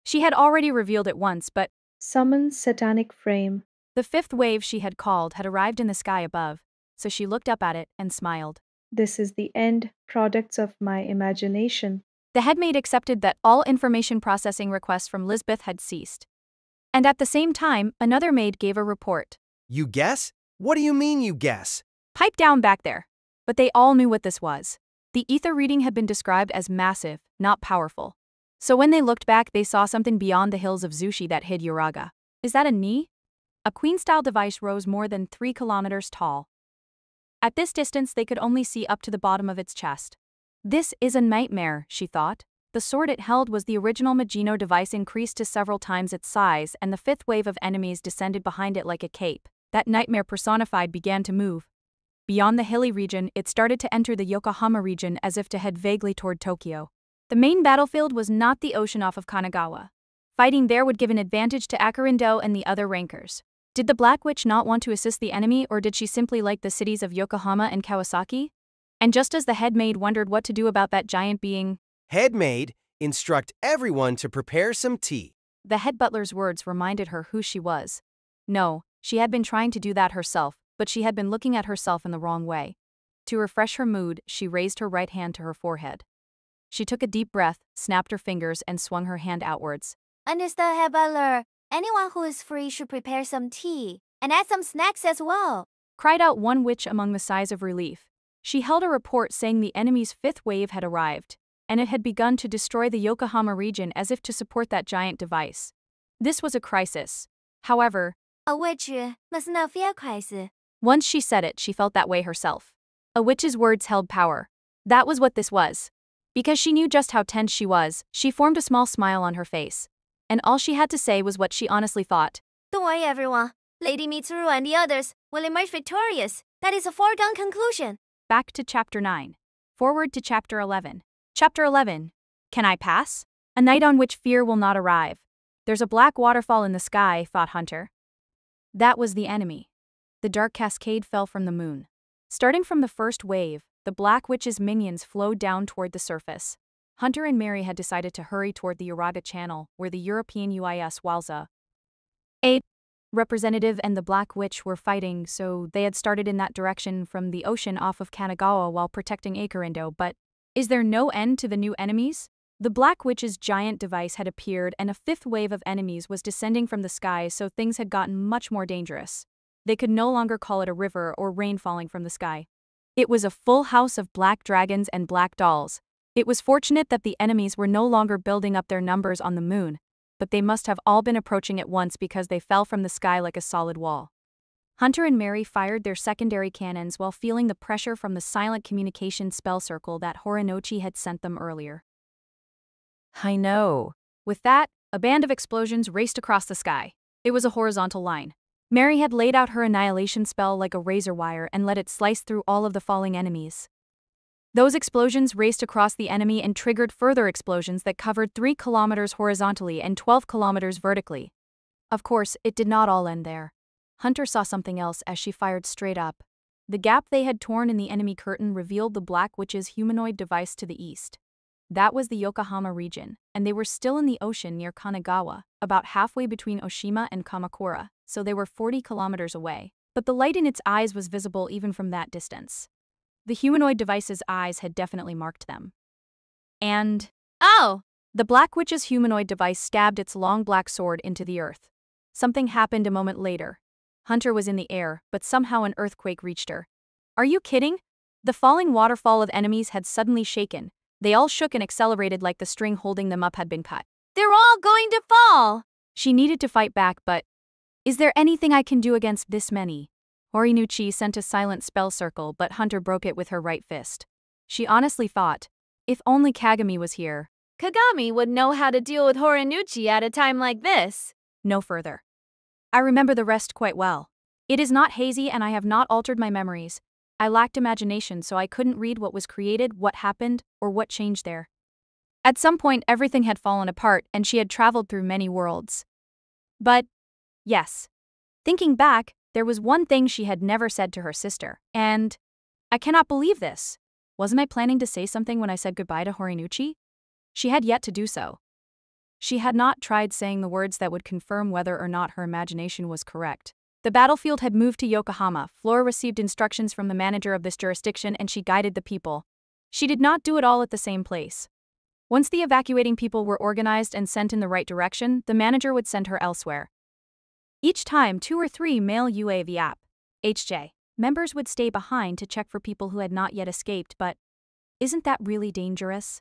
She had already revealed it once, but summon satanic frame. The fifth wave she had called had arrived in the sky above, so she looked up at it and smiled. This is the end products of my imagination. The headmaid accepted that all information processing requests from Lisbeth had ceased. And at the same time, another maid gave a report. You guess? What do you mean you guess? Pipe down back there. But they all knew what this was. The ether reading had been described as massive, not powerful. So when they looked back, they saw something beyond the hills of Zushi that hid Uraga. Is that a knee? A queen-style device rose more than 3 kilometers tall. At this distance, they could only see up to the bottom of its chest. This is a nightmare, she thought. The sword it held was the original Magino device increased to several times its size, and the fifth wave of enemies descended behind it like a cape. That nightmare personified began to move. Beyond the hilly region, it started to enter the Yokohama region as if to head vaguely toward Tokyo. The main battlefield was not the ocean off of Kanagawa. Fighting there would give an advantage to Akarindo and the other rankers. Did the Black Witch not want to assist the enemy, or did she simply like the cities of Yokohama and Kawasaki? And just as the headmaid wondered what to do about that giant being, Headmaid, instruct everyone to prepare some tea. The head butler's words reminded her who she was. No, she had been trying to do that herself, but she had been looking at herself in the wrong way. To refresh her mood, she raised her right hand to her forehead. She took a deep breath, snapped her fingers, and swung her hand outwards. Understood, Herr Butler. Anyone who is free should prepare some tea and add some snacks as well. Cried out one witch among the sighs of relief. She held a report saying the enemy's fifth wave had arrived, and it had begun to destroy the Yokohama region as if to support that giant device. This was a crisis. However, A witch must not fear crisis. once she said it, she felt that way herself. A witch's words held power. That was what this was. Because she knew just how tense she was, she formed a small smile on her face. And all she had to say was what she honestly thought. Don't worry, everyone. Lady Mitsuru and the others will emerge victorious. That is a foregone conclusion. Back to Chapter 9. Forward to Chapter 11. Chapter 11. Can I pass? A night on which fear will not arrive. There's a black waterfall in the sky, thought Hunter. That was the enemy. The dark cascade fell from the moon. Starting from the first wave, the Black Witch's minions flowed down toward the surface. Hunter and Mary had decided to hurry toward the Uraga Channel, where the European UIS Walza A representative and the Black Witch were fighting, so they had started in that direction from the ocean off of Kanagawa while protecting Akarindo. But is there no end to the new enemies? The Black Witch's giant device had appeared and a fifth wave of enemies was descending from the sky, so things had gotten much more dangerous. They could no longer call it a river or rain falling from the sky. It was a full house of black dragons and black dolls. It was fortunate that the enemies were no longer building up their numbers on the moon, but they must have all been approaching at once because they fell from the sky like a solid wall. Hunter and Mary fired their secondary cannons while feeling the pressure from the silent communication spell circle that Horinochi had sent them earlier. I know. With that, a band of explosions raced across the sky. It was a horizontal line. Mary had laid out her annihilation spell like a razor wire and let it slice through all of the falling enemies. Those explosions raced across the enemy and triggered further explosions that covered 3 kilometers horizontally and 12 kilometers vertically. Of course, it did not all end there. Hunter saw something else as she fired straight up. The gap they had torn in the enemy curtain revealed the Black Witch's humanoid device to the east. That was the Yokohama region, and they were still in the ocean near Kanagawa, about halfway between Oshima and Kamakura, so they were 40 kilometers away. But the light in its eyes was visible even from that distance. The humanoid device's eyes had definitely marked them. And Oh! The Black Witch's humanoid device stabbed its long black sword into the earth. Something happened a moment later. Hunter was in the air, but somehow an earthquake reached her. Are you kidding? The falling waterfall of enemies had suddenly shaken. They all shook and accelerated like the string holding them up had been cut. They're all going to fall! She needed to fight back, but is there anything I can do against this many? Horinuchi sent a silent spell circle, but Hunter broke it with her right fist. She honestly thought, if only Kagami was here. Kagami would know how to deal with Horinuchi at a time like this. No further. I remember the rest quite well. It is not hazy and I have not altered my memories. I lacked imagination, so I couldn't read what was created, what happened, or what changed there. At some point, everything had fallen apart and she had traveled through many worlds. But, yes. Thinking back, there was one thing she had never said to her sister, and I cannot believe this. Wasn't I planning to say something when I said goodbye to Horinuchi? She had yet to do so. She had not tried saying the words that would confirm whether or not her imagination was correct. The battlefield had moved to Yokohama. Flora received instructions from the manager of this jurisdiction and she guided the people. She did not do it all at the same place. Once the evacuating people were organized and sent in the right direction, the manager would send her elsewhere. Each time, 2 or 3 male UAV HJ members would stay behind to check for people who had not yet escaped, but isn't that really dangerous?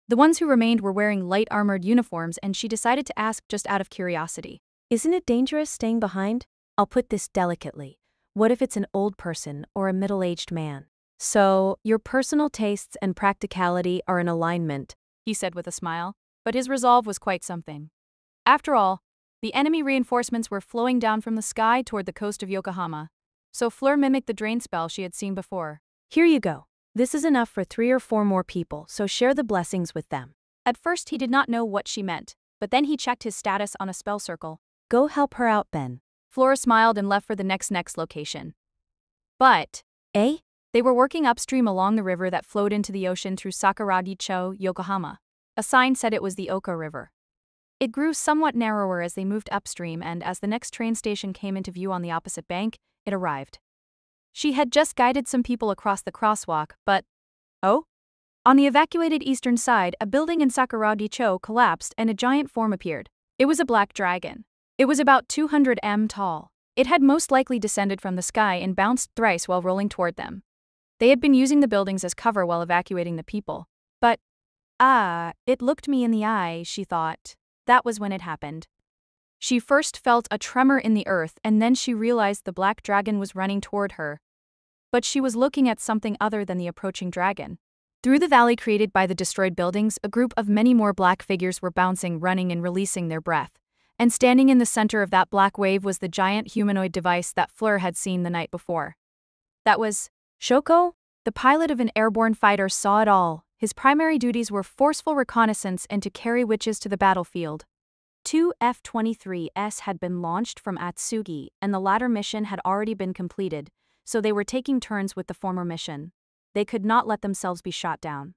The ones who remained were wearing light armored uniforms and she decided to ask just out of curiosity. Isn't it dangerous staying behind? I'll put this delicately. What if it's an old person or a middle-aged man? So, your personal tastes and practicality are in alignment, he said with a smile, but his resolve was quite something. After all, the enemy reinforcements were flowing down from the sky toward the coast of Yokohama, so Fleur mimicked the drain spell she had seen before. Here you go. This is enough for 3 or 4 more people, so share the blessings with them. At first he did not know what she meant, but then he checked his status on a spell circle. Go help her out, Ben. Flora smiled and left for the next location. But, they were working upstream along the river that flowed into the ocean through Sakuragi-cho, Yokohama. A sign said it was the Oka River. It grew somewhat narrower as they moved upstream, and as the next train station came into view on the opposite bank, it arrived. She had just guided some people across the crosswalk, but… Oh? On the evacuated eastern side, a building in Sakuragi-cho collapsed and a giant form appeared. It was a black dragon. It was about 200 m tall. It had most likely descended from the sky and bounced thrice while rolling toward them. They had been using the buildings as cover while evacuating the people. But, it looked me in the eye, she thought. That was when it happened. She first felt a tremor in the earth and then she realized the black dragon was running toward her. But she was looking at something other than the approaching dragon. Through the valley created by the destroyed buildings, a group of many more black figures were bouncing, running, and releasing their breath. And standing in the center of that black wave was the giant humanoid device that Fleur had seen the night before. That was Shoko? The pilot of an airborne fighter saw it all. His primary duties were forceful reconnaissance and to carry witches to the battlefield. 2 F-23s had been launched from Atsugi, and the latter mission had already been completed, so they were taking turns with the former mission. They could not let themselves be shot down.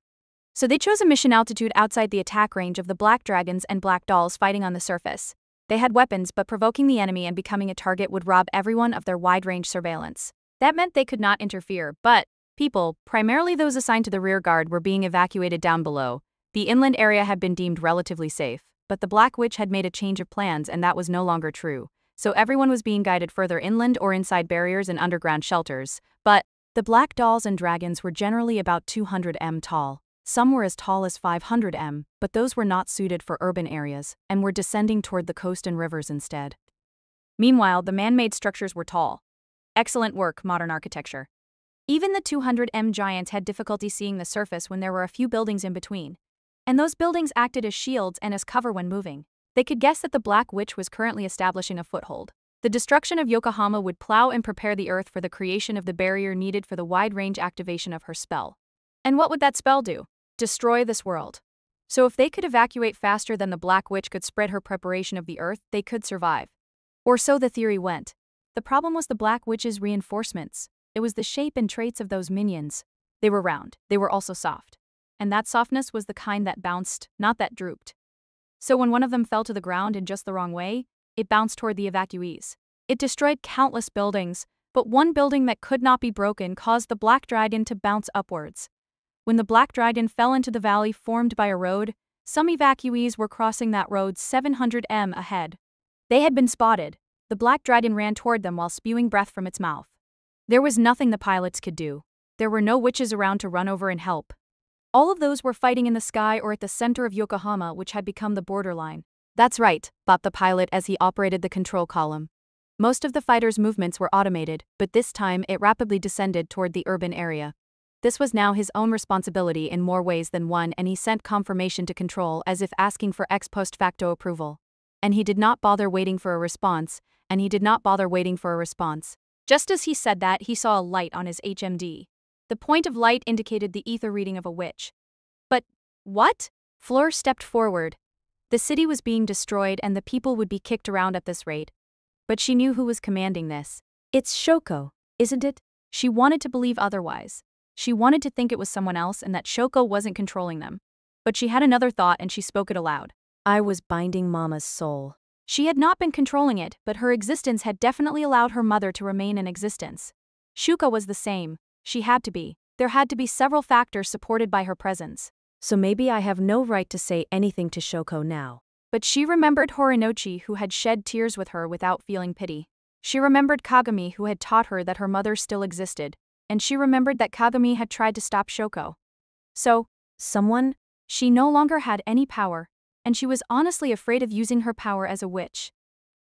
So they chose a mission altitude outside the attack range of the black dragons and black dolls fighting on the surface. They had weapons, but provoking the enemy and becoming a target would rob everyone of their wide-range surveillance. That meant they could not interfere, but people, primarily those assigned to the rear guard, were being evacuated down below. The inland area had been deemed relatively safe, but the Black Witch had made a change of plans and that was no longer true. So everyone was being guided further inland or inside barriers and underground shelters. But the black dolls and dragons were generally about 200 m tall. Some were as tall as 500 m, but those were not suited for urban areas and were descending toward the coast and rivers instead. Meanwhile, the man-made structures were tall. Excellent work, modern architecture. Even the 200 m giants had difficulty seeing the surface when there were a few buildings in between. And those buildings acted as shields and as cover when moving. They could guess that the Black Witch was currently establishing a foothold. The destruction of Yokohama would plow and prepare the earth for the creation of the barrier needed for the wide-range activation of her spell. And what would that spell do? Destroy this world. So if they could evacuate faster than the Black Witch could spread her preparation of the earth, they could survive. Or so the theory went. The problem was the Black Witch's reinforcements. It was the shape and traits of those minions. They were round. They were also soft. And that softness was the kind that bounced, not that drooped. So when one of them fell to the ground in just the wrong way, it bounced toward the evacuees. It destroyed countless buildings, but one building that could not be broken caused the Black Dragon to bounce upwards. When the Black Dragon fell into the valley formed by a road, some evacuees were crossing that road 700 m ahead. They had been spotted. The Black Dragon ran toward them while spewing breath from its mouth. There was nothing the pilots could do. There were no witches around to run over and help. All of those were fighting in the sky or at the center of Yokohama, which had become the borderline. That's right, thought the pilot as he operated the control column. Most of the fighters' movements were automated, but this time it rapidly descended toward the urban area. This was now his own responsibility in more ways than one, and he sent confirmation to control as if asking for ex post facto approval. And he did not bother waiting for a response, Just as he said that, he saw a light on his HMD. The point of light indicated the ether reading of a witch. But what? Fleur stepped forward. The city was being destroyed and the people would be kicked around at this rate. But she knew who was commanding this. It's Shoko, isn't it? She wanted to believe otherwise. She wanted to think it was someone else and that Shoko wasn't controlling them. But she had another thought and she spoke it aloud. I was binding Mama's soul. She had not been controlling it, but her existence had definitely allowed her mother to remain in existence. Shuka was the same. She had to be. There had to be several factors supported by her presence. So maybe I have no right to say anything to Shoko now. But she remembered Horinochi, who had shed tears with her without feeling pity. She remembered Kagami, who had taught her that her mother still existed. And she remembered that Kagami had tried to stop Shoko. So, she no longer had any power, and she was honestly afraid of using her power as a witch.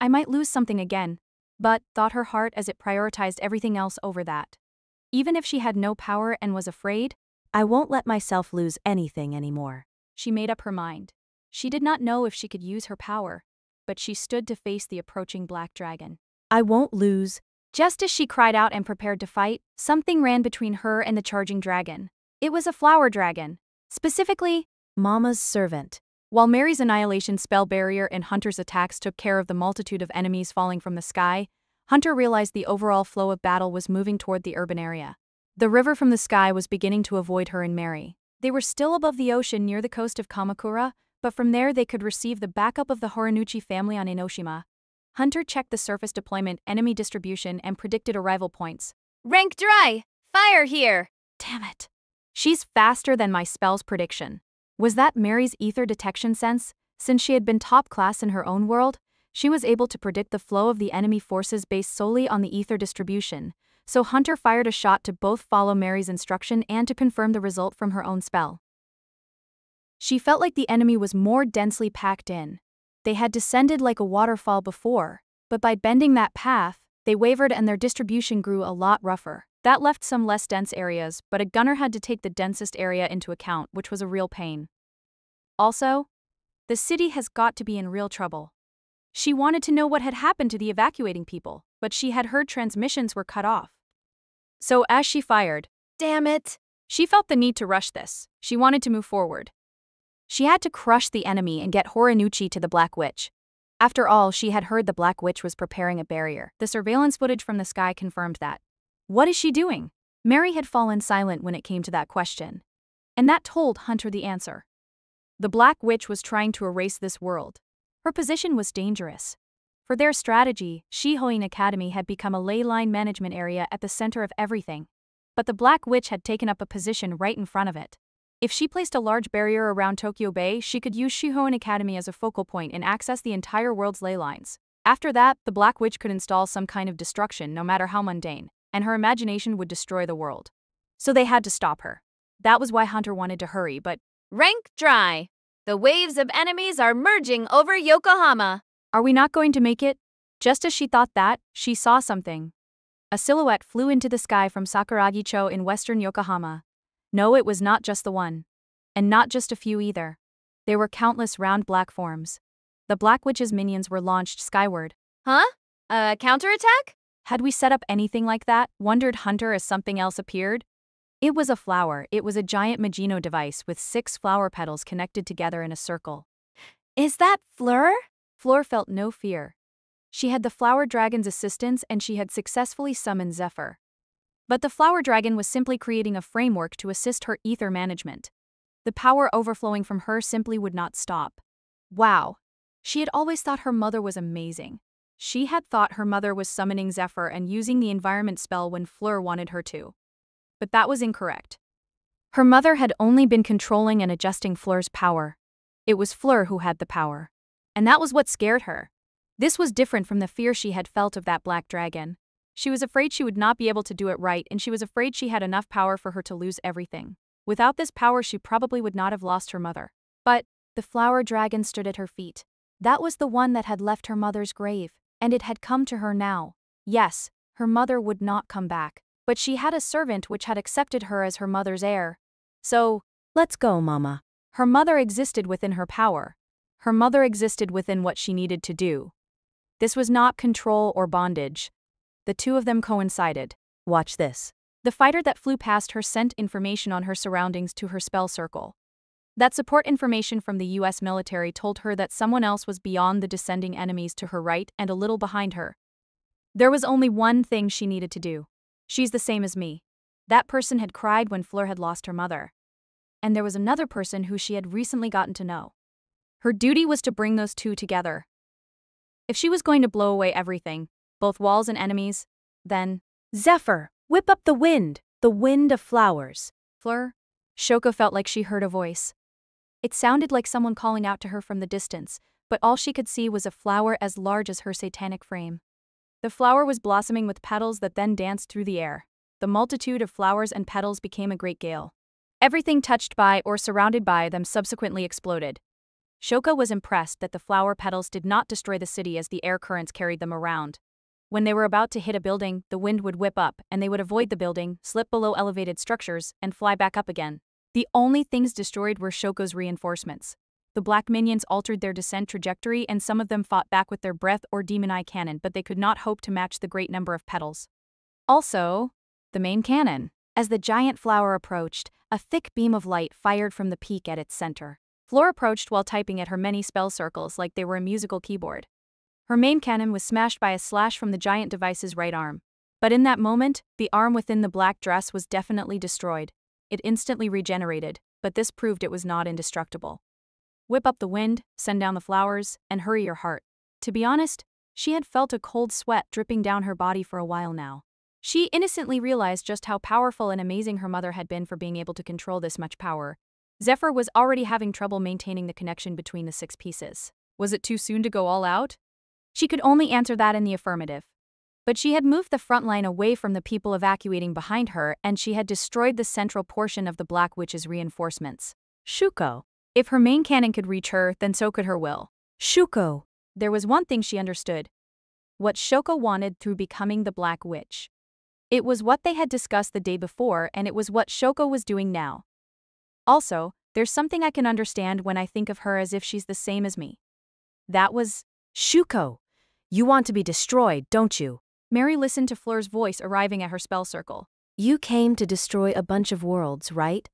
I might lose something again, but, thought her heart as it prioritized everything else over that. Even if she had no power and was afraid, I won't let myself lose anything anymore. She made up her mind. She did not know if she could use her power, but she stood to face the approaching black dragon. I won't lose. Just as she cried out and prepared to fight, something ran between her and the charging dragon. It was a flower dragon. Specifically, Mama's servant. While Mary's annihilation spell barrier and Hunter's attacks took care of the multitude of enemies falling from the sky, Hunter realized the overall flow of battle was moving toward the urban area. The river from the sky was beginning to avoid her and Mary. They were still above the ocean near the coast of Kamakura, but from there they could receive the backup of the Horinochi family on Enoshima. Hunter checked the surface deployment, enemy distribution, and predicted arrival points. Rank dry! Fire here! Damn it. She's faster than my spell's prediction. Was that Mary's ether detection sense? Since she had been top class in her own world, she was able to predict the flow of the enemy forces based solely on the ether distribution, so Hunter fired a shot to both follow Mary's instruction and to confirm the result from her own spell. She felt like the enemy was more densely packed in. They had descended like a waterfall before, but by bending that path, they wavered and their distribution grew a lot rougher. That left some less dense areas, but a gunner had to take the densest area into account, which was a real pain. Also, the city has got to be in real trouble. She wanted to know what had happened to the evacuating people, but she had heard transmissions were cut off. So as she fired, damn it, she felt the need to rush this. She wanted to move forward. She had to crush the enemy and get Horinuchi to the Black Witch. After all, she had heard the Black Witch was preparing a barrier. The surveillance footage from the sky confirmed that. What is she doing? Mary had fallen silent when it came to that question. And that told Hunter the answer. The Black Witch was trying to erase this world. Her position was dangerous. For their strategy, Shihoin Academy had become a ley line management area at the center of everything. But the Black Witch had taken up a position right in front of it. If she placed a large barrier around Tokyo Bay, she could use Shihoin Academy as a focal point and access the entire world's ley lines. After that, the Black Witch could install some kind of destruction, no matter how mundane, and her imagination would destroy the world. So they had to stop her. That was why Hunter wanted to hurry, but rank dry! The waves of enemies are merging over Yokohama. Are we not going to make it? Just as she thought that, she saw something. A silhouette flew into the sky from Sakuragi-cho in western Yokohama. No, it was not just the one. And not just a few either. There were countless round black forms. The Black Witch's minions were launched skyward. Huh? A counterattack? Had we set up anything like that? Wondered Hunter as something else appeared. It was a flower. It was a giant Magino device with 6 flower petals connected together in a circle. Is that Fleur? Fleur felt no fear. She had the flower dragon's assistance and she had successfully summoned Zephyr. But the flower dragon was simply creating a framework to assist her ether management. The power overflowing from her simply would not stop. Wow. She had always thought her mother was amazing. She had thought her mother was summoning Zephyr and using the environment spell when Fleur wanted her to. But that was incorrect. Her mother had only been controlling and adjusting Fleur's power. It was Fleur who had the power. And that was what scared her. This was different from the fear she had felt of that black dragon. She was afraid she would not be able to do it right, and she was afraid she had enough power for her to lose everything. Without this power, she probably would not have lost her mother. But the flower dragon stood at her feet. That was the one that had left her mother's grave, and it had come to her now. Yes, her mother would not come back, but she had a servant which had accepted her as her mother's heir. So, let's go, Mama. Her mother existed within her power. Her mother existed within what she needed to do. This was not control or bondage. The two of them coincided. Watch this. The fighter that flew past her sent information on her surroundings to her spell circle. That support information from the US military told her that someone else was beyond the descending enemies to her right and a little behind her. There was only one thing she needed to do. She's the same as me. That person had cried when Fleur had lost her mother. And there was another person who she had recently gotten to know. Her duty was to bring those two together. If she was going to blow away everything, both walls and enemies, then, Zephyr, whip up the wind of flowers. Fleur? Shoko felt like she heard a voice. It sounded like someone calling out to her from the distance, but all she could see was a flower as large as her satanic frame. The flower was blossoming with petals that then danced through the air. The multitude of flowers and petals became a great gale. Everything touched by or surrounded by them subsequently exploded. Shoko was impressed that the flower petals did not destroy the city as the air currents carried them around. When they were about to hit a building, the wind would whip up, and they would avoid the building, slip below elevated structures, and fly back up again. The only things destroyed were Shoko's reinforcements. The black minions altered their descent trajectory, and some of them fought back with their breath or demon eye cannon, but they could not hope to match the great number of petals. Also, the main cannon. As the giant flower approached, a thick beam of light fired from the peak at its center. Fleur approached while typing at her many spell circles like they were a musical keyboard. Her main cannon was smashed by a slash from the giant device's right arm. But in that moment, the arm within the black dress was definitely destroyed. It instantly regenerated, but this proved it was not indestructible. Whip up the wind, send down the flowers, and hurry your heart. To be honest, she had felt a cold sweat dripping down her body for a while now. She innocently realized just how powerful and amazing her mother had been for being able to control this much power. Zephyr was already having trouble maintaining the connection between the 6 pieces. Was it too soon to go all out? She could only answer that in the affirmative. But she had moved the front line away from the people evacuating behind her, and she had destroyed the central portion of the Black Witch's reinforcements. Shuko. If her main cannon could reach her, then so could her will. Shuko. There was one thing she understood. What Shoko wanted through becoming the Black Witch. It was what they had discussed the day before, and it was what Shoko was doing now. Also, there's something I can understand when I think of her as if she's the same as me. That was, Shuko. You want to be destroyed, don't you? Mary listened to Fleur's voice arriving at her spell circle. You came to destroy a bunch of worlds, right?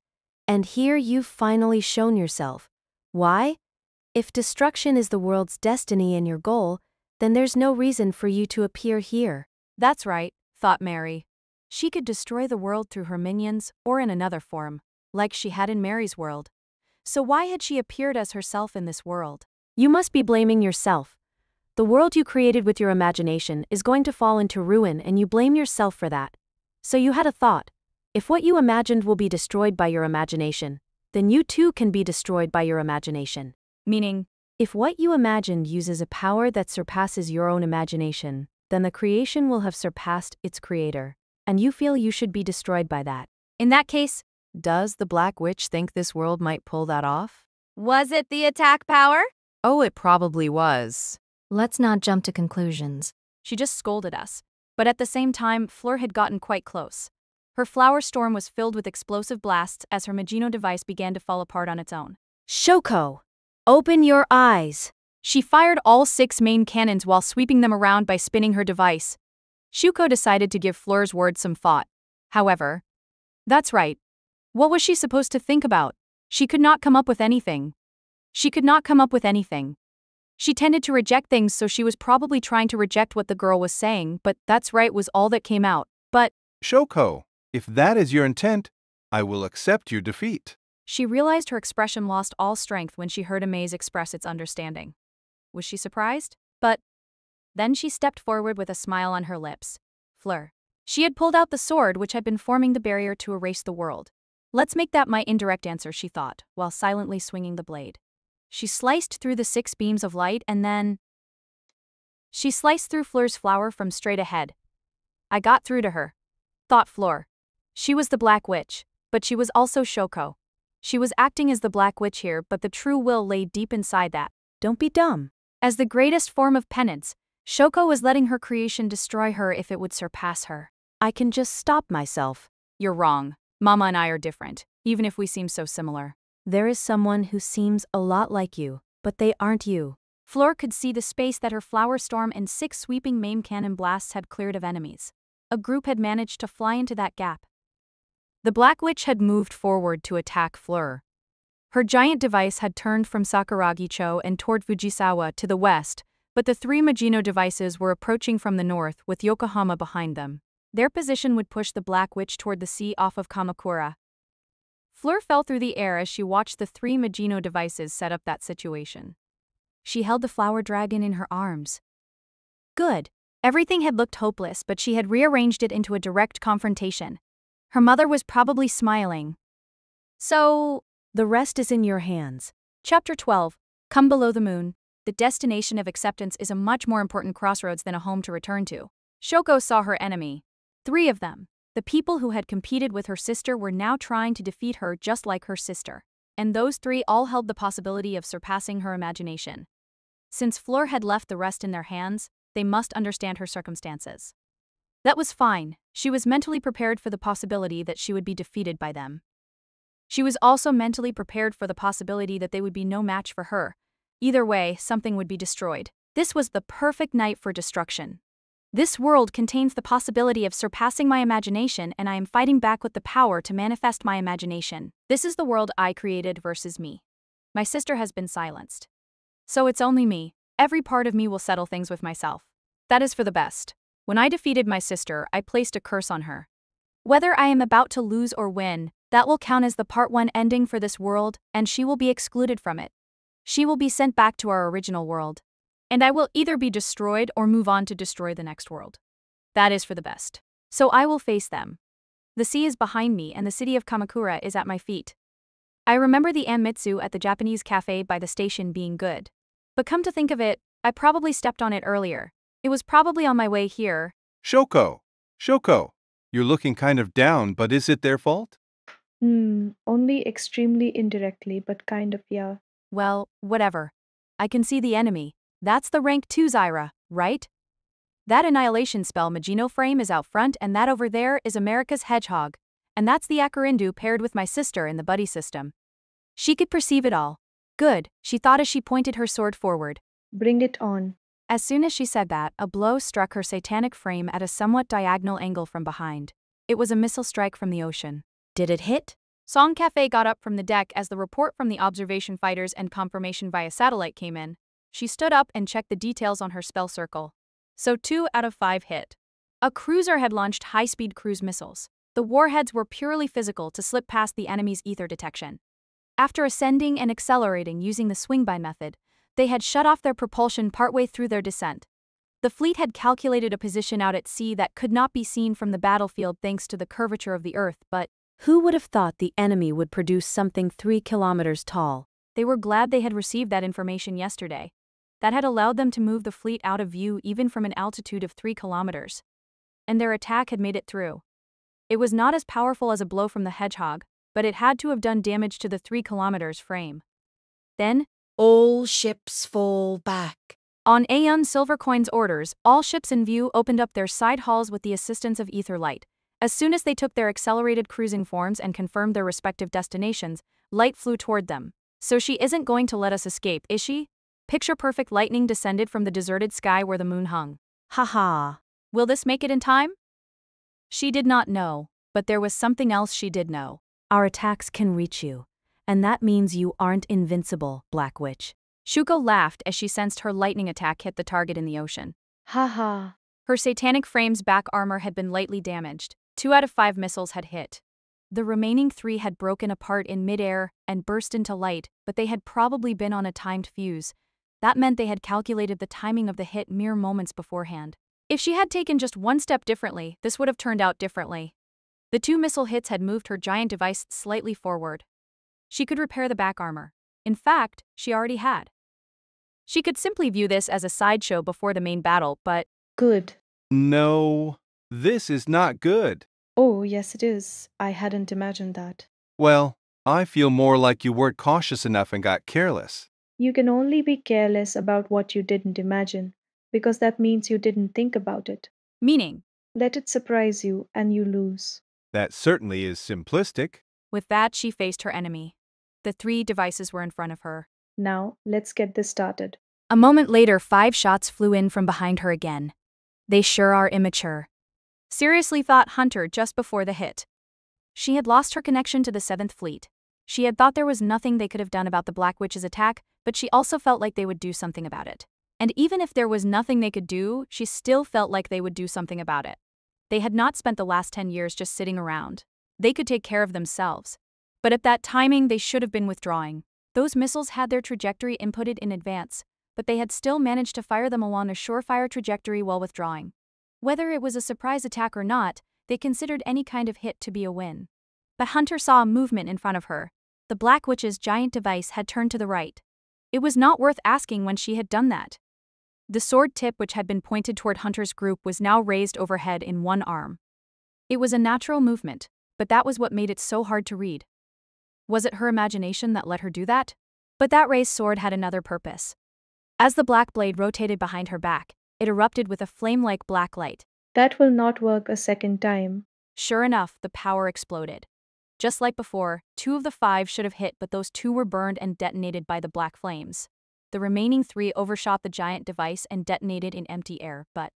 And here you've finally shown yourself. Why? If destruction is the world's destiny and your goal, then there's no reason for you to appear here. That's right, thought Mary. She could destroy the world through her minions or in another form, like she had in Mary's world. So why had she appeared as herself in this world? You must be blaming yourself. The world you created with your imagination is going to fall into ruin and you blame yourself for that. So you had a thought. If what you imagined will be destroyed by your imagination, then you too can be destroyed by your imagination. Meaning, if what you imagined uses a power that surpasses your own imagination, then the creation will have surpassed its creator, and you feel you should be destroyed by that. In that case, does the Black Witch think this world might pull that off? Was it the attack power? Oh, it probably was. Let's not jump to conclusions. She just scolded us. But at the same time, Fleur had gotten quite close. Her flower storm was filled with explosive blasts as her Magino device began to fall apart on its own. Shoko! Open your eyes! She fired all 6 main cannons while sweeping them around by spinning her device. Shuko decided to give Fleur's words some thought. However, that's right. What was she supposed to think about? She could not come up with anything. She tended to reject things, so she was probably trying to reject what the girl was saying, but that's right was all that came out. But Shoko, if that is your intent, I will accept your defeat. She realized her expression lost all strength when she heard Amaze express its understanding. Was she surprised? But then she stepped forward with a smile on her lips. Fleur. She had pulled out the sword which had been forming the barrier to erase the world. Let's make that my indirect answer, she thought, while silently swinging the blade. She sliced through the 6 beams of light and then she sliced through Fleur's flower from straight ahead. I got through to her, thought Fleur. She was the Black Witch, but she was also Shoko. She was acting as the Black Witch here, but the true will lay deep inside that. Don't be dumb. As the greatest form of penance, Shoko was letting her creation destroy her if it would surpass her. I can just stop myself. You're wrong. Mama and I are different, even if we seem so similar. There is someone who seems a lot like you, but they aren't you. Fleur could see the space that her flower storm and 6 sweeping main cannon blasts had cleared of enemies. A group had managed to fly into that gap. The Black Witch had moved forward to attack Fleur. Her giant device had turned from Sakuragi-cho and toward Fujisawa to the west, but the 3 Magino devices were approaching from the north with Yokohama behind them. Their position would push the Black Witch toward the sea off of Kamakura. Fleur fell through the air as she watched the 3 Magino devices set up that situation. She held the flower dragon in her arms. Good. Everything had looked hopeless, but she had rearranged it into a direct confrontation. Her mother was probably smiling. So, the rest is in your hands. Chapter 12. Come Below the Moon. The destination of acceptance is a much more important crossroads than a home to return to. Shoko saw her enemy. 3 of them. The people who had competed with her sister were now trying to defeat her just like her sister. And those 3 all held the possibility of surpassing her imagination. Since Fleur had left the rest in their hands, they must understand her circumstances. That was fine. She was mentally prepared for the possibility that she would be defeated by them. She was also mentally prepared for the possibility that they would be no match for her. Either way, something would be destroyed. This was the perfect night for destruction. This world contains the possibility of surpassing my imagination, and I am fighting back with the power to manifest my imagination. This is the world I created versus me. My sister has been silenced. So it's only me. Every part of me will settle things with myself. That is for the best. When I defeated my sister, I placed a curse on her. Whether I am about to lose or win, that will count as the part 1 ending for this world, and she will be excluded from it. She will be sent back to our original world. And I will either be destroyed or move on to destroy the next world. That is for the best. So I will face them. The sea is behind me and the city of Kamakura is at my feet. I remember the Anmitsu at the Japanese cafe by the station being good. But come to think of it, I probably stepped on it earlier. It was probably on my way here. Shoko! Shoko! You're looking kind of down, but is it their fault? Only extremely indirectly, but kind of, yeah. Well, whatever. I can see the enemy. That's the rank 2 Zyra, right? That annihilation spell Magino frame is out front and that over there is America's hedgehog. And that's the Akarindu paired with my sister in the buddy system. She could perceive it all. Good, she thought as she pointed her sword forward. Bring it on. As soon as she said that, a blow struck her satanic frame at a somewhat diagonal angle from behind. It was a missile strike from the ocean. Did it hit? Song Cafe got up from the deck as the report from the observation fighters and confirmation via satellite came in. She stood up and checked the details on her spell circle. So 2 out of 5 hit. A cruiser had launched high-speed cruise missiles. The warheads were purely physical to slip past the enemy's ether detection. After ascending and accelerating using the swing-by method, they had shut off their propulsion partway through their descent. The fleet had calculated a position out at sea that could not be seen from the battlefield thanks to the curvature of the Earth, but who would have thought the enemy would produce something 3 kilometers tall? They were glad they had received that information yesterday. That had allowed them to move the fleet out of view even from an altitude of 3 kilometers. And their attack had made it through. It was not as powerful as a blow from the hedgehog, but it had to have done damage to the 3 kilometers frame. Then, All ships fall back. on Aeon Silvercoin's orders, all ships in view opened up their side hulls with the assistance of ether light. As soon as they took their accelerated cruising forms and confirmed their respective destinations, light flew toward them. So she isn't going to let us escape, is she? Picture-perfect lightning descended from the deserted sky where the moon hung. Ha. Will this make it in time? She did not know, but there was something else she did know. Our attacks can reach you, and that means you aren't invincible, Black Witch. Shuko laughed as she sensed her lightning attack hit the target in the ocean. Haha. Her satanic frame's back armor had been lightly damaged. 2 out of 5 missiles had hit. The remaining 3 had broken apart in midair and burst into light, but they had probably been on a timed fuse. That meant they had calculated the timing of the hit mere moments beforehand. If she had taken just one step differently, this would have turned out differently. The 2 missile hits had moved her giant device slightly forward. She could repair the back armor. In fact, she already had. She could simply view this as a sideshow before the main battle, but Good. No, this is not good. Oh, yes, it is. I hadn't imagined that. Well, I feel more like you weren't cautious enough and got careless. You can only be careless about what you didn't imagine, because that means you didn't think about it. meaning. Let it surprise you, and you lose. That certainly is simplistic. With that, she faced her enemy. The 3 devices were in front of her. Now, let's get this started. A moment later, 5 shots flew in from behind her again. They sure are immature. Seriously, thought Hunter just before the hit. She had lost her connection to the 7th Fleet. She had thought there was nothing they could have done about the Black Witch's attack, but she also felt like they would do something about it. And even if there was nothing they could do, she still felt like they would do something about it. They had not spent the last 10 years just sitting around. They could take care of themselves. But at that timing, they should have been withdrawing. Those missiles had their trajectory inputted in advance, but they had still managed to fire them along a surefire trajectory while withdrawing. Whether it was a surprise attack or not, they considered any kind of hit to be a win. But Hunter saw a movement in front of her. The Black Witch's giant device had turned to the right. It was not worth asking when she had done that. The sword tip which had been pointed toward Hunter's group was now raised overhead in one arm. It was a natural movement, but that was what made it so hard to read. Was it her imagination that let her do that? But that raised sword had another purpose. As the black blade rotated behind her back, it erupted with a flame-like black light. That will not work a second time. Sure enough, the power exploded. Just like before, 2 of the 5 should have hit, but those 2 were burned and detonated by the black flames. The remaining 3 overshot the giant device and detonated in empty air, but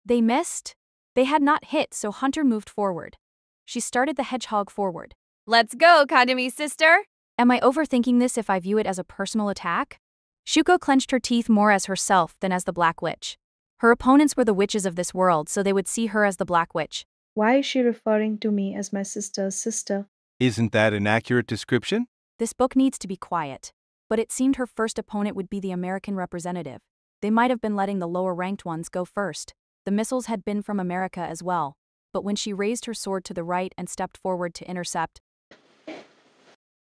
they missed. They had not hit, so Hunter moved forward. She started the hedgehog forward. Let's go, Kadami sister! Am I overthinking this if I view it as a personal attack? Shuko clenched her teeth more as herself than as the Black Witch. Her opponents were the witches of this world, so they would see her as the Black Witch. Why is she referring to me as my sister's sister? Isn't that an accurate description? This book needs to be quiet. But it seemed her first opponent would be the American representative. They might have been letting the lower-ranked ones go first. The missiles had been from America as well. but when she raised her sword to the right and stepped forward to intercept,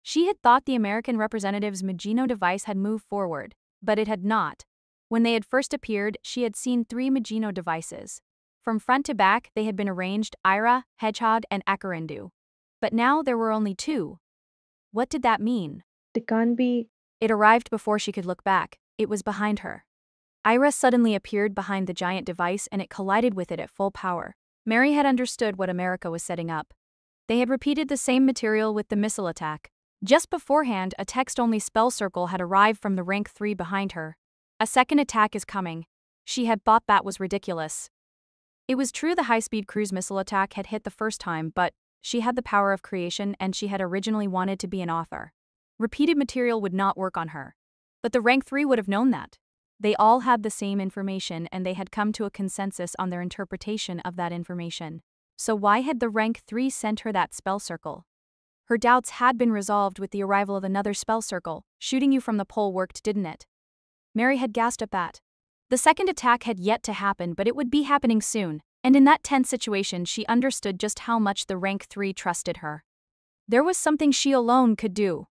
she had thought the American representative's Magino device had moved forward, but it had not. When they had first appeared, she had seen 3 Magino devices. From front to back, they had been arranged Ira, Hedgehog, and Akarindu. But now there were only 2. What did that mean? They can't be. It arrived before she could look back. It was behind her. Ira suddenly appeared behind the giant device and it collided with it at full power. Mary had understood what America was setting up. They had repeated the same material with the missile attack. Just beforehand, a text-only spell circle had arrived from the rank 3 behind her. A second attack is coming. She had thought that was ridiculous. It was true the high-speed cruise missile attack had hit the first time, but she had the power of creation and she had originally wanted to be an author. Repeated material would not work on her. But the rank 3 would have known that. They all had the same information and they had come to a consensus on their interpretation of that information. So why had the rank 3 sent her that spell circle? Her doubts had been resolved with the arrival of another spell circle. Shooting you from the pole worked, didn't it? Mary had gasped at that. The second attack had yet to happen, but it would be happening soon, and in that tense situation she understood just how much the rank 3 trusted her. There was something she alone could do.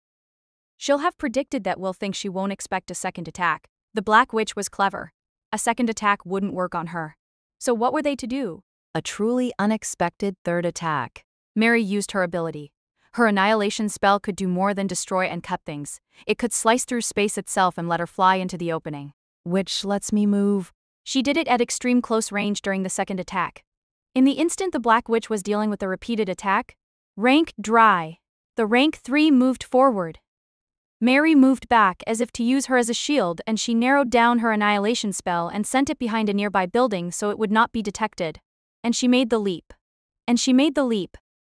She'll have predicted that we'll think she won't expect a second attack. The Black Witch was clever. A second attack wouldn't work on her. So what were they to do? A truly unexpected third attack. Mary used her ability. Her annihilation spell could do more than destroy and cut things. It could slice through space itself and let her fly into the opening. Which lets me move. She did it at extreme close range during the second attack. In the instant the Black Witch was dealing with a repeated attack, rank dry. The rank 3 moved forward. Mary moved back as if to use her as a shield, and she narrowed down her annihilation spell and sent it behind a nearby building so it would not be detected. And she made the leap.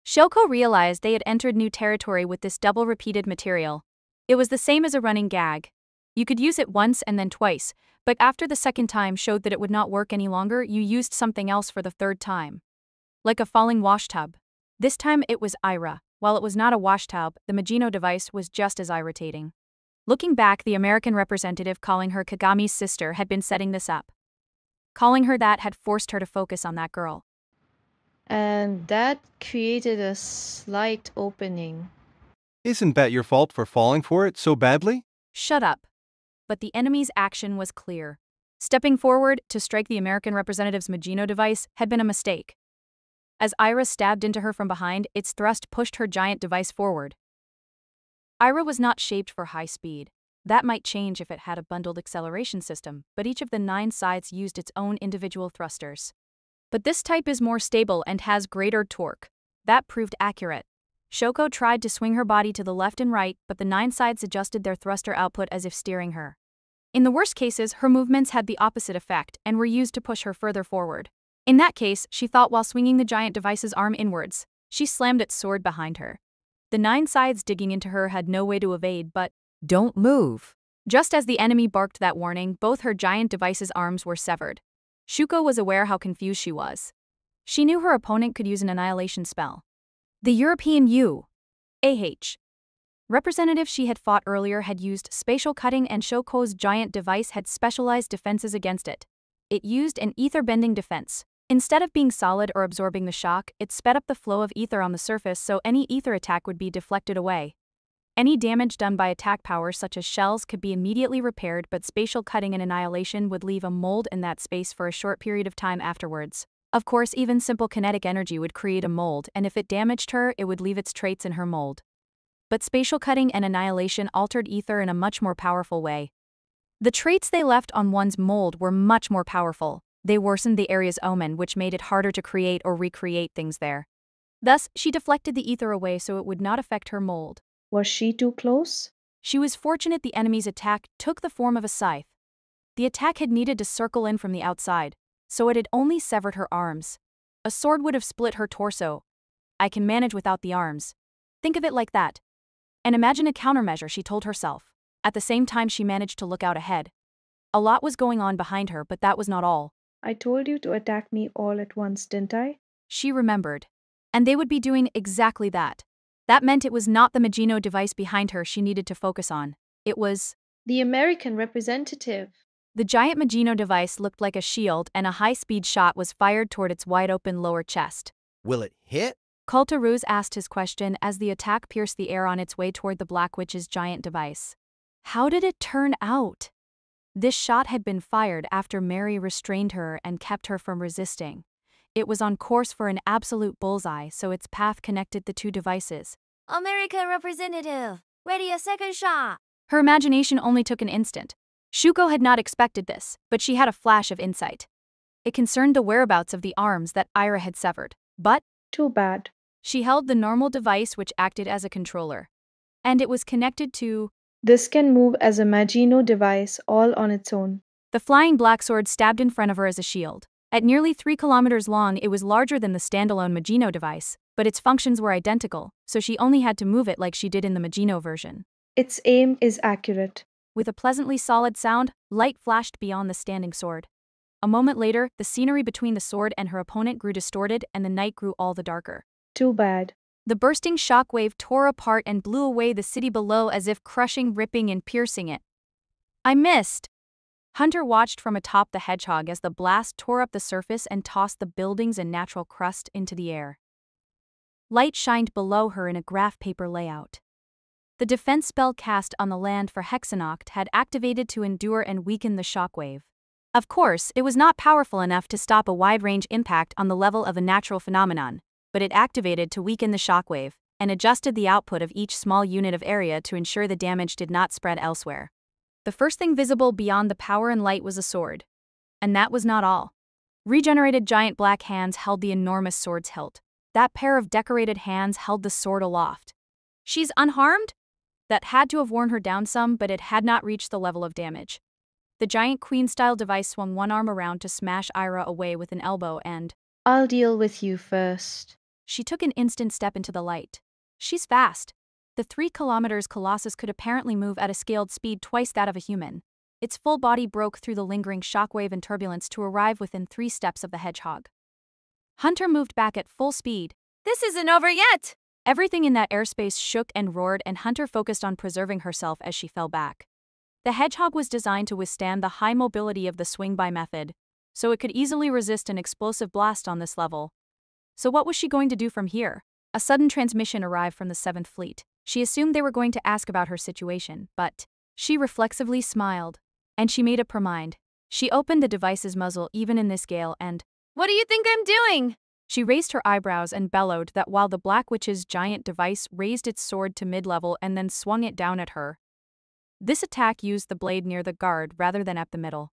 Shoko realized they had entered new territory with this double repeated material. It was the same as a running gag. You could use it once and then twice, but after the second time showed that it would not work any longer, you used something else for the third time. Like a falling washtub. This time it was Ira. While it was not a washtub, the Magino device was just as irritating. Looking back, the American representative calling her Kagami's sister had been setting this up. Calling her that had forced her to focus on that girl. And that created a slight opening. Isn't that your fault for falling for it so badly? Shut up. But the enemy's action was clear. Stepping forward to strike the American representative's Magino device had been a mistake. As Ira stabbed into her from behind, its thrust pushed her giant device forward. Ira was not shaped for high speed. That might change if it had a bundled acceleration system, but each of the 9 sides used its own individual thrusters. But this type is more stable and has greater torque. That proved accurate. Shoko tried to swing her body to the left and right, but the 9 sides adjusted their thruster output as if steering her. In the worst cases, her movements had the opposite effect and were used to push her further forward. In that case, she thought while swinging the giant device's arm inwards, she slammed its sword behind her. The 9 sides digging into her had no way to evade but, "Don't move." Just as the enemy barked that warning, both her giant device's arms were severed. Shuko was aware how confused she was. She knew her opponent could use an annihilation spell. The European U.A.H. representative she had fought earlier had used spatial cutting and Shoko's giant device had specialized defenses against it. It used an ether-bending defense. Instead of being solid or absorbing the shock, it sped up the flow of ether on the surface so any ether attack would be deflected away. Any damage done by attack powers such as shells could be immediately repaired, but spatial cutting and annihilation would leave a mold in that space for a short period of time afterwards. Of course, even simple kinetic energy would create a mold, and if it damaged her, it would leave its traits in her mold. But spatial cutting and annihilation altered ether in a much more powerful way. The traits they left on one's mold were much more powerful. They worsened the area's omen, which made it harder to create or recreate things there. Thus, she deflected the ether away so it would not affect her mold. Was she too close? She was fortunate the enemy's attack took the form of a scythe. The attack had needed to circle in from the outside, so it had only severed her arms. A sword would have split her torso. I can manage without the arms. Think of it like that. And imagine a countermeasure, she told herself. At the same time she managed to look out ahead. A lot was going on behind her, but that was not all. I told you to attack me all at once, didn't I? She remembered. And they would be doing exactly that. That meant it was not the Magino device behind her she needed to focus on. It was the American representative. The giant Magino device looked like a shield and a high-speed shot was fired toward its wide-open lower chest. Will it hit? Kultaruz asked his question as the attack pierced the air on its way toward the Black Witch's giant device. How did it turn out? This shot had been fired after Mary restrained her and kept her from resisting. It was on course for an absolute bullseye, so its path connected the two devices. American representative, ready a second shot. Her imagination only took an instant. Shuko had not expected this, but she had a flash of insight. It concerned the whereabouts of the arms that Ira had severed. But Too bad. she held the normal device which acted as a controller. And it was connected to This can move as a Magino device all on its own. the flying black sword stabbed in front of her as a shield. At nearly 3 kilometers long, it was larger than the standalone Magino device, but its functions were identical, so she only had to move it like she did in the Magino version. Its aim is accurate. With a pleasantly solid sound, light flashed beyond the standing sword. A moment later, the scenery between the sword and her opponent grew distorted and the night grew all the darker. Too bad. The bursting shockwave tore apart and blew away the city below as if crushing, ripping, and piercing it. I missed! Hunter watched from atop the hedgehog as the blast tore up the surface and tossed the buildings and natural crust into the air. Light shined below her in a graph paper layout. The defense spell cast on the land for Hexennacht had activated to endure and weaken the shockwave. Of course, it was not powerful enough to stop a wide-range impact on the level of a natural phenomenon, but it activated to weaken the shockwave, and adjusted the output of each small unit of area to ensure the damage did not spread elsewhere. The first thing visible beyond the power and light was a sword. And that was not all. Regenerated giant black hands held the enormous sword's hilt. That pair of decorated hands held the sword aloft. She's unharmed? That had to have worn her down some, but it had not reached the level of damage. The giant queen-style device swung one arm around to smash Ira away with an elbow and I'll deal with you first. she took an instant step into the light. She's fast. The 3 kilometers Colossus could apparently move at a scaled speed twice that of a human. Its full body broke through the lingering shockwave and turbulence to arrive within 3 steps of the hedgehog. Hunter moved back at full speed. This isn't over yet! Everything in that airspace shook and roared, and Hunter focused on preserving herself as she fell back. The hedgehog was designed to withstand the high mobility of the swing-by method, so it could easily resist an explosive blast on this level. So what was she going to do from here? A sudden transmission arrived from the 7th Fleet. She assumed they were going to ask about her situation, but she reflexively smiled, and she made up her mind. She opened the device's muzzle even in this gale and, What do you think I'm doing? she raised her eyebrows and bellowed that while the Black Witch's giant device raised its sword to mid-level and then swung it down at her. This attack used the blade near the guard rather than at the middle.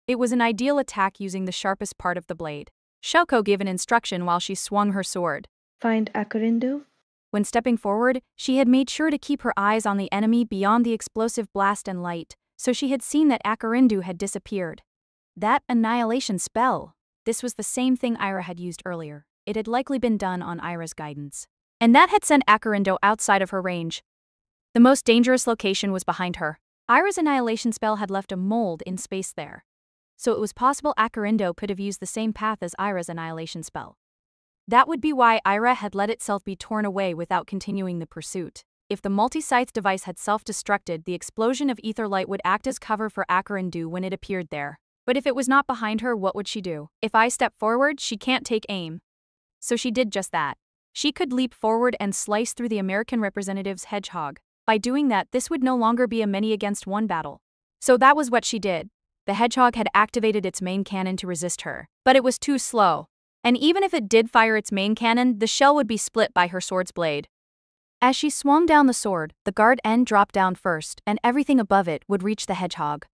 It was an ideal attack using the sharpest part of the blade. Shoko gave an instruction while she swung her sword. Find Akarindu? When stepping forward, she had made sure to keep her eyes on the enemy beyond the explosive blast and light, so she had seen that Akarindu had disappeared. That annihilation spell. This was the same thing Ira had used earlier. It had likely been done on Ira's guidance. And that had sent Akarindo outside of her range. The most dangerous location was behind her. Ira's annihilation spell had left a mold in space there. So it was possible Akarindo could have used the same path as Ira's annihilation spell. That would be why Ira had let itself be torn away without continuing the pursuit. If the multi-scythe device had self-destructed, the explosion of ether light would act as cover for Akarindu when it appeared there. But if it was not behind her, what would she do? If I step forward, she can't take aim. So she did just that. She could leap forward and slice through the American representative's hedgehog. By doing that, this would no longer be a many-against-one battle. So that was what she did. The hedgehog had activated its main cannon to resist her, but it was too slow. And even if it did fire its main cannon, the shell would be split by her sword's blade. As she swung down the sword, the guard end dropped down first, and everything above it would reach the hedgehog.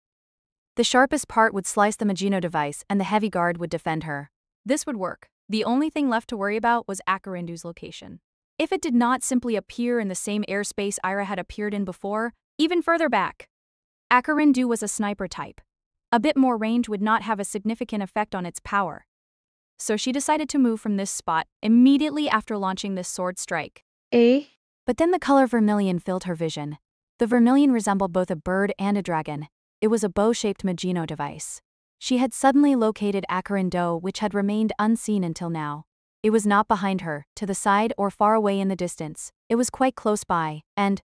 The sharpest part would slice the Magino device, and the heavy guard would defend her. This would work. The only thing left to worry about was Akarindu's location. If it did not simply appear in the same airspace Ira had appeared in before, even further back. Akarindu was a sniper type. A bit more range would not have a significant effect on its power. So she decided to move from this spot immediately after launching this sword strike. But then the color vermilion filled her vision. The vermilion resembled both a bird and a dragon. It was a bow-shaped Magino device. She had suddenly located Akarindo, which had remained unseen until now. It was not behind her, to the side or far away in the distance. It was quite close by, and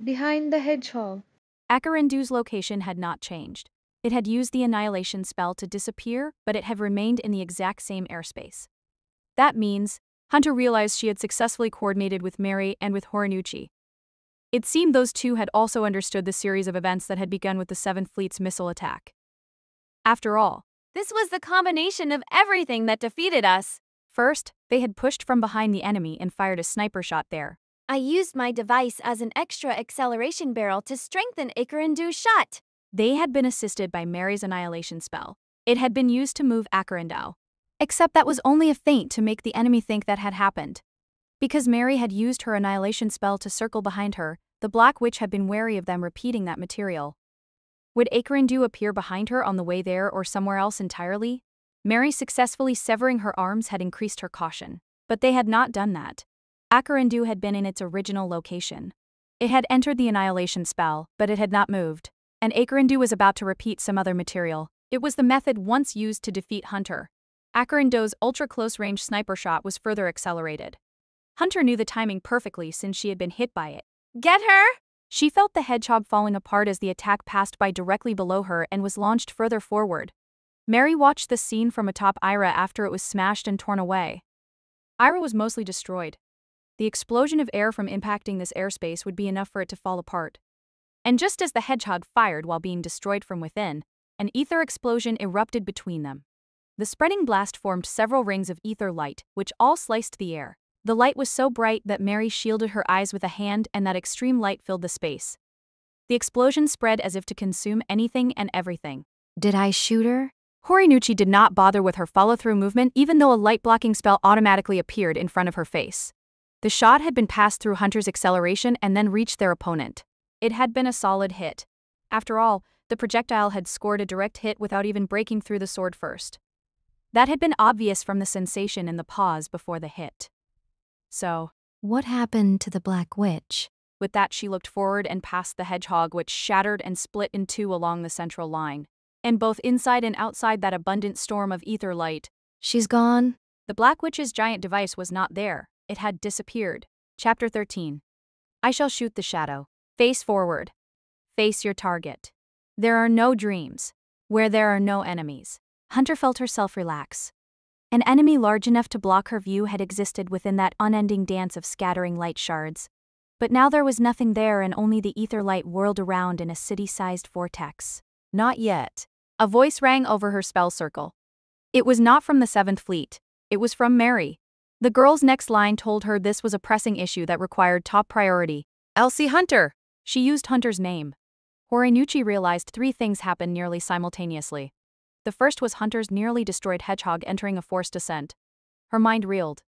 behind the hedgehog. Akarindu's location had not changed. It had used the annihilation spell to disappear, but it had remained in the exact same airspace. That means Hunter realized she had successfully coordinated with Mary and with Horinuchi. It seemed those two had also understood the series of events that had begun with the 7th Fleet's missile attack. After all, This was the combination of everything that defeated us. first, they had pushed from behind the enemy and fired a sniper shot there. I used my device as an extra acceleration barrel to strengthen Ikarindu's shot. They had been assisted by Mary's annihilation spell. It had been used to move Akarindu. Except that was only a feint to make the enemy think that had happened. Because Mary had used her annihilation spell to circle behind her, the Black Witch had been wary of them repeating that material. Would Ikarindu appear behind her on the way there or somewhere else entirely? Mary successfully severing her arms had increased her caution. But they had not done that. Ikarindu had been in its original location. It had entered the annihilation spell, but it had not moved. And Ikarindu was about to repeat some other material. It was the method once used to defeat Hunter. Ikarindu's ultra-close-range sniper shot was further accelerated. Hunter knew the timing perfectly since she had been hit by it. Get her? She felt the hedgehog falling apart as the attack passed by directly below her and was launched further forward. Mary watched the scene from atop Ira after it was smashed and torn away. Ira was mostly destroyed. The explosion of air from impacting this airspace would be enough for it to fall apart. And just as the hedgehog fired while being destroyed from within, an ether explosion erupted between them. The spreading blast formed several rings of ether light, which all sliced the air. The light was so bright that Mary shielded her eyes with a hand and that extreme light filled the space. The explosion spread as if to consume anything and everything. Did I shoot her? Horinuchi did not bother with her follow-through movement even though a light-blocking spell automatically appeared in front of her face. The shot had been passed through Hunter's acceleration and then reached their opponent. It had been a solid hit. After all, the projectile had scored a direct hit without even breaking through the sword first. That had been obvious from the sensation in the pause before the hit. So, What happened to the Black Witch? with that she looked forward and past the hedgehog, which shattered and split in two along the central line. And both inside and outside that abundant storm of ether light, She's gone? the Black Witch's giant device was not there. It had disappeared. Chapter 13. I shall shoot the shadow. Face forward. Face your target. There are no dreams where there are no enemies. Hunter felt herself relax. An enemy large enough to block her view had existed within that unending dance of scattering light shards. But now there was nothing there and only the ether light whirled around in a city-sized vortex. Not yet. A voice rang over her spell circle. It was not from the 7th Fleet. It was from Mary. The girl's next line told her this was a pressing issue that required top priority. Elsie Hunter! She used Hunter's name. Horinuchi realized three things happened nearly simultaneously. The first was Hunter's nearly destroyed hedgehog entering a forced descent. Her mind reeled.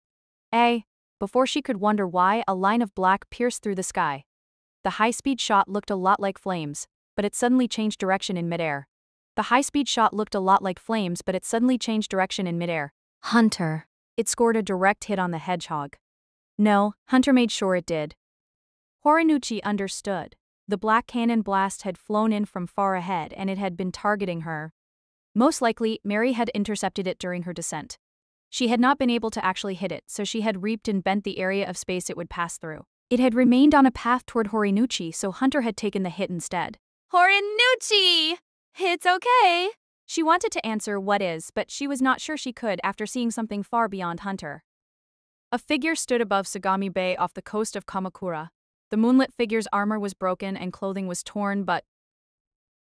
Before she could wonder why, a line of black pierced through the sky. The high-speed shot looked a lot like flames, but it suddenly changed direction in midair. Hunter. It scored a direct hit on the hedgehog. No, Hunter made sure it did. Horinuchi understood. The black cannon blast had flown in from far ahead and it had been targeting her. Most likely, Mary had intercepted it during her descent. She had not been able to actually hit it, so she had reaped and bent the area of space it would pass through. It had remained on a path toward Horinuchi, so Hunter had taken the hit instead. Horinuchi! It's okay. She wanted to answer what is, but she was not sure she could after seeing something far beyond Hunter. A figure stood above Sagami Bay off the coast of Kamakura. The moonlit figure's armor was broken and clothing was torn, but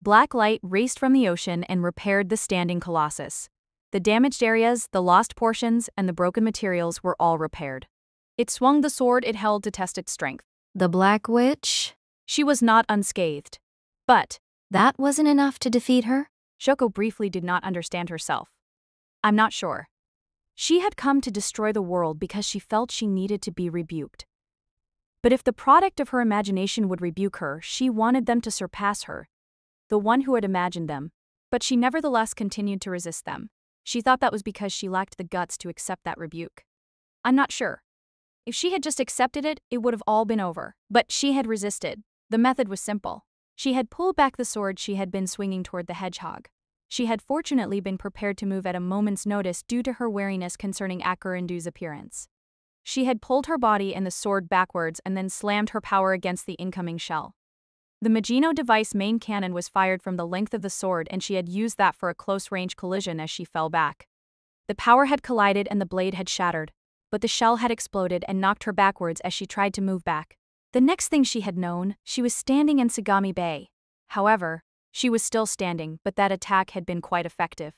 black light raced from the ocean and repaired the standing colossus. The damaged areas, the lost portions, and the broken materials were all repaired. It swung the sword it held to test its strength. The Black Witch? She was not unscathed. But that wasn't enough to defeat her? Shoko briefly did not understand herself. I'm not sure. She had come to destroy the world because she felt she needed to be rebuked. But if the product of her imagination would rebuke her, she wanted them to surpass her, the one who had imagined them. But she nevertheless continued to resist them. She thought that was because she lacked the guts to accept that rebuke. I'm not sure. If she had just accepted it, it would have all been over. But she had resisted. The method was simple. She had pulled back the sword she had been swinging toward the hedgehog. She had fortunately been prepared to move at a moment's notice due to her wariness concerning Akarindu's appearance. She had pulled her body and the sword backwards and then slammed her power against the incoming shell. The Magino device main cannon was fired from the length of the sword and she had used that for a close-range collision as she fell back. The power had collided and the blade had shattered. but the shell had exploded and knocked her backwards as she tried to move back. The next thing she had known, she was standing in Sagami Bay. However, she was still standing, but that attack had been quite effective.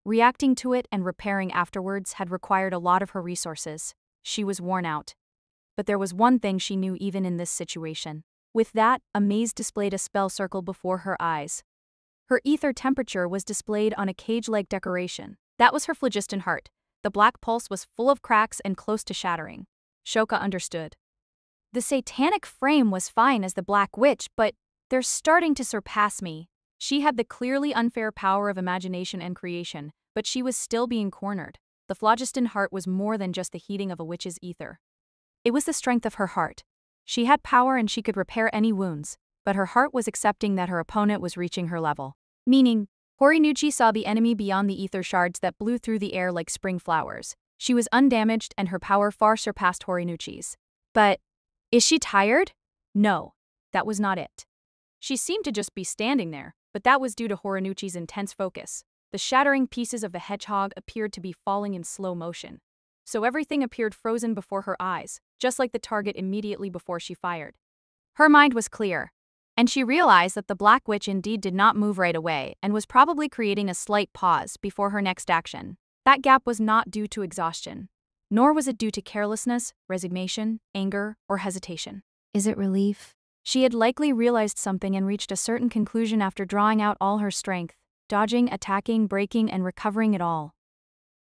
Reacting to it and repairing afterwards had required a lot of her resources. She was worn out. But there was one thing she knew even in this situation. With that, a maze displayed a spell circle before her eyes. Her ether temperature was displayed on a cage-like decoration. That was her phlogiston heart. The black pulse was full of cracks and close to shattering. Shoka understood. The satanic frame was fine as the Black Witch, but they're starting to surpass me. She had the clearly unfair power of imagination and creation, but she was still being cornered. The phlogiston heart was more than just the heating of a witch's ether. It was the strength of her heart. She had power and she could repair any wounds, but her heart was accepting that her opponent was reaching her level. Meaning, Horinuchi saw the enemy beyond the ether shards that blew through the air like spring flowers. She was undamaged and her power far surpassed Horinuchi's. But, is she tired? No, that was not it. She seemed to just be standing there, but that was due to Horinuchi's intense focus. The shattering pieces of the hedgehog appeared to be falling in slow motion. So everything appeared frozen before her eyes, just like the target immediately before she fired. Her mind was clear, and she realized that the Black Witch indeed did not move right away and was probably creating a slight pause before her next action. That gap was not due to exhaustion, nor was it due to carelessness, resignation, anger, or hesitation. Is it relief? She had likely realized something and reached a certain conclusion after drawing out all her strength, dodging, attacking, breaking, and recovering it all.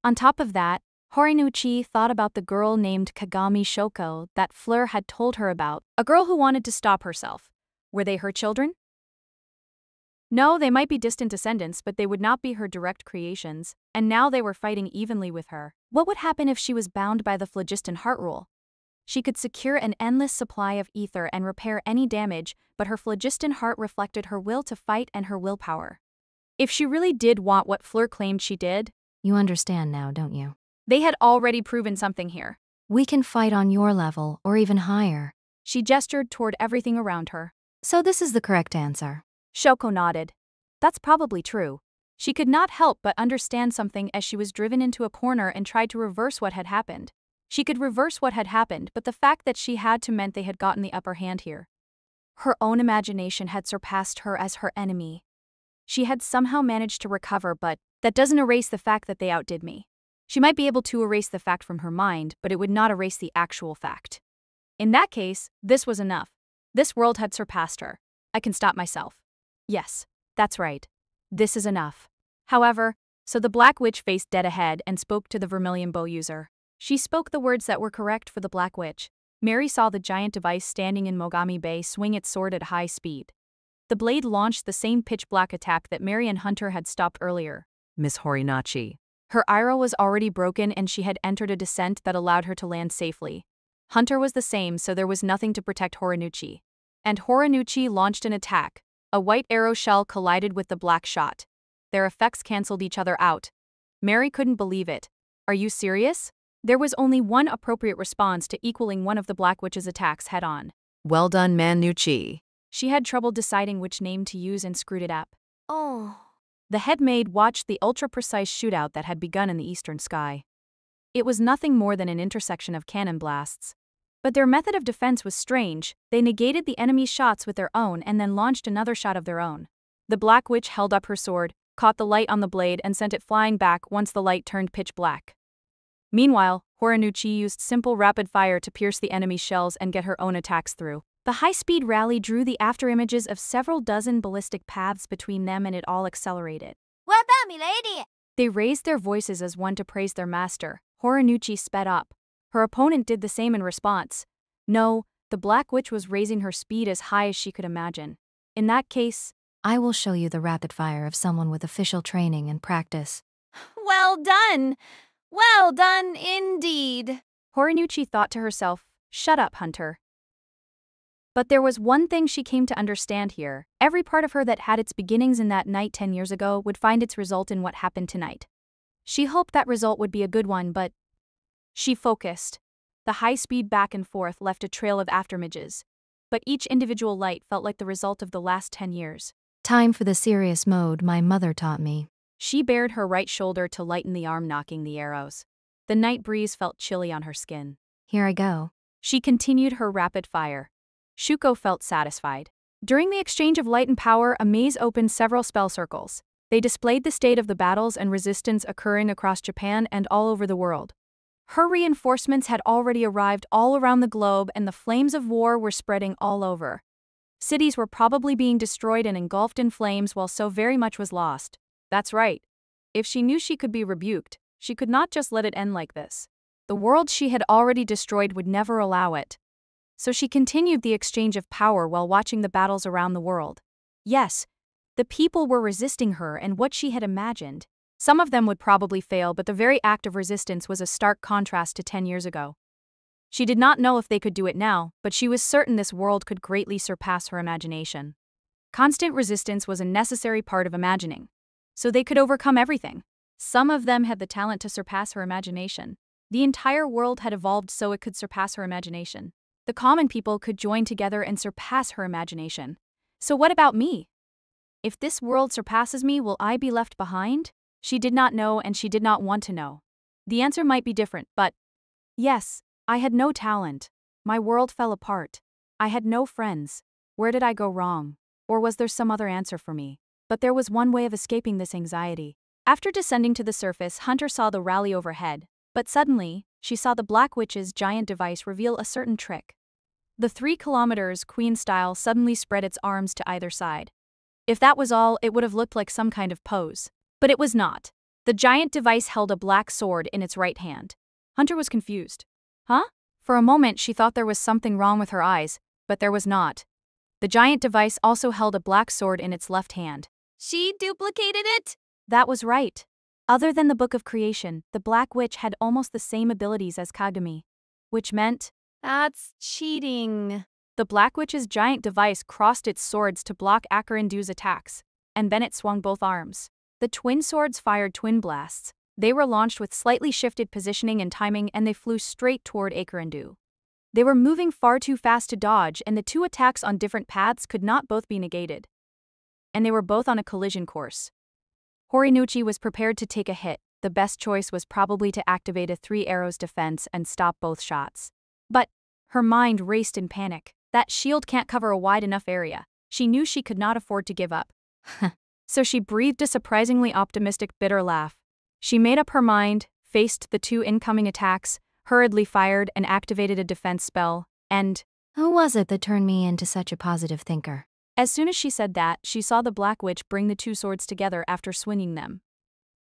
On top of that, Horinuchi thought about the girl named Kagami Shoko that Fleur had told her about, a girl who wanted to stop herself. Were they her children? No, they might be distant descendants, but they would not be her direct creations, and now they were fighting evenly with her. What would happen if she was bound by the phlogiston heart rule? She could secure an endless supply of ether and repair any damage, but her phlogiston heart reflected her will to fight and her willpower. If she really did want what Fleur claimed she did, You understand now, don't you? they had already proven something here. We can fight on your level, or even higher. She gestured toward everything around her. So this is the correct answer. Shoko nodded. That's probably true. She could not help but understand something as she was driven into a corner and tried to reverse what had happened. She could reverse what had happened, but the fact that she had to meant they had gotten the upper hand here. Her own imagination had surpassed her as her enemy. She had somehow managed to recover, but that doesn't erase the fact that they outdid me. She might be able to erase the fact from her mind, but it would not erase the actual fact. In that case, this was enough. This world had surpassed her. I can stop myself. Yes, that's right. This is enough. However, so the Black Witch faced dead ahead and spoke to the Vermilion Bow user. She spoke the words that were correct for the Black Witch. Mary saw the giant device standing in Mogami Bay swing its sword at high speed. The blade launched the same pitch-black attack that Mary and Hunter had stopped earlier. Miss Horinachi. Her arrow was already broken and she had entered a descent that allowed her to land safely. Hunter was the same, so there was nothing to protect Horinuchi. And Horinuchi launched an attack. A white arrow shell collided with the black shot. Their effects canceled each other out. Mary couldn't believe it. Are you serious? There was only one appropriate response to equaling one of the Black Witch's attacks head-on. Well done, Manucci. She had trouble deciding which name to use and screwed it up. Oh. The head maid watched the ultra-precise shootout that had begun in the eastern sky. It was nothing more than an intersection of cannon blasts. But their method of defense was strange. They negated the enemy's shots with their own and then launched another shot of their own. The Black Witch held up her sword, caught the light on the blade and sent it flying back once the light turned pitch black. Meanwhile, Horinuchi used simple rapid fire to pierce the enemy's shells and get her own attacks through. The high-speed rally drew the afterimages of several dozen ballistic paths between them and it all accelerated. Well done, milady! They raised their voices as one to praise their master. Horinuchi sped up. Her opponent did the same in response. No, the Black Witch was raising her speed as high as she could imagine. In that case, I will show you the rapid fire of someone with official training and practice. Well done! Well done indeed. Horinuchi thought to herself, shut up, Hunter. But there was one thing she came to understand here. Every part of her that had its beginnings in that night 10 years ago would find its result in what happened tonight. She hoped that result would be a good one, but she focused. The high-speed back and forth left a trail of afterimages, but each individual light felt like the result of the last 10 years. Time for the serious mode my mother taught me. She bared her right shoulder to lighten the arm knocking the arrows. The night breeze felt chilly on her skin. Here I go. She continued her rapid fire. Shuko felt satisfied. During the exchange of light and power, a maze opened several spell circles. They displayed the state of the battles and resistance occurring across Japan and all over the world. Her reinforcements had already arrived all around the globe, and the flames of war were spreading all over. Cities were probably being destroyed and engulfed in flames, while so very much was lost. That's right. If she knew she could be rebuked, she could not just let it end like this. The world she had already destroyed would never allow it. So she continued the exchange of power while watching the battles around the world. Yes, the people were resisting her and what she had imagined. Some of them would probably fail, but the very act of resistance was a stark contrast to 10 years ago. She did not know if they could do it now, but she was certain this world could greatly surpass her imagination. Constant resistance was a necessary part of imagining, so they could overcome everything. Some of them had the talent to surpass her imagination. The entire world had evolved so it could surpass her imagination. The common people could join together and surpass her imagination. So what about me? If this world surpasses me, will I be left behind? She did not know, and she did not want to know. The answer might be different, but yes, I had no talent. My world fell apart. I had no friends. Where did I go wrong? Or was there some other answer for me? But there was one way of escaping this anxiety. After descending to the surface, Hunter saw the rally overhead. But suddenly, she saw the Black Witch's giant device reveal a certain trick. The 3 kilometers queen style suddenly spread its arms to either side. If that was all, it would have looked like some kind of pose. But it was not. The giant device held a black sword in its right hand. Hunter was confused. Huh? For a moment she thought there was something wrong with her eyes, but there was not. The giant device also held a black sword in its left hand. She duplicated it? That was right. Other than the Book of Creation, the Black Witch had almost the same abilities as Kagami. Which meant… That's cheating. The Black Witch's giant device crossed its swords to block Akarindu's attacks, and then it swung both arms. The twin swords fired twin blasts. They were launched with slightly shifted positioning and timing, and they flew straight toward Akarindu. They were moving far too fast to dodge, and the two attacks on different paths could not both be negated. And they were both on a collision course. Horinuchi was prepared to take a hit. The best choice was probably to activate a 3 arrows defense and stop both shots. But her mind raced in panic. That shield can't cover a wide enough area. She knew she could not afford to give up. So she breathed a surprisingly optimistic, bitter laugh. She made up her mind, faced the 2 incoming attacks, hurriedly fired and activated a defense spell, and… Who was it that turned me into such a positive thinker? As soon as she said that, she saw the Black Witch bring the 2 swords together after swinging them.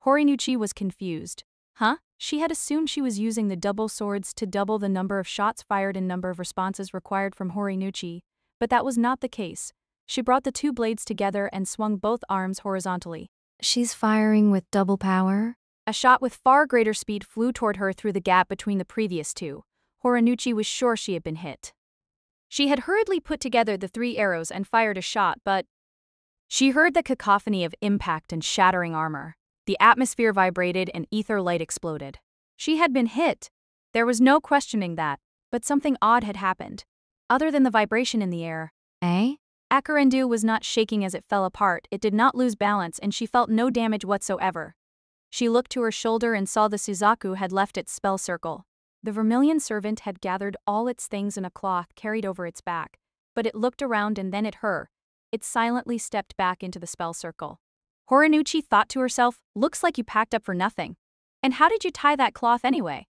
Horinuchi was confused. Huh? She had assumed she was using the double swords to double the number of shots fired and number of responses required from Horinuchi, but that was not the case. She brought the 2 blades together and swung both arms horizontally. She's firing with double power? A shot with far greater speed flew toward her through the gap between the previous 2. Horinuchi was sure she had been hit. She had hurriedly put together the 3 arrows and fired a shot, but… She heard the cacophony of impact and shattering armor. The atmosphere vibrated and ether light exploded. She had been hit. There was no questioning that, but something odd had happened. Other than the vibration in the air. Eh? Akarindu was not shaking as it fell apart. It did not lose balance, and she felt no damage whatsoever. She looked to her shoulder and saw the Suzaku had left its spell circle. The vermilion servant had gathered all its things in a cloth carried over its back, but it looked around and then at her. It silently stepped back into the spell circle. Horinuchi thought to herself, looks like you packed up for nothing. And how did you tie that cloth anyway?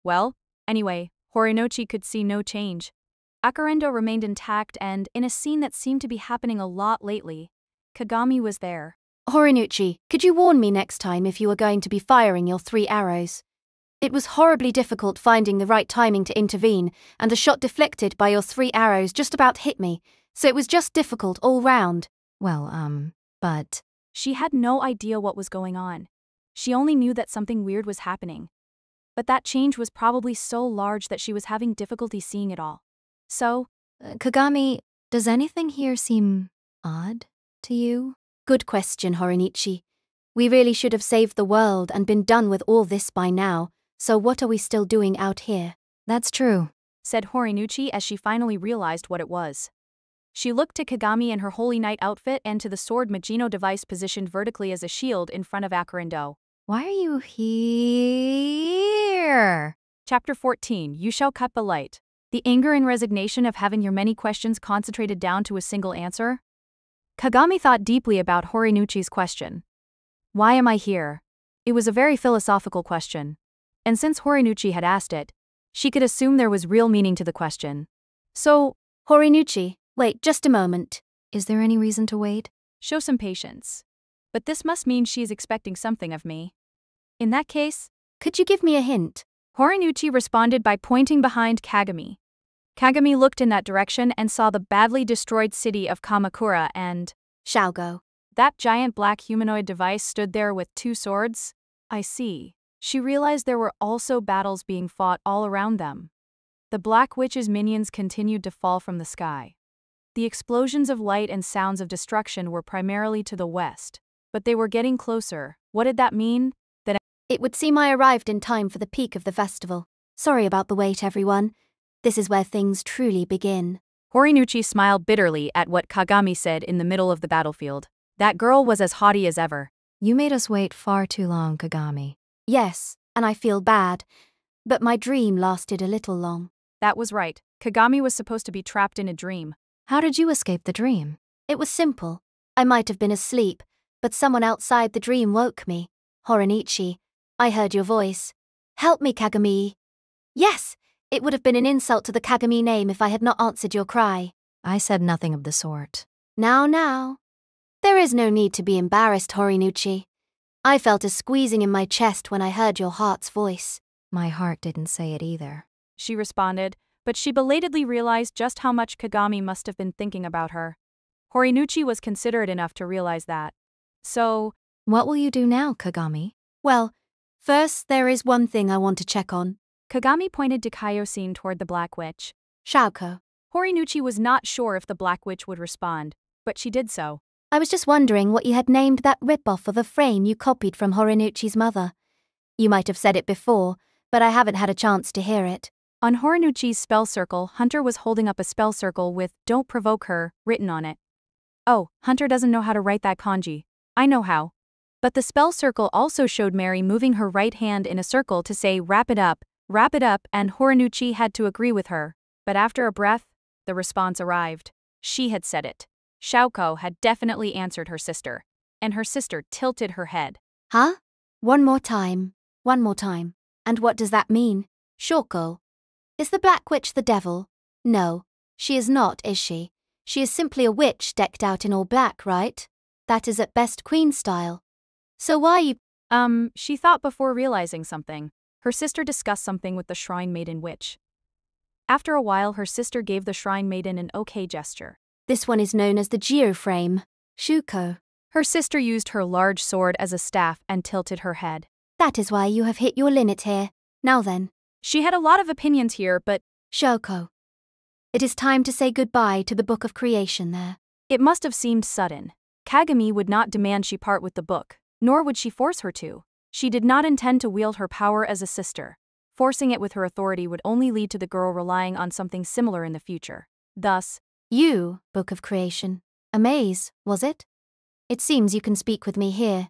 Well, anyway, Horinuchi could see no change. Akarindo remained intact and, in a scene that seemed to be happening a lot lately, Kagami was there. Horinuchi, could you warn me next time if you were going to be firing your 3 arrows? It was horribly difficult finding the right timing to intervene, and the shot deflected by your 3 arrows just about hit me, so it was just difficult all round. Well, but… She had no idea what was going on. She only knew that something weird was happening. But that change was probably so large that she was having difficulty seeing it all. So… Kagami, does anything here seem odd to you? Good question, Horinuchi. We really should have saved the world and been done with all this by now, so what are we still doing out here? That's true, said Horinuchi as she finally realized what it was. She looked to Kagami in her Holy Knight outfit and to the sword Magino device positioned vertically as a shield in front of Akarindo. Why are you here? Chapter 14, You Shall Cut the Light. The anger and resignation of having your many questions concentrated down to a single answer? Kagami thought deeply about Horinuchi's question. Why am I here? It was a very philosophical question. And since Horinuchi had asked it, she could assume there was real meaning to the question. So, Horinuchi, wait just a moment. Is there any reason to wait? show some patience. But this must mean she is expecting something of me. In that case, could you give me a hint? Horinuchi responded by pointing behind Kagami. Kagami looked in that direction and saw the badly destroyed city of Kamakura and Shaogo. That giant black humanoid device stood there with 2 swords? I see. She realized there were also battles being fought all around them. The Black Witch's minions continued to fall from the sky. The explosions of light and sounds of destruction were primarily to the west, but they were getting closer. What did that mean? That it would seem I arrived in time for the peak of the festival. Sorry about the wait, everyone. This is where things truly begin. Horinuchi smiled bitterly at what Kagami said in the middle of the battlefield. That girl was as haughty as ever. You made us wait far too long, Kagami. Yes, and I feel bad. But my dream lasted a little long. That was right. Kagami was supposed to be trapped in a dream. How did you escape the dream? It was simple. I might have been asleep, but someone outside the dream woke me. Horinuchi, I heard your voice. Help me, Kagami. Yes, it would have been an insult to the Kagami name if I had not answered your cry. I said nothing of the sort. Now. There is no need to be embarrassed, Horinuchi. I felt a squeezing in my chest when I heard your heart's voice. My heart didn't say it either, she responded, but she belatedly realized just how much Kagami must have been thinking about her. Horinuchi was considerate enough to realize that. So, what will you do now, Kagami? Well, first there is one thing I want to check on. Kagami pointed to Kaiosine toward the Black Witch. Shaoko. Horinuchi was not sure if the Black Witch would respond, but she did so. I was just wondering what you had named that ripoff of a frame you copied from Horinuchi's mother. You might have said it before, but I haven't had a chance to hear it. On Horinuchi's spell circle, Hunter was holding up a spell circle with "Don't provoke her" written on it. Oh, Hunter doesn't know how to write that kanji. I know how. But the spell circle also showed Mary moving her right hand in a circle to say wrap it up, and Horinuchi had to agree with her. But after a breath, the response arrived. She had said it. Shaoko had definitely answered her sister, and her sister tilted her head. Huh? One more time. And what does that mean? Shoko. Is the Black Witch the devil? No, she is not, is she? She is simply a witch decked out in all black, right? That is at best queen style. So why you— she thought before realizing something. Her sister discussed something with the Shrine Maiden Witch. After a while, her sister gave the Shrine Maiden an okay gesture. This one is known as the Geoframe. Shuko. Her sister used her large sword as a staff and tilted her head. That is why you have hit your limit here. Now then. She had a lot of opinions here, but— Shoko. It is time to say goodbye to the Book of Creation there. It must have seemed sudden. Kagami would not demand she part with the book, nor would she force her to. She did not intend to wield her power as a sister. Forcing it with her authority would only lead to the girl relying on something similar in the future. Thus, you, Book of Creation. A maze, was it? It seems you can speak with me here.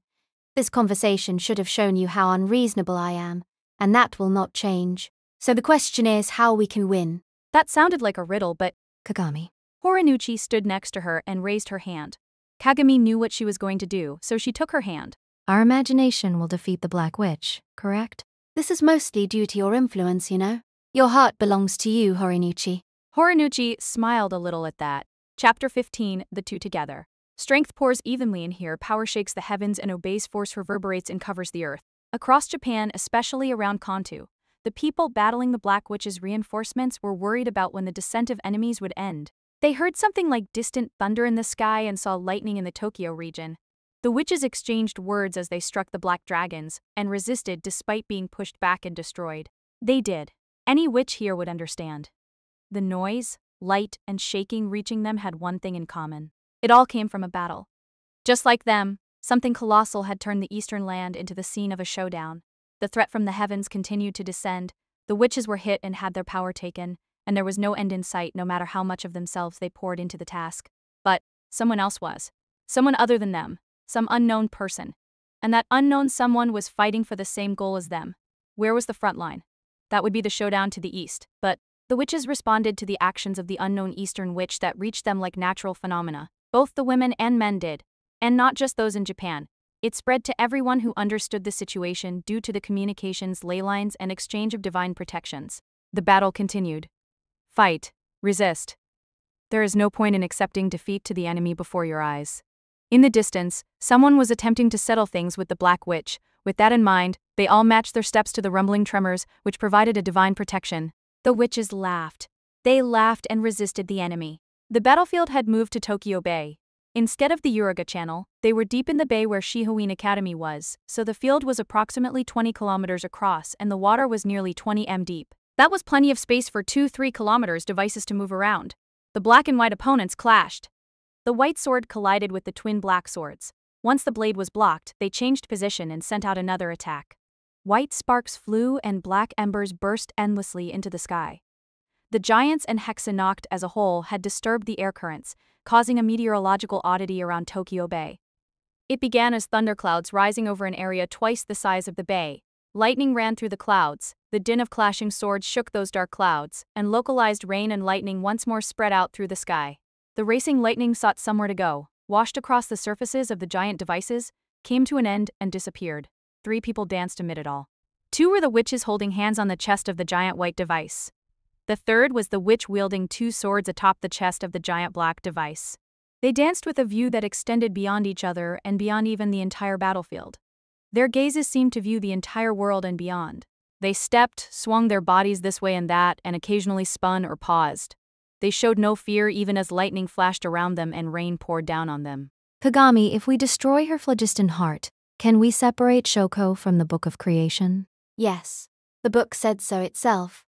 This conversation should have shown you how unreasonable I am, and that will not change. So the question is how we can win. That sounded like a riddle, but— Kagami. Horinuchi stood next to her and raised her hand. Kagami knew what she was going to do, so she took her hand. Our imagination will defeat the Black Witch, correct? This is mostly due to your influence, you know. Your heart belongs to you, Horinuchi. Horinuchi smiled a little at that. Chapter 15, The Two Together. Strength pours evenly in here, power shakes the heavens and obeys force reverberates and covers the earth. Across Japan, especially around Kanto, the people battling the Black Witch's reinforcements were worried about when the descent of enemies would end. They heard something like distant thunder in the sky and saw lightning in the Tokyo region. The witches exchanged words as they struck the black dragons, and resisted despite being pushed back and destroyed. They did. Any witch here would understand. The noise, light, and shaking reaching them had one thing in common. It all came from a battle. Just like them, something colossal had turned the eastern land into the scene of a showdown. The threat from the heavens continued to descend, the witches were hit and had their power taken, and there was no end in sight no matter how much of themselves they poured into the task. But someone else was. Someone other than them. Some unknown person. and that unknown someone was fighting for the same goal as them. Where was the front line? That would be the showdown to the east, but the witches responded to the actions of the unknown eastern witch that reached them like natural phenomena. Both the women and men did. And not just those in Japan. It spread to everyone who understood the situation due to the communications, ley lines, and exchange of divine protections. The battle continued. Fight. Resist. There is no point in accepting defeat to the enemy before your eyes. In the distance, someone was attempting to settle things with the Black Witch. With that in mind, they all matched their steps to the rumbling tremors, which provided a divine protection. The witches laughed. They laughed and resisted the enemy. The battlefield had moved to Tokyo Bay. Instead of the Uraga Channel, they were deep in the bay where Shihoin Academy was, so the field was approximately 20 kilometers across and the water was nearly 20 m deep. That was plenty of space for 2-3 kilometers devices to move around. The black and white opponents clashed. The white sword collided with the twin black swords. Once the blade was blocked, they changed position and sent out another attack. White sparks flew and black embers burst endlessly into the sky. The giants and Hexennacht as a whole had disturbed the air currents, causing a meteorological oddity around Tokyo Bay. It began as thunderclouds rising over an area twice the size of the bay. Lightning ran through the clouds, the din of clashing swords shook those dark clouds, and localized rain and lightning once more spread out through the sky. The racing lightning sought somewhere to go, washed across the surfaces of the giant devices, came to an end and disappeared. 3 people danced amid it all. 2 were the witches holding hands on the chest of the giant white device. The third was the witch wielding 2 swords atop the chest of the giant black device. They danced with a view that extended beyond each other and beyond even the entire battlefield. Their gazes seemed to view the entire world and beyond. They stepped, swung their bodies this way and that, and occasionally spun or paused. They showed no fear even as lightning flashed around them and rain poured down on them. Kagami, if we destroy her phlogiston heart, can we separate Shoko from the Book of Creation? Yes, the book said so itself,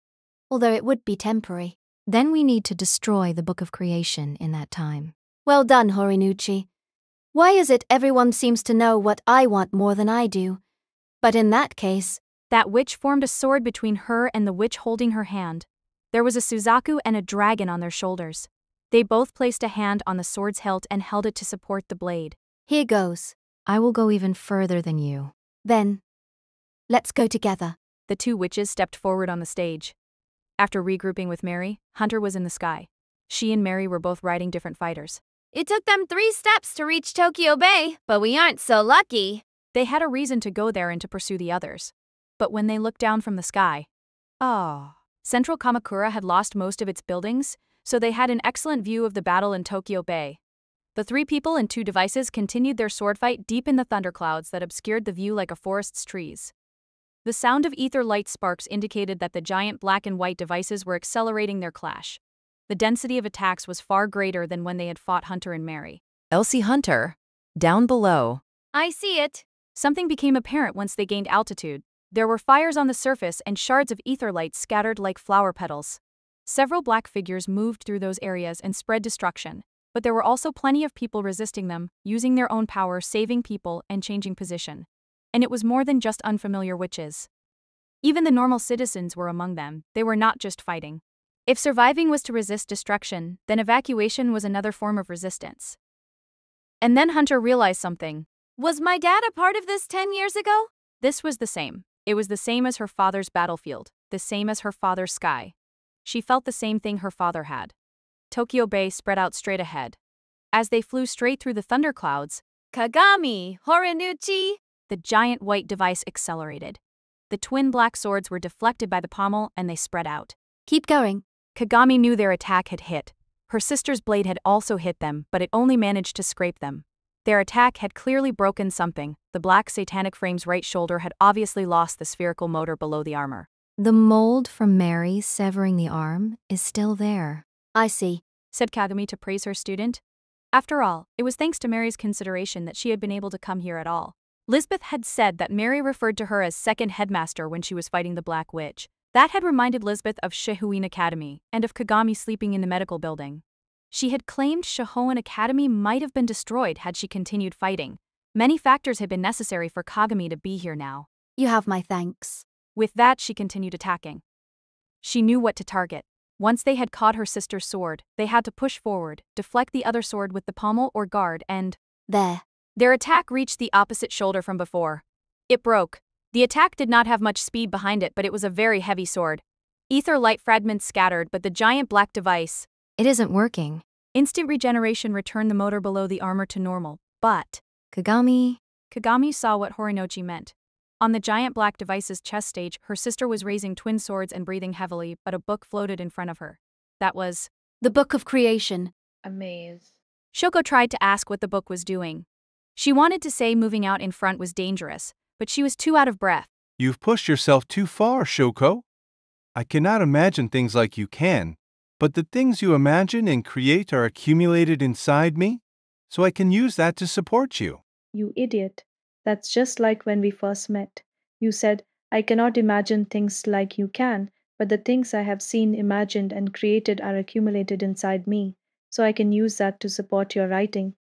although it would be temporary. Then we need to destroy the Book of Creation in that time. Well done, Horinuchi. Why is it everyone seems to know what I want more than I do? But in that case, that witch formed a sword between her and the witch holding her hand. There was a Suzaku and a dragon on their shoulders. They both placed a hand on the sword's hilt and held it to support the blade. Here goes. I will go even further than you. Then, let's go together. The 2 witches stepped forward on the stage. After regrouping with Mary, Hunter was in the sky. She and Mary were both riding different fighters. It took them 3 steps to reach Tokyo Bay, but we aren't so lucky. They had a reason to go there and to pursue the others. But when they looked down from the sky, Central Kamakura had lost most of its buildings, so they had an excellent view of the battle in Tokyo Bay. The 3 people and 2 devices continued their sword fight deep in the thunderclouds that obscured the view like a forest's trees. The sound of ether light sparks indicated that the giant black and white devices were accelerating their clash. The density of attacks was far greater than when they had fought Hunter and Mary. Elsie Hunter, down below. I see it. Something became apparent once they gained altitude. There were fires on the surface and shards of ether light scattered like flower petals. Several black figures moved through those areas and spread destruction, but there were also plenty of people resisting them, using their own power, saving people, and changing position. And it was more than just unfamiliar witches. Even the normal citizens were among them. They were not just fighting. If surviving was to resist destruction, then evacuation was another form of resistance. And then Hunter realized something. Was my dad a part of this 10 years ago? This was the same. It was the same as her father's battlefield, the same as her father's sky. She felt the same thing her father had. Tokyo Bay spread out straight ahead. As they flew straight through the thunderclouds, Kagami, Horinuchi, the giant white device accelerated. The twin black swords were deflected by the pommel and they spread out. Keep going. Kagami knew their attack had hit. Her sister's blade had also hit them, but it only managed to scrape them. Their attack had clearly broken something. The black satanic frame's right shoulder had obviously lost the spherical motor below the armor. The mold from Mary severing the arm is still there. I see, said Kagami to praise her student. After all, it was thanks to Mary's consideration that she had been able to come here at all. Lisbeth had said that Mary referred to her as second headmaster when she was fighting the Black Witch. That had reminded Lisbeth of Shihoin Academy and of Kagami sleeping in the medical building. She had claimed Shihoin Academy might have been destroyed had she continued fighting. Many factors had been necessary for Kagami to be here now. You have my thanks. With that, she continued attacking. She knew what to target. Once they had caught her sister's sword, they had to push forward, deflect the other sword with the pommel or guard, and there. Their attack reached the opposite shoulder from before. It broke. The attack did not have much speed behind it, but it was a very heavy sword. Ether light fragments scattered, but the giant black device. It isn't working. Instant regeneration returned the motor below the armor to normal, but Kagami. Kagami saw what Horinochi meant. On the giant black device's chest stage, her sister was raising twin swords and breathing heavily, but a book floated in front of her. That was The Book of Creation. A maze. Shoko tried to ask what the book was doing. She wanted to say moving out in front was dangerous, but she was too out of breath. You've pushed yourself too far, Shoko. I cannot imagine things like you can, but the things you imagine and create are accumulated inside me, so I can use that to support you. You idiot. That's just like when we first met. You said, I cannot imagine things like you can, but the things I have seen, imagined, and created are accumulated inside me, so I can use that to support your writing.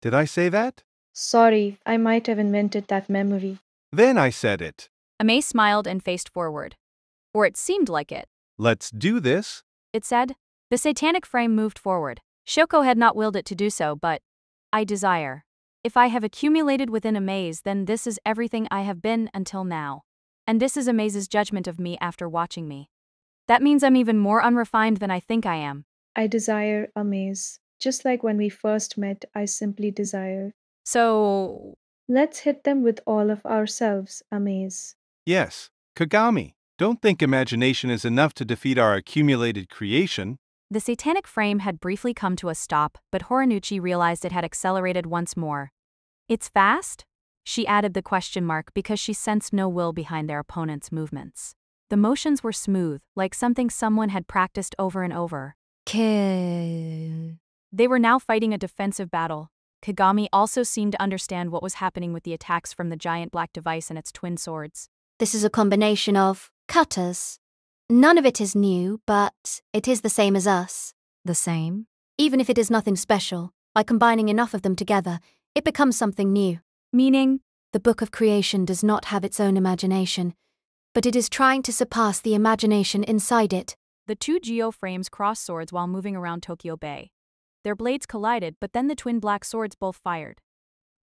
Did I say that? Sorry, I might have invented that memory. Then I said it. Amaze smiled and faced forward. Or it seemed like it. Let's do this. It said. The satanic frame moved forward. Shoko had not willed it to do so, but I desire. If I have accumulated within Amaze, then this is everything I have been until now. And this is Amaze's judgment of me after watching me. That means I'm even more unrefined than I think I am. I desire a maze. Just like when we first met, I simply desire. So, Let's hit them with all of ourselves, a maze. Yes, Kagami. Don't think imagination is enough to defeat our accumulated creation. the satanic frame had briefly come to a stop, but Horinochi realized it had accelerated once more. It's fast? She added the question mark because she sensed no will behind their opponent's movements. The motions were smooth, like something someone had practiced over and over. Kill. They were now fighting a defensive battle. Kagami also seemed to understand what was happening with the attacks from the giant black device and its twin swords. This is a combination of cutters. None of it is new, but it is the same as us. The same? Even if it is nothing special, by combining enough of them together, it becomes something new. Meaning? The Book of Creation does not have its own imagination, but it is trying to surpass the imagination inside it. The two geo frames crossed swords while moving around Tokyo Bay. Their blades collided, but then the twin black swords both fired.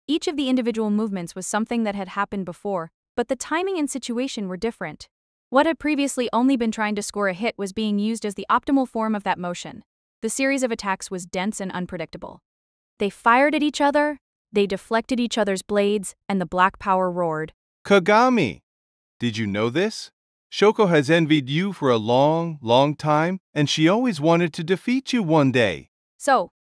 Each of the individual movements was something that had happened before, but the timing and situation were different. What had previously only been trying to score a hit was being used as the optimal form of that motion. The series of attacks was dense and unpredictable. They fired at each other, they deflected each other's blades, and the black power roared. Kagami! Did you know this? Shoko has envied you for a long, long time, and she always wanted to defeat you one day.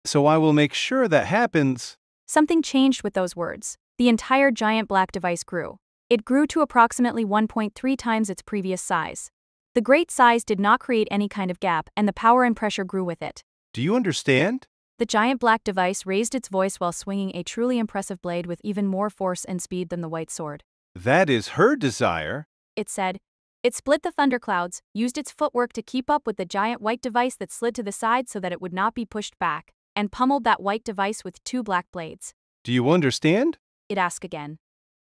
So I will make sure that happens. Something changed with those words. The entire giant black device grew. It grew to approximately 1.3 times its previous size. The great size did not create any kind of gap, and the power and pressure grew with it. Do you understand? The giant black device raised its voice while swinging a truly impressive blade with even more force and speed than the white sword. That is her desire. It said. It split the thunderclouds, used its footwork to keep up with the giant white device that slid to the side so that it would not be pushed back, and pummeled that white device with two black blades. Do you understand? It asked again.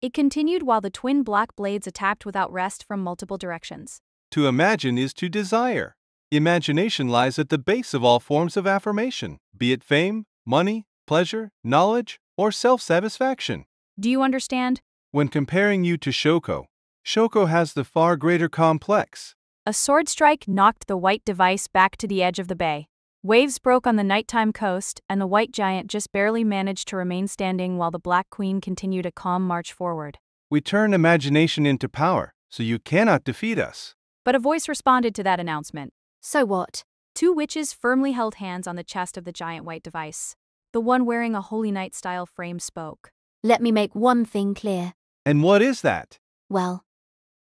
It continued while the twin black blades attacked without rest from multiple directions. To imagine is to desire. Imagination lies at the base of all forms of affirmation, be it fame, money, pleasure, knowledge, or self-satisfaction. Do you understand? When comparing you to Shoko, Shoko has the far greater complex. A sword strike knocked the white device back to the edge of the bay. Waves broke on the nighttime coast, and the white giant just barely managed to remain standing while the Black Queen continued a calm march forward. We turn imagination into power, so you cannot defeat us. But a voice responded to that announcement. So what? Two witches firmly held hands on the chest of the giant white device. The one wearing a Holy Knight-style frame spoke. Let me make one thing clear. And what is that? Well,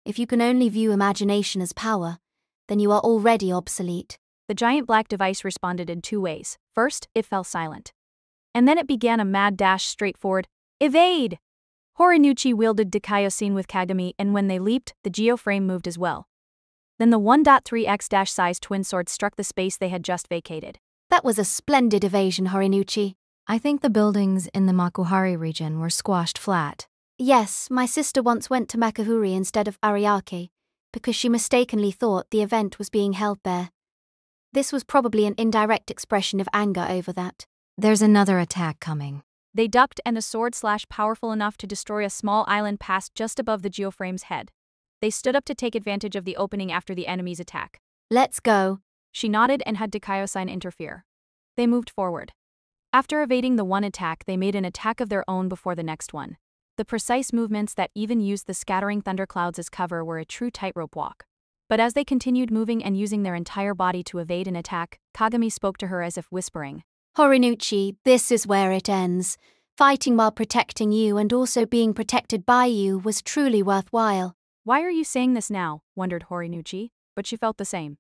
if you can only view imagination as power, then you are already obsolete. The giant black device responded in two ways. First, it fell silent. And then it began a mad dash straight forward. Evade! Horinochi wielded Dikaiosine with Kagami, and when they leaped, the geoframe moved as well. Then the 1.3x-sized twin swords struck the space they had just vacated. That was a splendid evasion, Horinochi. I think the buildings in the Makuhari region were squashed flat. Yes, my sister once went to Makuhari instead of Ariake, because she mistakenly thought the event was being held there. This was probably an indirect expression of anger over that. There's another attack coming. They ducked and the sword slashed powerful enough to destroy a small island passed just above the geoframe's head. They stood up to take advantage of the opening after the enemy's attack. Let's go. She nodded and had Dikaiosine interfere. They moved forward. After evading the one attack, they made an attack of their own before the next one. The precise movements that even used the scattering thunderclouds as cover were a true tightrope walk. But as they continued moving and using their entire body to evade an attack, Kagami spoke to her as if whispering. Horinuchi, this is where it ends. Fighting while protecting you and also being protected by you was truly worthwhile. Why are you saying this now? Wondered Horinuchi, but she felt the same.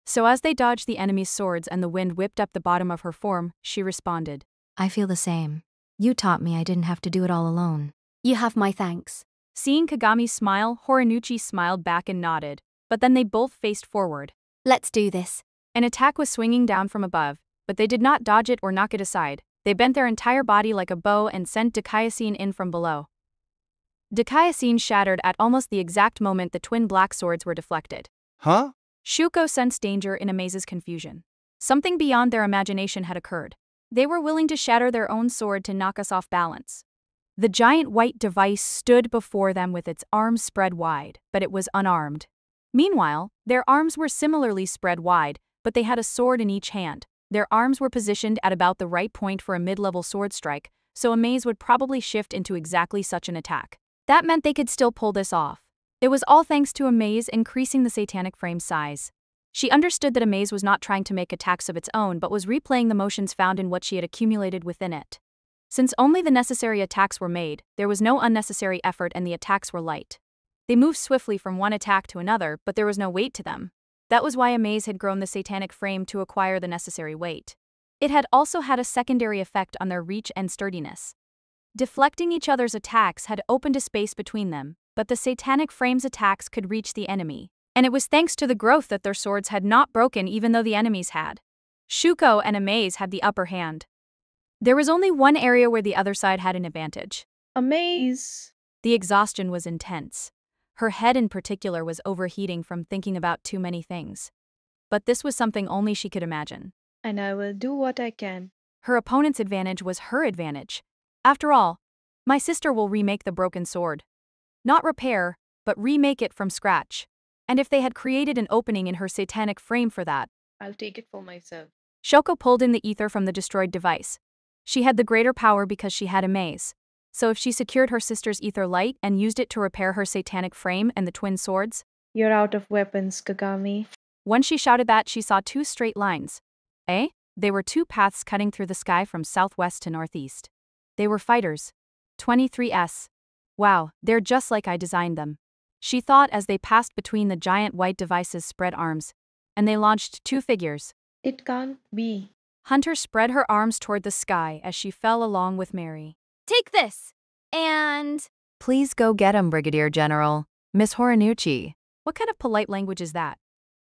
So as they dodged the enemy's swords and the wind whipped up the bottom of her form, she responded. I feel the same. You taught me I didn't have to do it all alone. You have my thanks. Seeing Kagami smile, Horinuchi smiled back and nodded, but then they both faced forward. Let's do this. An attack was swinging down from above, but they did not dodge it or knock it aside. They bent their entire body like a bow and sent Dikaiosine in from below. Dikaiosine shattered at almost the exact moment the twin black swords were deflected. Huh? Shuko sensed danger in Amaze's confusion. Something beyond their imagination had occurred. They were willing to shatter their own sword to knock us off balance. The giant white device stood before them with its arms spread wide, but it was unarmed. Meanwhile, their arms were similarly spread wide, but they had a sword in each hand. Their arms were positioned at about the right point for a mid-level sword strike, so Amaze would probably shift into exactly such an attack. That meant they could still pull this off. It was all thanks to Amaze increasing the satanic frame's size. She understood that Amaze was not trying to make attacks of its own but was replaying the motions found in what she had accumulated within it. Since only the necessary attacks were made, there was no unnecessary effort and the attacks were light. They moved swiftly from one attack to another, but there was no weight to them. That was why Amaze had grown the satanic frame to acquire the necessary weight. It had also had a secondary effect on their reach and sturdiness. Deflecting each other's attacks had opened a space between them, but the satanic frame's attacks could reach the enemy, and it was thanks to the growth that their swords had not broken even though the enemies had. Shuko and Amaze had the upper hand. There was only one area where the other side had an advantage. Amaze. The exhaustion was intense. Her head in particular was overheating from thinking about too many things. But this was something only she could imagine. And I will do what I can. Her opponent's advantage was her advantage. After all, my sister will remake the broken sword. Not repair, but remake it from scratch. And if they had created an opening in her satanic frame for that, I'll take it for myself. Shoko pulled in the ether from the destroyed device. She had the greater power because she had Amaze. So if she secured her sister's ether light and used it to repair her satanic frame and the twin swords, You're out of weapons, Kagami. when she shouted that, she saw two straight lines. They were two paths cutting through the sky from southwest to northeast. They were fighters. 23S. Wow, they're just like I designed them. She thought as they passed between the giant white device's spread arms. And they launched two figures. It can't be. Hunter spread her arms toward the sky as she fell along with Mary. Take this. And... Please go get him, Brigadier General. Miss Horinuchi. What kind of polite language is that?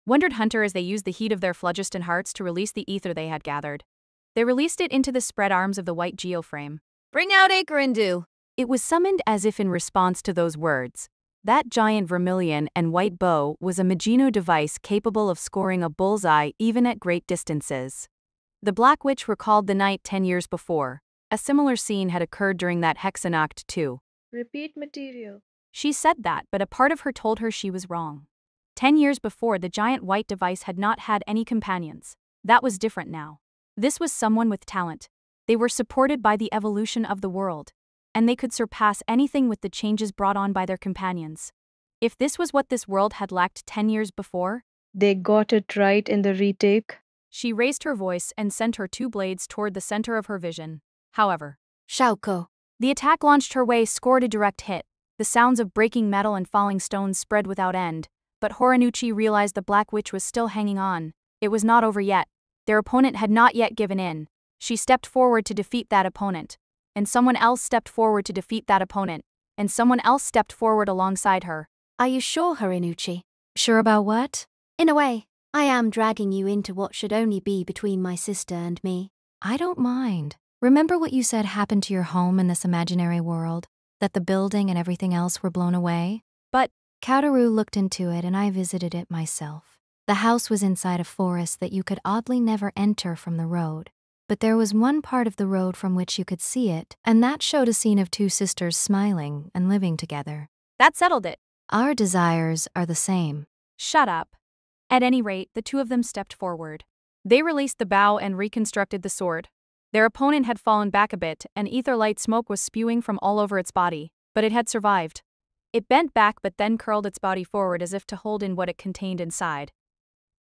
Wondered Hunter as they used the heat of their phlogiston hearts to release the ether they had gathered. They released it into the spread arms of the white geoframe. Bring out Akarindu. It was summoned as if in response to those words. That giant vermilion and white bow was a Magino device capable of scoring a bullseye even at great distances. The Black Witch recalled the night 10 years before. A similar scene had occurred during that Hexennacht too. Repeat material. She said that, but a part of her told her she was wrong. 10 years before, the giant white device had not had any companions. That was different now. This was someone with talent. They were supported by the evolution of the world, and they could surpass anything with the changes brought on by their companions. If this was what this world had lacked 10 years before, They got it right in the retake. she raised her voice and sent her two blades toward the center of her vision. However, Shauko. the attack launched her way scored a direct hit. The sounds of breaking metal and falling stones spread without end, but Horinuchi realized the Black Witch was still hanging on. It was not over yet. Their opponent had not yet given in. She stepped forward to defeat that opponent. And someone else stepped forward to defeat that opponent. And someone else stepped forward alongside her. Are you sure, Horinuchi? Sure about what? In a way, I am dragging you into what should only be between my sister and me. I don't mind. Remember what you said happened to your home in this imaginary world? That the building and everything else were blown away? But Kaoru looked into it and I visited it myself. The house was inside a forest that you could oddly never enter from the road. but there was one part of the road from which you could see it, and that showed a scene of two sisters smiling and living together. That settled it. Our desires are the same. Shut up. At any rate, the two of them stepped forward. They released the bow and reconstructed the sword. Their opponent had fallen back a bit, and ether-light smoke was spewing from all over its body, but it had survived. It bent back but then curled its body forward as if to hold in what it contained inside.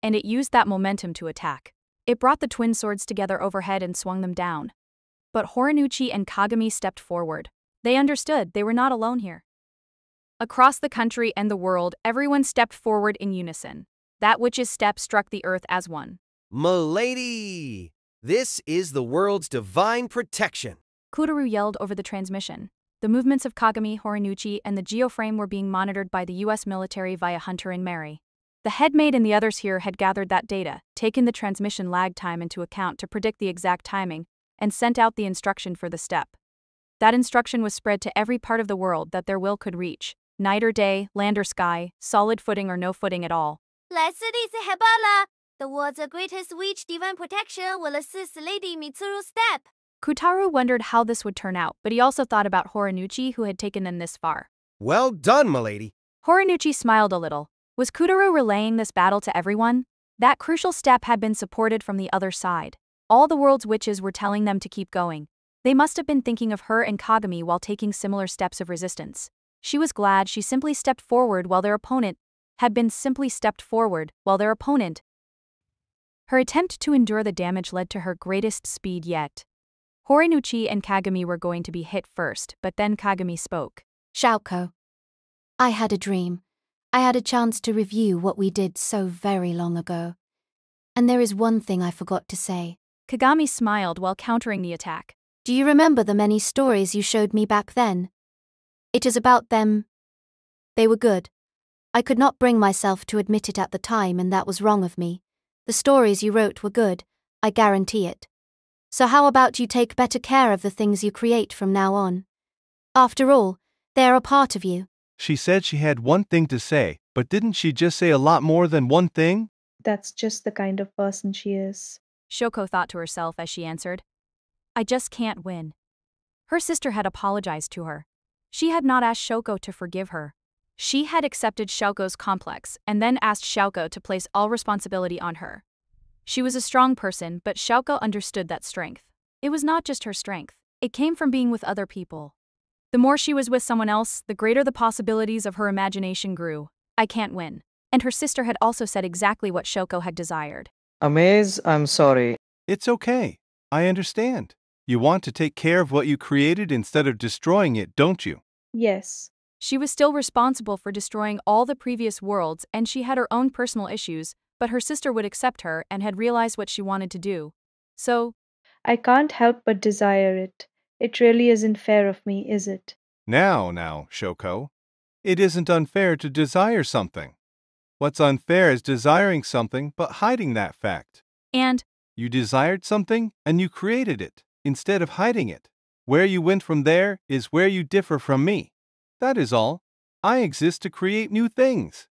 And it used that momentum to attack. It brought the twin swords together overhead and swung them down. But Horinuchi and Kagami stepped forward. They understood they were not alone here. Across the country and the world, everyone stepped forward in unison. That witch's step struck the earth as one. Milady! This is the world's divine protection! Kutaru yelled over the transmission. The movements of Kagami, Horinuchi, and the geoframe were being monitored by the U.S. military via Hunter and Mary. The headmaid and the others here had gathered that data, taken the transmission lag time into account to predict the exact timing, and sent out the instruction for the step. That instruction was spread to every part of the world that their will could reach, night or day, land or sky, solid footing or no footing at all. 来自利斯海巴拉 The world's greatest witch divine protection will assist Lady Mitsuru's step. Kutaru wondered how this would turn out, but he also thought about Horinuchi who had taken them this far. Well done, milady. Horinuchi smiled a little. Was Kutaru relaying this battle to everyone? That crucial step had been supported from the other side. All the world's witches were telling them to keep going. They must have been thinking of her and Kagami while taking similar steps of resistance. She was glad she simply stepped forward while their opponent had been simply stepped forward while their opponent. Her attempt to endure the damage led to her greatest speed yet. Horinuchi and Kagami were going to be hit first, but then Kagami spoke. Shaoko. I had a dream. I had a chance to review what we did so very long ago. And there is one thing I forgot to say. Kagami smiled while countering the attack. Do you remember the many stories you showed me back then? It is about them. They were good. I could not bring myself to admit it at the time, and that was wrong of me. The stories you wrote were good, I guarantee it. So how about you take better care of the things you create from now on? After all, they are a part of you. She said she had one thing to say, but didn't she just say a lot more than one thing? That's just the kind of person she is. Shoko thought to herself as she answered. I just can't win. Her sister had apologized to her. She had not asked Shoko to forgive her. She had accepted Shoko's complex and then asked Shoko to place all responsibility on her. She was a strong person, but Shoko understood that strength. It was not just her strength. It came from being with other people. The more she was with someone else, the greater the possibilities of her imagination grew. I can't win. And her sister had also said exactly what Shoko had desired. Amaze, I'm sorry. It's okay. I understand. You want to take care of what you created instead of destroying it, don't you? Yes. She was still responsible for destroying all the previous worlds, and she had her own personal issues, but her sister would accept her and had realized what she wanted to do. So, I can't help but desire it. It really isn't fair of me, is it? Now, Shoko. It isn't unfair to desire something. What's unfair is desiring something but hiding that fact. And you desired something and you created it, instead of hiding it. Where you went from there is where you differ from me. That is all. I exist to create new things.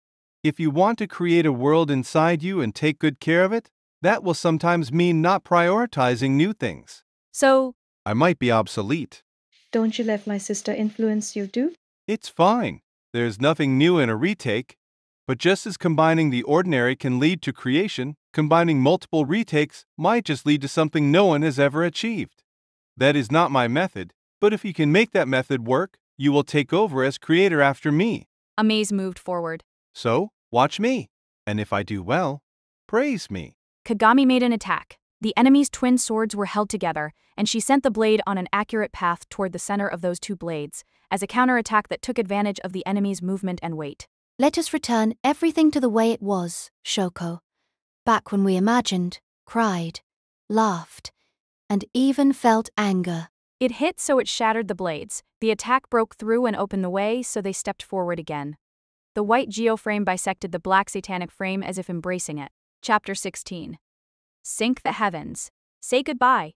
If you want to create a world inside you and take good care of it, that will sometimes mean not prioritizing new things. So, I might be obsolete. Don't you let my sister influence you too? It's fine. There's nothing new in a retake. But just as combining the ordinary can lead to creation, combining multiple retakes might just lead to something no one has ever achieved. That is not my method, but if you can make that method work, you will take over as creator after me. Amaze moved forward. So, watch me. And if I do well, praise me. Kagami made an attack. The enemy's twin swords were held together, and she sent the blade on an accurate path toward the center of those two blades, as a counterattack that took advantage of the enemy's movement and weight. Let us return everything to the way it was, Shoko. Back when we imagined, cried, laughed, and even felt anger. It hit so it shattered the blades. The attack broke through and opened the way, so they stepped forward again. The white geoframe bisected the black satanic frame as if embracing it. Chapter 16. Sink the heavens. Say goodbye.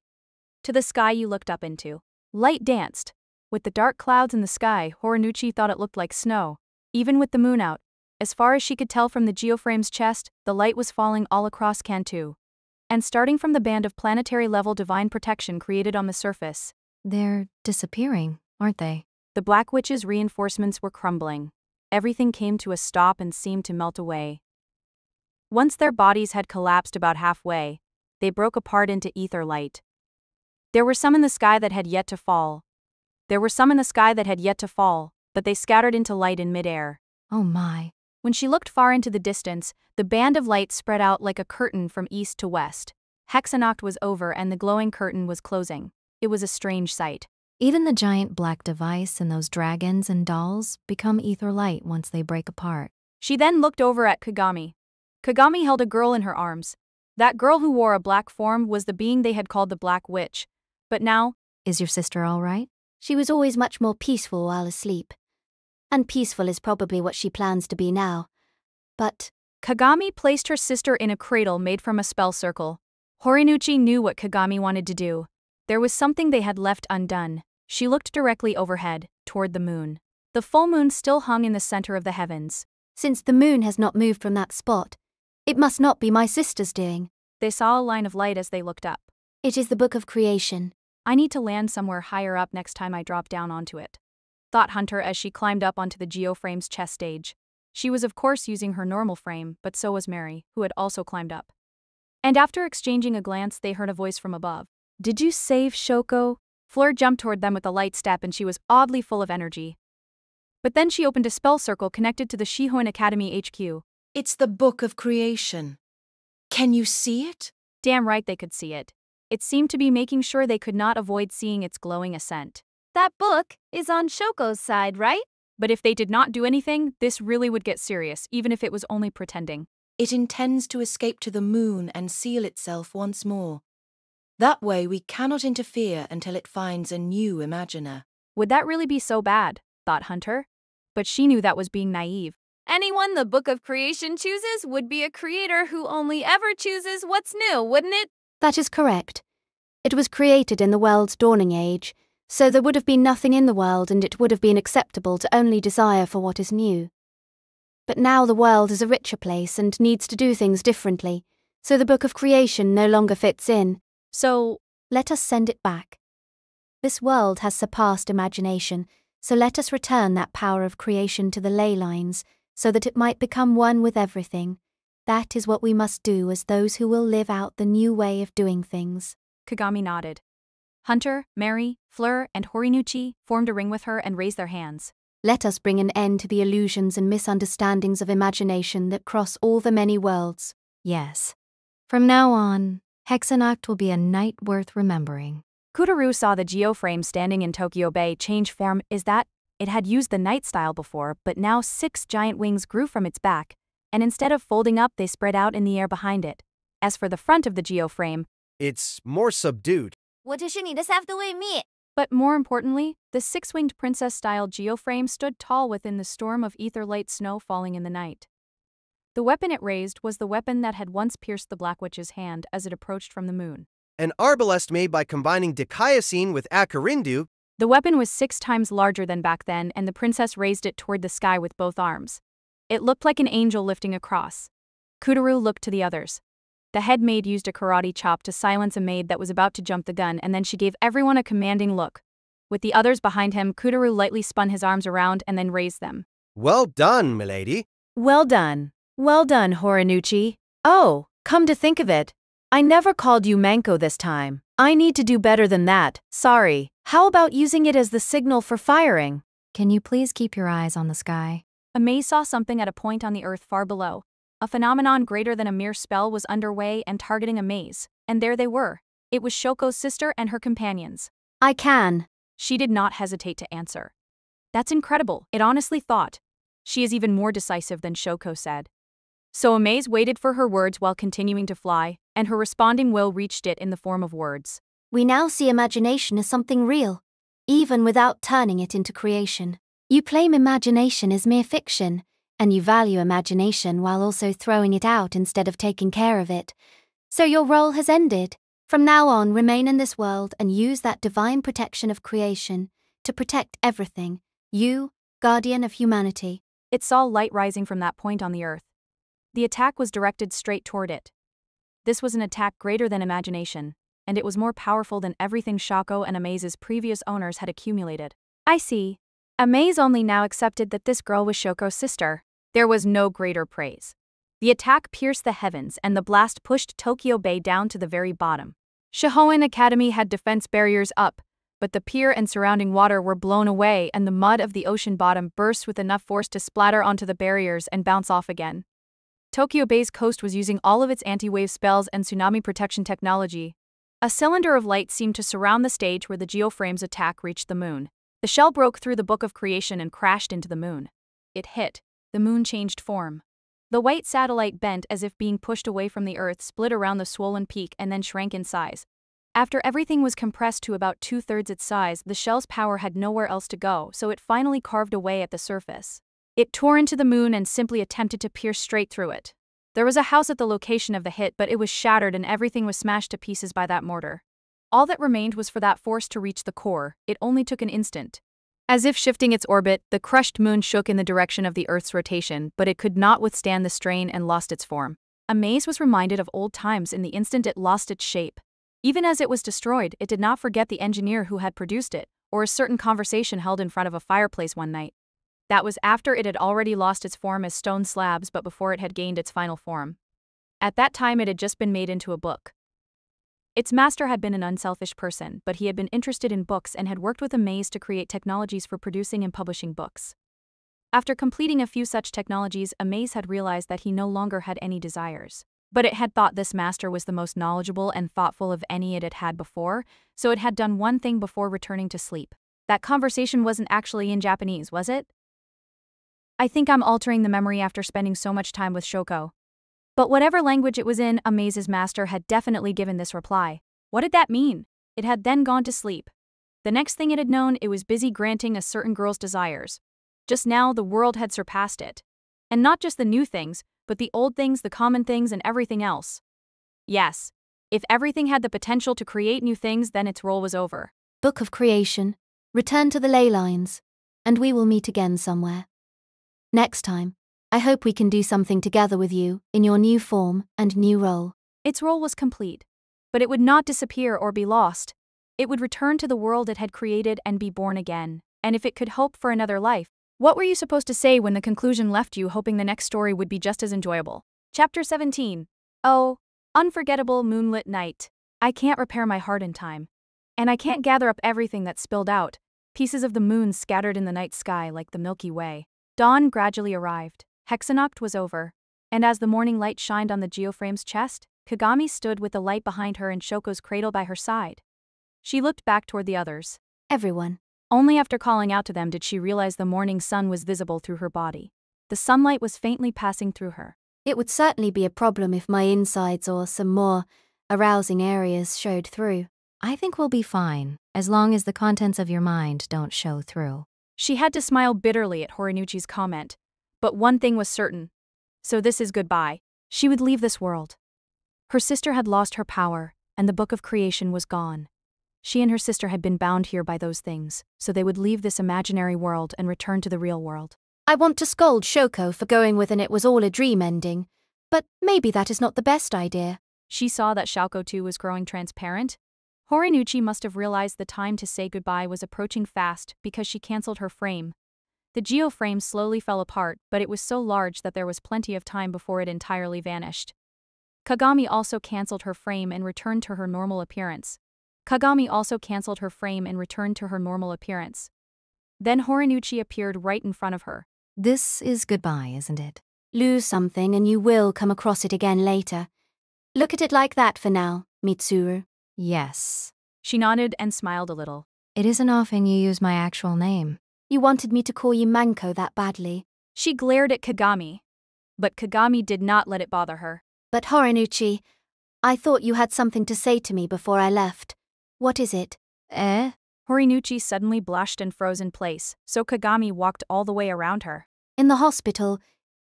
To the sky you looked up into. Light danced. With the dark clouds in the sky, Horinuchi thought it looked like snow. Even with the moon out, as far as she could tell from the geoframe's chest, the light was falling all across Kanto. and starting from the band of planetary-level divine protection created on the surface. They're disappearing, aren't they? The Black Witch's reinforcements were crumbling. Everything came to a stop and seemed to melt away. Once their bodies had collapsed about halfway, they broke apart into ether light. There were some in the sky that had yet to fall. But they scattered into light in midair. Oh my. When she looked far into the distance, the band of light spread out like a curtain from east to west. Hexennacht was over and the glowing curtain was closing. It was a strange sight. Even the giant black device and those dragons and dolls become ether light once they break apart. She then looked over at Kagami. Kagami held a girl in her arms. That girl who wore a black form was the being they had called the Black Witch. But now... Is your sister all right? She was always much more peaceful while asleep. And peaceful is probably what she plans to be now. But... Kagami placed her sister in a cradle made from a spell circle. Horinuchi knew what Kagami wanted to do. There was something they had left undone. She looked directly overhead, toward the moon. The full moon still hung in the center of the heavens. Since the moon has not moved from that spot, it must not be my sister's doing. They saw a line of light as they looked up. It is the Book of Creation. I need to land somewhere higher up next time I drop down onto it, thought Hunter as she climbed up onto the geoframe's chest stage. She was of course using her normal frame, but so was Mary, who had also climbed up. And after exchanging a glance, they heard a voice from above. "Did you save Shoko?" Fleur jumped toward them with a light step and she was oddly full of energy. But then she opened a spell circle connected to the Shihoin Academy HQ. It's the Book of Creation. Can you see it? Damn right they could see it. It seemed to be making sure they could not avoid seeing its glowing ascent. That book is on Shoko's side, right? But if they did not do anything, this really would get serious, even if it was only pretending. It intends to escape to the moon and seal itself once more. That way we cannot interfere until it finds a new imaginer. Would that really be so bad? Thought Hunter. But she knew that was being naive. Anyone the Book of Creation chooses would be a creator who only ever chooses what's new, wouldn't it? That is correct. It was created in the world's dawning age, so there would have been nothing in the world and it would have been acceptable to only desire for what is new. But now the world is a richer place and needs to do things differently, so the Book of Creation no longer fits in. So, let us send it back. This world has surpassed imagination, so let us return that power of creation to the ley lines, so that it might become one with everything. That is what we must do as those who will live out the new way of doing things. Kagami nodded. Hunter, Mary, Fleur, and Horinuchi formed a ring with her and raised their hands. Let us bring an end to the illusions and misunderstandings of imagination that cross all the many worlds. Yes. From now on, Hexennacht will be a night worth remembering. Kutaru saw the geoframe standing in Tokyo Bay change form. Is that it had used the night style before, but now 6 giant wings grew from its back, and instead of folding up, they spread out in the air behind it. As for the front of the geoframe, it's more subdued. 我就是你的 staff 的卫灭. But more importantly, the 6-winged princess-style geoframe stood tall within the storm of ether-light snow falling in the night. The weapon it raised was the weapon that had once pierced the Black Witch's hand as it approached from the moon. An arbalest made by combining dikaiosine with akarindu. The weapon was 6 times larger than back then, and the princess raised it toward the sky with both arms. It looked like an angel lifting a cross. Kutaru looked to the others. The head maid used a karate chop to silence a maid that was about to jump the gun, and then she gave everyone a commanding look. With the others behind him, Kutaru lightly spun his arms around and then raised them. Well done, milady. Well done. Well done, Horinuchi. Oh, come to think of it, I never called you Manko this time. I need to do better than that, sorry. How about using it as the signal for firing? Can you please keep your eyes on the sky? Amaze saw something at a point on the earth far below. A phenomenon greater than a mere spell was underway and targeting Amaze, and there they were. It was Shoko's sister and her companions. I can. She did not hesitate to answer. That's incredible, it honestly thought. She is even more decisive than Shoko said. So Amaze waited for her words while continuing to fly, and her responding will reached it in the form of words. We now see imagination as something real, even without turning it into creation. You claim imagination is mere fiction, and you value imagination while also throwing it out instead of taking care of it. So your role has ended. From now on, remain in this world and use that divine protection of creation to protect everything, you, guardian of humanity. It saw light rising from that point on the earth. The attack was directed straight toward it. This was an attack greater than imagination, and it was more powerful than everything Shako and Amaze's previous owners had accumulated. I see. Amaze only now accepted that this girl was Shoko's sister. There was no greater praise. The attack pierced the heavens and the blast pushed Tokyo Bay down to the very bottom. Shihoin Academy had defense barriers up, but the pier and surrounding water were blown away and the mud of the ocean bottom burst with enough force to splatter onto the barriers and bounce off again. Tokyo Bay's coast was using all of its anti-wave spells and tsunami protection technology. A cylinder of light seemed to surround the stage where the geoframe's attack reached the moon. The shell broke through the Book of Creation and crashed into the moon. It hit. The moon changed form. The white satellite bent as if being pushed away from the Earth, split around the swollen peak and then shrank in size. After everything was compressed to about 2/3 its size, the shell's power had nowhere else to go, so it finally carved away at the surface. It tore into the moon and simply attempted to pierce straight through it. There was a house at the location of the hit, but it was shattered and everything was smashed to pieces by that mortar. All that remained was for that force to reach the core. It only took an instant. As if shifting its orbit, the crushed moon shook in the direction of the Earth's rotation, but it could not withstand the strain and lost its form. Amaze was reminded of old times in the instant it lost its shape. Even as it was destroyed, it did not forget the engineer who had produced it, or a certain conversation held in front of a fireplace one night. That was after it had already lost its form as stone slabs but before it had gained its final form. At that time it had just been made into a book. Its master had been an unselfish person, but he had been interested in books and had worked with Amaze to create technologies for producing and publishing books. After completing a few such technologies, Amaze had realized that he no longer had any desires. But it had thought this master was the most knowledgeable and thoughtful of any it had had before, so it had done one thing before returning to sleep. That conversation wasn't actually in Japanese, was it? I think I'm altering the memory after spending so much time with Shoko. But whatever language it was in, Amaze's master had definitely given this reply. What did that mean? It had then gone to sleep. The next thing it had known, it was busy granting a certain girl's desires. Just now, the world had surpassed it. And not just the new things, but the old things, the common things, and everything else. Yes, if everything had the potential to create new things, then its role was over. Book of Creation, return to the ley lines, and we will meet again somewhere. Next time, I hope we can do something together with you in your new form and new role. Its role was complete, but it would not disappear or be lost. It would return to the world it had created and be born again. And if it could hope for another life, what were you supposed to say when the conclusion left you hoping the next story would be just as enjoyable? Chapter 17. Oh, unforgettable moonlit night. I can't repair my heart in time. And I can't gather up everything that spilled out, pieces of the moon scattered in the night sky like the Milky Way. Dawn gradually arrived. Hexennacht was over. And as the morning light shined on the geoframe's chest, Kagami stood with the light behind her and Shoko's cradle by her side. She looked back toward the others. Everyone. Only after calling out to them did she realize the morning sun was visible through her body. The sunlight was faintly passing through her. It would certainly be a problem if my insides or some more arousing areas showed through. I think we'll be fine, as long as the contents of your mind don't show through. She had to smile bitterly at Horinuchi's comment. But one thing was certain. So this is goodbye. She would leave this world. Her sister had lost her power, and the Book of Creation was gone. She and her sister had been bound here by those things, so they would leave this imaginary world and return to the real world. I want to scold Shoko for going with an "it was all a dream" ending, but maybe that is not the best idea. She saw that Shoko too was growing transparent. Horinuchi must have realized the time to say goodbye was approaching fast because she cancelled her frame. The geoframe slowly fell apart, but it was so large that there was plenty of time before it entirely vanished. Kagami also cancelled her frame and returned to her normal appearance. Then Horinuchi appeared right in front of her. This is goodbye, isn't it? Lose something and you will come across it again later. Look at it like that for now, Mitsuru. Yes. She nodded and smiled a little. It isn't often you use my actual name. You wanted me to call you Manko that badly. She glared at Kagami. But Kagami did not let it bother her. But Horinuchi, I thought you had something to say to me before I left. What is it? Horinuchi suddenly blushed and froze in place, so Kagami walked all the way around her. In the hospital,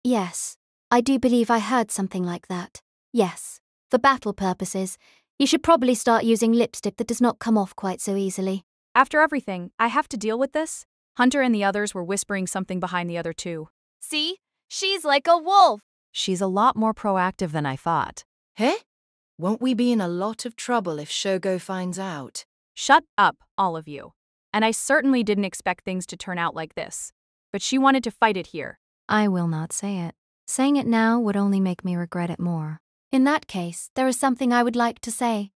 yes. I do believe I heard something like that. Yes. For battle purposes, you should probably start using lipstick that does not come off quite so easily. After everything, I have to deal with this? Hunter and the others were whispering something behind the other two. See? She's like a wolf. She's a lot more proactive than I thought. Huh? Won't we be in a lot of trouble if Shogo finds out? Shut up, all of you. And I certainly didn't expect things to turn out like this. But she wanted to fight it here. I will not say it. Saying it now would only make me regret it more. In that case, there is something I would like to say.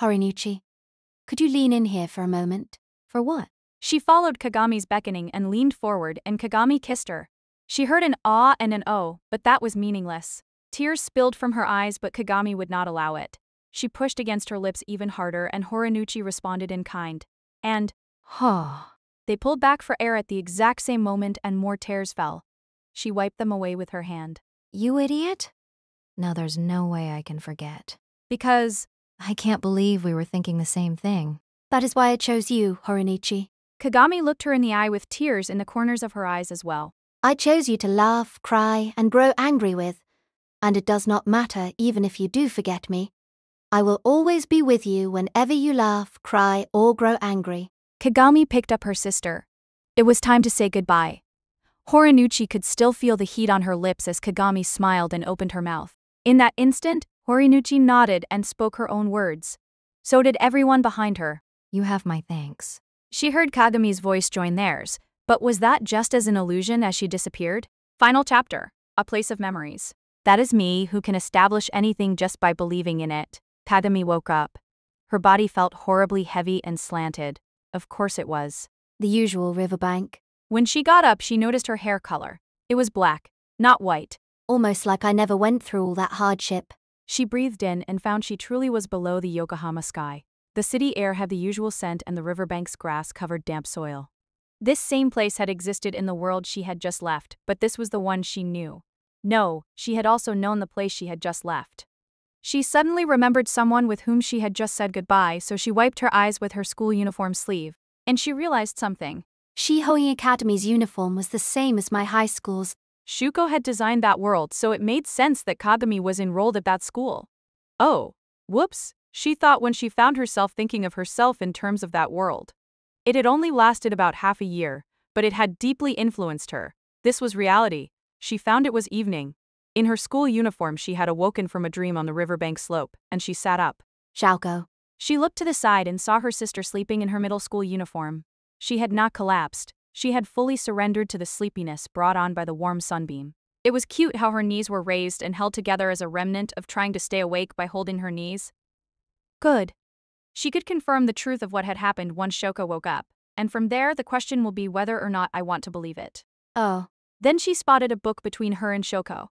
Horinuchi, could you lean in here for a moment? For what? She followed Kagami's beckoning and leaned forward, and Kagami kissed her. She heard an ah and an oh, but that was meaningless. Tears spilled from her eyes, but Kagami would not allow it. She pushed against her lips even harder, and Horinuchi responded in kind. And, they pulled back for air at the exact same moment, and more tears fell. She wiped them away with her hand. You idiot? Now there's no way I can forget. Because I can't believe we were thinking the same thing. That is why I chose you, Horinuchi. Kagami looked her in the eye with tears in the corners of her eyes as well. I chose you to laugh, cry, and grow angry with. And it does not matter even if you do forget me. I will always be with you whenever you laugh, cry, or grow angry. Kagami picked up her sister. It was time to say goodbye. Horinuchi could still feel the heat on her lips as Kagami smiled and opened her mouth. In that instant, Horinuchi nodded and spoke her own words. So did everyone behind her. You have my thanks. She heard Kagami's voice join theirs, but was that just as an illusion as she disappeared? Final chapter, A Place of Memories. That is me who can establish anything just by believing in it. Kagami woke up. Her body felt horribly heavy and slanted. Of course it was. The usual riverbank. When she got up, she noticed her hair color. It was black, not white. Almost like I never went through all that hardship. She breathed in and found she truly was below the Yokohama sky. The city air had the usual scent and the riverbank's grass covered damp soil. This same place had existed in the world she had just left, but this was the one she knew. No, she had also known the place she had just left. She suddenly remembered someone with whom she had just said goodbye, so she wiped her eyes with her school uniform sleeve. And she realized something. Shihoin Academy's uniform was the same as my high school's. Shuko had designed that world, so it made sense that Kagami was enrolled at that school. Oh, whoops, she thought when she found herself thinking of herself in terms of that world. It had only lasted about half a year, but it had deeply influenced her. This was reality. She found it was evening. In her school uniform, she had awoken from a dream on the riverbank slope, and she sat up. Shalko. She looked to the side and saw her sister sleeping in her middle school uniform. She had not collapsed. She had fully surrendered to the sleepiness brought on by the warm sunbeam. It was cute how her knees were raised and held together as a remnant of trying to stay awake by holding her knees. Good. She could confirm the truth of what had happened once Shoko woke up, and from there the question will be whether or not I want to believe it. Oh. Then she spotted a book between her and Shoko.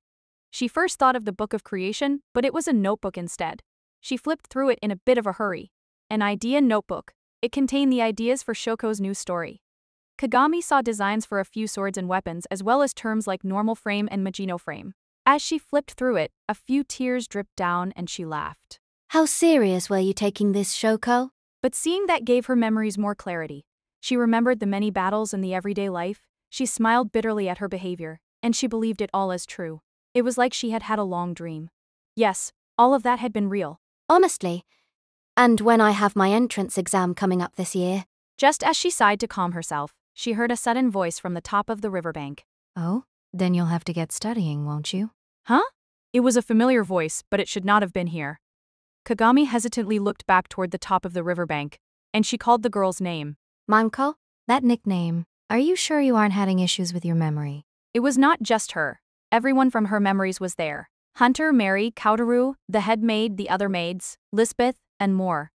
She first thought of the Book of Creation, but it was a notebook instead. She flipped through it in a bit of a hurry. An idea notebook. It contained the ideas for Shoko's new story. Kagami saw designs for a few swords and weapons as well as terms like normal frame and Magino frame. As she flipped through it, a few tears dripped down and she laughed. How serious were you taking this, Shoko? But seeing that gave her memories more clarity. She remembered the many battles in the everyday life. She smiled bitterly at her behavior, and she believed it all as true. It was like she had had a long dream. Yes, all of that had been real. Honestly. And when I have my entrance exam coming up this year. Just as she sighed to calm herself, she heard a sudden voice from the top of the riverbank. Oh? Then you'll have to get studying, won't you? Huh? It was a familiar voice, but it should not have been here. Kagami hesitantly looked back toward the top of the riverbank, and she called the girl's name. Manko? That nickname. Are you sure you aren't having issues with your memory? It was not just her. Everyone from her memories was there. Hunter, Mary, Kaotaru, the head maid, the other maids, Lisbeth, and more.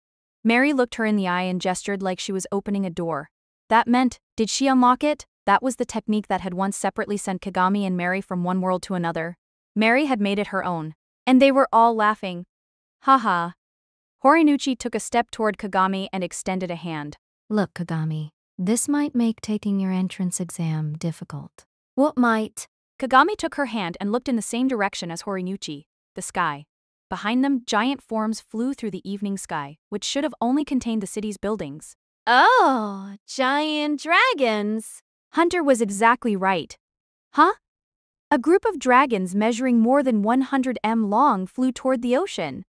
Mary looked her in the eye and gestured like she was opening a door. That meant, did she unlock it? That was the technique that had once separately sent Kagami and Mary from one world to another. Mary had made it her own. And they were all laughing. Haha. Horinuchi took a step toward Kagami and extended a hand. Look, Kagami, this might make taking your entrance exam difficult. What might? Kagami took her hand and looked in the same direction as Horinuchi, the sky. Behind them, giant forms flew through the evening sky, which should have only contained the city's buildings. Oh, giant dragons. Hunter was exactly right. Huh? A group of dragons measuring more than 100 m long flew toward the ocean.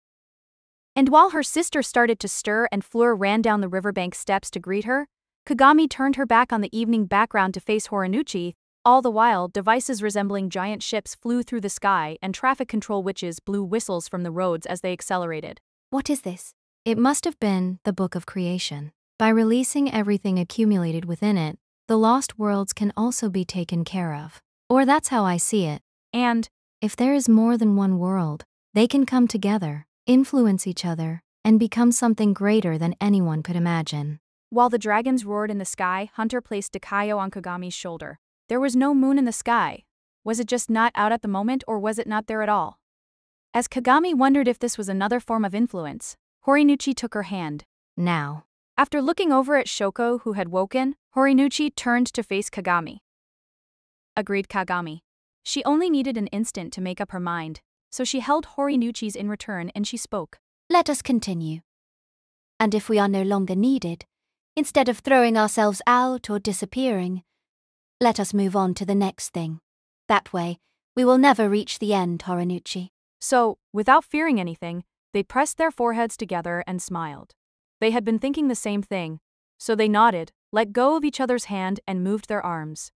And while her sister started to stir and Fleur ran down the riverbank steps to greet her, Kagami turned her back on the evening background to face Horinuchi. All the while, devices resembling giant ships flew through the sky and traffic control witches blew whistles from the roads as they accelerated. What is this? It must have been the Book of Creation. By releasing everything accumulated within it, the lost worlds can also be taken care of. Or that's how I see it. And if there is more than one world, they can come together, influence each other, and become something greater than anyone could imagine. while the dragons roared in the sky, Hunter placed Dakayo on Kagami's shoulder. There was no moon in the sky. Was it just not out at the moment, or was it not there at all? As Kagami wondered if this was another form of influence, Horinuchi took her hand. Now. After looking over at Shoko, who had woken, Horinuchi turned to face Kagami. Agreed Kagami. She only needed an instant to make up her mind, so she held Horinuchi's in return and she spoke. Let us continue. And if we are no longer needed, instead of throwing ourselves out or disappearing, let us move on to the next thing. That way, we will never reach the end, Horinuchi. So, without fearing anything, they pressed their foreheads together and smiled. They had been thinking the same thing, so they nodded, let go of each other's hand and moved their arms.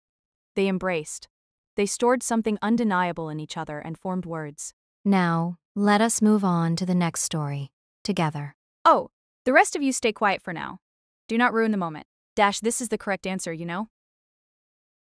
They embraced. They stored something undeniable in each other and formed words. Now, let us move on to the next story. Together. Oh, the rest of you stay quiet for now. Do not ruin the moment. This is the correct answer, you know?